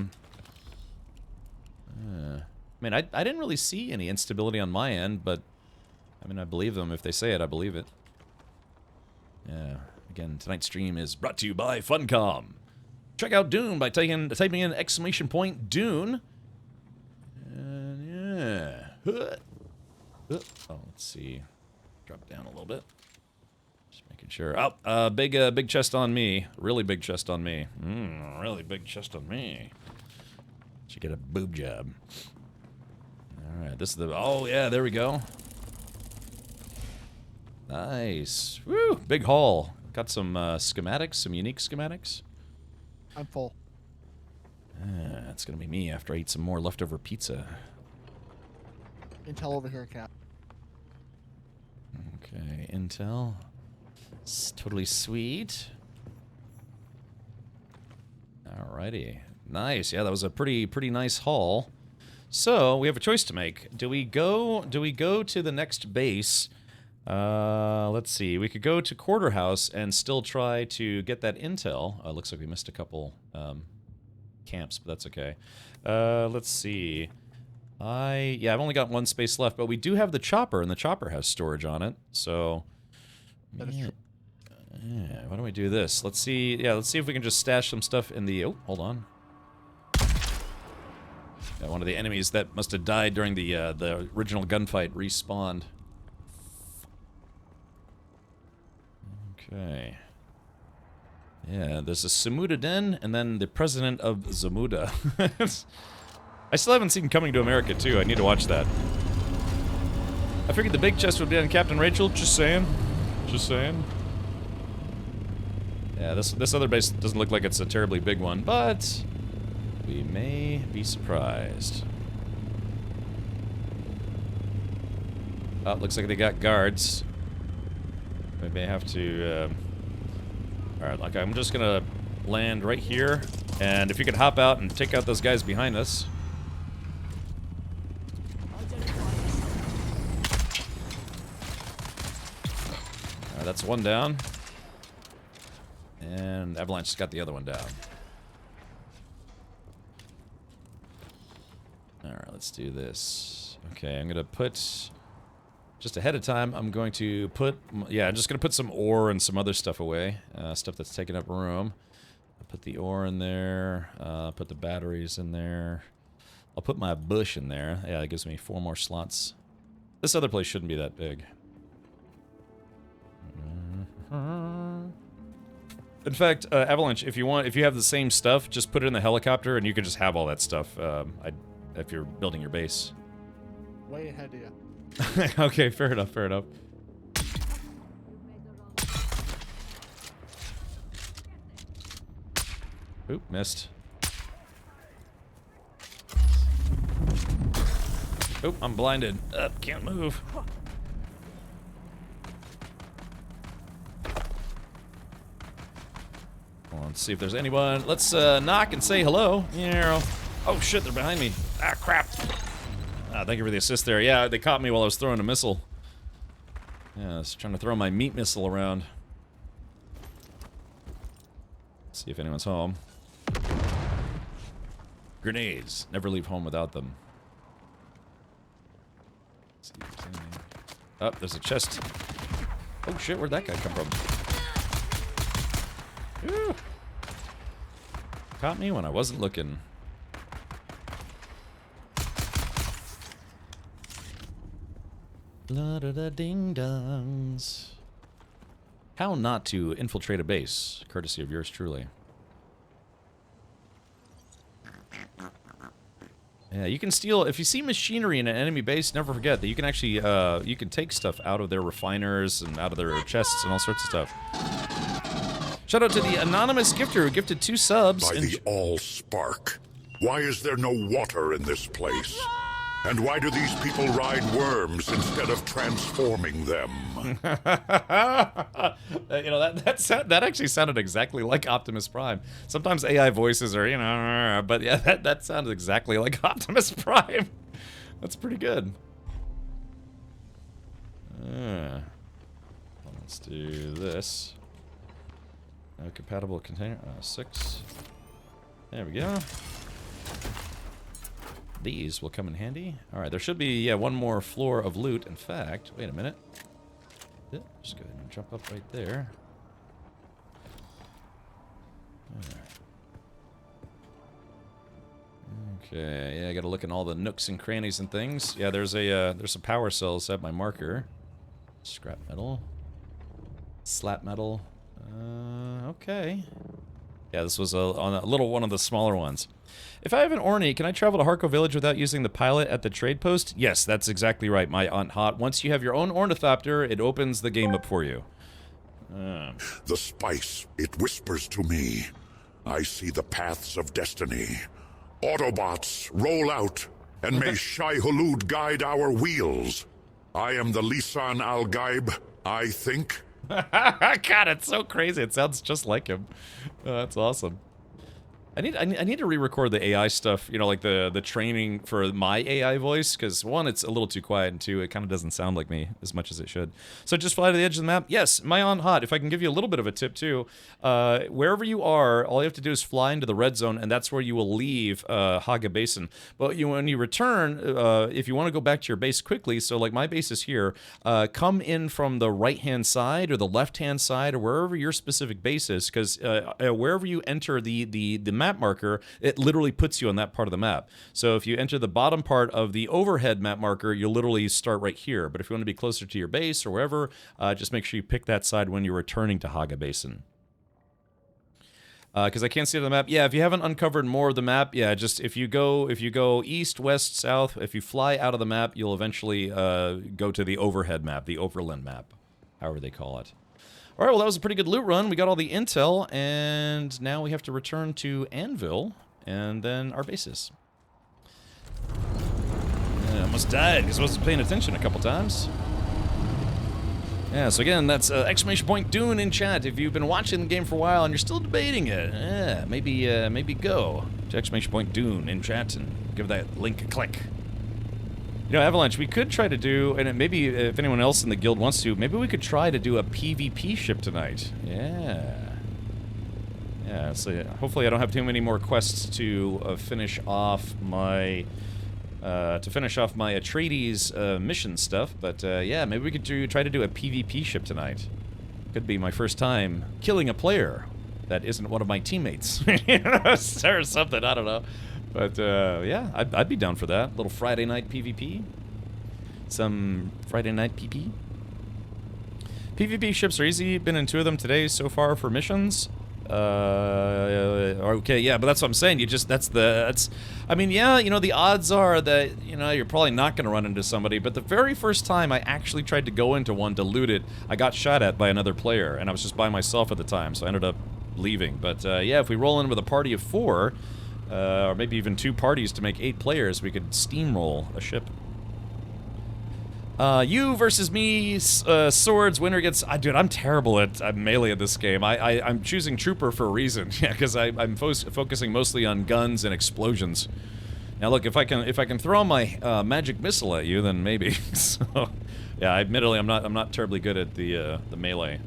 mean, I didn't really see any instability on my end, but I mean, I believe them. If they say it, I believe it. Yeah. Again, tonight's stream is brought to you by Funcom. Check out Dune by typing in ! Dune. And yeah. Oh, let's see. Drop down a little bit. Just making sure. Oh, big chest on me. Really big chest on me. Really big chest on me. Should get a boob job. All right, this is the. Oh yeah, there we go. Nice. Woo! Big haul. Got some schematics, some unique schematics. I'm full. It's gonna be me after I eat some more leftover pizza. Intel over here, Cap. Okay, intel. It's totally sweet. Alrighty. Nice. Yeah, that was a pretty nice haul. So, we have a choice to make. Do we go to the next base? Let's see. We could go to Quarterhouse and still try to get that intel. Looks like we missed a couple camps, but that's okay. Let's see. I've only got one space left, but we do have the chopper, and the chopper has storage on it. So, yeah, why don't we do this? Let's see. Yeah, let's see if we can just stash some stuff in the. Oh, hold on. Yeah, one of the enemies that must have died during the original gunfight respawned. Okay. Yeah, there's a Samuda Den, and then the president of Zamuda. I still haven't seen Coming to America, too. I need to watch that. I figured the big chest would be on Captain Rachel. Just saying. Just saying. Yeah, this other base doesn't look like it's a terribly big one, but we may be surprised. Oh, looks like they got guards. We may have to, Alright, like, I'm just gonna land right here, and if you could hop out and take out those guys behind us. that's one down. And Avalanche just got the other one down. Alright, let's do this. Okay, I'm gonna put... Just ahead of time, I'm going to put... Yeah, I'm just gonna put some ore and some other stuff away. Stuff that's taking up room. I'll put the ore in there. Put the batteries in there. I'll put my bush in there. Yeah, that gives me 4 more slots. This other place shouldn't be that big. In fact, Avalanche, if you have the same stuff, just put it in the helicopter and you can just have all that stuff if you're building your base. Way ahead of you. Okay, fair enough, fair enough. Oop, missed. Oop, I'm blinded. Can't move. Well, let's see if there's anyone. Let's knock and say hello. Yeah. Oh shit, they're behind me. Ah, crap. Thank you for the assist there. Yeah, they caught me while I was throwing a missile. Yeah, I was trying to throw my meat missile around. Let's see if anyone's home. Grenades. Never leave home without them. Let's see if there's anything. Oh, there's a chest. Oh shit, where'd that guy come from? Ooh. Caught me when I wasn't looking. La da da ding dongs. How not to infiltrate a base, courtesy of yours truly. Yeah, you can steal, if you see machinery in an enemy base, never forget that you can actually, you can take stuff out of their refiners and out of their chests and all sorts of stuff. Shout out to the anonymous gifter who gifted 2 subs. By the All-Spark, why is there no water in this place? And why do these people ride worms instead of transforming them? You know, that actually sounded exactly like Optimus Prime. Sometimes AI voices are, you know, but yeah, that sounded exactly like Optimus Prime. That's pretty good. Let's do this. No compatible container. 6. There we go. These will come in handy. Alright, there should be, yeah, 1 more floor of loot. In fact, wait a minute. Just go ahead and jump up right there. Okay, yeah, I gotta look in all the nooks and crannies and things. Yeah, there's some power cells at my marker. Scrap metal. Slap metal. Okay. Yeah, this was on a little one of the smaller ones. If I have an Orny, can I travel to Harco Village without using the pilot at the trade post? Yes, that's exactly right, my Aunt Hot. Once you have your own ornithopter, it opens the game up for you. The spice, it whispers to me. I see the paths of destiny. Autobots, roll out, and may Shai Hulud guide our wheels. I am the Lisan Al-Gaib, I think. God, it's so crazy. It sounds just like him. That's awesome. I need to re-record the AI stuff, you know, like the training for my AI voice, because 1, it's a little too quiet, and 2, it kind of doesn't sound like me as much as it should. So just fly to the edge of the map. Yes, my on hot. If I can give you a little bit of a tip too, wherever you are, all you have to do is fly into the red zone, and that's where you will leave Haga Basin. But when you return, if you want to go back to your base quickly, so like my base is here, come in from the right-hand side or the left-hand side or wherever your specific base is, because wherever you enter the map marker, it literally puts you on that part of the map. So if you enter the bottom part of the overhead map marker, you'll literally start right here. But if you want to be closer to your base or wherever, just make sure you pick that side when you're returning to Haga Basin. Because I can't see it on the map. Yeah, if you haven't uncovered more of the map, yeah, just if you go east, west, south, if you fly out of the map, you'll eventually go to the overhead map, the overland map, however they call it. All right, well, that was a pretty good loot run. We got all the intel, and now we have to return to Anvil, and then our bases. I almost died because I wasn't paying attention a couple times. Yeah, so again, that's exclamation point Dune in chat. If you've been watching the game for a while and you're still debating it, maybe go to exclamation point Dune in chat and give that link a click. You know, Avalanche, we could try to do, and maybe if anyone else in the guild wants to, maybe we could try to do a PvP ship tonight. Yeah. Yeah, so hopefully I don't have too many more quests to finish off my Atreides mission stuff, but yeah, maybe we could try to do a PvP ship tonight. Could be my first time killing a player that isn't one of my teammates. Or something, I don't know. But, yeah, I'd be down for that. Little Friday night PvP. Some Friday night PP. PvP ships are easy. Been in 2 of them today so far for missions. Okay, yeah, but that's what I'm saying. You just, I mean, yeah, you know, the odds are that, you know, you're probably not going to run into somebody, but the very first time I actually tried to go into one to loot it, I got shot at by another player, and I was just by myself at the time, so I ended up leaving. But, yeah, if we roll in with a party of 4, or maybe even 2 parties to make 8 players, we could steamroll a ship. You versus me, swords, winner gets... dude, I'm terrible at melee at this game. I'm choosing trooper for a reason. Yeah, because I'm focusing mostly on guns and explosions. Now look, if I can throw my magic missile at you, then maybe. So, yeah, admittedly, I'm not terribly good at the melee.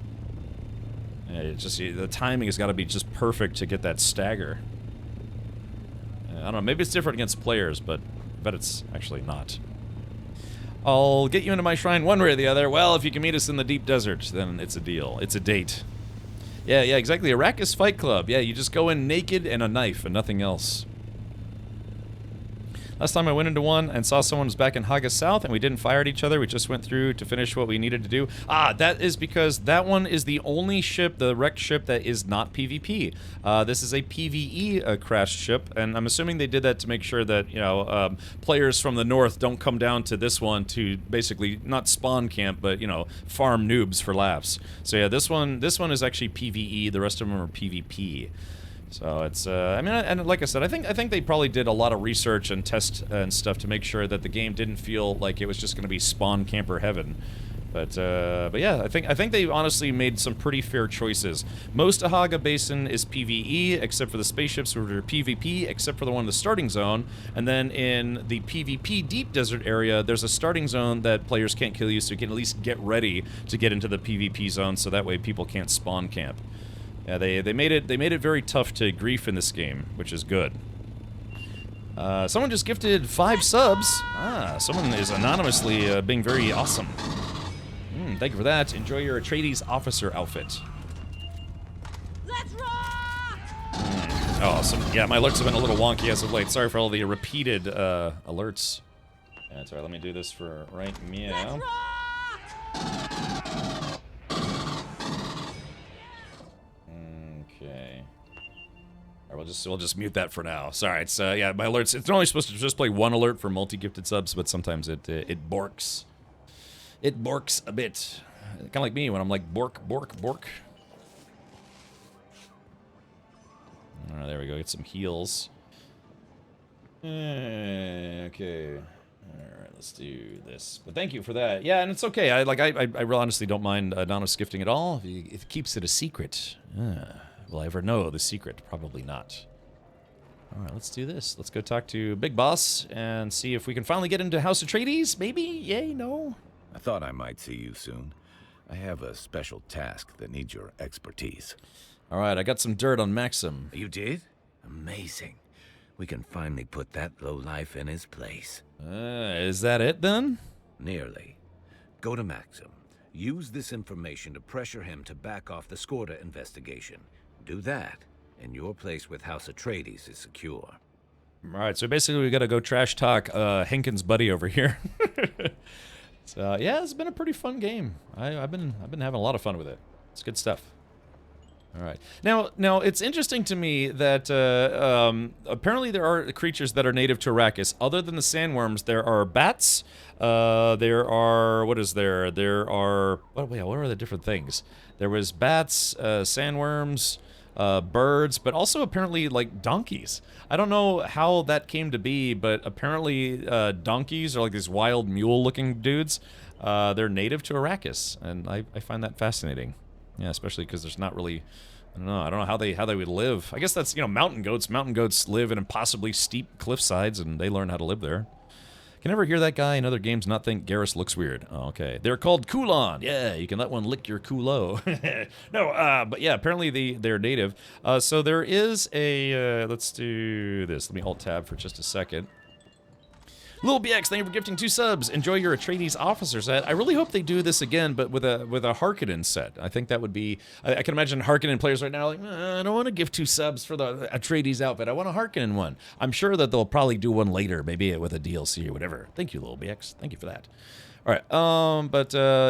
It's just the timing has got to be just perfect to get that stagger. I don't know, maybe it's different against players, but I bet it's actually not. I'll get you into my shrine one way or the other. Well, if you can meet us in the deep desert, then it's a deal. It's a date. Yeah, exactly. Arrakis Fight Club. Yeah, you just go in naked and a knife and nothing else. Last time I went into one and saw someone was back in Haga South and we didn't fire at each other. We just went through to finish what we needed to do. That is because that one is the only ship, the wrecked ship, that is not PvP. This is a PvE crashed ship, and I'm assuming they did that to make sure that, you know, players from the north don't come down to this one to basically not spawn camp, but, you know, farm noobs for laughs. So yeah, this one is actually PvE. The rest of them are PvP. So it's, I mean, and like I said, I think they probably did a lot of research and test and stuff to make sure that the game didn't feel like it was just going to be spawn camper heaven. But yeah, I think they honestly made some pretty fair choices. Most of Haga Basin is PvE, except for the spaceships, which are PvP, except for the one in the starting zone. And then in the PvP deep desert area, there's a starting zone that players can't kill you, so you can at least get ready to get into the PvP zone, so that way people can't spawn camp. Yeah, they made it very tough to grief in this game, which is good. Someone just gifted 5 subs. Someone is anonymously being very awesome. Thank you for that. Enjoy your Atreides officer outfit. Let's rock! Awesome. Yeah, my alerts have been a little wonky as of late. Sorry for all the repeated alerts. That's alright. Let me do this for right meow. Okay. Alright, we'll just mute that for now. Sorry, it's yeah, my alerts. It's only supposed to just play 1 alert for multi-gifted subs, but sometimes it borks. It borks a bit. Kind of like me when I'm like bork, bork, bork. Alright, there we go. Get some heals. Okay. Alright, let's do this. But thank you for that. Yeah, and it's okay. I real honestly don't mind anonymous gifting at all. If it keeps it a secret. Will I ever know the secret? Probably not. Alright, let's do this. Let's go talk to Big Boss and see if we can finally get into House Atreides. Maybe? Yay? No? I thought I might see you soon. I have a special task that needs your expertise. Alright, I got some dirt on Maxim. You did? Amazing. We can finally put that lowlife in his place. Is that it then? Nearly. Go to Maxim. Use this information to pressure him to back off the Skorda investigation. Do that, and your place with House Atreides is secure. Alright, so basically we gotta go trash talk Henkin's buddy over here. So yeah, it's been a pretty fun game. I've been having a lot of fun with it. It's good stuff. All right. Now it's interesting to me that apparently there are creatures that are native to Arrakis. Other than the sandworms, there are bats. There are what is there? There are what are the different things? There was bats, sandworms, birds, but also apparently like donkeys. I don't know how that came to be, but apparently donkeys are like these wild mule-looking dudes. They're native to Arrakis, and I find that fascinating. Yeah, especially because there's not really, I don't know how they would live. I guess that's, you know, mountain goats. Mountain goats live in impossibly steep cliff sides, and they learn how to live there. Can never hear that guy in other games not think Garrus looks weird. Oh, okay. They're called Kulon. Yeah, you can let one lick your culo. No, but yeah, apparently they're native. So there is a, let's do this. Let me alt-tab for just a second. Lil BX, thank you for gifting 2 subs. Enjoy your Atreides officer set. I really hope they do this again, but with a Harkonnen set. I think that would be... I can imagine Harkonnen players right now like, I don't want to give 2 subs for the Atreides outfit. I want a Harkonnen one. I'm sure that they'll probably do one later, maybe with a DLC or whatever. Thank you, Lil BX. Thank you for that. All right,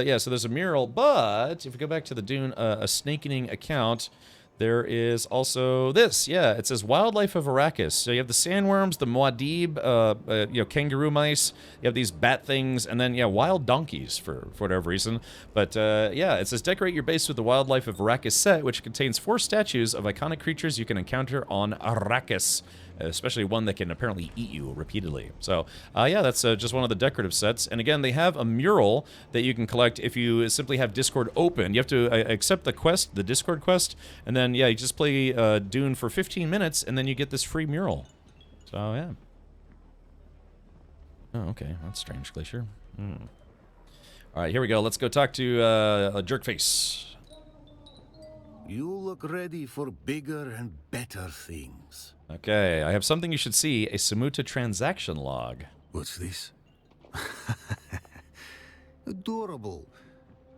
yeah, so there's a mural, but if we go back to the Dune, a Snakening account... There is also this, yeah, it says Wildlife of Arrakis. So you have the sandworms, the Muad'Dib, kangaroo mice, you have these bat things, and then, yeah, wild donkeys for whatever reason. But, yeah, it says decorate your base with the Wildlife of Arrakis set, which contains 4 statues of iconic creatures you can encounter on Arrakis. Especially one that can apparently eat you repeatedly. So, yeah, that's just one of the decorative sets. And again, they have a mural that you can collect if you simply have Discord open. You have to accept the quest, the Discord quest, and then, yeah, you just play Dune for 15 minutes, and then you get this free mural. So, yeah. Oh, okay. That's strange, Glacier. All right, here we go. Let's go talk to Jerkface. You look ready for bigger and better things. Okay, I have something you should see, a Samuta transaction log. What's this? Adorable.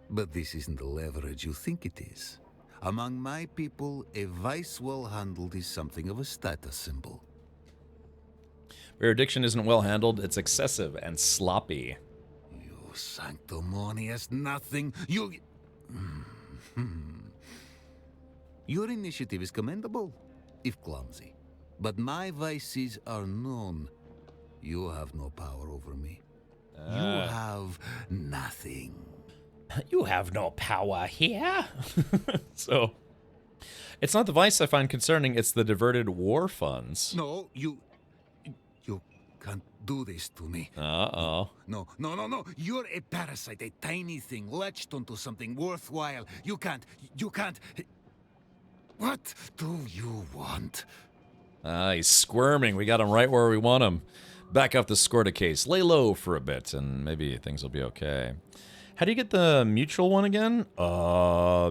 But this isn't the leverage you think it is. Among my people, a vice well handled is something of a status symbol. Your addiction isn't well handled, it's excessive and sloppy. You sanctimonious nothing. You... Your initiative is commendable, if clumsy. But my vices are known. You have no power over me. You have nothing. You have no power here. So, it's not the vice I find concerning, it's the diverted war funds. No, you can't do this to me. Uh-oh. No. You're a parasite, a tiny thing latched onto something worthwhile. You can't. What do you want? He's squirming. We got him right where we want him. Back off the Scorta case. Lay low for a bit, and maybe things will be okay. How do you get the mutual one again?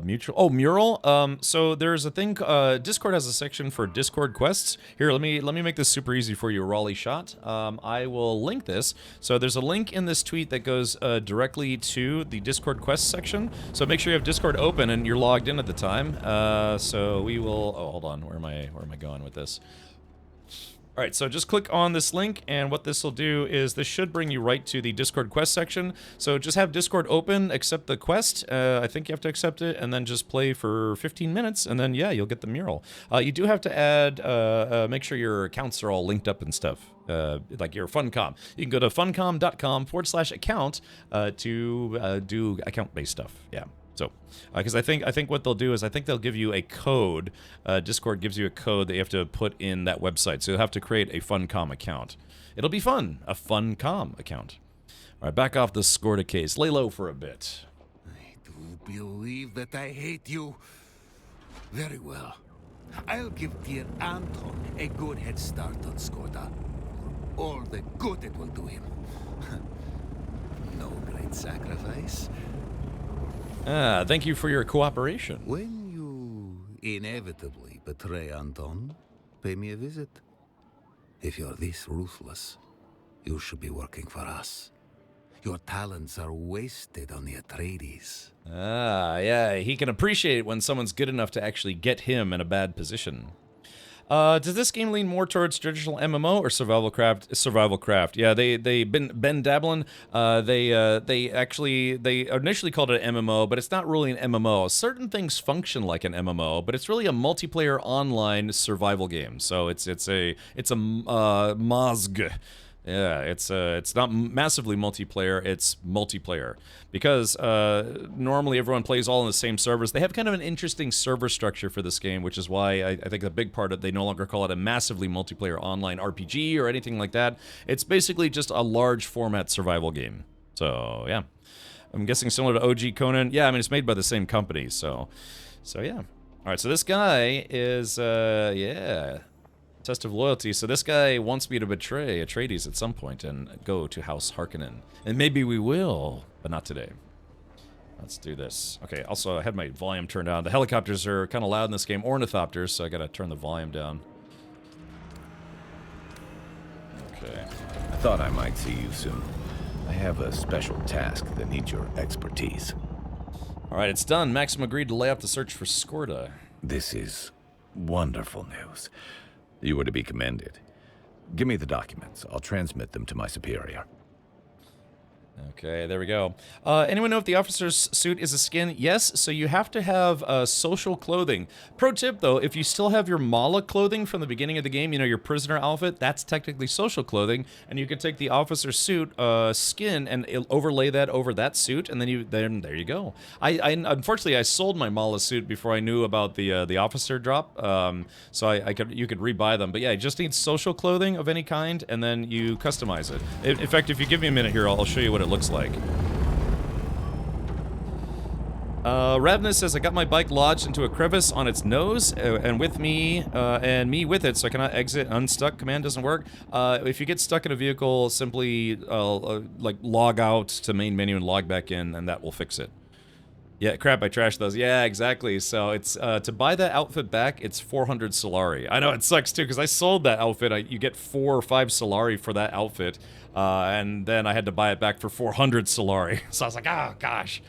Mutual. Oh, mural. So there's a thing. Discord has a section for Discord quests. Here, let me make this super easy for you, Raleigh Shot. I will link this. So there's a link in this tweet that goes directly to the Discord quest section. So make sure you have Discord open and you're logged in at the time. So we will. Oh, hold on. Where am I going with this? All right, so just click on this link, and what this will do is this should bring you right to the Discord quest section. So just have Discord open, accept the quest. I think you have to accept it, and then just play for 15 minutes, and then, yeah, you'll get the mural. You do have to add, make sure your accounts are all linked up and stuff, like your Funcom. You can go to funcom.com/account to do account-based stuff, yeah. So, because I think what they'll do is I think they'll give you a code. Discord gives you a code that you have to put in that website. So you'll have to create a Funcom account. It'll be fun. A Funcom account. All right, back off the Scorta case. Lay low for a bit. I do believe that I hate you. Very well. I'll give dear Anton a good head start on Scorta. For all the good it will do him. No great sacrifice. Thank you for your cooperation. When you inevitably betray Anton, pay me a visit. If you're this ruthless, you should be working for us. Your talents are wasted on the Atreides. Yeah, he can appreciate it when someone's good enough to actually get him in a bad position. Does this game lean more towards traditional MMO or survival craft? Survival craft. Yeah, they been dabbling. They initially called it an MMO, but it's not really an MMO. Certain things function like an MMO, but it's really a multiplayer online survival game. So it's a Mozg. Yeah, it's not massively multiplayer, it's multiplayer. Because normally everyone plays all on the same servers. They have kind of an interesting server structure for this game, which is why I think a big part of they no longer call it a massively multiplayer online RPG or anything like that. It's basically just a large format survival game. So, yeah. I'm guessing similar to OG Conan. Yeah, I mean, it's made by the same company, so yeah. All right, so this guy is, yeah. Test of loyalty. So this guy wants me to betray Atreides at some point and go to House Harkonnen. And maybe we will, but not today. Let's do this. Okay, also I had my volume turned down. The helicopters are kind of loud in this game. Ornithopters, so I gotta turn the volume down. Okay. I thought I might see you soon. I have a special task that needs your expertise. Alright, it's done. Maxim agreed to lay out the search for Skorda. This is wonderful news. You were to be commended. Give me the documents. I'll transmit them to my superior. Okay, there we go. Anyone know if the officer's suit is a skin? Yes, so you have to have social clothing. Pro tip, though, if you still have your Mala clothing from the beginning of the game, you know, your prisoner outfit, that's technically social clothing, and you can take the officer's suit skin and overlay that over that suit, and then there you go. Unfortunately, I sold my Mala suit before I knew about the officer drop, so you could rebuy them. But yeah, you just need social clothing of any kind, and then you customize it. In fact, if you give me a minute here, I'll show you what it looks like. Ravnus says, I got my bike lodged into a crevice on its nose, and me with it, so I cannot exit. Unstuck command doesn't work. If you get stuck in a vehicle, simply like log out to main menu and log back in, and that will fix it. Yeah, crap, I trashed those. Yeah, exactly. So it's, to buy that outfit back, it's 400 Solari. I know, it sucks too, because I sold that outfit. You get 4 or 5 Solari for that outfit, and then I had to buy it back for 400 Solari. So I was like, oh, gosh.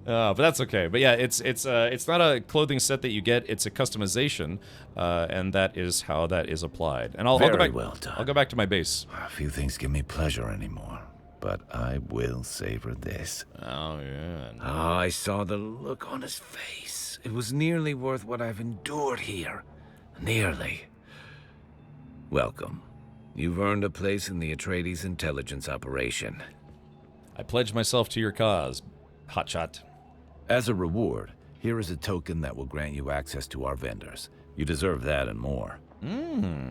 But that's okay. But yeah, it's not a clothing set that you get, it's a customization, and that is how that is applied. And I'll go back, well done. I'll go back to my base. Few things give me pleasure anymore, but I will savor this. Oh, yeah. Oh, I saw the look on his face. It was nearly worth what I've endured here. Nearly. Welcome. You've earned a place in the Atreides intelligence operation. I pledge myself to your cause, hotshot. As a reward, here is a token that will grant you access to our vendors. You deserve that and more.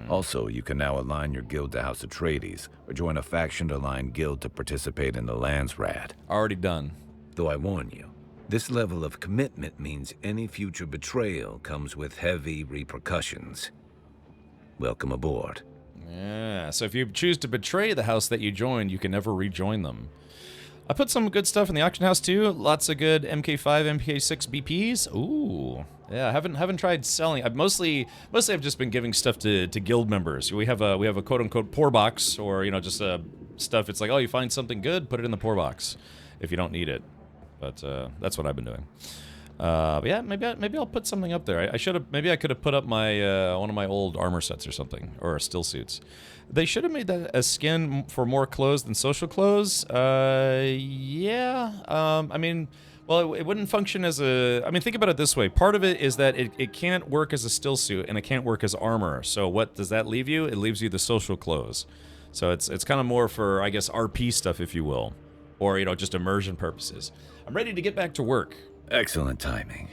Also, you can now align your guild to House Atreides, or join a faction-aligned guild to participate in the Landsrat. Already done. Though I warn you, this level of commitment means any future betrayal comes with heavy repercussions. Welcome aboard. Yeah, so if you choose to betray the house that you joined, you can never rejoin them. I put some good stuff in the auction house too. Lots of good MK5, MK6 BPs. Ooh, yeah. I haven't tried selling. I've mostly I've just been giving stuff to guild members. We have a quote unquote poor box, or you know, just stuff. It's like, oh, you find something good, put it in the poor box if you don't need it. But that's what I've been doing. But yeah, maybe I'll put something up there. Maybe I could have put up my one of my old armor sets or something, or still suits. They should have made that a skin for more clothes than social clothes. Yeah. I mean, well, it wouldn't function as a... I mean, think about it this way. Part of it is that it can't work as a still suit, and it can't work as armor. So what does that leave you? It leaves you the social clothes. So it's kind of more for, I guess, RP stuff, if you will. Or, you know, just immersion purposes. I'm ready to get back to work. Excellent timing.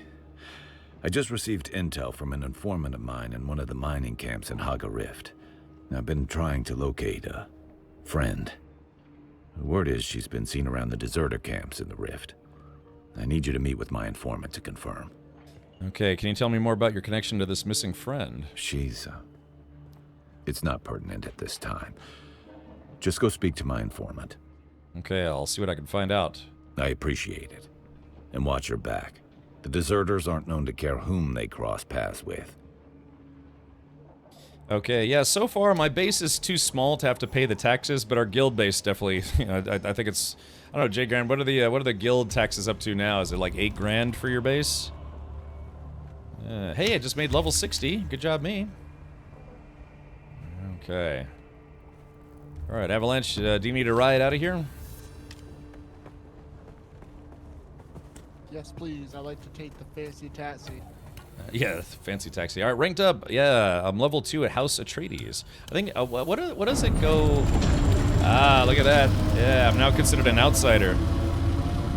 I just received intel from an informant of mine in one of the mining camps in Haga Rift. I've been trying to locate a friend. The word is she's been seen around the deserter camps in the Rift. I need you to meet with my informant to confirm. Okay, can you tell me more about your connection to this missing friend? She's, it's not pertinent at this time. Just go speak to my informant. Okay, I'll see what I can find out. I appreciate it. And watch your back. The deserters aren't known to care whom they cross paths with. Okay, yeah, so far my base is too small to have to pay the taxes, but our guild base definitely, you know, I think it's, I don't know, J Grand, what are the guild taxes up to now? Is it like 8 grand for your base? Hey, I just made level 60. Good job, me. Okay. Alright, Avalanche, do you need a ride out of here? Yes, please. I'd like to take the fancy taxi. Yeah, fancy taxi. All right, ranked up. Yeah, I'm level 2 at House Atreides. I think, what does it go? Ah, look at that. Yeah, I'm now considered an outsider.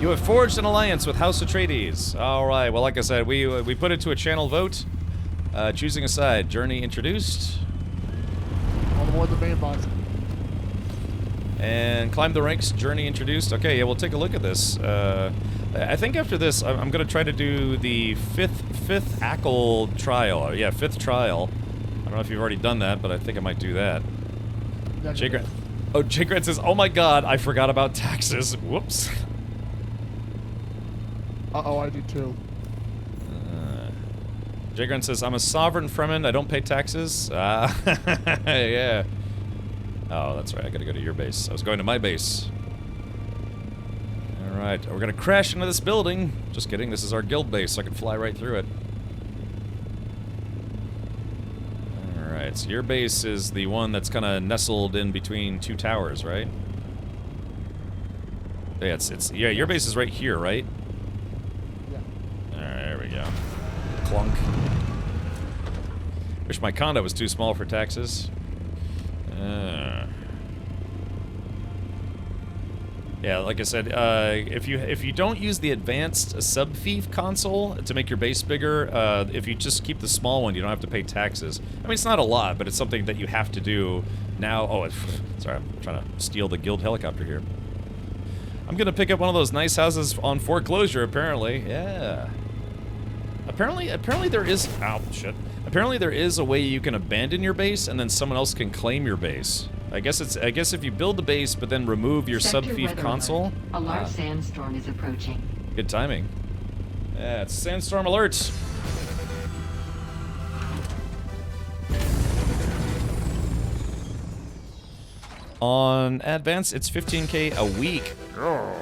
You have forged an alliance with House Atreides. All right, well, like I said, we put it to a channel vote. Choosing a side. Journey introduced. On board the main box. And climb the ranks. Journey introduced. Okay, yeah, we'll take a look at this. I think after this, I'm going to try to do the fifth ACL trial. Yeah, 5th trial. I don't know if you've already done that, but I think I might do that. Negative. Grant. Oh, J Grant says, "Oh my God, I forgot about taxes." Whoops. Uh-oh, I do too. J Grant says, "I'm a sovereign Fremen. I don't pay taxes." Yeah. Oh, that's right. I gotta go to your base. I was going to my base. All right, we're gonna crash into this building. Just kidding. This is our guild base, so I can fly right through it. All right, so your base is the one that's kind of nestled in between two towers, right? Yeah, yeah. Your base is right here, right? Yeah. All right, there we go. Clunk. Wish my condo was too small for taxes. Yeah, like I said, if you don't use the advanced sub-thief console to make your base bigger, if you just keep the small one, you don't have to pay taxes. I mean, it's not a lot, but it's something that you have to do now. Oh, sorry, I'm trying to steal the guild helicopter here. I'm gonna pick up one of those nice houses on foreclosure, apparently. Yeah. Apparently there is... Oh, shit. Apparently there is a way you can abandon your base and then someone else can claim your base. I guess if you build the base but then remove your sub-thief console... A large sandstorm is approaching. Good timing. Yeah, it's sandstorm alerts. On Advance, it's 15K a week. Grr.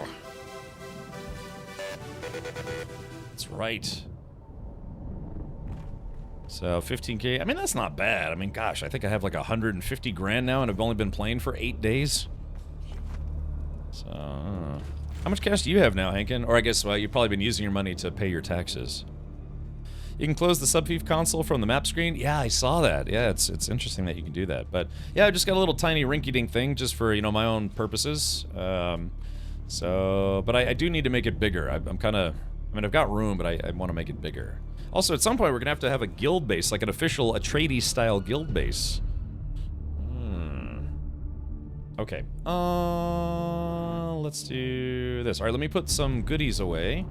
That's right. So 15K, I mean, that's not bad. I mean, gosh, I think I have like 150 grand now and I've only been playing for 8 days. So, how much cash do you have now, Hankin? Or I guess, well, you've probably been using your money to pay your taxes. You can close the sub-thief console from the map screen. Yeah, I saw that. Yeah, it's interesting that you can do that. But yeah, I just got a little tiny rinky-dink thing just for, you know, my own purposes. But I do need to make it bigger. I'm kind of, I mean, I've got room, but I want to make it bigger. Also, at some point, we're going to have a guild base, like an official Atreides-style guild base. Okay. Let's do this. All right, let me put some goodies away.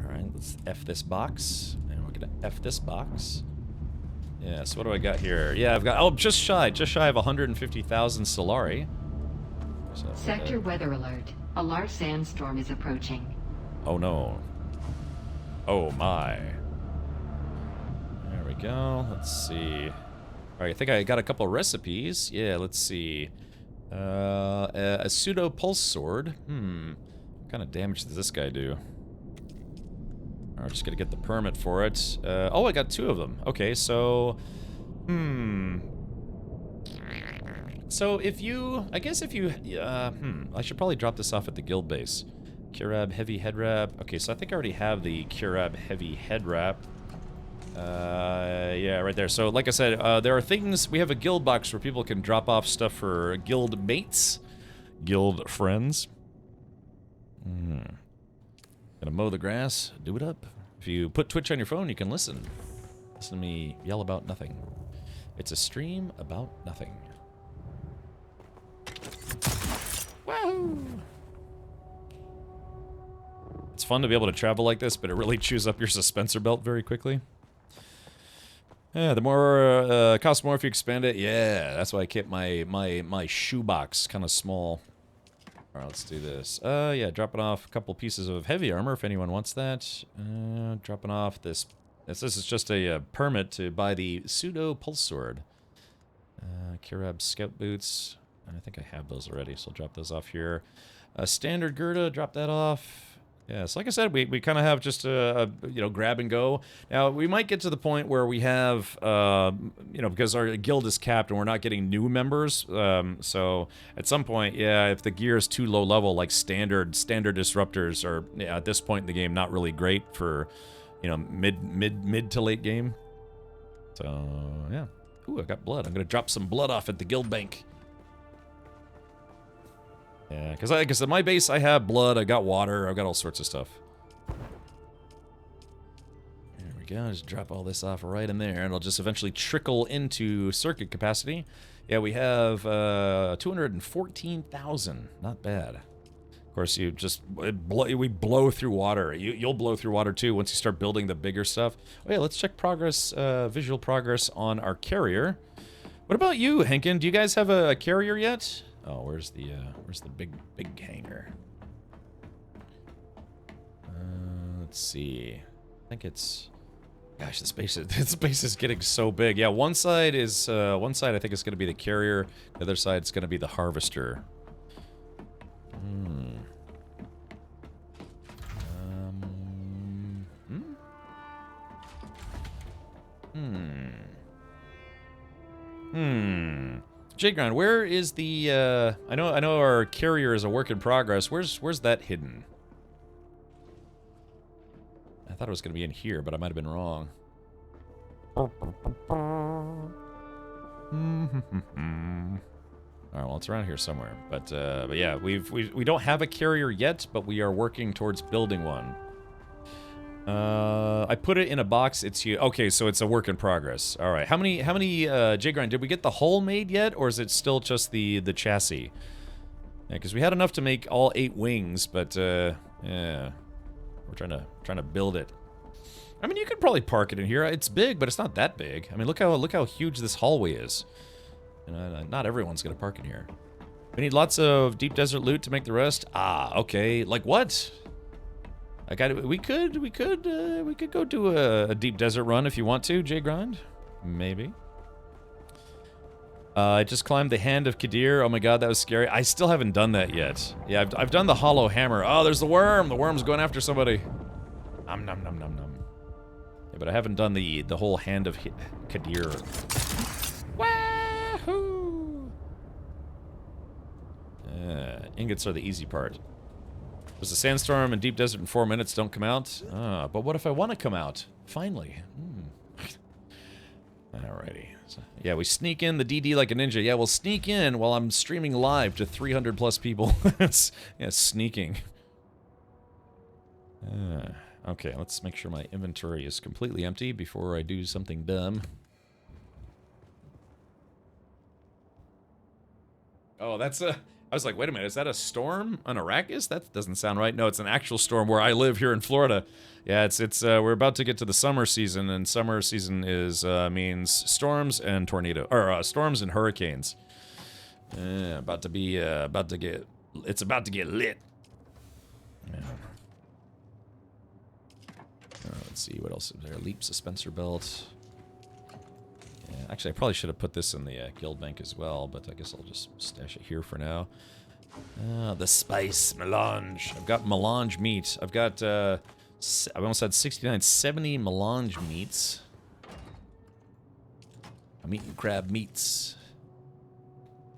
All right, let's F this box. And we're going to F this box. Yeah, so what do I got here? Yeah, I've got, oh, just shy of 150,000 Solari. So, Sector weather alert. A large sandstorm is approaching. Oh, no. Oh my. There we go. Let's see. Alright, I think I got a couple recipes. Yeah, let's see. A pseudo pulse sword. What kind of damage does this guy do? Alright, just gotta get the permit for it. Oh, I got 2 of them. Okay, so... So if you... I guess if you... I should probably drop this off at the guild base. Curab heavy head wrap. Okay, so I think I already have the Curab heavy head wrap. Yeah, right there. So, like I said, there are things... We have a guild box where people can drop off stuff for guild mates. Guild friends. Gonna mow the grass. Do it up. If you put Twitch on your phone, you can listen. Listen to me yell about nothing. It's a stream about nothing. Wahoo! It's fun to be able to travel like this, but it really chews up your suspensor belt very quickly. Yeah, the more, costs more if you expand it. Yeah, that's why I kept my shoebox kind of small. Alright, let's do this. Yeah, dropping off a couple pieces of heavy armor if anyone wants that. Dropping off this. This is just a permit to buy the pseudo pulse sword. Curab scout boots. I think I have those already, so I'll drop those off here. Standard Gerda, drop that off. Yeah, so like I said, we kind of have just a you know, grab and go. Now, we might get to the point where we have, you know, because our guild is capped and we're not getting new members. So at some point, yeah, if the gear is too low level, like standard disruptors are, yeah, at this point in the game, not really great for, you know, mid to late game. So yeah. Ooh, I got blood. I'm gonna drop some blood off at the guild bank. Yeah, because like I said, my base, I have blood, I got water, I've got all sorts of stuff. There we go, just drop all this off right in there, and it'll just eventually trickle into circuit capacity. Yeah, we have 214,000, not bad. Of course, you just we blow through water. You'll blow through water too once you start building the bigger stuff. Oh yeah, let's check progress, visual progress on our carrier. What about you, Henkin? Do you guys have a carrier yet? Oh, where's the big hangar? Let's see. I think it's. Gosh, the space is getting so big. Yeah, one side I think is going to be the carrier. The other side is going to be the harvester. J-Grind, where is the I know our carrier is a work in progress. Where's that hidden? I thought it was going to be in here, but I might have been wrong. Alright, well, it's around here somewhere. But yeah, we don't have a carrier yet, but we are working towards building one. I put it in a box. It's here. Okay, so it's a work in progress. All right. How many J-Grind, did we get the hull made yet, or is it still just the chassis? Yeah, because we had enough to make all 8 wings, but yeah, we're trying to build it. I mean, you could probably park it in here. It's big, but it's not that big. I mean, look how huge this hallway is. And not everyone's gonna park in here. We need lots of deep desert loot to make the rest. Ah, okay. Like what? We could go do a deep desert run if you want to, J-Grind. Maybe. I just climbed the hand of Kadir. Oh my god, that was scary. I still haven't done that yet. Yeah, I've done the hollow hammer. Oh, there's the worm. The worm's going after somebody. Nom nom nom nom nom. Yeah, but I haven't done the whole hand of Kadir. Wahoo! Ingots are the easy part. There's a sandstorm and deep desert in 4 minutes. Don't come out. But what if I want to come out? Finally. Alrighty. So, yeah, we sneak in the DD like a ninja. Yeah, we'll sneak in while I'm streaming live to 300 plus people. Yeah, sneaking. Okay, let's make sure my inventory is completely empty before I do something dumb. Oh, that's a... I was like, wait a minute, is that a storm on Arrakis? That doesn't sound right. No, it's an actual storm where I live here in Florida. Yeah, we're about to get to the summer season, and summer season is means storms and storms and hurricanes. It's about to get lit. Yeah. Let's see what else is there. Leap suspensor belt. Yeah, actually, I probably should have put this in the guild bank as well, but I guess I'll just stash it here for now. The spice melange. I've got melange meat. I've got, I almost had 69, 70 melange meats. I'm eating crab meats.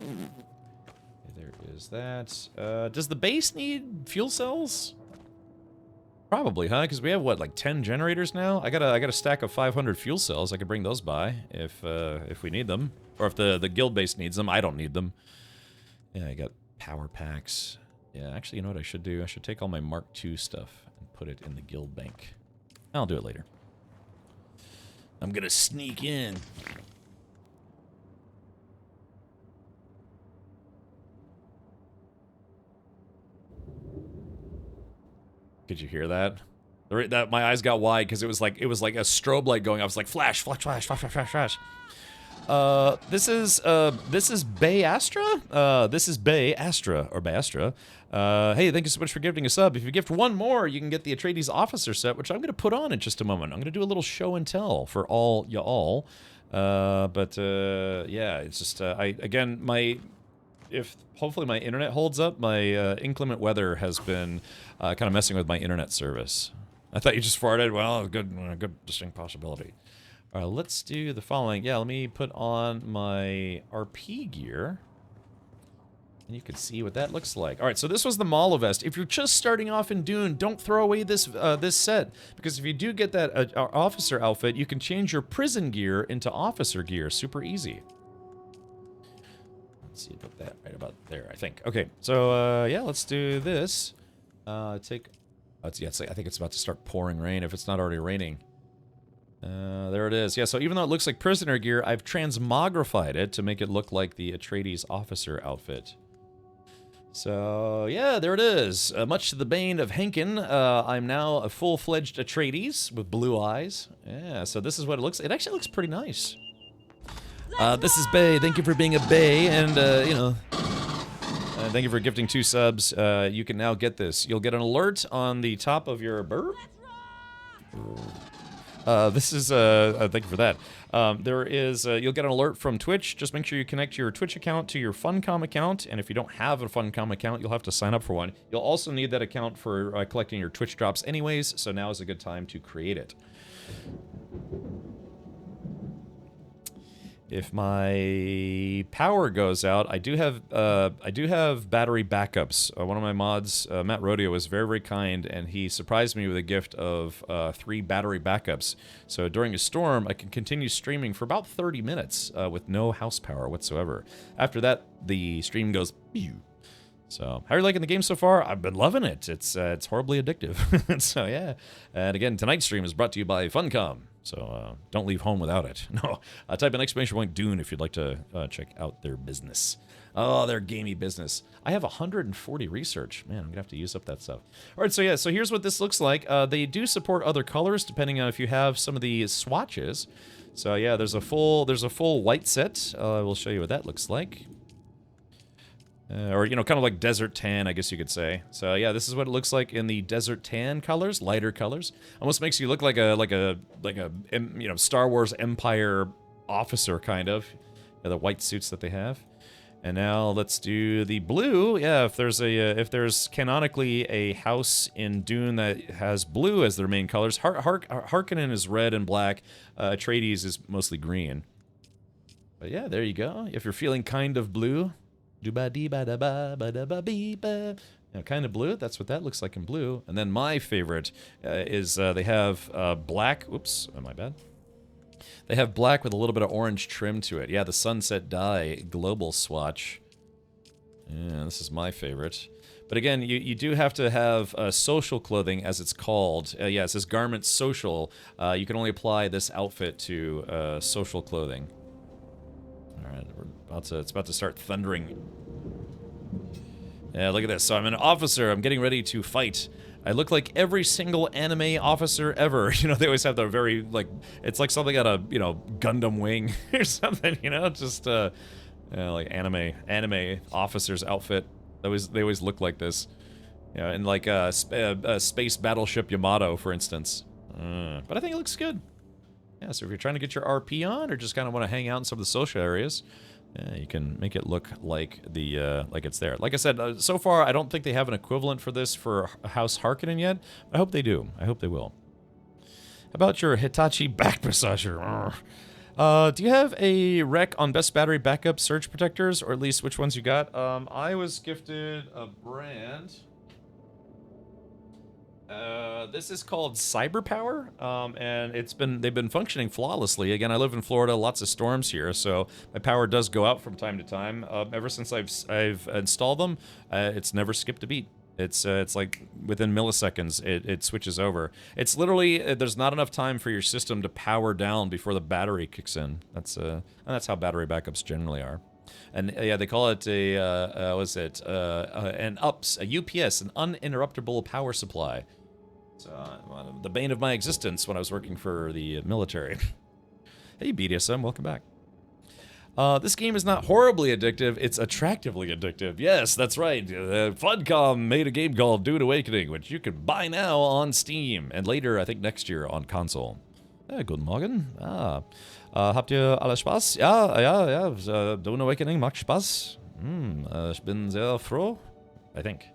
Okay, there is that. Does the base need fuel cells? Probably, huh? Because we have, what, like 10 generators now? I got a stack of 500 fuel cells. I could bring those by if we need them. Or if the guild base needs them. I don't need them. Yeah, I got power packs. Yeah, actually, you know what I should do? I should take all my Mark II stuff and put it in the guild bank. I'll do it later. I'm gonna sneak in. Could you hear that? That my eyes got wide because it was like a strobe light going. I was like, flash, flash, flash, flash, flash, flash, flash. This is Bay Astra. This is Bay Astra or Bay Astra. Hey, thank you so much for gifting a sub. If you gift one more, you can get the Atreides officer set, which I'm going to put on in just a moment. I'm going to do a little show and tell for all y'all. Yeah, it's just if hopefully my internet holds up. My inclement weather has been kind of messing with my internet service. I thought you just farted. Well, good distinct possibility. All right, let's do the following. Yeah, let me put on my RP gear. And you can see what that looks like. All right, so this was the Malo vest. If you're just starting off in Dune, don't throw away this set. Because if you do get that officer outfit, you can change your prison gear into officer gear. Super easy. Let's see, put that right about there, I think. Okay, so yeah, let's do this. I think it's about to start pouring rain if it's not already raining. There it is. Yeah, so even though it looks like prisoner gear, I've transmogrified it to make it look like the Atreides officer outfit. So, yeah, there it is. Much to the bane of Henkin, I'm now a full-fledged Atreides with blue eyes. Yeah, so this is what it looks. It actually looks pretty nice. This is Bay. Thank you for being a Bay, and, you know, thank you for gifting 2 subs. You can now get this. You'll get an alert on the top of your burp. This is, thank you for that. There is, you'll get an alert from Twitch. Just make sure you connect your Twitch account to your Funcom account, and if you don't have a Funcom account, you'll have to sign up for one. You'll also need that account for collecting your Twitch drops anyways, so now is a good time to create it. If my power goes out, I do have battery backups. One of my mods, Matt Rodeo, was very, very kind, and he surprised me with a gift of 3 battery backups. So during a storm, I can continue streaming for about 30 minutes with no house power whatsoever. After that, the stream goes pew. So, how are you liking the game so far? I've been loving it. It's horribly addictive. So yeah, and again, tonight's stream is brought to you by Funcom. So don't leave home without it. No, type in ! Dune if you'd like to check out their business. Oh, their gamey business. I have 140 research. Man, I'm gonna have to use up that stuff. All right, so yeah, so here's what this looks like. They do support other colors depending on if you have some of the swatches. So yeah, there's a full white set. We'll show you what that looks like. Or, you know, kind of like desert tan, I guess you could say. So yeah, this is what it looks like in the desert tan colors, lighter colors. Almost makes you look like a you know, Star Wars Empire officer kind of. Yeah, the white suits that they have. And now let's do the blue. Yeah, if there's canonically a house in Dune that has blue as their main colors, Harkonnen is red and black. Atreides is mostly green. But yeah, there you go. If you're feeling kind of blue. You know, kind of blue. That's what that looks like in blue. And then my favorite is they have black. Oops, my bad. They have black with a little bit of orange trim to it. Yeah, the Sunset Dye global swatch. Yeah, this is my favorite. But again, you do have to have social clothing, as it's called. Yeah, it says garment social. You can only apply this outfit to social clothing. All right, it's about to start thundering. Yeah, look at this. So I'm an officer. I'm getting ready to fight. I look like every single anime officer ever. You know, they always have the very, like, it's like something out of, you know, Gundam Wing or something, you know? Just, like anime officer's outfit. They always look like this. You know, in like a space battleship Yamato, for instance. But I think it looks good. Yeah, so if you're trying to get your RP on, or just kind of want to hang out in some of the social areas, you can make it look like like it's there. Like I said, so far I don't think they have an equivalent for this for House Harkonnen yet. I hope they do. I hope they will. How about your Hitachi back massager? Do you have a rec on best battery backup surge protectors, or at least which ones you got? I was gifted a brand. This is called Cyberpower, and they've been functioning flawlessly. Again, I live in Florida, lots of storms here, so my power does go out from time to time. Ever since I've installed them, it's never skipped a beat. It's like within milliseconds it switches over. It's literally there's not enough time for your system to power down before the battery kicks in. That's how battery backups generally are. And yeah, they call it a an UPS, an uninterruptible power supply. It's the bane of my existence when I was working for the military. Hey BDSM, welcome back. This game is not horribly addictive, it's attractively addictive. Yes, that's right. Funcom made a game called Dune Awakening, which you can buy now on Steam, and later, I think next year, on console. Guten Morgen. Habt ihr alle Spaß? Ja. Dune Awakening macht Spaß. Ich bin sehr froh. I think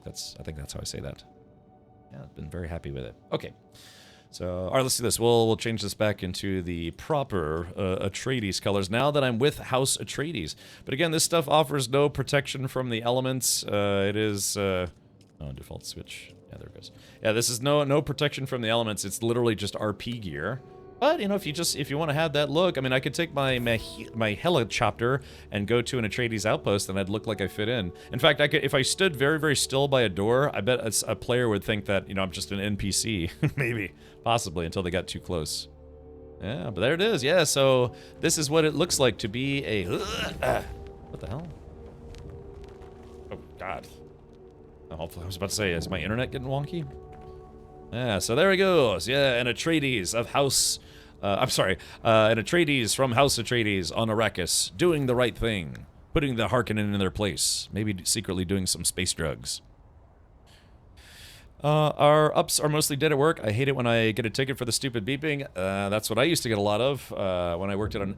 that's how I say that. Yeah, I've been very happy with it. Okay. So, all right, let's do this. We'll change this back into the proper Atreides colors now that I'm with House Atreides. But again, this stuff offers no protection from the elements. It is default switch. Yeah, there it goes. Yeah, this is no protection from the elements. It's literally just RP gear. But, you know, if you want to have that look, I mean, I could take my helicopter and go to an Atreides outpost, and I'd look like I fit in. In fact, I could, if I stood very, very still by a door, I bet a player would think that, you know, I'm just an NPC. Maybe. Possibly, until they got too close. Yeah, but there it is. Yeah, so this is what it looks like to be a... what the hell? Oh, God. Hopefully, I was about to say, is my internet getting wonky? Yeah, so there he goes. Yeah, an Atreides of House... I'm sorry, an Atreides from House Atreides on Arrakis, doing the right thing. Putting the Harkonnen in their place. Maybe secretly doing some space drugs. Our ups are mostly dead at work. I hate it when I get a ticket for the stupid beeping. That's what I used to get a lot of when I worked at a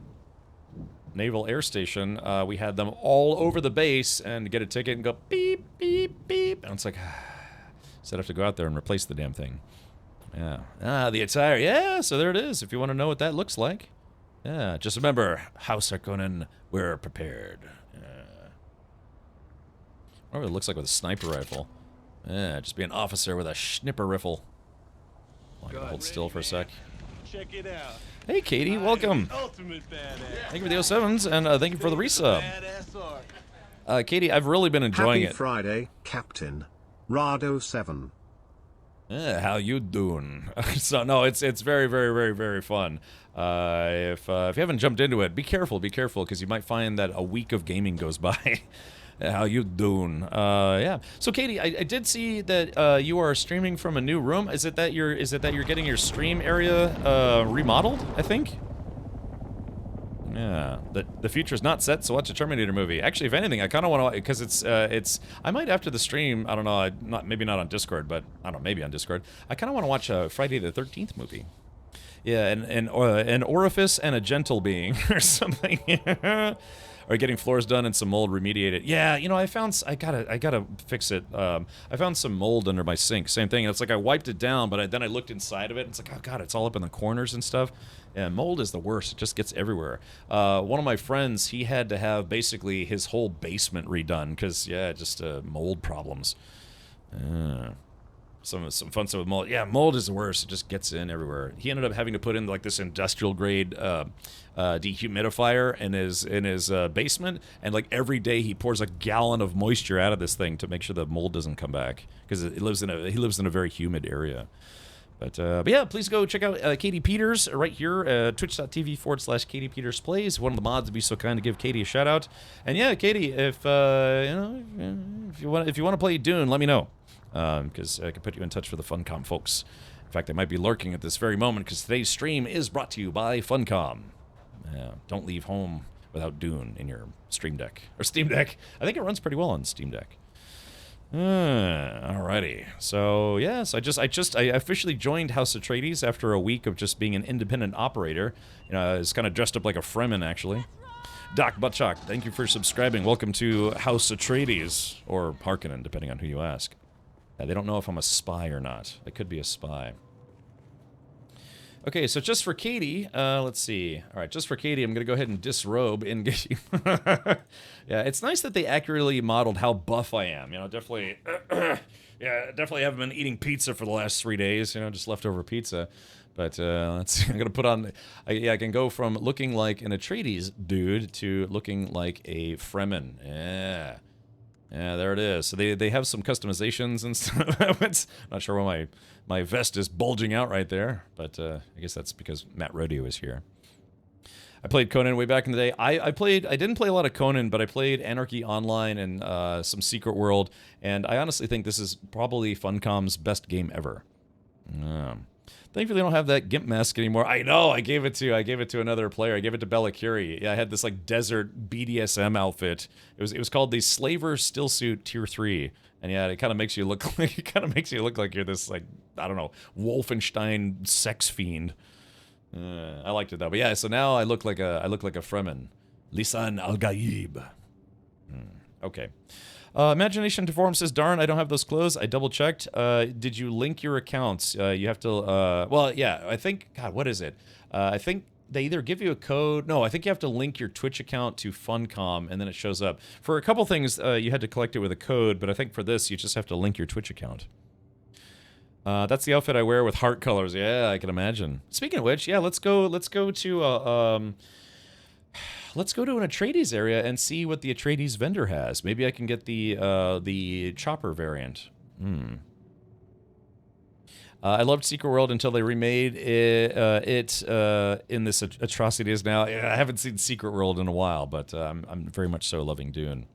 naval air station. We had them all over the base and get a ticket and go beep, beep, beep. And it's like, so I'd have to go out there and replace the damn thing. Yeah. Ah, the attire. Yeah, so there it is, if you want to know what that looks like. Yeah, just remember, House Harkonnen, we're prepared. Yeah. I wonder what it looks like with a sniper rifle. Yeah, just be an officer with a schnipper rifle. I can hold still for a sec. Check it out. Hey, Katie, welcome. Ultimate badass. Thank you for the 07s, and thank you for the resub. Katie, I've really been enjoying Happy Friday, Captain. Rado7. Yeah, how you doing? So, no, it's very, very, very, very fun. If you haven't jumped into it, be careful, because you might find that a week of gaming goes by. How you doing? Yeah. So, Katie, I did see that you are streaming from a new room. Is it that you're getting your stream area remodeled? I think. Yeah. The future's not set, so watch a Terminator movie. Actually, if anything, I kind of want to, because it's. I might after the stream. I don't know. Maybe not on Discord, but I don't know. Maybe on Discord. I kind of want to watch a Friday the 13th movie. Yeah, an orifice and a gentle being or something. Or getting floors done and some mold remediated. Yeah, you know, I gotta fix it. I found some mold under my sink. Same thing. It's like I wiped it down, but then I looked inside of it. And it's like, oh god, it's all up in the corners and stuff. Yeah, mold is the worst. It just gets everywhere. One of my friends, he had to have basically his whole basement redone because just mold problems. Some fun stuff with mold. Yeah, mold is the worst. It just gets in everywhere. He ended up having to put in like this industrial grade dehumidifier in his basement, and like every day he pours a gallon of moisture out of this thing to make sure the mold doesn't come back because he lives in a very humid area. But yeah, please go check out Katie Peters right here, twitch.tv/Katie Peters Plays. One of the mods would be so kind to give Katie a shout out. And yeah, Katie, if you want to play Dune, let me know. Because I can put you in touch with the Funcom folks. In fact, they might be lurking at this very moment because today's stream is brought to you by Funcom. Don't leave home without Dune in your Stream Deck. Or Steam Deck. I think it runs pretty well on Steam Deck. Alrighty. So, yes, I officially joined House Atreides after a week of just being an independent operator. You know, I was kind of dressed up like a Fremen, actually. Doc Butchock, thank you for subscribing. Welcome to House Atreides, or Harkonnen, depending on who you ask. They don't know if I'm a spy or not. I could be a spy. Okay, so just for Katie, let's see. All right, just for Katie, I'm going to go ahead and disrobe and get you. Yeah, it's nice that they accurately modeled how buff I am. You know, definitely, definitely haven't been eating pizza for the last 3 days, you know, just leftover pizza. But let's see, I'm going to put on, I can go from looking like an Atreides dude to looking like a Fremen. Yeah. Yeah, there it is. So they have some customizations and stuff. I'm not sure why my vest is bulging out right there, but I guess that's because Matt Rodeo is here. I played Conan way back in the day. I didn't play a lot of Conan, but I played Anarchy Online and some Secret World, and I honestly think this is probably Funcom's best game ever. Thankfully, they don't have that gimp mask anymore. I know. I gave it to another player. I gave it to Bella Curie. Yeah, I had this like desert BDSM outfit. It was called the Slaver Stillsuit Tier 3, and yeah, it kind of makes you look like you're this like I don't know Wolfenstein sex fiend. I liked it though. But yeah, so now I look like a Fremen, Lisan Al Gaib. Okay. Imagination to Forum says, darn, I don't have those clothes. I double checked. Did you link your accounts? You have to, well, yeah, I think, God, what is it? I think they either give you a code. No, I think you have to link your Twitch account to Funcom and then it shows up. For a couple things, you had to collect it with a code, but I think for this, you just have to link your Twitch account. That's the outfit I wear with heart colors. Yeah, I can imagine. Speaking of which, yeah, let's go to, let's go to an Atreides area and see what the Atreides vendor has. Maybe I can get the chopper variant. I loved Secret World until they remade it in this Atrocities now. I haven't seen Secret World in a while, but I'm very much so loving Dune.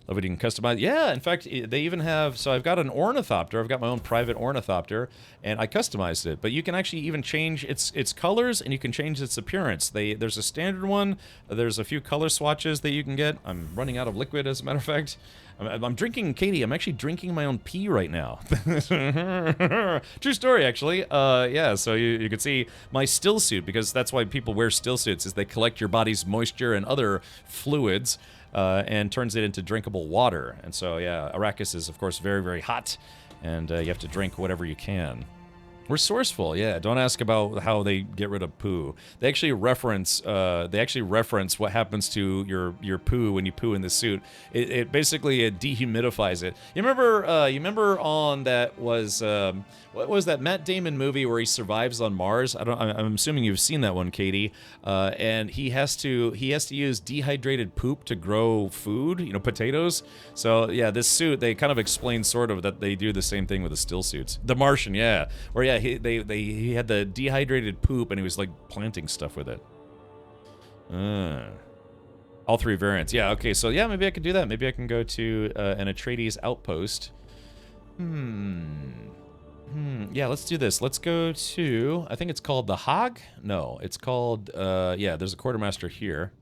Love it, you can customize. Yeah, in fact, they even have, so I've got an ornithopter. I've got my own private ornithopter, and I customized it. But you can actually even change its colors, and you can change its appearance. There's a standard one. There's a few color swatches that you can get. I'm running out of liquid, as a matter of fact. I'm drinking, Katie, I'm actually drinking my own pee right now. True story, actually. Yeah, so you can see my still suit, because that's why people wear still suits, is they collect your body's moisture and other fluids, and turns it into drinkable water. And so, yeah, Arrakis is, of course, very, very hot, and you have to drink whatever you can. Resourceful, yeah. Don't ask about how they get rid of poo. They actually reference what happens to your poo when you poo in the suit. It basically dehumidifies it. You remember on that was what was that Matt Damon movie where he survives on Mars? I'm assuming you've seen that one, Katie. And he has to use dehydrated poop to grow food, potatoes. So yeah, this suit, they kind of explain sort of that they do the same thing with the still suits. The Martian, yeah, where yeah. He had the dehydrated poop and he was like planting stuff with it. All 3 variants. Yeah, okay, so yeah, maybe I can do that. Maybe I can go to an Atreides outpost. Yeah, let's do this. Let's go to, I think it's called the Hague? No, it's called, yeah, there's a quartermaster here.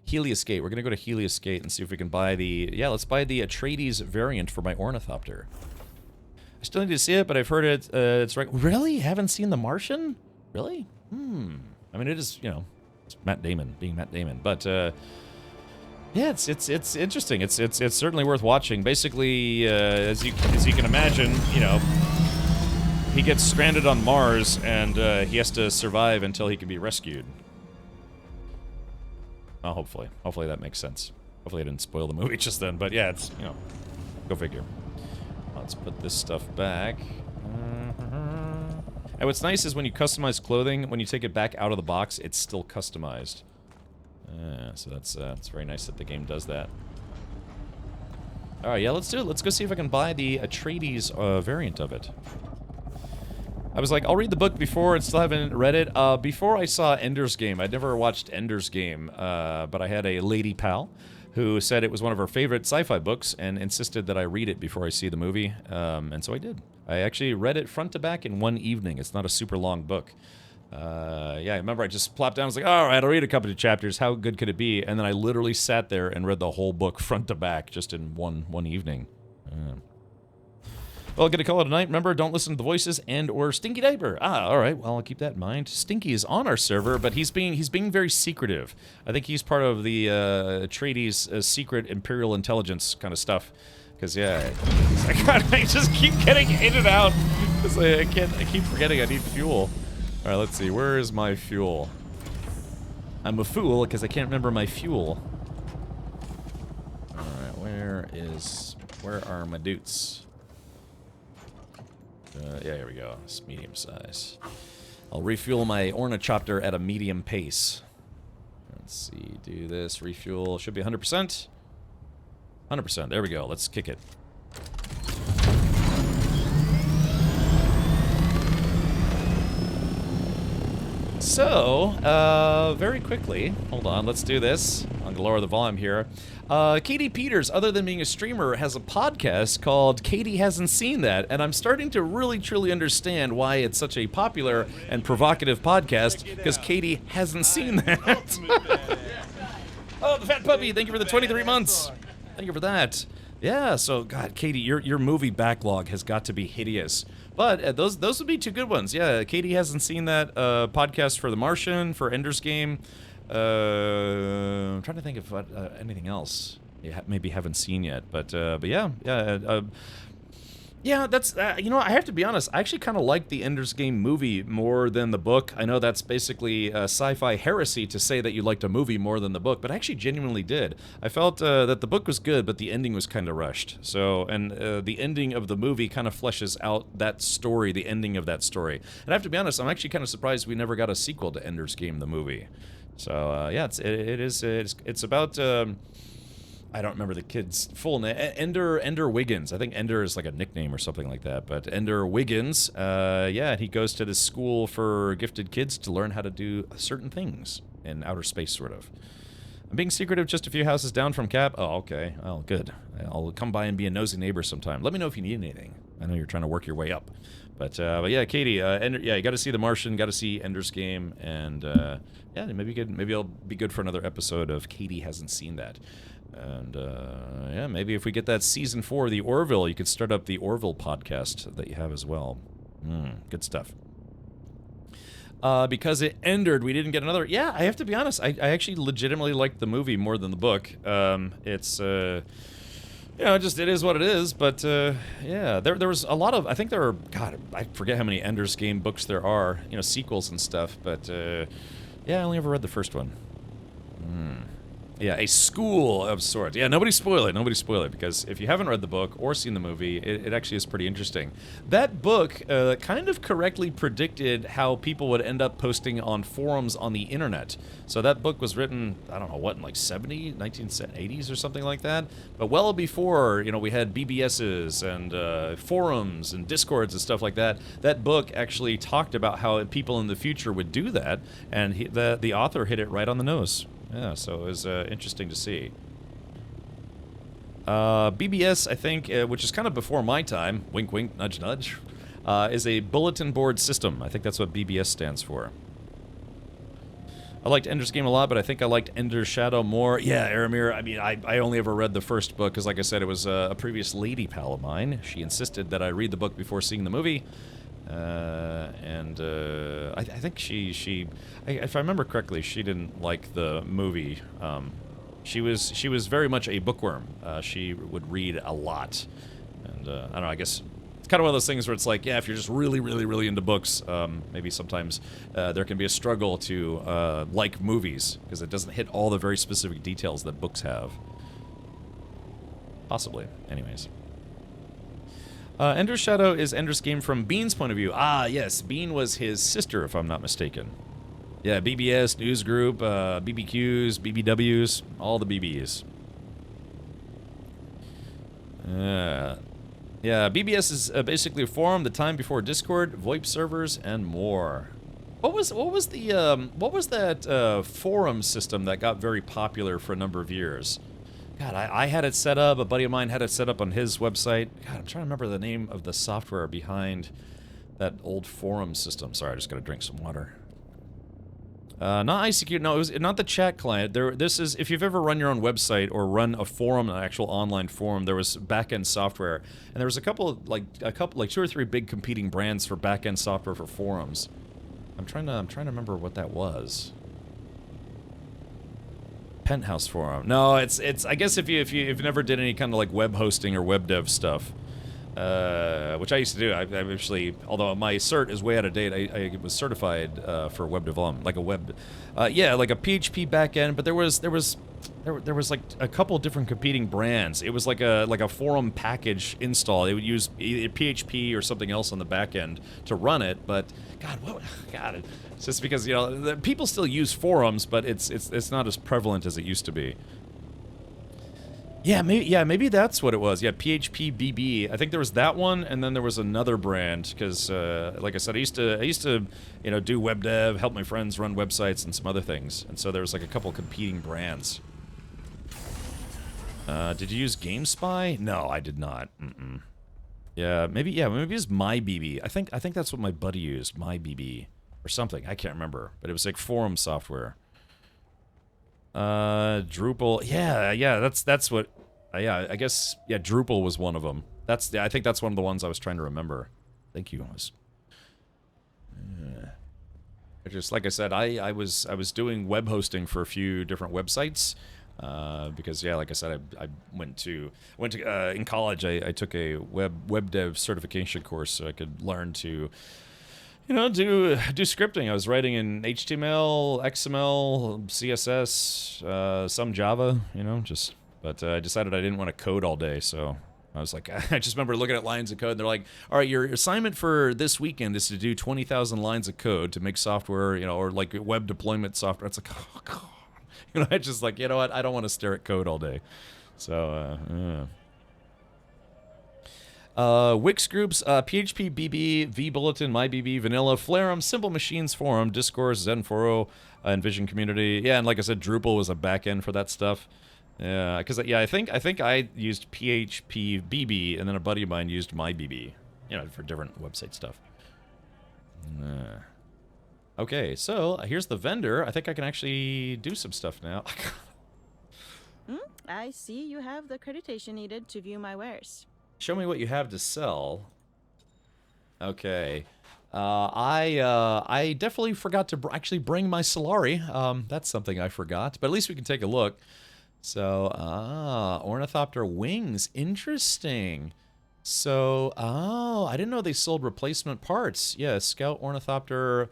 Helios Gate. We're going to go to Helios Gate and see if we can buy let's buy the Atreides variant for my ornithopter. I still need to see it, but I've heard it's right. Really? Haven't seen The Martian? Really? I mean, it is, it's Matt Damon, being Matt Damon. But, yeah, it's interesting. It's certainly worth watching. Basically, as you can imagine, he gets stranded on Mars, and he has to survive until he can be rescued. Oh, hopefully. Hopefully that makes sense. Hopefully I didn't spoil the movie just then. But, yeah, it's, go figure. Let's put this stuff back. And what's nice is when you customize clothing, when you take it back out of the box, it's still customized. So that's very nice that the game does that. Alright, yeah, let's do it. Let's go see if I can buy the Atreides variant of it. I was like, I'll read the book before and still haven't read it. Before I saw Ender's Game, I'd never watched Ender's Game, but I had a lady pal who said it was one of her favorite sci-fi books and insisted that I read it before I see the movie, and so I did. I actually read it front to back in one evening. It's not a super long book. Yeah, I remember I just plopped down, I was like, all right, I'll read a couple of chapters, how good could it be? And then I literally sat there and read the whole book front to back just in one evening. Well, gonna call it a night. Remember, don't listen to the voices and or Stinky Diaper. All right. Well, I'll keep that in mind. Stinky is on our server, but he's being very secretive. I think he's part of the Atreides secret Imperial intelligence kind of stuff. Because yeah, I just keep getting in and out. Because I keep forgetting I need fuel. All right, let's see. Where is my fuel? I'm a fool because I can't remember my fuel. All right, where are my doots? Yeah, here we go. It's medium size. I'll refuel my ornithopter at a medium pace. Let's see, do this, refuel. Should be 100%. 100%, there we go. Let's kick it. So, very quickly, hold on, let's do this. I'm gonna lower the volume here. Katie Peters, other than being a streamer, has a podcast called Katie Hasn't Seen That, and I'm starting to really truly understand why it's such a popular and provocative podcast, because Katie hasn't seen that. Oh, the fat puppy, thank you for the 23 months. Thank you for that. Yeah, so, God, Katie, your movie backlog has got to be hideous. But those would be 2 good ones. Yeah, Katie Hasn't Seen That podcast for The Martian, for Ender's Game. I'm trying to think of anything else you maybe haven't seen yet. But yeah. Yeah, that's, I have to be honest, I actually kind of like the Ender's Game movie more than the book. I know that's basically sci-fi heresy to say that you liked a movie more than the book, but I actually genuinely did. I felt that the book was good, but the ending was kind of rushed. So, and the ending of the movie kind of fleshes out that story, the ending of that story. And I have to be honest, I'm actually kind of surprised we never got a sequel to Ender's Game, the movie. So, yeah, it's about... I don't remember the kid's full name. Ender Wiggins. I think Ender is like a nickname or something like that. But Ender Wiggins, yeah, he goes to this school for gifted kids to learn how to do certain things in outer space, sort of. I'm being secretive just a few houses down from Cap. Oh, okay. Oh, good. I'll come by and be a nosy neighbor sometime. Let me know if you need anything. I know you're trying to work your way up. But yeah, Katie, yeah, you got to see The Martian, got to see Ender's Game, and yeah, maybe it'll be good for another episode of Katie Hasn't Seen That. And yeah, maybe if we get that season 4 of the Orville, you could start up the Orville podcast that you have as well. Good stuff. Because it ended, we didn't get another. Yeah, I have to be honest. I actually legitimately liked the movie more than the book. It's you know, it is what it is. But yeah, there was a lot of. I think there are. God, I forget how many Ender's Game books there are. You know, sequels and stuff. But yeah, I only ever read the first one. Yeah, a school of sorts. Yeah, nobody spoil it. Nobody spoil it, because if you haven't read the book or seen the movie, it actually is pretty interesting. That book kind of correctly predicted how people would end up posting on forums on the internet. So that book was written, I don't know, what, in like 1980s or something like that? But well before, you know, we had BBSs and forums and Discords and stuff like that. That book actually talked about how people in the future would do that, and the author hit it right on the nose. Yeah, so it was interesting to see. BBS, I think, which is kind of before my time, wink wink, nudge nudge, is a bulletin board system. I think that's what BBS stands for. I liked Ender's Game a lot, but I think I liked Ender's Shadow more. Yeah, Aramir, I mean, I only ever read the first book, because like I said, it was a previous lady pal of mine. She insisted that I read the book before seeing the movie. I think she if I remember correctly, she didn't like the movie. She was very much a bookworm. She would read a lot, and I don't know. I guess it's kind of one of those things where it's like, yeah, if you're just really into books, maybe sometimes there can be a struggle to like movies, because it doesn't hit all the very specific details that books have. Possibly. Anyways. Ender's Shadow is Ender's Game from Bean's point of view. Ah, yes, Bean was his sister, if I'm not mistaken. Yeah, BBS, News Group, BBQs, BBWs, all the BBs. Yeah, BBS is basically a forum, the time before Discord, VoIP servers, and more. What was that forum system that got very popular for a number of years? God, I had it set up. A buddy of mine had it set up on his website. God, I'm trying to remember the name of the software behind that old forum system. Sorry, I just gotta drink some water. Not ICQ. No, it was not the chat client. This is if you've ever run your own website or run a forum, an actual online forum. There was back-end software, and there was a couple, like 2 or 3 big competing brands for back-end software for forums. I'm trying to remember what that was. Penthouse Forum. No, it's. I guess if you never did any kind of like web hosting or web dev stuff, which I used to do. I actually, although my cert is way out of date, I was certified for web development, like a web, yeah, like a PHP backend. But there was like a couple different competing brands. It was like a forum package install. They would use either PHP or something else on the back end to run it. But God, it's just because, you know, people still use forums, but it's not as prevalent as it used to be. Yeah, maybe that's what it was. Yeah, PHP BB. I think there was that one, and then there was another brand, because like I said, I used to you know, do web dev, help my friends run websites and some other things, and so there was like a couple competing brands. Did you use GameSpy? No, I did not. Yeah, maybe it's MyBB. I think that's what my buddy used, MyBB or something. I can't remember, but it was like forum software. Drupal. Yeah, that's what. Yeah, I guess. Yeah, Drupal was one of them. I think that's one of the ones I was trying to remember. Thank you. Just like I said, I was doing web hosting for a few different websites. Because yeah, like I said, I went to in college. I took a web dev certification course so I could learn to, you know, do scripting. I was writing in HTML, XML, CSS, some Java, you know, but I decided I didn't want to code all day, so I was like, I just remember looking at lines of code, and they're like, all right, your assignment for this weekend is to do 20,000 lines of code to make software, you know, or like web deployment software. It's like, oh, God. You know, I just like, you know what, I don't want to stare at code all day. So, Wix groups, PHP, BB, V-Bulletin, MyBB, Vanilla, Flareum, Simple Machines Forum, Discourse, Zen4o, Envision Community. Yeah, and like I said, Drupal was a backend for that stuff. Yeah, because I think I used PHP, BB, and then a buddy of mine used MyBB, you know, for different website stuff. Okay, so here's the vendor. I think I can actually do some stuff now. I see you have the accreditation needed to view my wares. Show me what you have to sell. Okay. I definitely forgot to actually bring my Solari. That's something I forgot, but at least we can take a look. So, Ornithopter wings. Interesting. So, I didn't know they sold replacement parts. Yeah, Scout Ornithopter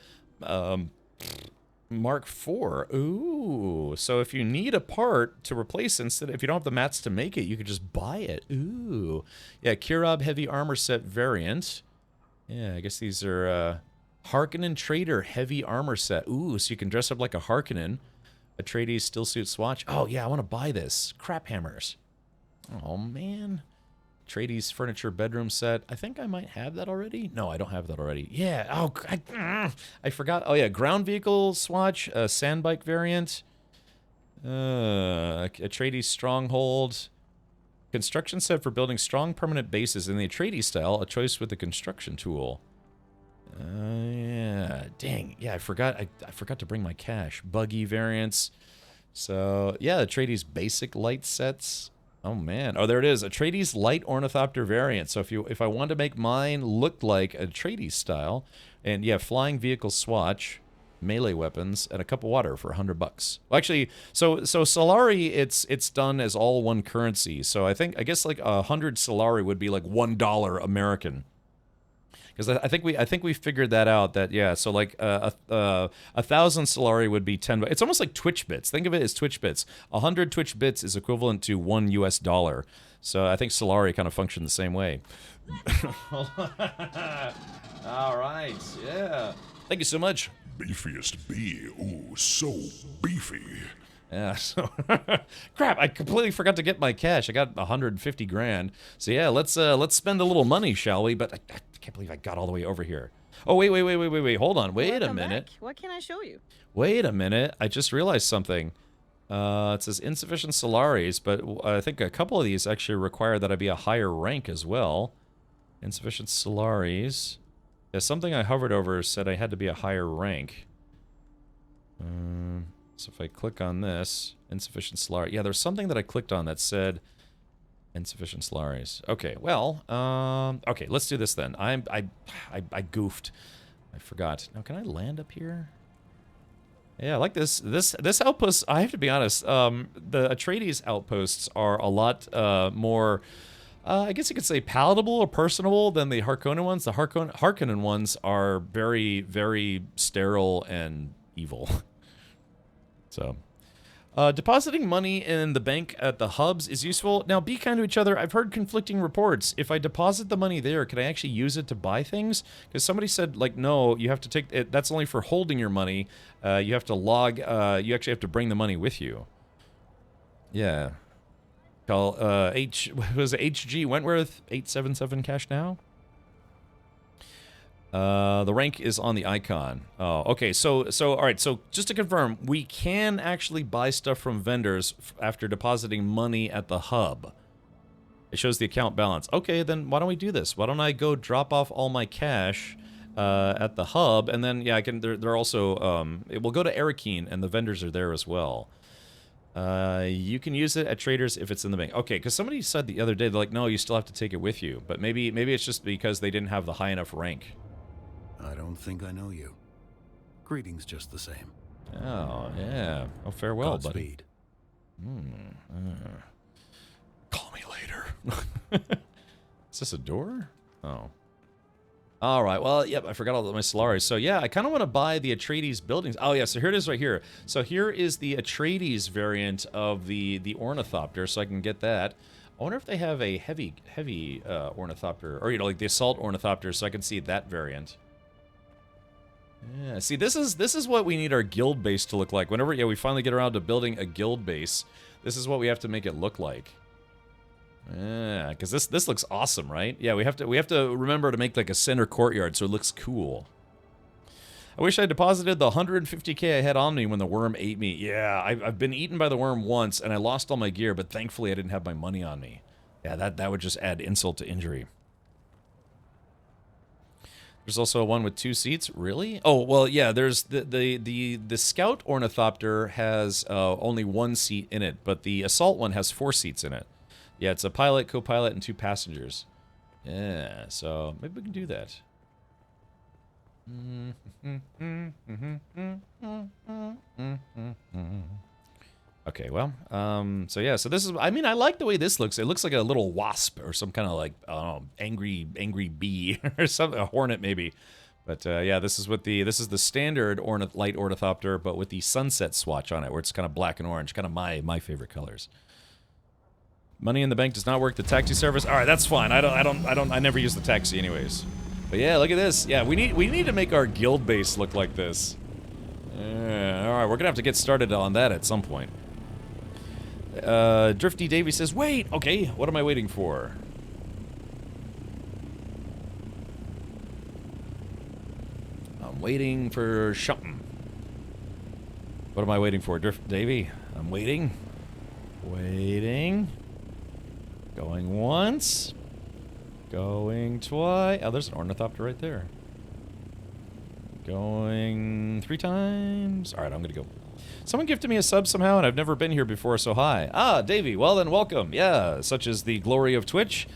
Mark IV. Ooh. So if you need a part to replace instead, if you don't have the mats to make it, you could just buy it. Ooh. Yeah, Kirab Heavy Armor Set variant. Yeah, I guess these are Harkonnen Trader Heavy Armor Set. Ooh, so you can dress up like a Harkonnen. Atreides Stillsuit Swatch. Oh, yeah, I want to buy this. Crap hammers. Oh, man. Atreides Furniture Bedroom Set. I think I might have that already. No, I don't have that already. Yeah. Oh, I forgot. Oh, yeah. Ground Vehicle Swatch. Sandbike variant. Atreides Stronghold. Construction set for building strong permanent bases in the Atreides style. A choice with the construction tool. Yeah. Dang. Yeah, I forgot. I forgot to bring my cash. Buggy variants. So, yeah, Atreides basic light sets. Oh, man. Oh, there it is. Atreides light ornithopter variant. So if I wanted to make mine look like Atreides style, and yeah, flying vehicle swatch, melee weapons, and a cup of water for $100. Well, actually, so Solari, it's done as all one currency. So I guess like 100 Solari would be like $1 American. Because I think we figured that out. That yeah, so like 1,000 Solari would be 10. It's almost like Twitch bits. Think of it as Twitch bits. 100 Twitch bits is equivalent to $1 US. So I think Solari kind of function the same way. All right, yeah. Thank you so much. Beefiest bee. Ooh, so beefy. Yeah, so crap, I completely forgot to get my cash. I got 150 grand. So yeah, let's spend a little money, shall we? But I can't believe I got all the way over here. Oh, wait. Hold on. Wait a minute. Back. What can I show you? Wait a minute. I just realized something. It says insufficient Solaris, but I think a couple of these actually require that I be a higher rank as well. Insufficient Solaris. Yeah, something I hovered over said I had to be a higher rank. So if I click on this, insufficient Solaris. Yeah, there's something that I clicked on that said insufficient Solaris. Okay, well, okay, let's do this then. I goofed. I forgot. Now, can I land up here? Yeah, I like this. This outpost, I have to be honest, the Atreides outposts are a lot more, I guess you could say palatable or personable than the Harkonnen ones. The Harkonnen ones are very, very sterile and evil. So, depositing money in the bank at the hubs is useful. Now, be kind to each other. I've heard conflicting reports. If I deposit the money there, can I actually use it to buy things? Because somebody said, like, no, you have to take it. That's only for holding your money. You have to log. You actually have to bring the money with you. Yeah. Call was it HG Wentworth 877 cash now. The rank is on the icon. Oh, okay. So all right. So just to confirm, we can actually buy stuff from vendors after depositing money at the hub. It shows the account balance. Okay, then why don't we do this? Why don't I go drop off all my cash at the hub, and then yeah, I can. They're also. It will go to Arakeen, and the vendors are there as well. You can use it at traders if it's in the bank. Okay, because somebody said the other day, they're like, no, you still have to take it with you. But maybe it's just because they didn't have the high enough rank. I don't think I know you. Greetings just the same. Oh, yeah. Oh, farewell, Godspeed. buddy. Call me later. Is this a door? Oh. All right. Well, yep, I forgot all my Solaris. So, yeah, I kind of want to buy the Atreides buildings. Oh, yeah, so here it is right here. So here is the Atreides variant of the Ornithopter, so I can get that. I wonder if they have a heavy Ornithopter, or, you know, like the Assault Ornithopter, so I can see that variant. Yeah, see, this is what we need our guild base to look like. Whenever, yeah, we finally get around to building a guild base, this is what we have to make it look like. Yeah, because this looks awesome, right? Yeah, we have to remember to make like a center courtyard so it looks cool. I wish I deposited the 150k I had on me when the worm ate me. Yeah, I've been eaten by the worm once, and I lost all my gear, but thankfully I didn't have my money on me. Yeah, that would just add insult to injury. There's also one with 2 seats. Really? Oh, well, yeah, there's the Scout Ornithopter has only 1 seat in it, but the Assault one has 4 seats in it. Yeah, it's a pilot, co-pilot, and 2 passengers. Yeah, so maybe we can do that. Okay, well, so yeah, so this is, I mean, I like the way this looks. It looks like a little wasp or some kind of like, I don't know, angry bee or something, a hornet maybe. But yeah, this is the standard light ornithopter, but with the sunset swatch on it, where it's kind of black and orange, kind of my favorite colors. Money in the bank does not work. The taxi service. All right, that's fine. I never use the taxi anyways. But yeah, look at this. Yeah, we need to make our guild base look like this. Yeah, all right, we're gonna have to get started on that at some point. Drifty Davy says, "Wait, okay. What am I waiting for?" I'm waiting for something. What am I waiting for, Drift Davy? I'm waiting. Waiting. Going once. Going twice. Oh, there's an ornithopter right there. Going 3 times. All right, I'm gonna go. Someone gifted me a sub somehow, and I've never been here before, so hi. Ah, Davey, well then, welcome. Yeah, such is the glory of Twitch.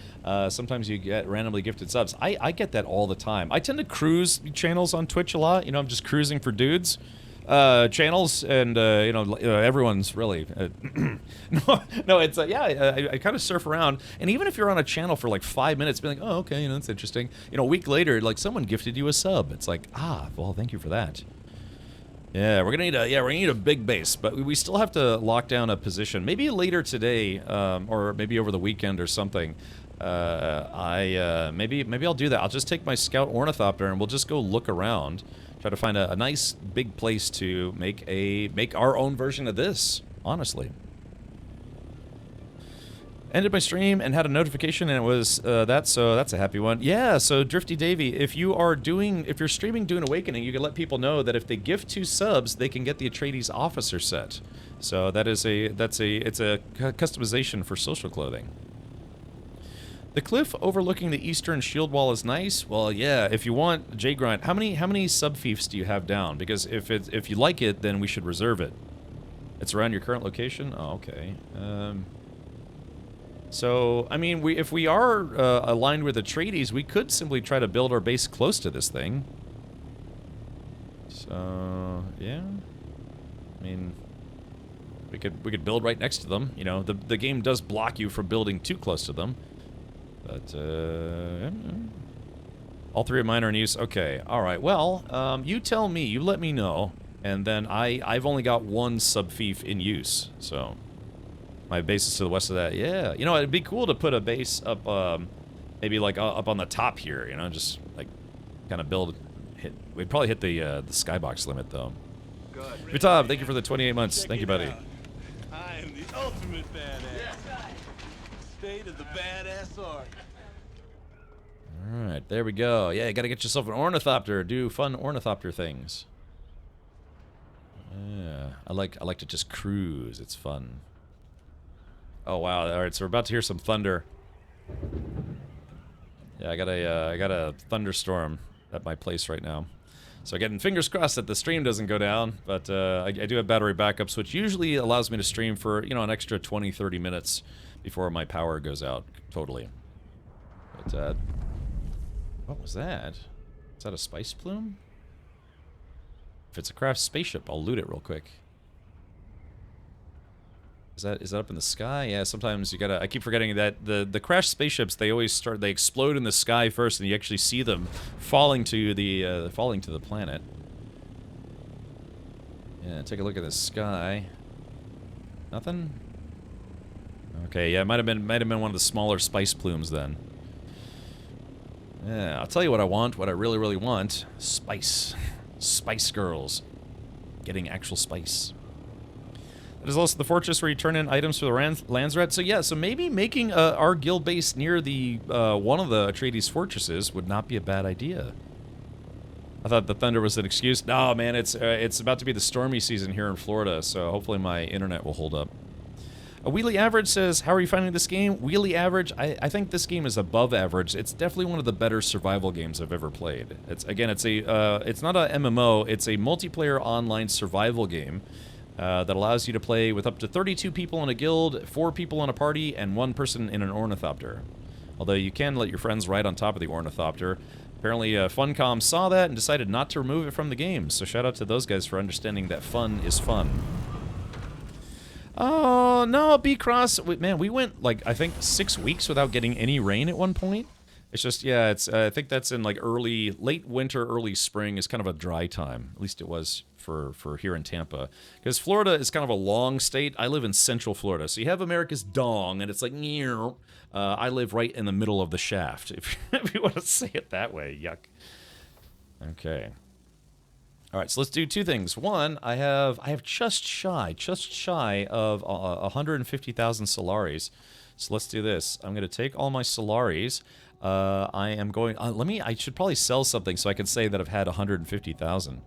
Sometimes you get randomly gifted subs. I get that all the time. I tend to cruise channels on Twitch a lot. You know, I'm just cruising for dudes. Channels, and, you know, everyone's really... no, it's, yeah, I kind of surf around, and even if you're on a channel for like 5 minutes, be like, oh, okay, you know, that's interesting. You know, a week later, like, someone gifted you a sub. It's like, ah, well, thank you for that. Yeah, we're gonna need a big base, but we still have to lock down a position. Maybe later today, or maybe over the weekend or something. Maybe I'll do that. I'll just take my Scout Ornithopter and we'll just go look around, try to find a nice big place to make our own version of this. Honestly. Ended my stream and had a notification, and it was so that's a happy one. Yeah, so Drifty Davy, if you're streaming Dune Awakening, you can let people know that if they gift 2 subs, they can get the Atreides officer set. So it's a customization for social clothing. The cliff overlooking the eastern shield wall is nice. Well, yeah, if you want J-Grind, how many sub fiefs do you have down? Because if you like it, then we should reserve it. It's around your current location? Oh, okay. So, I mean, if we are aligned with Atreides, we could simply try to build our base close to this thing. So, yeah. I mean, we could build right next to them. You know, the game does block you from building too close to them. But, all 3 of mine are in use. Okay, all right. Well, you tell me. You let me know. And then I've only got 1 sub-fief in use, so... My base is to the west of that. Yeah, you know, it'd be cool to put a base up, maybe like up on the top here. You know, just like kind of build. We'd probably hit the skybox limit though. Vitab, thank you for the 28 months. Thank you, buddy. I am the ultimate badass. State of the badass art. All right, there we go. Yeah, you got to get yourself an ornithopter. Do fun ornithopter things. Yeah, I like to just cruise. It's fun. Oh wow! All right, so we're about to hear some thunder. Yeah, I got a thunderstorm at my place right now. So again, fingers crossed that the stream doesn't go down. But I do have battery backups, which usually allows me to stream for an extra 20-30 minutes before my power goes out totally. But what was that? Is that a spice plume? If it's a craft spaceship, I'll loot it real quick. Is that up in the sky? Yeah, sometimes you gotta... I keep forgetting that the crashed spaceships, they explode in the sky first, and you actually see them falling to the planet. Yeah, take a look at the sky. Nothing? Okay, yeah, it might have been one of the smaller spice plumes then. Yeah, I'll tell you what I want, what I really, really want. Spice. Spice girls. Getting actual spice. There's also the fortress where you turn in items for the Landsrat. So yeah, so maybe making our guild base near the one of the Atreides fortresses would not be a bad idea. I thought the thunder was an excuse. No, man, it's about to be the stormy season here in Florida, so hopefully my internet will hold up. Wheelie Average says, how are you finding this game? Wheelie Average, I think this game is above average. It's definitely one of the better survival games I've ever played. It's not a MMO, it's a multiplayer online survival game. That allows you to play with up to 32 people in a guild, 4 people in a party, and 1 person in an ornithopter. Although you can let your friends ride on top of the ornithopter. Apparently Funcom saw that and decided not to remove it from the game, so shout out to those guys for understanding that fun is fun. Oh, no, B-Cross, man, we went, like, I think 6 weeks without getting any rain at one point. It's just, yeah, it's, I think that's in, like, late winter, early spring is kind of a dry time. At least it was for here in Tampa. Because Florida is kind of a long state. I live in central Florida. So you have America's dong, and it's like, I live right in the middle of the shaft, if you want to say it that way. Yuck. Okay. All right, so let's do 2 things. One, I have just shy of 150,000 Solaris. So let's do this. I'm going to take all my Solaris. I am going... I should probably sell something so I can say that I've had 150,000.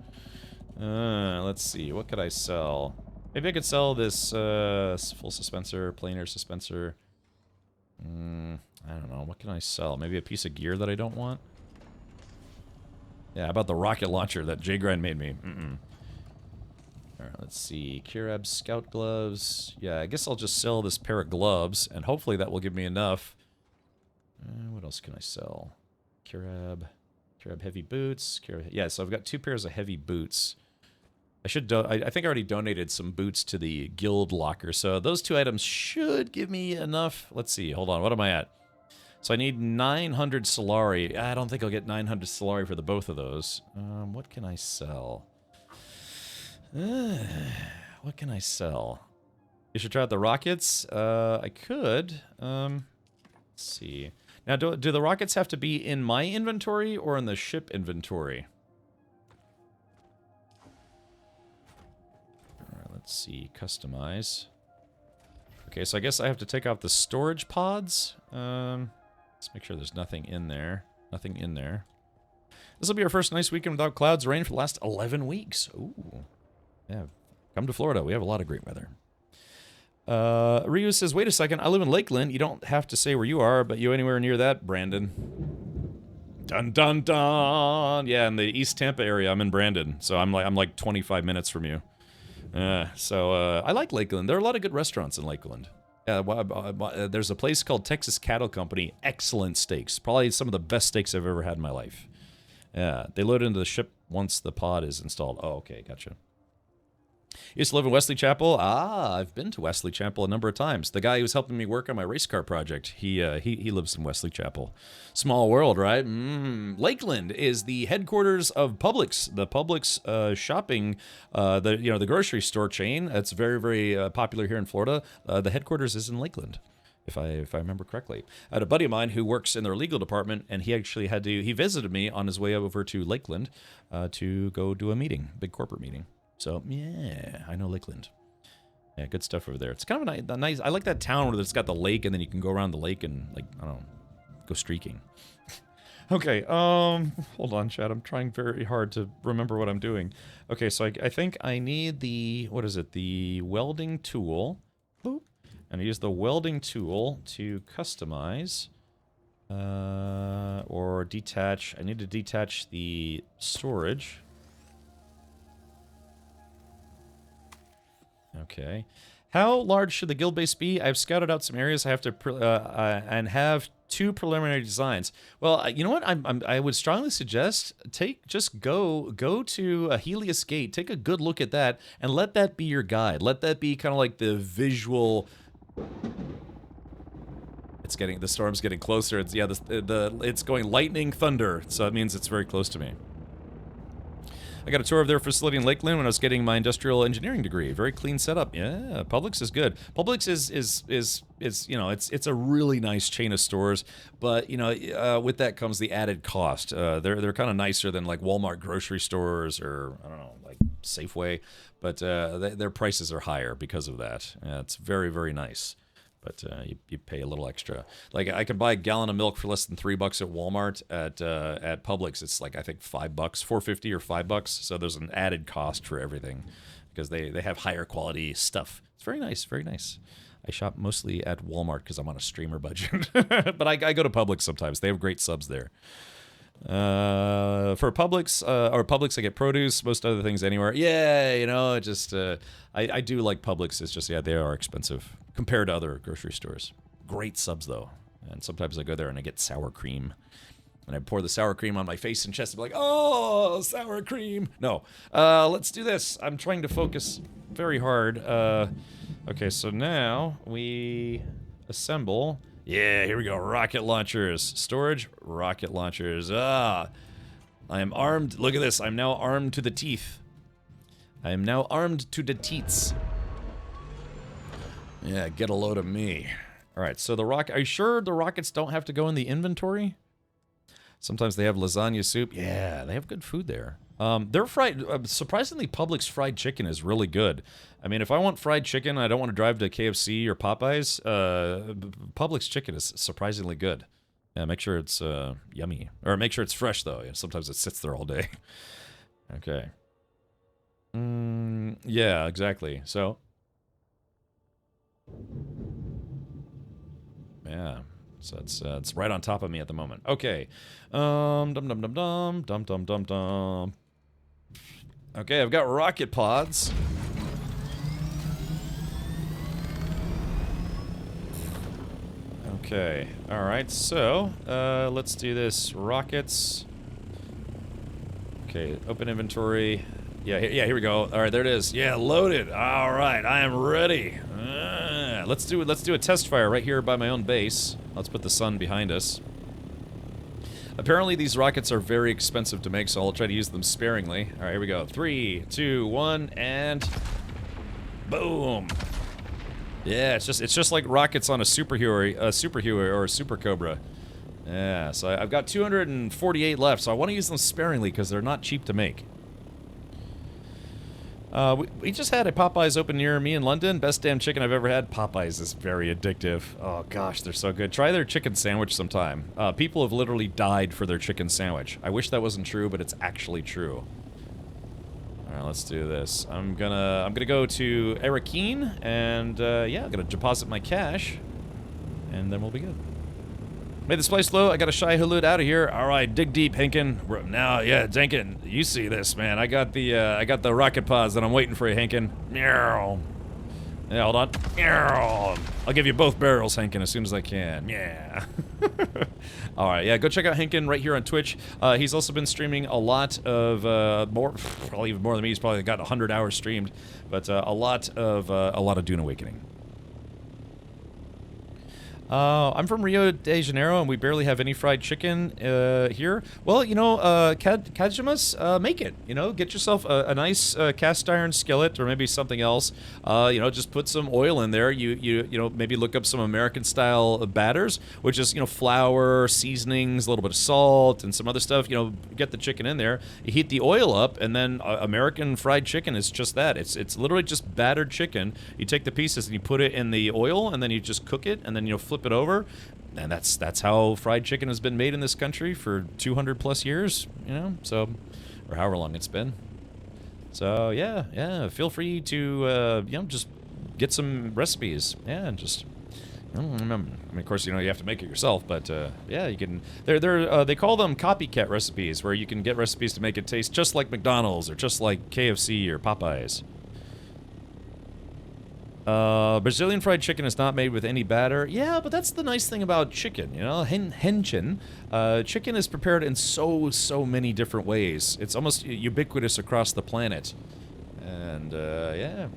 Let's see. What could I sell? Maybe I could sell this full suspensor, planar suspensor. I don't know. What can I sell? Maybe a piece of gear that I don't want? Yeah, how about the rocket launcher that J-Grind made me? Alright, let's see. Kirab scout gloves. Yeah, I guess I'll just sell this pair of gloves, and hopefully that will give me enough. What else can I sell? Kirab heavy boots. Yeah, so I've got 2 pairs of heavy boots. I think I already donated some boots to the guild locker, so those 2 items should give me enough. Let's see, hold on, what am I at? So I need 900 Solari. I don't think I'll get 900 Solari for the both of those. What can I sell? What can I sell? You should try out the rockets. I could. Let's see. Now, do the rockets have to be in my inventory or in the ship inventory? Alright, let's see. Customize. Okay, so I guess I have to take off the storage pods. Let's make sure there's nothing in there. Nothing in there. This will be our first nice weekend without clouds, rain for the last 11 weeks. Ooh. Yeah, come to Florida. We have a lot of great weather. Ryu says, wait a second, I live in Lakeland. You don't have to say where you are, but you anywhere near that, Brandon. Dun dun dun! Yeah, in the East Tampa area, I'm in Brandon. So I'm like 25 minutes from you. I like Lakeland. There are a lot of good restaurants in Lakeland. There's a place called Texas Cattle Company. Excellent steaks. Probably some of the best steaks I've ever had in my life. Yeah, they load into the ship once the pod is installed. Oh, okay, gotcha. You used to live in Wesley Chapel? Ah, I've been to Wesley Chapel a number of times. The guy who's helping me work on my race car project, he lives in Wesley Chapel. Small world, right? Lakeland is the headquarters of Publix, the Publix shopping, the grocery store chain. That's very, very popular here in Florida. The headquarters is in Lakeland, if I remember correctly. I had a buddy of mine who works in their legal department, and he actually he visited me on his way over to Lakeland to go do a meeting, big corporate meeting. So, yeah, I know Lakeland. Yeah, good stuff over there. It's kind of a nice... I like that town where it's got the lake, and then you can go around the lake and, like, I don't know, go streaking. Okay, hold on, chat. I'm trying very hard to remember what I'm doing. Okay, so I think I need the... What is it? The welding tool. Boop. And I use the welding tool to customize... or detach... I need to detach the storage... Okay. How large should the guild base be? I've scouted out some areas I have to and have 2 preliminary designs. Well, you know what? I would strongly suggest go to a Helios Gate, take a good look at that, and let that be your guide. Let that be kind of like the visual. The storm's getting closer. It's going lightning thunder, so that means it's very close to me. I got a tour of their facility in Lakeland when I was getting my industrial engineering degree. Very clean setup. Yeah, Publix is good. Publix is you know, it's a really nice chain of stores, but you know, with that comes the added cost. They're kind of nicer than like Walmart grocery stores or I don't know, like Safeway, but their prices are higher because of that. It's very, very nice. But you pay a little extra. Like I could buy a gallon of milk for less than $3 at Walmart. At Publix, it's like I think $5, $4.50 or $5. So there's an added cost for everything because they have higher quality stuff. It's very nice, very nice. I shop mostly at Walmart because I'm on a streamer budget, but I go to Publix sometimes. They have great subs there. For Publix I get produce, most other things anywhere. Yeah, you know, just I do like Publix. It's just they are expensive compared to other grocery stores. Great subs though, and sometimes I go there and I get sour cream, and I pour the sour cream on my face and chest and be like, oh, sour cream. No, let's do this. I'm trying to focus very hard. Okay, so now we assemble. Yeah, here we go. Rocket launchers. Storage, rocket launchers. I am armed. Look at this. I'm now armed to the teeth. I am now armed to the teats. Yeah, get a load of me. All right, so the rocket. Are you sure the rockets don't have to go in the inventory? Sometimes they have lasagna soup. Yeah, they have good food there. Their fried, surprisingly, Publix fried chicken is really good. I mean, if I want fried chicken, I don't want to drive to KFC or Popeyes. Publix chicken is surprisingly good. Yeah, make sure it's yummy, or make sure it's fresh though. Yeah, sometimes it sits there all day. Okay. Yeah, exactly. So. Yeah. So it's right on top of me at the moment. Okay. Dum dum dum dum dum dum dum dum. Okay, I've got rocket pods. Okay. All right. So let's do this. Rockets. Okay. Open inventory. Yeah. Here we go. All right. There it is. Yeah. Loaded. All right. I am ready. Let's do a test fire right here by my own base. Let's put the sun behind us. Apparently these rockets are very expensive to make, so I'll try to use them sparingly. All right, here we go. 3, 2, 1, and boom. Yeah, it's just like rockets on a Super Huey or a Super Cobra. Yeah, so I've got 248 left, so I want to use them sparingly because they're not cheap to make. We just had a Popeyes open near me in London. Best damn chicken I've ever had. Popeyes is very addictive. Oh gosh, they're so good. Try their chicken sandwich sometime. People have literally died for their chicken sandwich. I wish that wasn't true, but it's actually true. All right, let's do this. I'm gonna go to Arakeen, and yeah, I'm gonna deposit my cash, and then we'll be good. Made this place low. I got a Shai Hulud out of here. All right, dig deep, Hinkin. Now, yeah, Denkin, you see this, man. I got the rocket pods that I'm waiting for you, Hinkin. Meow. Yeah, hold on. Meow. I'll give you both barrels, Hinkin, as soon as I can. Yeah. All right, yeah, go check out Hinkin right here on Twitch. He's also been streaming a lot of probably even more than me. He's probably got 100 hours streamed, but a lot of Dune Awakening. I'm from Rio de Janeiro, and we barely have any fried chicken here. Well, you know, Kajimas, make it. You know, get yourself a nice cast iron skillet or maybe something else. You know, just put some oil in there. You know, maybe look up some American style batters, which is, you know, flour, seasonings, a little bit of salt, and some other stuff. You know, get the chicken in there. You heat the oil up, and then American fried chicken is just that. It's literally just battered chicken. You take the pieces and you put it in the oil, and then you just cook it, and then you flip it over, and that's how fried chicken has been made in this country for 200 plus years, you know, so, or however long it's been. So yeah, feel free to you know, just get some recipes. Yeah, and just, I don't remember. I mean, of course, you know, you have to make it yourself, but yeah, you can. They call them copycat recipes, where you can get recipes to make it taste just like McDonald's or just like KFC or Popeyes. Brazilian fried chicken is not made with any batter. Yeah, but that's the nice thing about chicken, you know, henshin. Chicken is prepared in so many different ways. It's almost ubiquitous across the planet. And, yeah.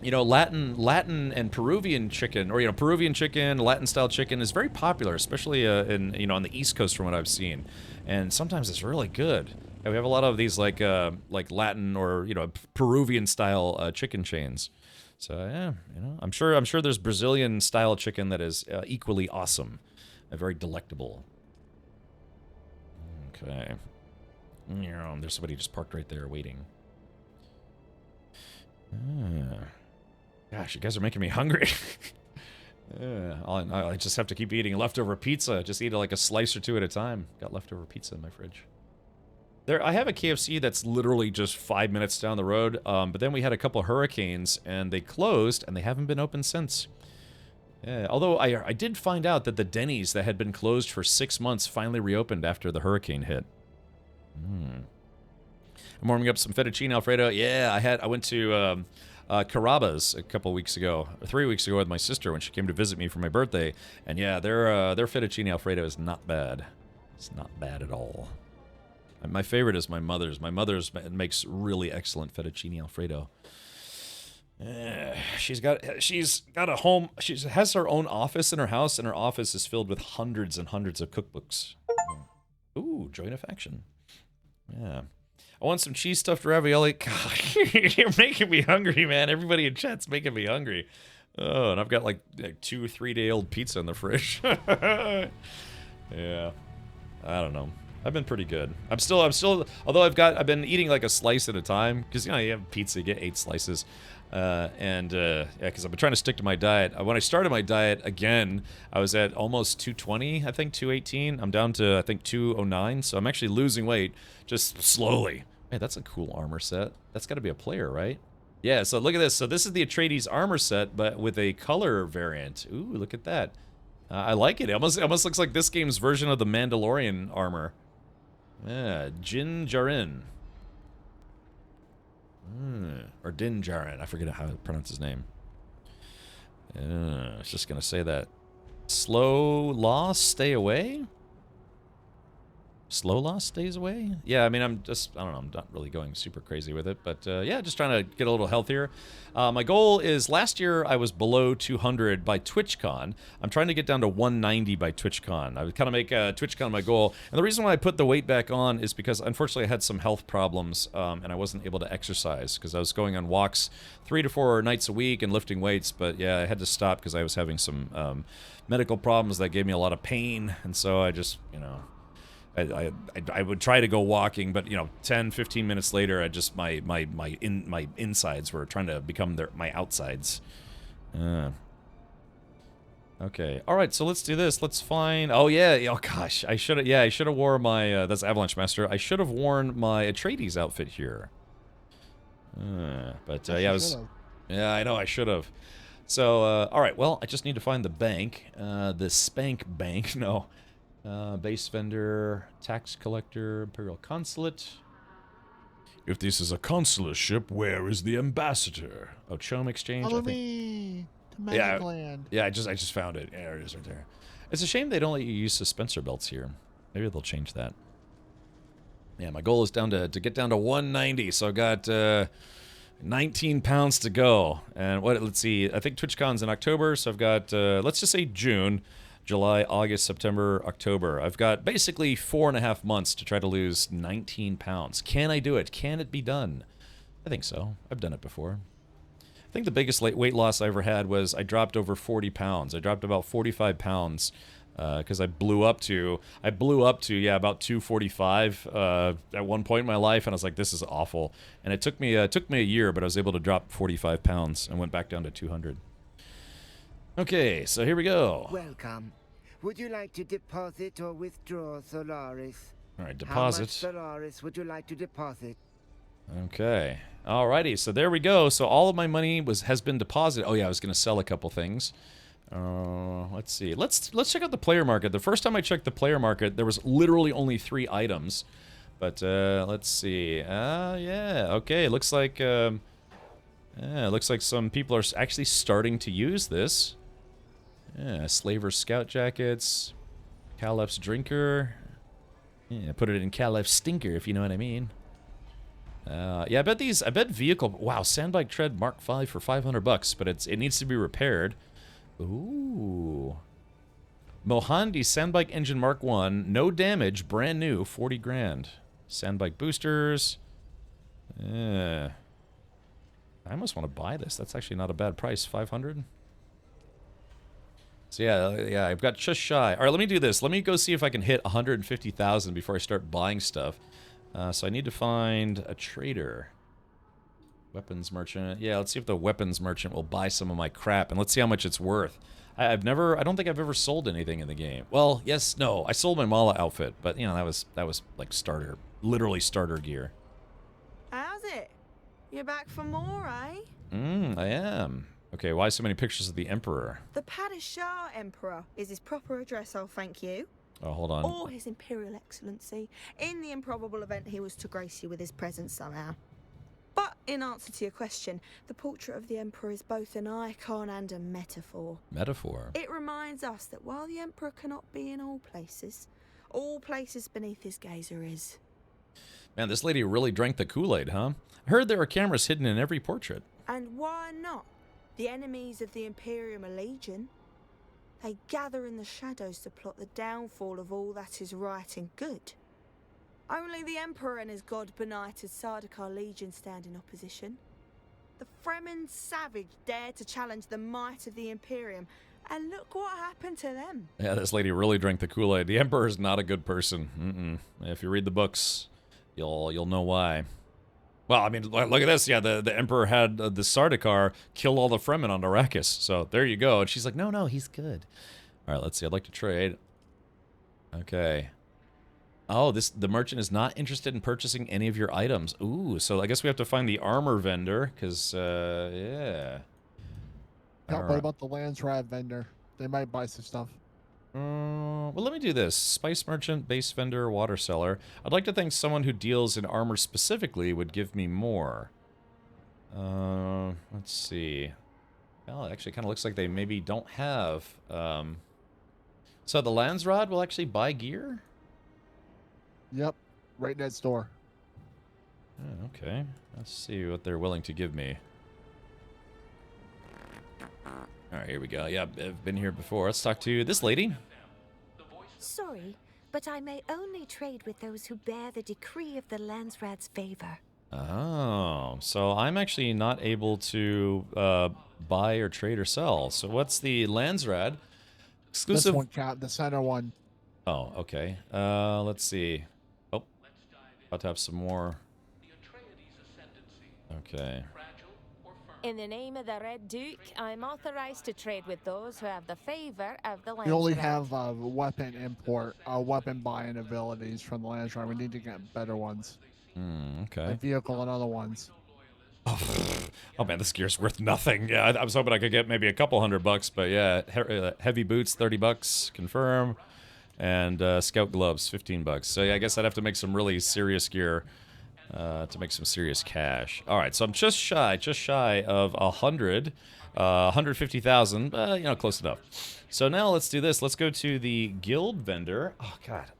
You know, Latin and Peruvian chicken, or, you know, Peruvian chicken, Latin-style chicken is very popular, especially in, you know, on the East Coast from what I've seen. And sometimes it's really good. And we have a lot of these, like Latin or, you know, Peruvian-style chicken chains. So yeah, you know, I'm sure there's Brazilian style chicken that is equally awesome, very delectable. Okay, there's somebody just parked right there waiting. Gosh, you guys are making me hungry. I just have to keep eating leftover pizza. Just eat like a slice or two at a time. Got leftover pizza in my fridge. I have a KFC that's literally just 5 minutes down the road, but then we had a couple hurricanes, and they closed, and they haven't been open since. Yeah, although I did find out that the Denny's that had been closed for 6 months finally reopened after the hurricane hit. I'm warming up some fettuccine Alfredo. Yeah, I went to Carrabba's a couple weeks ago, or 3 weeks ago with my sister when she came to visit me for my birthday, and yeah, their fettuccine Alfredo is not bad. It's not bad at all. My favorite is my mother's. My mother's makes really excellent fettuccine Alfredo. She's got a home. She has her own office in her house, and her office is filled with hundreds and hundreds of cookbooks. Ooh, join a faction. Yeah. I want some cheese stuffed ravioli. God, you're making me hungry, man. Everybody in chat's making me hungry. Oh, and I've got like 2 3-day-old pizza in the fridge. Yeah. I don't know. I've been pretty good. I'm still, although I've been eating like a slice at a time, because, you know, you have pizza, you get 8 slices. Yeah, because I've been trying to stick to my diet. When I started my diet again, I was at almost 220, I think, 218. I'm down to, I think, 209, so I'm actually losing weight just slowly. Hey, that's a cool armor set. That's got to be a player, right? Yeah, so look at this. So this is the Atreides armor set, but with a color variant. Ooh, look at that. I like it. It almost looks like this game's version of the Mandalorian armor. Yeah, Jin Djarin. Or Din Djarin. I forget how to pronounce his name. I was just going to say that. Slow loss, stay away? Slow loss stays away? Yeah, I mean, I don't know, I'm not really going super crazy with it, but yeah, just trying to get a little healthier. My goal is, last year I was below 200 by TwitchCon. I'm trying to get down to 190 by TwitchCon. I would kind of make TwitchCon my goal, and the reason why I put the weight back on is because, unfortunately, I had some health problems, and I wasn't able to exercise, because I was going on walks 3 to 4 nights a week and lifting weights, but yeah, I had to stop because I was having some medical problems that gave me a lot of pain, and so I just, you know... I would try to go walking, but, you know, 10, 15 minutes later, I just, my insides were trying to become my outsides. Okay. All right, so let's do this. Let's find... Oh, yeah. Oh, gosh. I should have worn my... that's Avalanche Master. I should have worn my Atreides outfit here. But, yeah, I was... Yeah, I know. I should have. So, all right. Well, I just need to find the bank. The Spank Bank. No. Base vendor, tax collector, Imperial Consulate. If this is a consulate ship, where is the ambassador? Oh, Chome Exchange. Follow me to Magic Land. Yeah, I just found it. There it is right there. It's a shame they don't let you use suspensor belts here. Maybe they'll change that. Yeah, my goal is to get down to 190, so I've got 19 pounds to go. And let's see, I think TwitchCon's in October, so I've got, let's just say June. July, August, September, October. I've got basically 4.5 months to try to lose 19 pounds. Can I do it? Can it be done? I think so. I've done it before. I think the biggest weight loss I ever had was I dropped over 40 pounds. I dropped about 45 pounds because I blew up to, yeah, about 245 at one point in my life, and I was like, this is awful. And it took me a year, but I was able to drop 45 pounds and went back down to 200. Okay, so here we go. Welcome. Would you like to deposit or withdraw Solaris? All right, deposit. How much Solaris would you like to deposit? Okay. Alrighty, so there we go. So all of my money has been deposited. Oh yeah, I was going to sell a couple things. Let's see. Let's check out the player market. The first time I checked the player market, there was literally only 3 items. But let's see. Yeah. Okay. Looks like some people are actually starting to use this. Yeah, Slaver's Scout Jackets, Calef's Drinker. Yeah, put it in Calef's Stinker, if you know what I mean. Yeah, I bet vehicle... Wow, Sandbike Tread Mark V for $500, but it needs to be repaired. Ooh. Mohandi Sandbike Engine Mark 1, no damage, brand new, 40 grand. Sandbike Boosters. Yeah. I almost want to buy this. That's actually not a bad price, 500. So yeah, I've got just shy. All right, let me do this. Let me go see if I can hit 150,000 before I start buying stuff. So I need to find a trader. Weapons merchant. Yeah, let's see if the weapons merchant will buy some of my crap, and let's see how much it's worth. I don't think I've ever sold anything in the game. Well, yes, no. I sold my Mala outfit, but, you know, that was like literally starter gear. How's it? You're back for more, eh? I am. Okay, why so many pictures of the Emperor? The Padishah Emperor is his proper address, I'll thank you. Oh, hold on. Or His Imperial Excellency, in the improbable event he was to grace you with his presence somehow. But in answer to your question, the portrait of the Emperor is both an icon and a metaphor. Metaphor? It reminds us that while the Emperor cannot be in all places beneath his gaze are his. Man, this lady really drank the Kool-Aid, huh? I heard there are cameras hidden in every portrait. And why not? The enemies of the Imperium are legion. They gather in the shadows to plot the downfall of all that is right and good. Only the Emperor and his god-benighted Sardaukar Legion stand in opposition. The Fremen savage dared to challenge the might of the Imperium, and look what happened to them. Yeah, this lady really drank the Kool-Aid. The Emperor is not a good person. If you read the books, you'll know why. Well, I mean, look at this. Yeah, the Emperor had the Sardaukar kill all the Fremen on Arrakis. So there you go. And she's like, no, he's good. All right, let's see. I'd like to trade. Okay. Oh, the merchant is not interested in purchasing any of your items. Ooh, so I guess we have to find the armor vendor, because, yeah. What about the Landsrad vendor? They might buy some stuff. Well, let me do this. Spice merchant, base vendor, water seller. I'd like to think someone who deals in armor specifically would give me more. Let's see. Well, it actually kind of looks like they maybe don't have, So the Landsrad will actually buy gear? Yep, right next door. Oh, okay. Let's see what they're willing to give me. Alright, here we go. Yeah, I've been here before. Let's talk to this lady. Sorry, but I may only trade with those who bear the decree of the Landsrad's favor. Oh, so I'm actually not able to buy or trade or sell. So what's the Landsrad? Exclusive. This one, Cap, the center one. Oh, okay. Let's see. Oh, about to have some more. Okay. In the name of the Red Duke, I'm authorized to trade with those who have the favor of the Landsrad. We only have weapon import, weapon buying abilities from the Landsrad. We need to get better ones. Okay. Like vehicle and other ones. Oh man, this gear's worth nothing. Yeah, I was hoping I could get maybe a couple $100, but yeah, heavy boots, $30, confirm, and scout gloves, $15. So yeah, I guess I'd have to make some really serious gear to make some serious cash. All right, so I'm just shy of 100, 150,000. You know, close enough. So now let's do this. Let's go to the guild vendor. Oh god,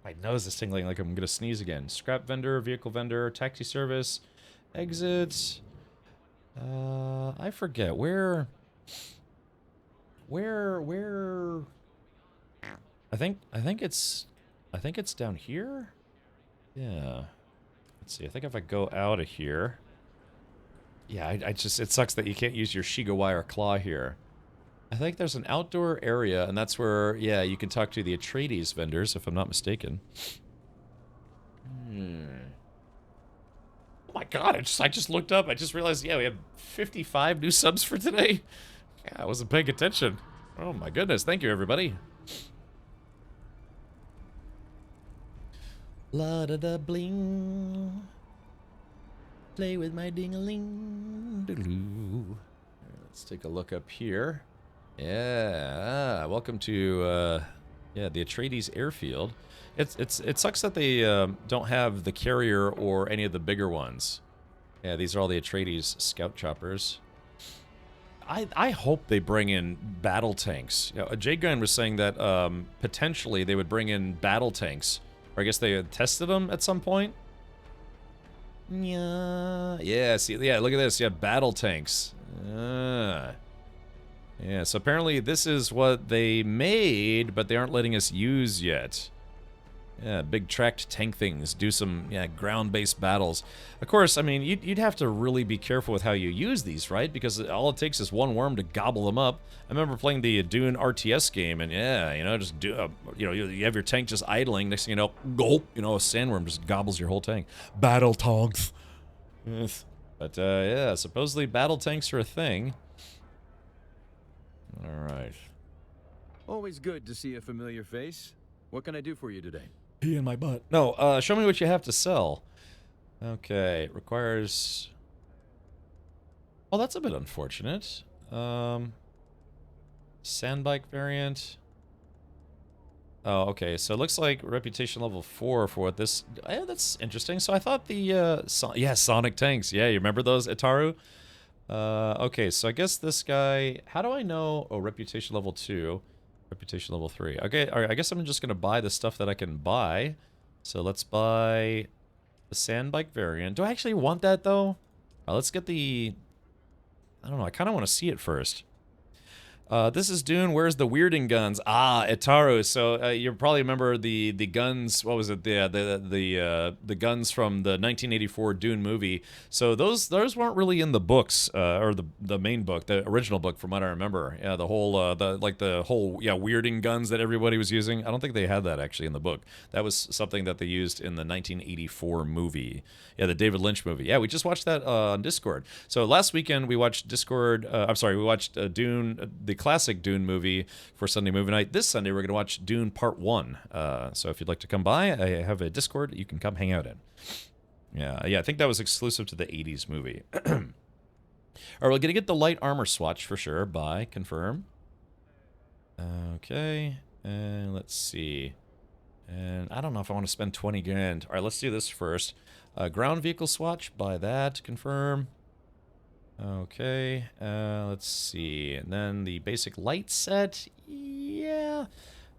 my nose is tingling like I'm gonna sneeze again. Scrap vendor, vehicle vendor, taxi service. Exit. I forget where. I think it's down here. Yeah. Let's see. I think if I go out of here. Yeah, I just it sucks that you can't use your Shigawire claw here. I think there's an outdoor area, and that's where you can talk to the Atreides vendors, if I'm not mistaken. Oh my god, I just looked up. I just realized, we have 55 new subs for today. Yeah, I wasn't paying attention. Oh my goodness, thank you everybody. La da da bling. Play with my ding-a-ling. Let's take a look up here. Yeah, welcome to the Atreides airfield. It sucks that they don't have the carrier or any of the bigger ones. Yeah, these are all the Atreides scout choppers. I hope they bring in battle tanks. You know, Jade Gunn was saying that potentially they would bring in battle tanks. Or I guess they had tested them at some point. Yeah, see, look at this. Yeah, battle tanks. Yeah, so apparently this is what they made, but they aren't letting us use yet. Yeah, big tracked tank things. Do some, ground-based battles. Of course, I mean, you'd have to really be careful with how you use these, right? Because all it takes is one worm to gobble them up. I remember playing the Dune RTS game, and just do, you have your tank just idling. Next thing you know, gulp, a sandworm just gobbles your whole tank. Battle tanks. But, yeah, supposedly battle tanks are a thing. Alright. Always good to see a familiar face. What can I do for you today? Pee in my butt. No, show me what you have to sell. Okay, it requires... Well, that's a bit unfortunate. Sandbike variant. Oh, okay, so it looks like reputation level 4 for what this... Yeah, that's interesting. So I thought the, yeah, Sonic tanks. Yeah, you remember those, Itaru? Okay, so I guess this guy... How do I know... Oh, reputation level 2. Reputation level 3. Okay, alright, I guess I'm just gonna buy the stuff that I can buy. So let's buy the Sandbike variant. Do I actually want that, though? Let's get the... I don't know, I kind of want to see it first. This is Dune. Where's the weirding guns? Ah, Itaru. So you probably remember the guns. What was it? The guns from the 1984 Dune movie. So those weren't really in the books or the main book, the original book, from what I remember. Yeah, the whole weirding guns that everybody was using. I don't think they had that actually in the book. That was something that they used in the 1984 movie. Yeah, the David Lynch movie. Yeah, we just watched that on Discord. So last weekend we watched we watched Dune, the classic Dune movie for Sunday Movie Night. This Sunday we're going to watch Dune Part 1. So if you'd like to come by, I have a Discord you can come hang out in. Yeah, I think that was exclusive to the 80s movie. Alright, we're going to get the light armor swatch for sure. Buy, confirm. Okay, and let's see. And I don't know if I want to spend 20 grand. Alright, let's do this first. Ground vehicle swatch, buy that, confirm. Okay, let's see. And then the basic light set, yeah.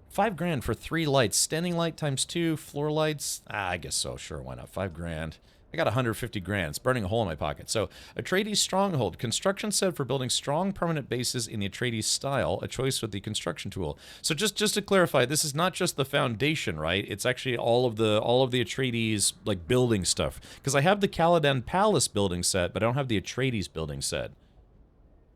5 grand for 3 lights. Standing light times 2, floor lights. I guess so, sure, why not? 5 grand. I got 150 grand. It's burning a hole in my pocket. So, Atreides Stronghold. Construction set for building strong permanent bases in the Atreides style. A choice with the construction tool. So just to clarify, this is not just the foundation, right? It's actually all of the Atreides like building stuff. Because I have the Caladan Palace building set, but I don't have the Atreides building set.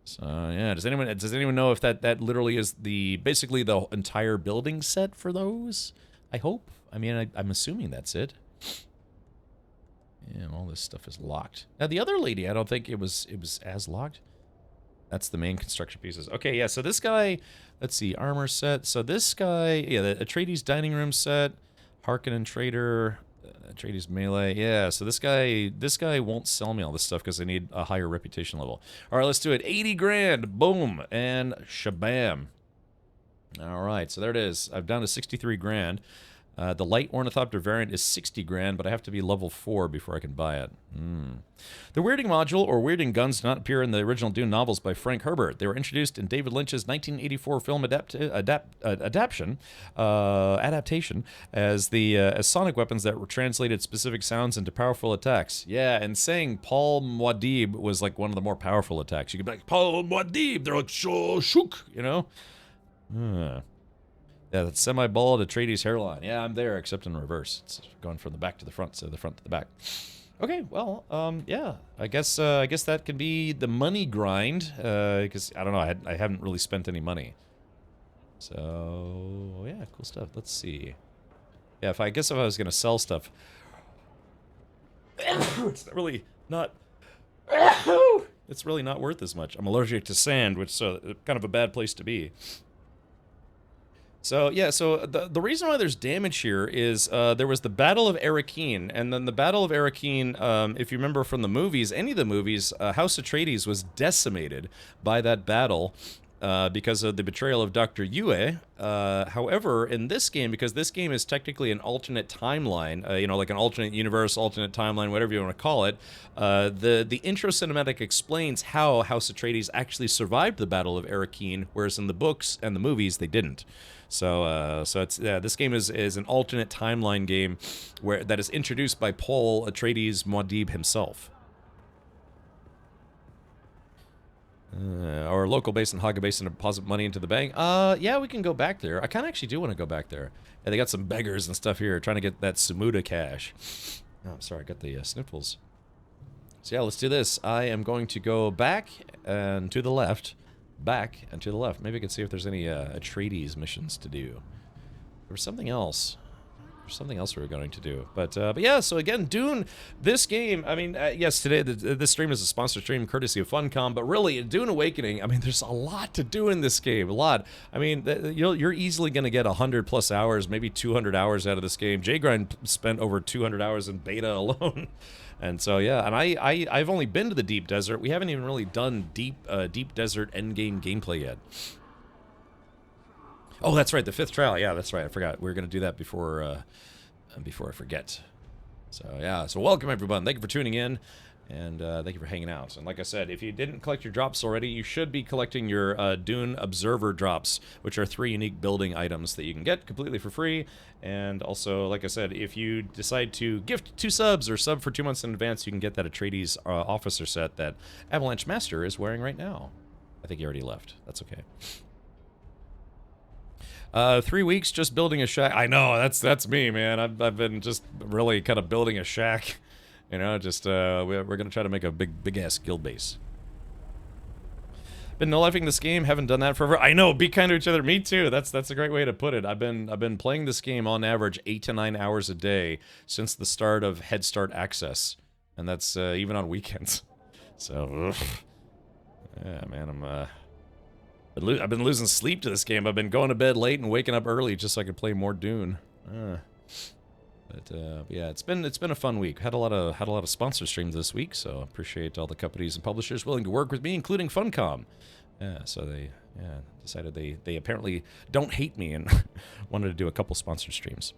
So yeah, does anyone know if that literally is basically the entire building set for those? I hope. I mean, I'm assuming that's it. Yeah, all this stuff is locked. Now, the other lady, I don't think it was as locked. That's the main construction pieces. Okay, yeah, so this guy, let's see, armor set. So this guy, yeah, the Atreides dining room set, Harkonnen Trader, Atreides melee. Yeah, so this guy won't sell me all this stuff because I need a higher reputation level. All right, let's do it. 80 grand, boom, and shabam. All right, so there it is. I'm down to 63 grand. The light ornithopter variant is 60 grand, but I have to be level 4 before I can buy it. The weirding module, or weirding guns, did not appear in the original Dune novels by Frank Herbert. They were introduced in David Lynch's 1984 film adaptation as sonic weapons that were translated specific sounds into powerful attacks. Yeah, and saying Paul Muad'Dib was like one of the more powerful attacks. You could be like, Paul Muad'Dib, they're like, shook, you know? Yeah, that's semi-bald Atreides hairline. Yeah, I'm there, except in reverse. It's going from the back to the front, so the front to the back. Okay, well, yeah. I guess that can be the money grind, because, I don't know, I haven't really spent any money. So, yeah, cool stuff. Let's see. Yeah, if I was going to sell stuff... it's really not... it's really not worth as much. I'm allergic to sand, which is kind of a bad place to be. So, yeah, so the reason why there's damage here is there was the Battle of Arrakeen, and then the Battle of Arrakeen, if you remember from the movies, any of the movies, House Atreides was decimated by that battle because of the betrayal of Dr. Yue. However, in this game, because this game is technically an alternate timeline, you know, like an alternate universe, alternate timeline, whatever you want to call it, the intro cinematic explains how House Atreides actually survived the Battle of Arrakeen, whereas in the books and the movies, they didn't. So it's this game is an alternate timeline game that is introduced by Paul Atreides Muad'Dib himself. Our local base in Haga Basin to deposit money into the bank. Yeah, we can go back there. I kind of actually do want to go back there. Yeah, they got some beggars and stuff here trying to get that Samuda cash. Oh, sorry, I got the sniffles. So yeah, let's do this. I am going to go back and to the left. Back and to the left. Maybe I can see if there's any Atreides missions to do. There was something else. There's something else we were going to do. But yeah, so again, Dune, this game, I mean, yes, today, this stream is a sponsored stream courtesy of Funcom, but really, Dune Awakening, I mean, there's a lot to do in this game, a lot. I mean, you're easily going to get 100+ hours, maybe 200 hours out of this game. J-Grind spent over 200 hours in beta alone. And so, yeah, and I've only been to the Deep Desert. We haven't even really done Deep Desert endgame gameplay yet. Oh, that's right, the 5th trial. Yeah, that's right. I forgot. We were going to do that before I forget. So, yeah. So, welcome, everyone. Thank you for tuning in, and thank you for hanging out. And like I said, if you didn't collect your drops already, you should be collecting your Dune Observer drops, which are 3 unique building items that you can get completely for free. And also, like I said, if you decide to gift 2 subs or sub for 2 months in advance, you can get that Atreides officer set that Avalanche Master is wearing right now. I think he already left. That's okay. 3 weeks just building a shack. I know, that's me, man. I've been just really kind of building a shack. You know, just, we're gonna try to make a big-ass guild base. Been no-lifing this game, haven't done that forever. I know, be kind to each other. Me too, that's a great way to put it. I've been playing this game on average 8 to 9 hours a day since the start of Head Start Access. And that's, even on weekends. So, ugh. Yeah, man, I've been losing sleep to this game. I've been going to bed late and waking up early just so I could play more Dune. But yeah, it's been a fun week. Had a lot of sponsor streams this week, so appreciate all the companies and publishers willing to work with me, including Funcom. Yeah, so they decided they apparently don't hate me and wanted to do a couple sponsored streams.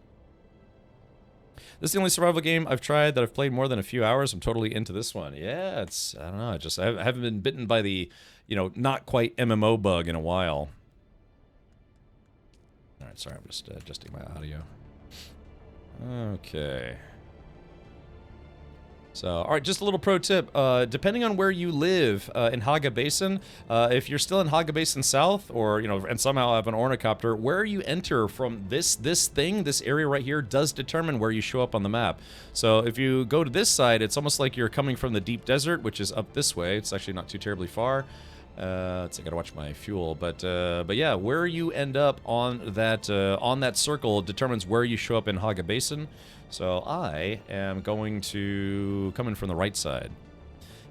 This is the only survival game I've tried that I've played more than a few hours. I'm totally into this one. Yeah, I don't know. I haven't been bitten by the, not quite MMO bug in a while. All right, sorry, I'm just adjusting my audio. Okay. So, all right, just a little pro tip. Depending on where you live in Haga Basin, if you're still in Haga Basin South, or, and somehow have an ornithopter, where you enter from this area right here does determine where you show up on the map. So if you go to this side, it's almost like you're coming from the Deep Desert, which is up this way. It's actually not too terribly far. I gotta watch my fuel, but yeah, where you end up on that circle determines where you show up in Haga Basin. So I am going to come in from the right side.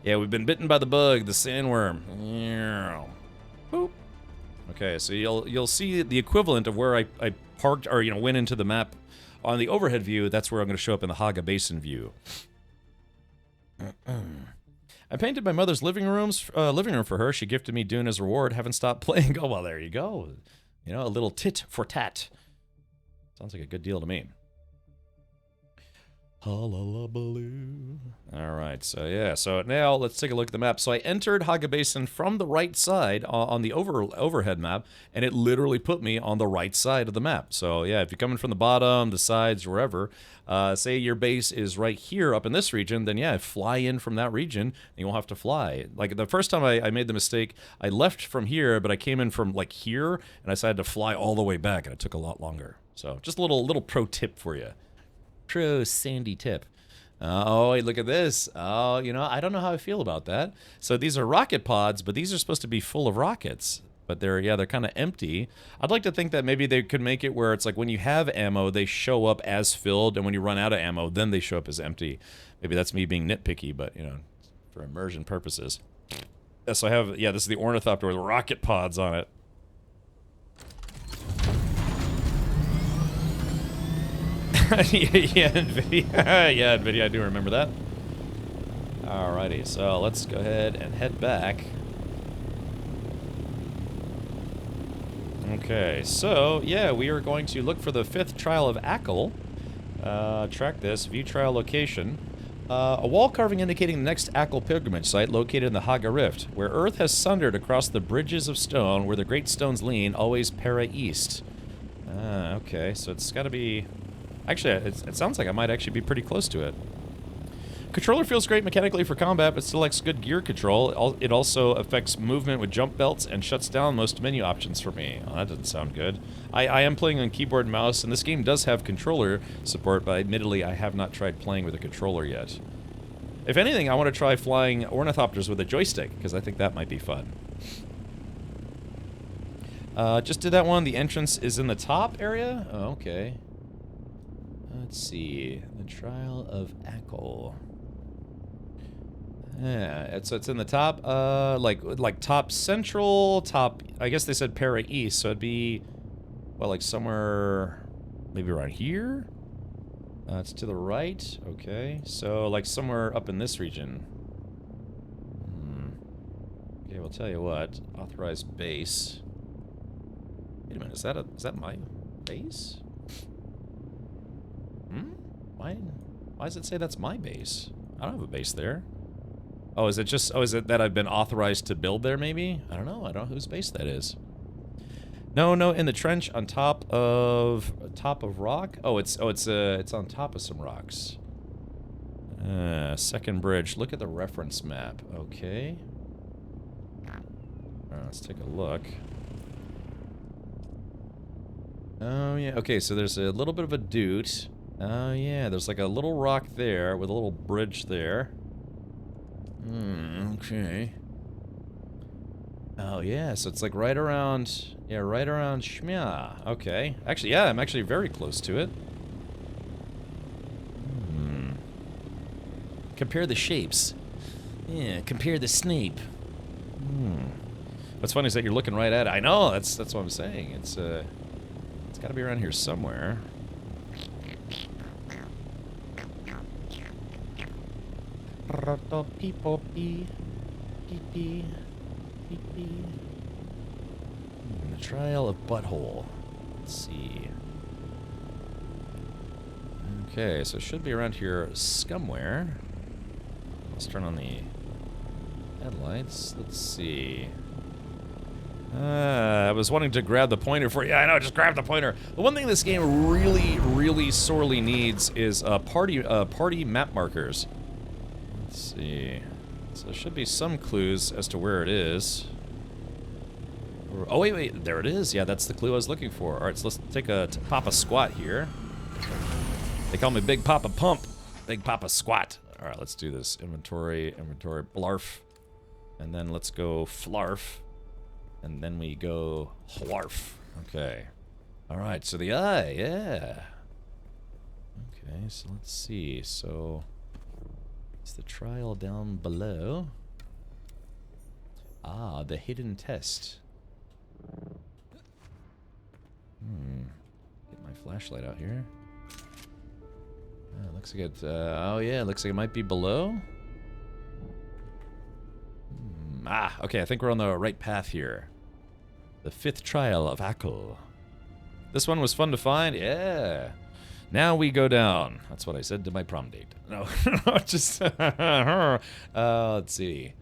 Yeah, we've been bitten by the bug, the sandworm. Boop. Okay, so you'll see the equivalent of where I parked or went into the map on the overhead view. That's where I'm going to show up in the Haga Basin view. I painted my mother's living room for her. She gifted me Dune as a reward. Haven't stopped playing. Oh, well, there you go. A little tit for tat. Sounds like a good deal to me. All right, so yeah, so now let's take a look at the map. So I entered Haga Basin from the right side on the overhead map, and it literally put me on the right side of the map. So yeah, if you're coming from the bottom, the sides, wherever, say your base is right here up in this region, then yeah, fly in from that region, and you won't have to fly. Like the first time I made the mistake, I left from here, but I came in from like here, and I decided to fly all the way back, and it took a lot longer. So just a little pro tip for you. Pro Sandy tip. Oh, hey, look at this. Oh, I don't know how I feel about that. So these are rocket pods, but these are supposed to be full of rockets. But they're kind of empty. I'd like to think that maybe they could make it where it's like when you have ammo, they show up as filled, and when you run out of ammo, then they show up as empty. Maybe that's me being nitpicky, but, for immersion purposes. So I have, this is the ornithopter with rocket pods on it. yeah, NVIDIA, I do remember that. Alrighty, so let's go ahead and head back. Okay, so, yeah, we are going to look for the 5th trial of Ackle. Track this, view trial location. A wall carving indicating the next Ackle pilgrimage site located in the Haga Rift, where Earth has sundered across the bridges of stone where the great stones lean, always para east. Okay, so it's gotta be... Actually, it sounds like I might actually be pretty close to it. Controller feels great mechanically for combat, but still lacks good gear control. It also affects movement with jump belts and shuts down most menu options for me. Oh, that doesn't sound good. I am playing on keyboard and mouse, and this game does have controller support, but admittedly, I have not tried playing with a controller yet. If anything, I want to try flying ornithopters with a joystick, because I think that might be fun. Just did that one. The entrance is in the top area? Oh, okay. Let's see. The Trial of Ackle. Yeah, it's in the top, like top central, top. I guess they said para east, so it'd be, well, like somewhere, maybe around here. It's to the right. Okay, so like somewhere up in this region. Okay, we'll tell you what. Authorized base. Wait a minute, is that my base? Why does it say that's my base? I don't have a base there. Oh, is it that I've been authorized to build there, maybe? I don't know whose base that is. No, in the trench on top of rock? Oh, it's on top of some rocks. Second bridge. Look at the reference map. Okay. Let's take a look. Oh, yeah. Okay, so there's a little bit of a doot. Oh, yeah. There's like a little rock there with a little bridge there. Okay. Oh, yeah. So it's like right around Shmya. Okay. Actually, yeah, I'm actually very close to it. Compare the shapes. Yeah, compare the Snape. What's funny is that you're looking right at it. I know, that's what I'm saying. It's got to be around here somewhere. The Trial of Butthole. Let's see. Okay, so it should be around here somewhere. Let's turn on the headlights. Let's see. I was wanting to grab the pointer for you. I know, just grab the pointer. The one thing this game really sorely needs is party map markers. Let's see. So there should be some clues as to where it is. Oh, wait, there it is. Yeah, that's the clue I was looking for. All right, so let's take a Papa Squat here. They call me Big Papa Pump. Big Papa Squat. All right, let's do this. Inventory, blarf. And then let's go flarf. And then we go hlarf. Okay. All right, so the eye, yeah. Okay, so let's see. So it's the trial down below. Ah, the hidden test. Get my flashlight out here. Looks like it, oh yeah, looks like it might be below. Okay, I think we're on the right path here. The 5th trial of Ackle. This one was fun to find, yeah. Now we go down. That's what I said to my prom date. No, just, let's see.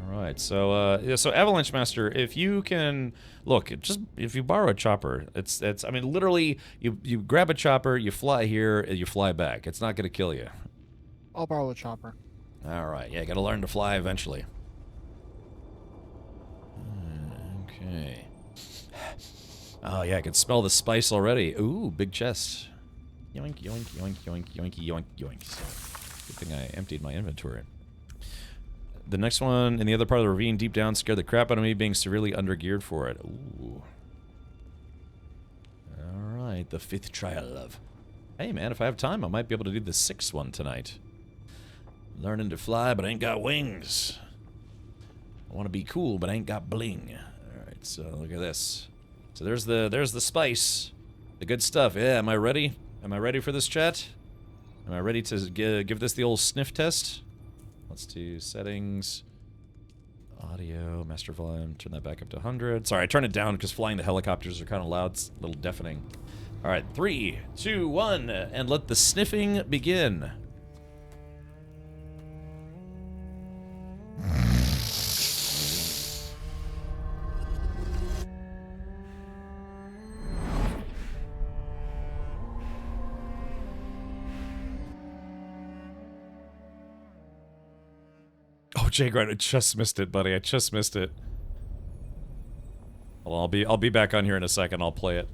Alright, so, yeah, so Avalanche Master, if you can, look, just, if you borrow a chopper, it's, I mean, literally, you grab a chopper, you fly here, and you fly back. It's not gonna kill you. I'll borrow a chopper. Alright, yeah, gotta learn to fly eventually. Okay. Oh, yeah, I can smell the spice already. Ooh, big chest. Yoink, yoink, yoink, yoink, yoinky, yoink, yoink. Good thing I emptied my inventory. The next one in the other part of the ravine deep down scared the crap out of me, being severely undergeared for it. Ooh. Alright, the 5th trial of... Hey man, if I have time, I might be able to do the 6th one tonight. Learning to fly, but I ain't got wings. I want to be cool, but I ain't got bling. Alright, so look at this. So there's the spice. The good stuff. Yeah, am I ready? Am I ready for this, chat? Am I ready to give this the old sniff test? Let's do settings. Audio, master volume, turn that back up to 100. Sorry, I turned it down because flying the helicopters are kind of loud. It's a little deafening. Alright, 3, 2, 1, and let the sniffing begin. Oh, Jay Grant, I just missed it, buddy. I just missed it. Well, I'll be back on here in a second. I'll play it.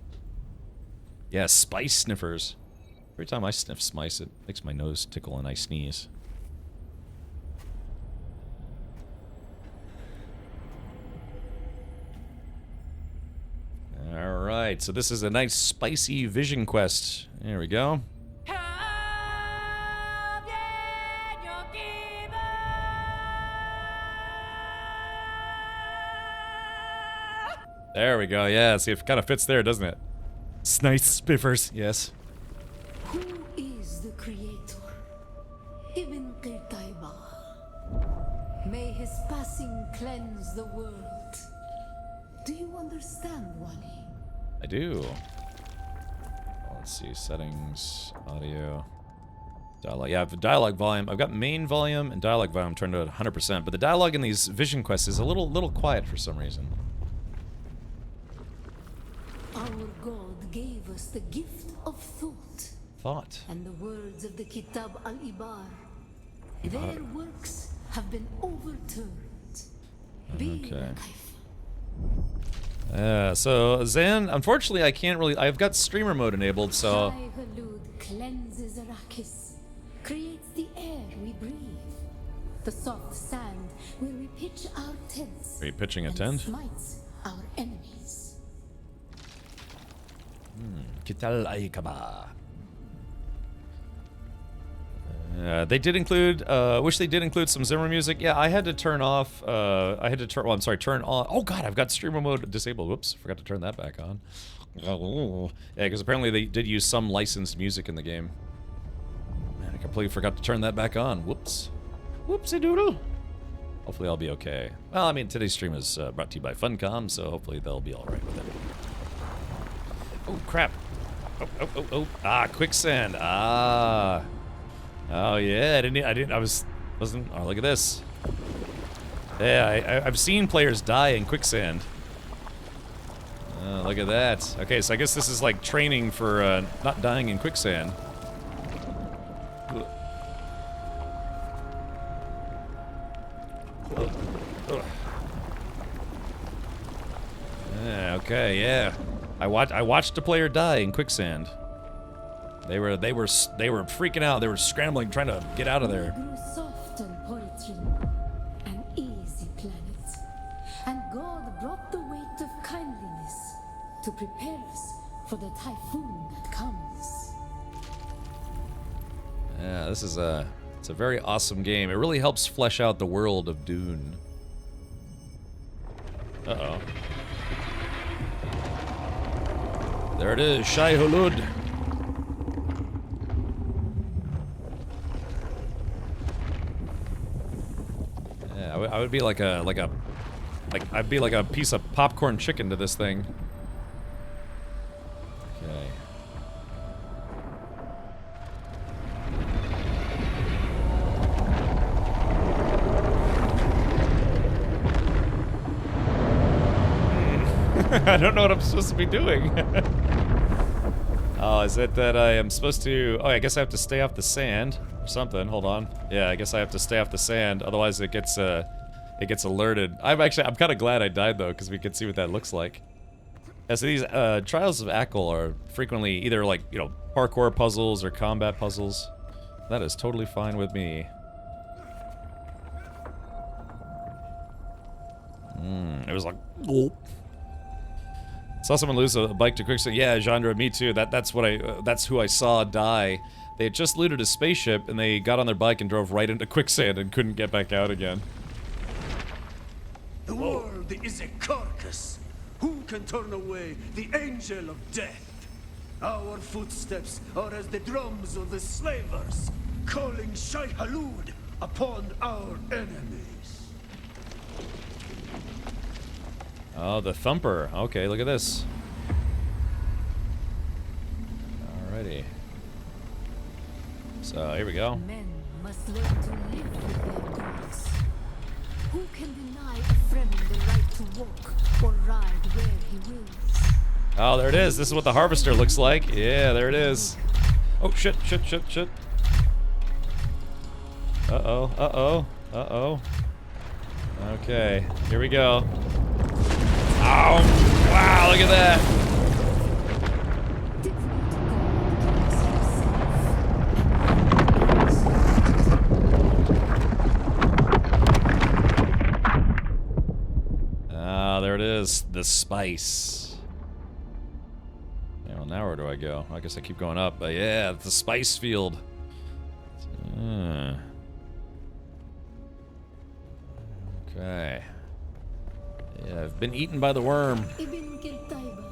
Yeah, spice sniffers. Every time I sniff spice, it makes my nose tickle and I sneeze. right, so this is a nice spicy vision quest. There we go. There we go, yeah, see, it kind of fits there, doesn't it? Nice spiffers, yes. Who is the creator? Ibn Qirtaiba. May his passing cleanse the world. Do you understand, Wally? I do. Let's see, settings, audio, dialogue. Yeah, I have the dialogue volume. I've got main volume and dialogue volume turned to 100%, but the dialogue in these vision quests is a little quiet for some reason. Our God gave us the gift of thought. Thought. And the words of the Kitab al-Ibar. Their works have been overturned. Okay. So Zan, unfortunately I can't really, I've got streamer mode enabled, so... Shai Hulud cleanses Arrakis, creates the air we breathe, the soft sand where we pitch our tents. Are you pitching a tent? Smites our enemies. Kital Aikaba. They did include, wish they did include some Zimmer music. Yeah, I had to turn off, well, I'm sorry, turn on. Oh god, I've got streamer mode disabled. Whoops, forgot to turn that back on. Yeah, because apparently they did use some licensed music in the game. Man, I completely forgot to turn that back on. Whoops. Whoopsie doodle. Hopefully I'll be okay. Well, I mean, today's stream is brought to you by Funcom, so hopefully they'll be alright with it. Oh, crap. Oh. Ah, quicksand. Ah. Oh yeah, oh, look at this. Yeah, I've seen players die in quicksand. Look at that. Okay, so I guess this is like training for not dying in quicksand. Yeah, okay, yeah. I watched a player die in quicksand. They were freaking out. They were scrambling, trying to get out of there. We grew soft on poetry, an easy planet, and God brought the weight of kindliness to prepare us for the typhoon that comes. Yeah, this is it's a very awesome game. It really helps flesh out the world of Dune. Uh-oh. There it is, Shai Hulud. Yeah, I would be I'd be like a piece of popcorn chicken to this thing. Okay. I don't know what I'm supposed to be doing. Oh, is it that I am supposed to... Oh, I guess I have to stay off the sand or something. Hold on. Yeah, I guess I have to stay off the sand. Otherwise it gets alerted. I'm kind of glad I died, though, because we can see what that looks like. Yeah, so these Trials of Akil are frequently either, like, you know, parkour puzzles or combat puzzles. That is totally fine with me. It was like... Oh. Saw someone lose a bike to quicksand. Yeah, genre, me too. That's who I saw die. They had just looted a spaceship and they got on their bike and drove right into quicksand and couldn't get back out again. The world is a carcass. Who can turn away the angel of death? Our footsteps are as the drums of the slavers, calling Shai Hulud upon our enemies. Oh, the thumper. Okay, look at this. Alrighty. So, here we go. Men must learn to live with their gods. Who can deny a friend the right to walk or ride where he wills? Oh, there it is. This is what the harvester looks like. Yeah, there it is. Oh, shit. Uh-oh. Okay, here we go. Oh, wow, look at that. Ah, there it is. The spice. I go? I guess I keep going up. But yeah, it's the spice field. Okay. Yeah, I've been eaten by the worm. Ibn Kiltaiba.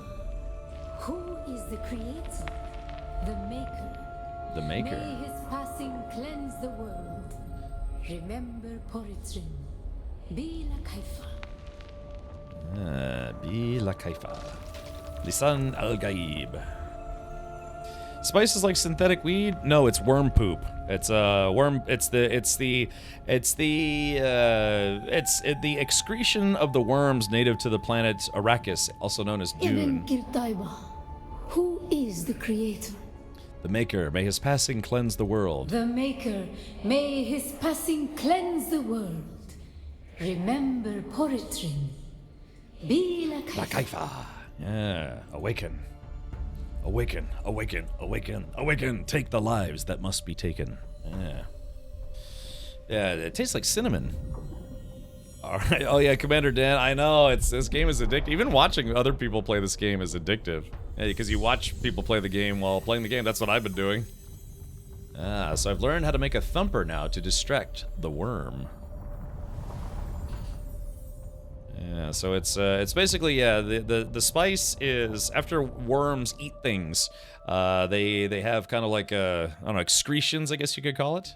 Who is the creator? The maker. The maker. May his passing cleanse the world. Remember Poritrin. Bila Kaifa. Bila Kaifa. Lisan al-Gaib. Spice is like synthetic weed? No, it's worm poop. It's worm. It's the excretion of the worms native to the planet Arrakis, also known as Dune. Ibn Kiltaiba. Who is the creator? The maker, may his passing cleanse the world. The maker, may his passing cleanse the world. Remember Poritrin. Bila Kaifa. La Kaifa. Yeah, awaken. Awaken, awaken, awaken, awaken. Take the lives that must be taken. Yeah. Yeah, it tastes like cinnamon. Alright, oh yeah, Commander Dan, I know, this game is addictive. Even watching other people play this game is addictive. Yeah, because you watch people play the game while playing the game, that's what I've been doing. So I've learned how to make a thumper now to distract the worm. Yeah, so it's basically, yeah, the spice is, after worms eat things, they have kind of like, I don't know, excretions, I guess you could call it.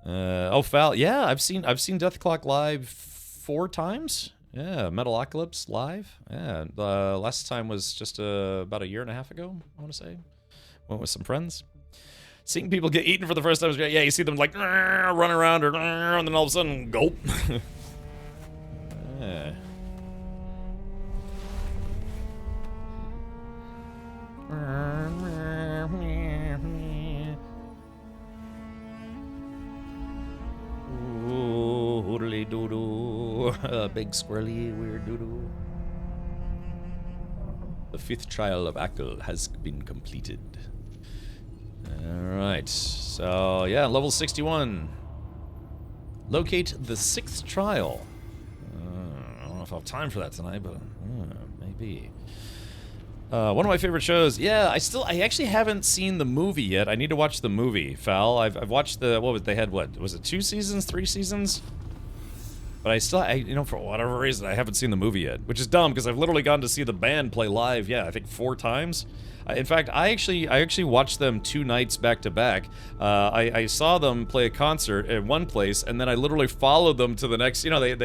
Oh, foul, yeah, I've seen Death Clock live 4 times. Yeah, Metalocalypse live. Yeah, the last time was just about a year and a half ago, I want to say. Went with some friends. Seeing people get eaten for the first time is great. Yeah, you see them like run around, or and then all of a sudden, gulp. Yeah. Ooh, hoodly doo-doo. Big squirrely weird doo-doo. The 5th trial of Akil has been completed. Alright, so yeah, level 61. Locate the 6th trial. I don't know if I'll have time for that tonight, but maybe. One of my favorite shows. Yeah, I actually haven't seen the movie yet. I need to watch the movie, Fal. I've watched they had what? Was it 2 seasons, 3 seasons? But you know, for whatever reason, I haven't seen the movie yet, which is dumb because I've literally gone to see the band play live. Yeah, I think 4 times. In fact, I actually watched them 2 nights back to back. I saw them play a concert at one place, and then I literally followed them to the next. You know, you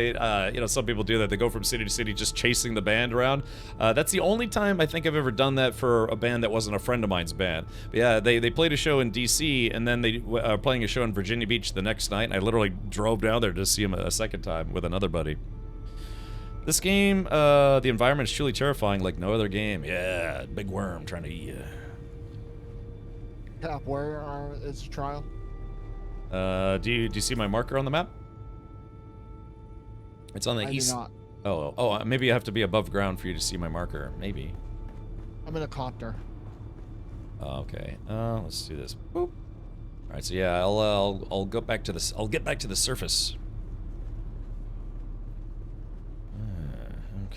know, some people do that. They go from city to city, just chasing the band around. That's the only time I think I've ever done that for a band that wasn't a friend of mine's band. But yeah, they played a show in D.C. and then they were playing a show in Virginia Beach the next night. And I literally drove down there to see them a second time with another buddy. This game, the environment is truly terrifying like no other game. Yeah, big worm trying to eat you. Cap, where is the trial? Do you see my marker on the map? It's on the east. I do not. Oh, maybe I have to be above ground for you to see my marker. Maybe. I'm in a copter. Okay. Let's do this. Boop. All right. So yeah, I'll go back to this. I'll get back to the surface.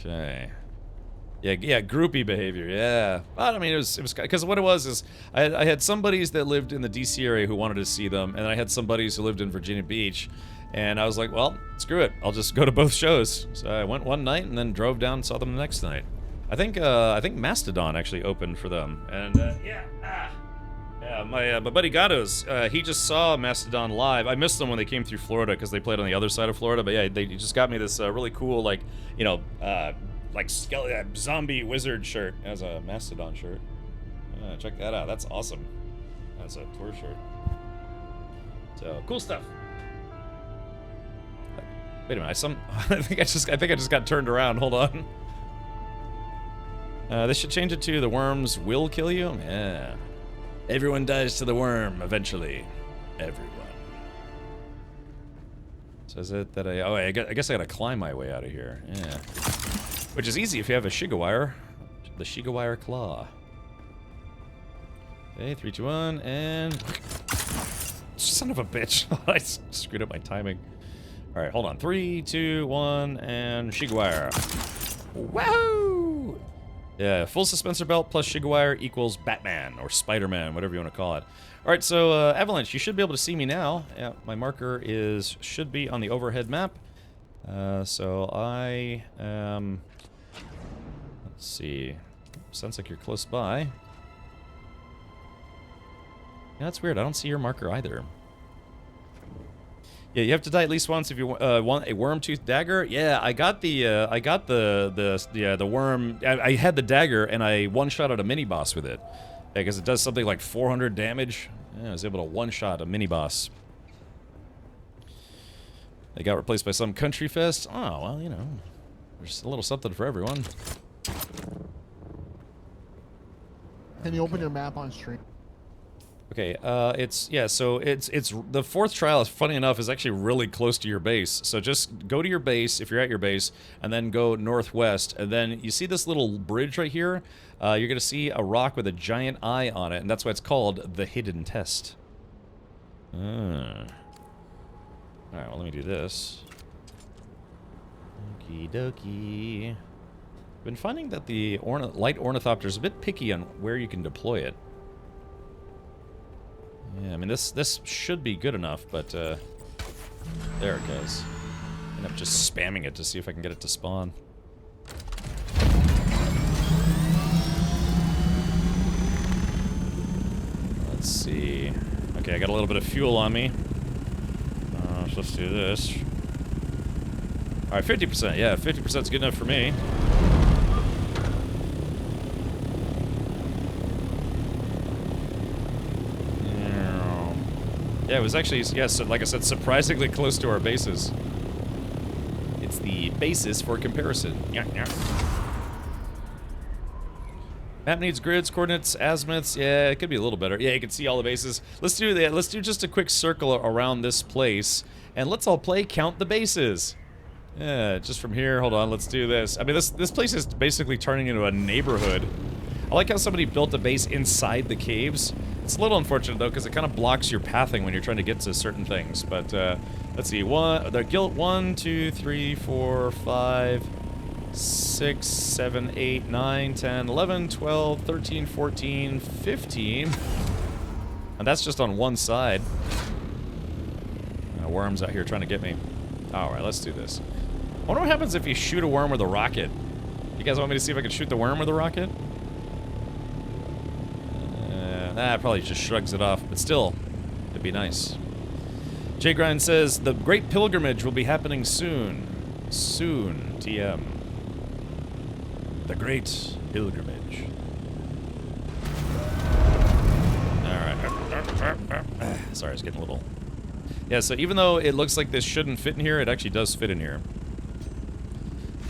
Okay. Yeah, groupie behavior, yeah. But I mean, it was because what it was is I had some buddies that lived in the DC area who wanted to see them, and I had some buddies who lived in Virginia Beach, and I was like, well, screw it, I'll just go to both shows. So I went one night and then drove down and saw them the next night. I think Mastodon actually opened for them, and my buddy Gatos, he just saw Mastodon live. I missed them when they came through Florida because they played on the other side of Florida. But yeah, they just got me this really cool, like, you know, like zombie wizard shirt as a Mastodon shirt. Check that out. That's awesome. That's a tour shirt. So cool stuff. Wait a minute. I think I just got turned around. Hold on. They should change it to the worms will kill you. Yeah. Everyone dies to the worm, eventually. Everyone. So is it that I guess I gotta climb my way out of here. Yeah. Which is easy if you have a Shigawire. The Shigawire Claw. Okay, 3, 2, 1, and... Son of a bitch. I screwed up my timing. Alright, hold on. 3, 2, 1, and Shigawire. Woohoo! Yeah, full suspensor belt plus Shigwire equals Batman or Spider-Man, whatever you want to call it. All right, so Avalanche, you should be able to see me now. Yeah, my marker should be on the overhead map. So I am. Let's see. Sounds like you're close by. Yeah, that's weird. I don't see your marker either. Yeah, you have to die at least once if you want a worm-toothed dagger. Yeah, I got the worm. I had the dagger and I one-shot a mini boss with it, because it does something like 400 damage. Yeah, I was able to one-shot a mini boss. They got replaced by some country fest. Oh well, you know, there's a little something for everyone. Can you open your map on stream? Okay, so it's the fourth trial, funny enough, is actually really close to your base. So just go to your base if you're at your base, and then go northwest, and then you see this little bridge right here. You're gonna see a rock with a giant eye on it, and that's why it's called the Hidden Test. Alright, well, let me do this. Okie dokie. I've been finding that the light ornithopter is a bit picky on where you can deploy it. Yeah, I mean, this should be good enough, but, there it goes. End up just spamming it to see if I can get it to spawn. Let's see. Okay, I got a little bit of fuel on me. So let's do this. Alright, 50%. Yeah, 50% is good enough for me. Yeah, it was actually, yes, like I said, surprisingly close to our bases. It's the basis for comparison. Yeah, yeah. Map needs grids, coordinates, azimuths. Yeah, it could be a little better. Yeah, you can see all the bases. Let's do that. Let's do just a quick circle around this place, and let's all play Count the Bases. Yeah, just from here. Hold on, let's do this. I mean, this place is basically turning into a neighborhood. I like how somebody built a base inside the caves. It's a little unfortunate, though, because it kind of blocks your pathing when you're trying to get to certain things. But, let's see. 1, 2, 3, 4, 5, 6, 7, 8, 9, 10, 11, 12, 13, 14, 15. And that's just on one side. Worms out here trying to get me. Alright, let's do this. I wonder what happens if you shoot a worm with a rocket. You guys want me to see if I can shoot the worm with a rocket? It probably just shrugs it off, but still, it'd be nice. Jay Grind says, the Great Pilgrimage will be happening soon. Soon, TM. The Great Pilgrimage. Alright. Sorry, it's getting a little... Yeah, so even though it looks like this shouldn't fit in here, it actually does fit in here.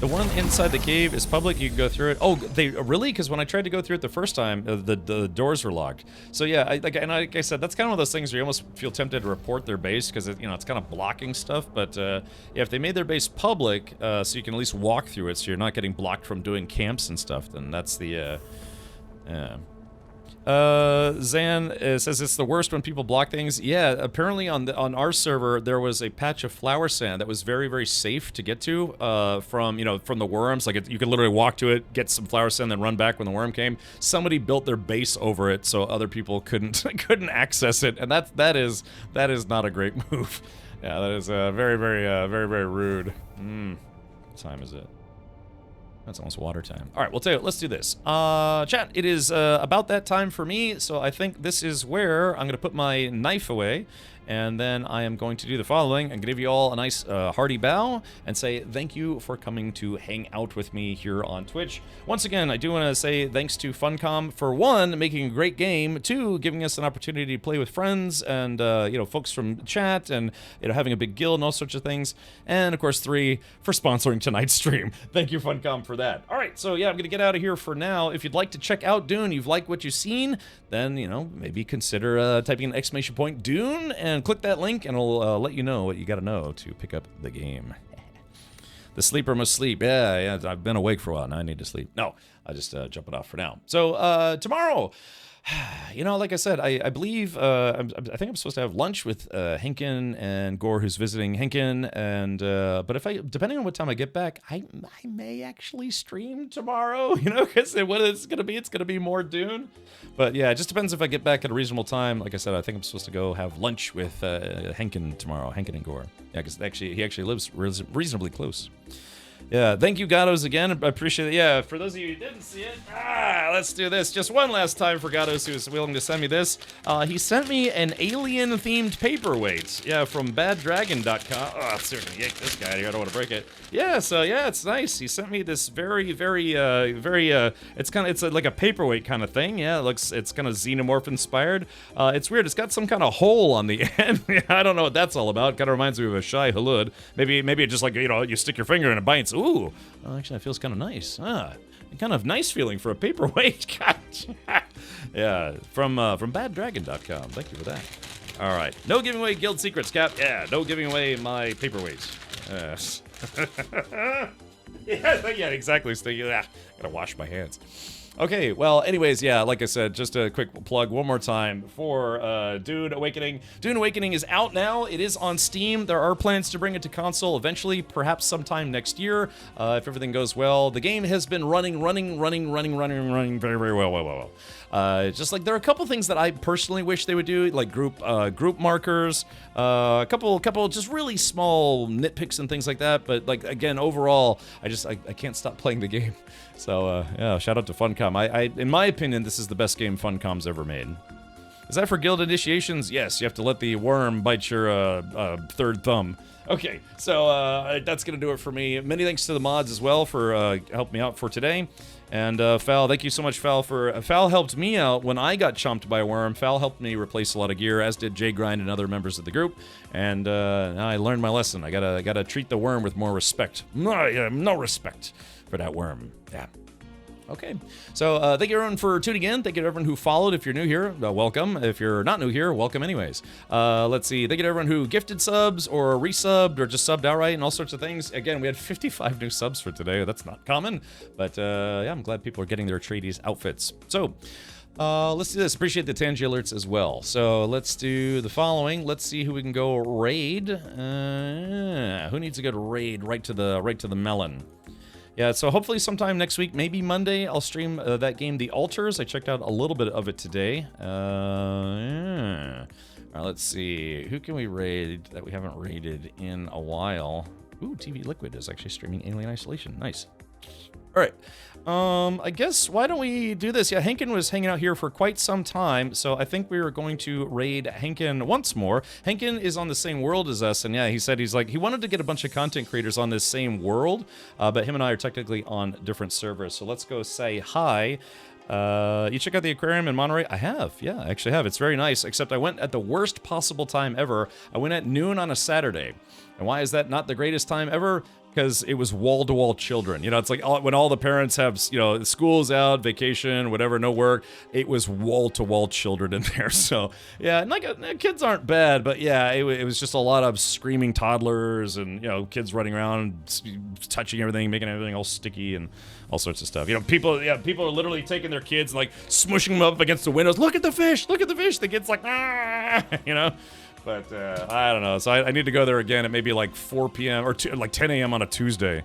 The one inside the cave is public, you can go through it. Oh, they really? Because when I tried to go through it the first time, the doors were locked. So yeah, like I said, that's kind of one of those things where you almost feel tempted to report their base, because it, it's kind of blocking stuff. But yeah, if they made their base public, so you can at least walk through it, so you're not getting blocked from doing camps and stuff, then that's the, Zan says it's the worst when people block things. Yeah, apparently on our server there was a patch of flower sand that was very, very safe to get to from from the worms. Like you could literally walk to it, get some flower sand, then run back when the worm came. Somebody built their base over it so other people couldn't access it, and that is not a great move. Yeah, that is very, very rude. What time is it? That's almost water time. All right, we'll tell you, let's do this. Chat, it is about that time for me, so I think this is where I'm going to put my knife away, and then I am going to do the following. I'm going to give you all a nice hearty bow and say thank you for coming to hang out with me here on Twitch. Once again, I do want to say thanks to Funcom for 1, making a great game, 2, giving us an opportunity to play with friends and folks from chat, and having a big guild and all sorts of things, and of course 3, for sponsoring tonight's stream. Thank you, Funcom, for that. All right, so yeah, I'm gonna get out of here for now. If you'd like to check out Dune, you've liked what you've seen, then maybe consider typing an ! Dune and click that link, and it'll let you know what you got to know to pick up the game. The sleeper must sleep. Yeah, I've been awake for a while. Now I need to sleep. No, I'll just jump it off for now. So tomorrow, You know, like I said, I believe I think I'm supposed to have lunch with Henkin and Gore, who's visiting Henkin, and but if depending on what time I get back, I may actually stream tomorrow. You know, because what it's gonna be more Dune. But yeah, it just depends if I get back at a reasonable time. Like I said, I think I'm supposed to go have lunch with Henkin tomorrow. Henkin and Gore. Yeah, because he actually lives reasonably close. Yeah, thank you, Gatos, again. I appreciate it. Yeah, for those of you who didn't see it, let's do this. Just one last time for Gatos, who was willing to send me this. He sent me an alien-themed paperweight. Yeah, from baddragon.com. Oh, I'm still gonna yank this guy. I don't want to break it. Yeah, so yeah, it's nice. He sent me this very, it's like a paperweight kind of thing. Yeah, it's kind of xenomorph inspired. It's weird. It's got some kind of hole on the end. I don't know what that's all about. Kind of reminds me of a Shai Hulud. Maybe it just like, you know, you stick your finger in a bites. Ooh, well, actually, that feels kind of nice. Kind of nice feeling for a paperweight. Yeah, from baddragon.com. Thank you for that. All right, no giving away guild secrets, Cap. Yeah, no giving away my paperweight. Yes. yeah, exactly. Gotta wash my hands. Okay, well, anyways, yeah, like I said, just a quick plug one more time for Dune Awakening. Dune Awakening is out now. It is on Steam. There are plans to bring it to console eventually, perhaps sometime next year, if everything goes well. The game has been running very, very well. Just like there are a couple things that I personally wish they would do, like group markers, a couple just really small nitpicks and things like that. But like again, overall, I can't stop playing the game. So yeah, shout out to Funcom. In my opinion, this is the best game Funcom's ever made. Is that for guild initiations? Yes, you have to let the worm bite your third thumb. Okay, so that's gonna do it for me. Many thanks to the mods as well for helping me out for today. And Fal, thank you so much, Fal. Fal helped me out when I got chomped by a worm. Fal helped me replace a lot of gear, as did Jay Grind and other members of the group. And I learned my lesson. I gotta treat the worm with more respect. No respect for that worm. Yeah. Okay. So thank you everyone for tuning in. Thank you to everyone who followed. If you're new here, welcome. If you're not new here, welcome anyways. Let's see. Thank you to everyone who gifted subs or resubbed or just subbed outright and all sorts of things. Again, we had 55 new subs for today. That's not common. But yeah, I'm glad people are getting their Atreides outfits. So let's do this. Appreciate the Tangi alerts as well. So let's do the following. Let's see who we can go raid. Who needs a good raid right to the melon? Yeah, so hopefully sometime next week, maybe Monday, I'll stream that game, The Altars. I checked out a little bit of it today. Yeah. All right, let's see. Who can we raid that we haven't raided in a while? Ooh, TV Liquid is actually streaming Alien Isolation. Nice. All right. I guess, why don't we do this? Yeah, Henkin was hanging out here for quite some time, so I think we were going to raid Henkin once more. Henkin is on the same world as us, and yeah, he said he wanted to get a bunch of content creators on this same world, but him and I are technically on different servers, so let's go say hi. You check out the aquarium in Monterey? I have, yeah, I actually have. It's very nice, except I went at the worst possible time ever. I went at noon on a Saturday. And why is that not the greatest time ever? Because it was wall-to-wall children. You know, it's like when all the parents have, you know, school's out, vacation, whatever, no work. It was wall-to-wall children in there. So, yeah, and like, kids aren't bad, but yeah, it was just a lot of screaming toddlers and, you know, kids running around, touching everything, making everything all sticky and all sorts of stuff. You know, people are literally taking their kids and, like, smushing them up against the windows. Look at the fish! Look at the fish! The kid's like, ah! You know? But I don't know. So I need to go there again at maybe like 4 p.m. or like 10 a.m. on a Tuesday.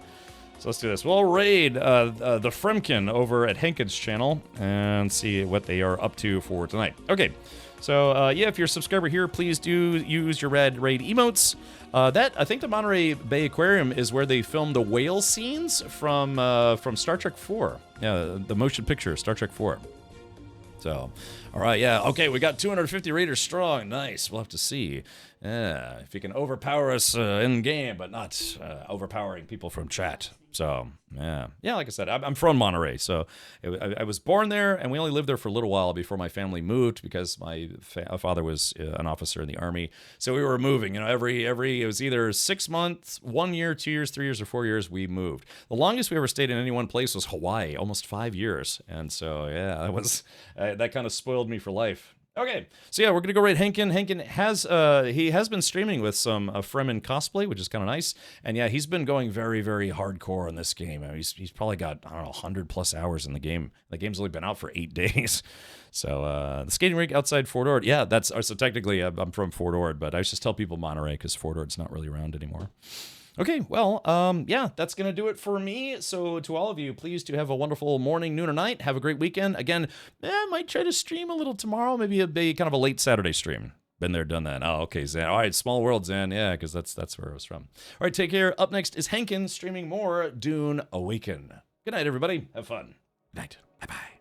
So let's do this. We'll raid the Fremkin over at Henkin's channel and see what they are up to for tonight. Okay. So yeah, if you're a subscriber here, please do use your red raid emotes. I think the Monterey Bay Aquarium is where they filmed the whale scenes from Star Trek 4. Yeah, the motion picture Star Trek 4. So, all right, yeah, okay, we got 250 raiders strong. Nice. We'll have to see if you can overpower us in game, but not overpowering people from chat. So, yeah, like I said, I'm from Monterey, so I was born there, and we only lived there for a little while before my family moved because my father was an officer in the Army. So we were moving, you know, it was either 6 months, 1 year, 2 years, 3 years, or 4 years. We moved. The longest we ever stayed in any one place was Hawaii, almost 5 years, and so yeah, that kind of spoiled me for life. Okay, so yeah, we're gonna go rate Henkin. Henkin has he has been streaming with some Fremen cosplay, which is kind of nice. And yeah, he's been going very, very hardcore in this game. I mean, he's probably got, I don't know, 100+ hours in the game. The game's only been out for 8 days. So the skating rink outside Fort Ord. Yeah, that's so technically I'm from Fort Ord, but I just tell people Monterey because Fort Ord's not really around anymore. Okay, well, yeah, that's going to do it for me. So to all of you, please do have a wonderful morning, noon, or night. Have a great weekend. Again, I might try to stream a little tomorrow. Maybe a kind of a late Saturday stream. Been there, done that. Oh, okay, Zan. All right, Small World, Zan. Yeah, because that's where I was from. All right, take care. Up next is Henkin streaming more Dune Awaken. Good night, everybody. Have fun. Good night. Bye-bye.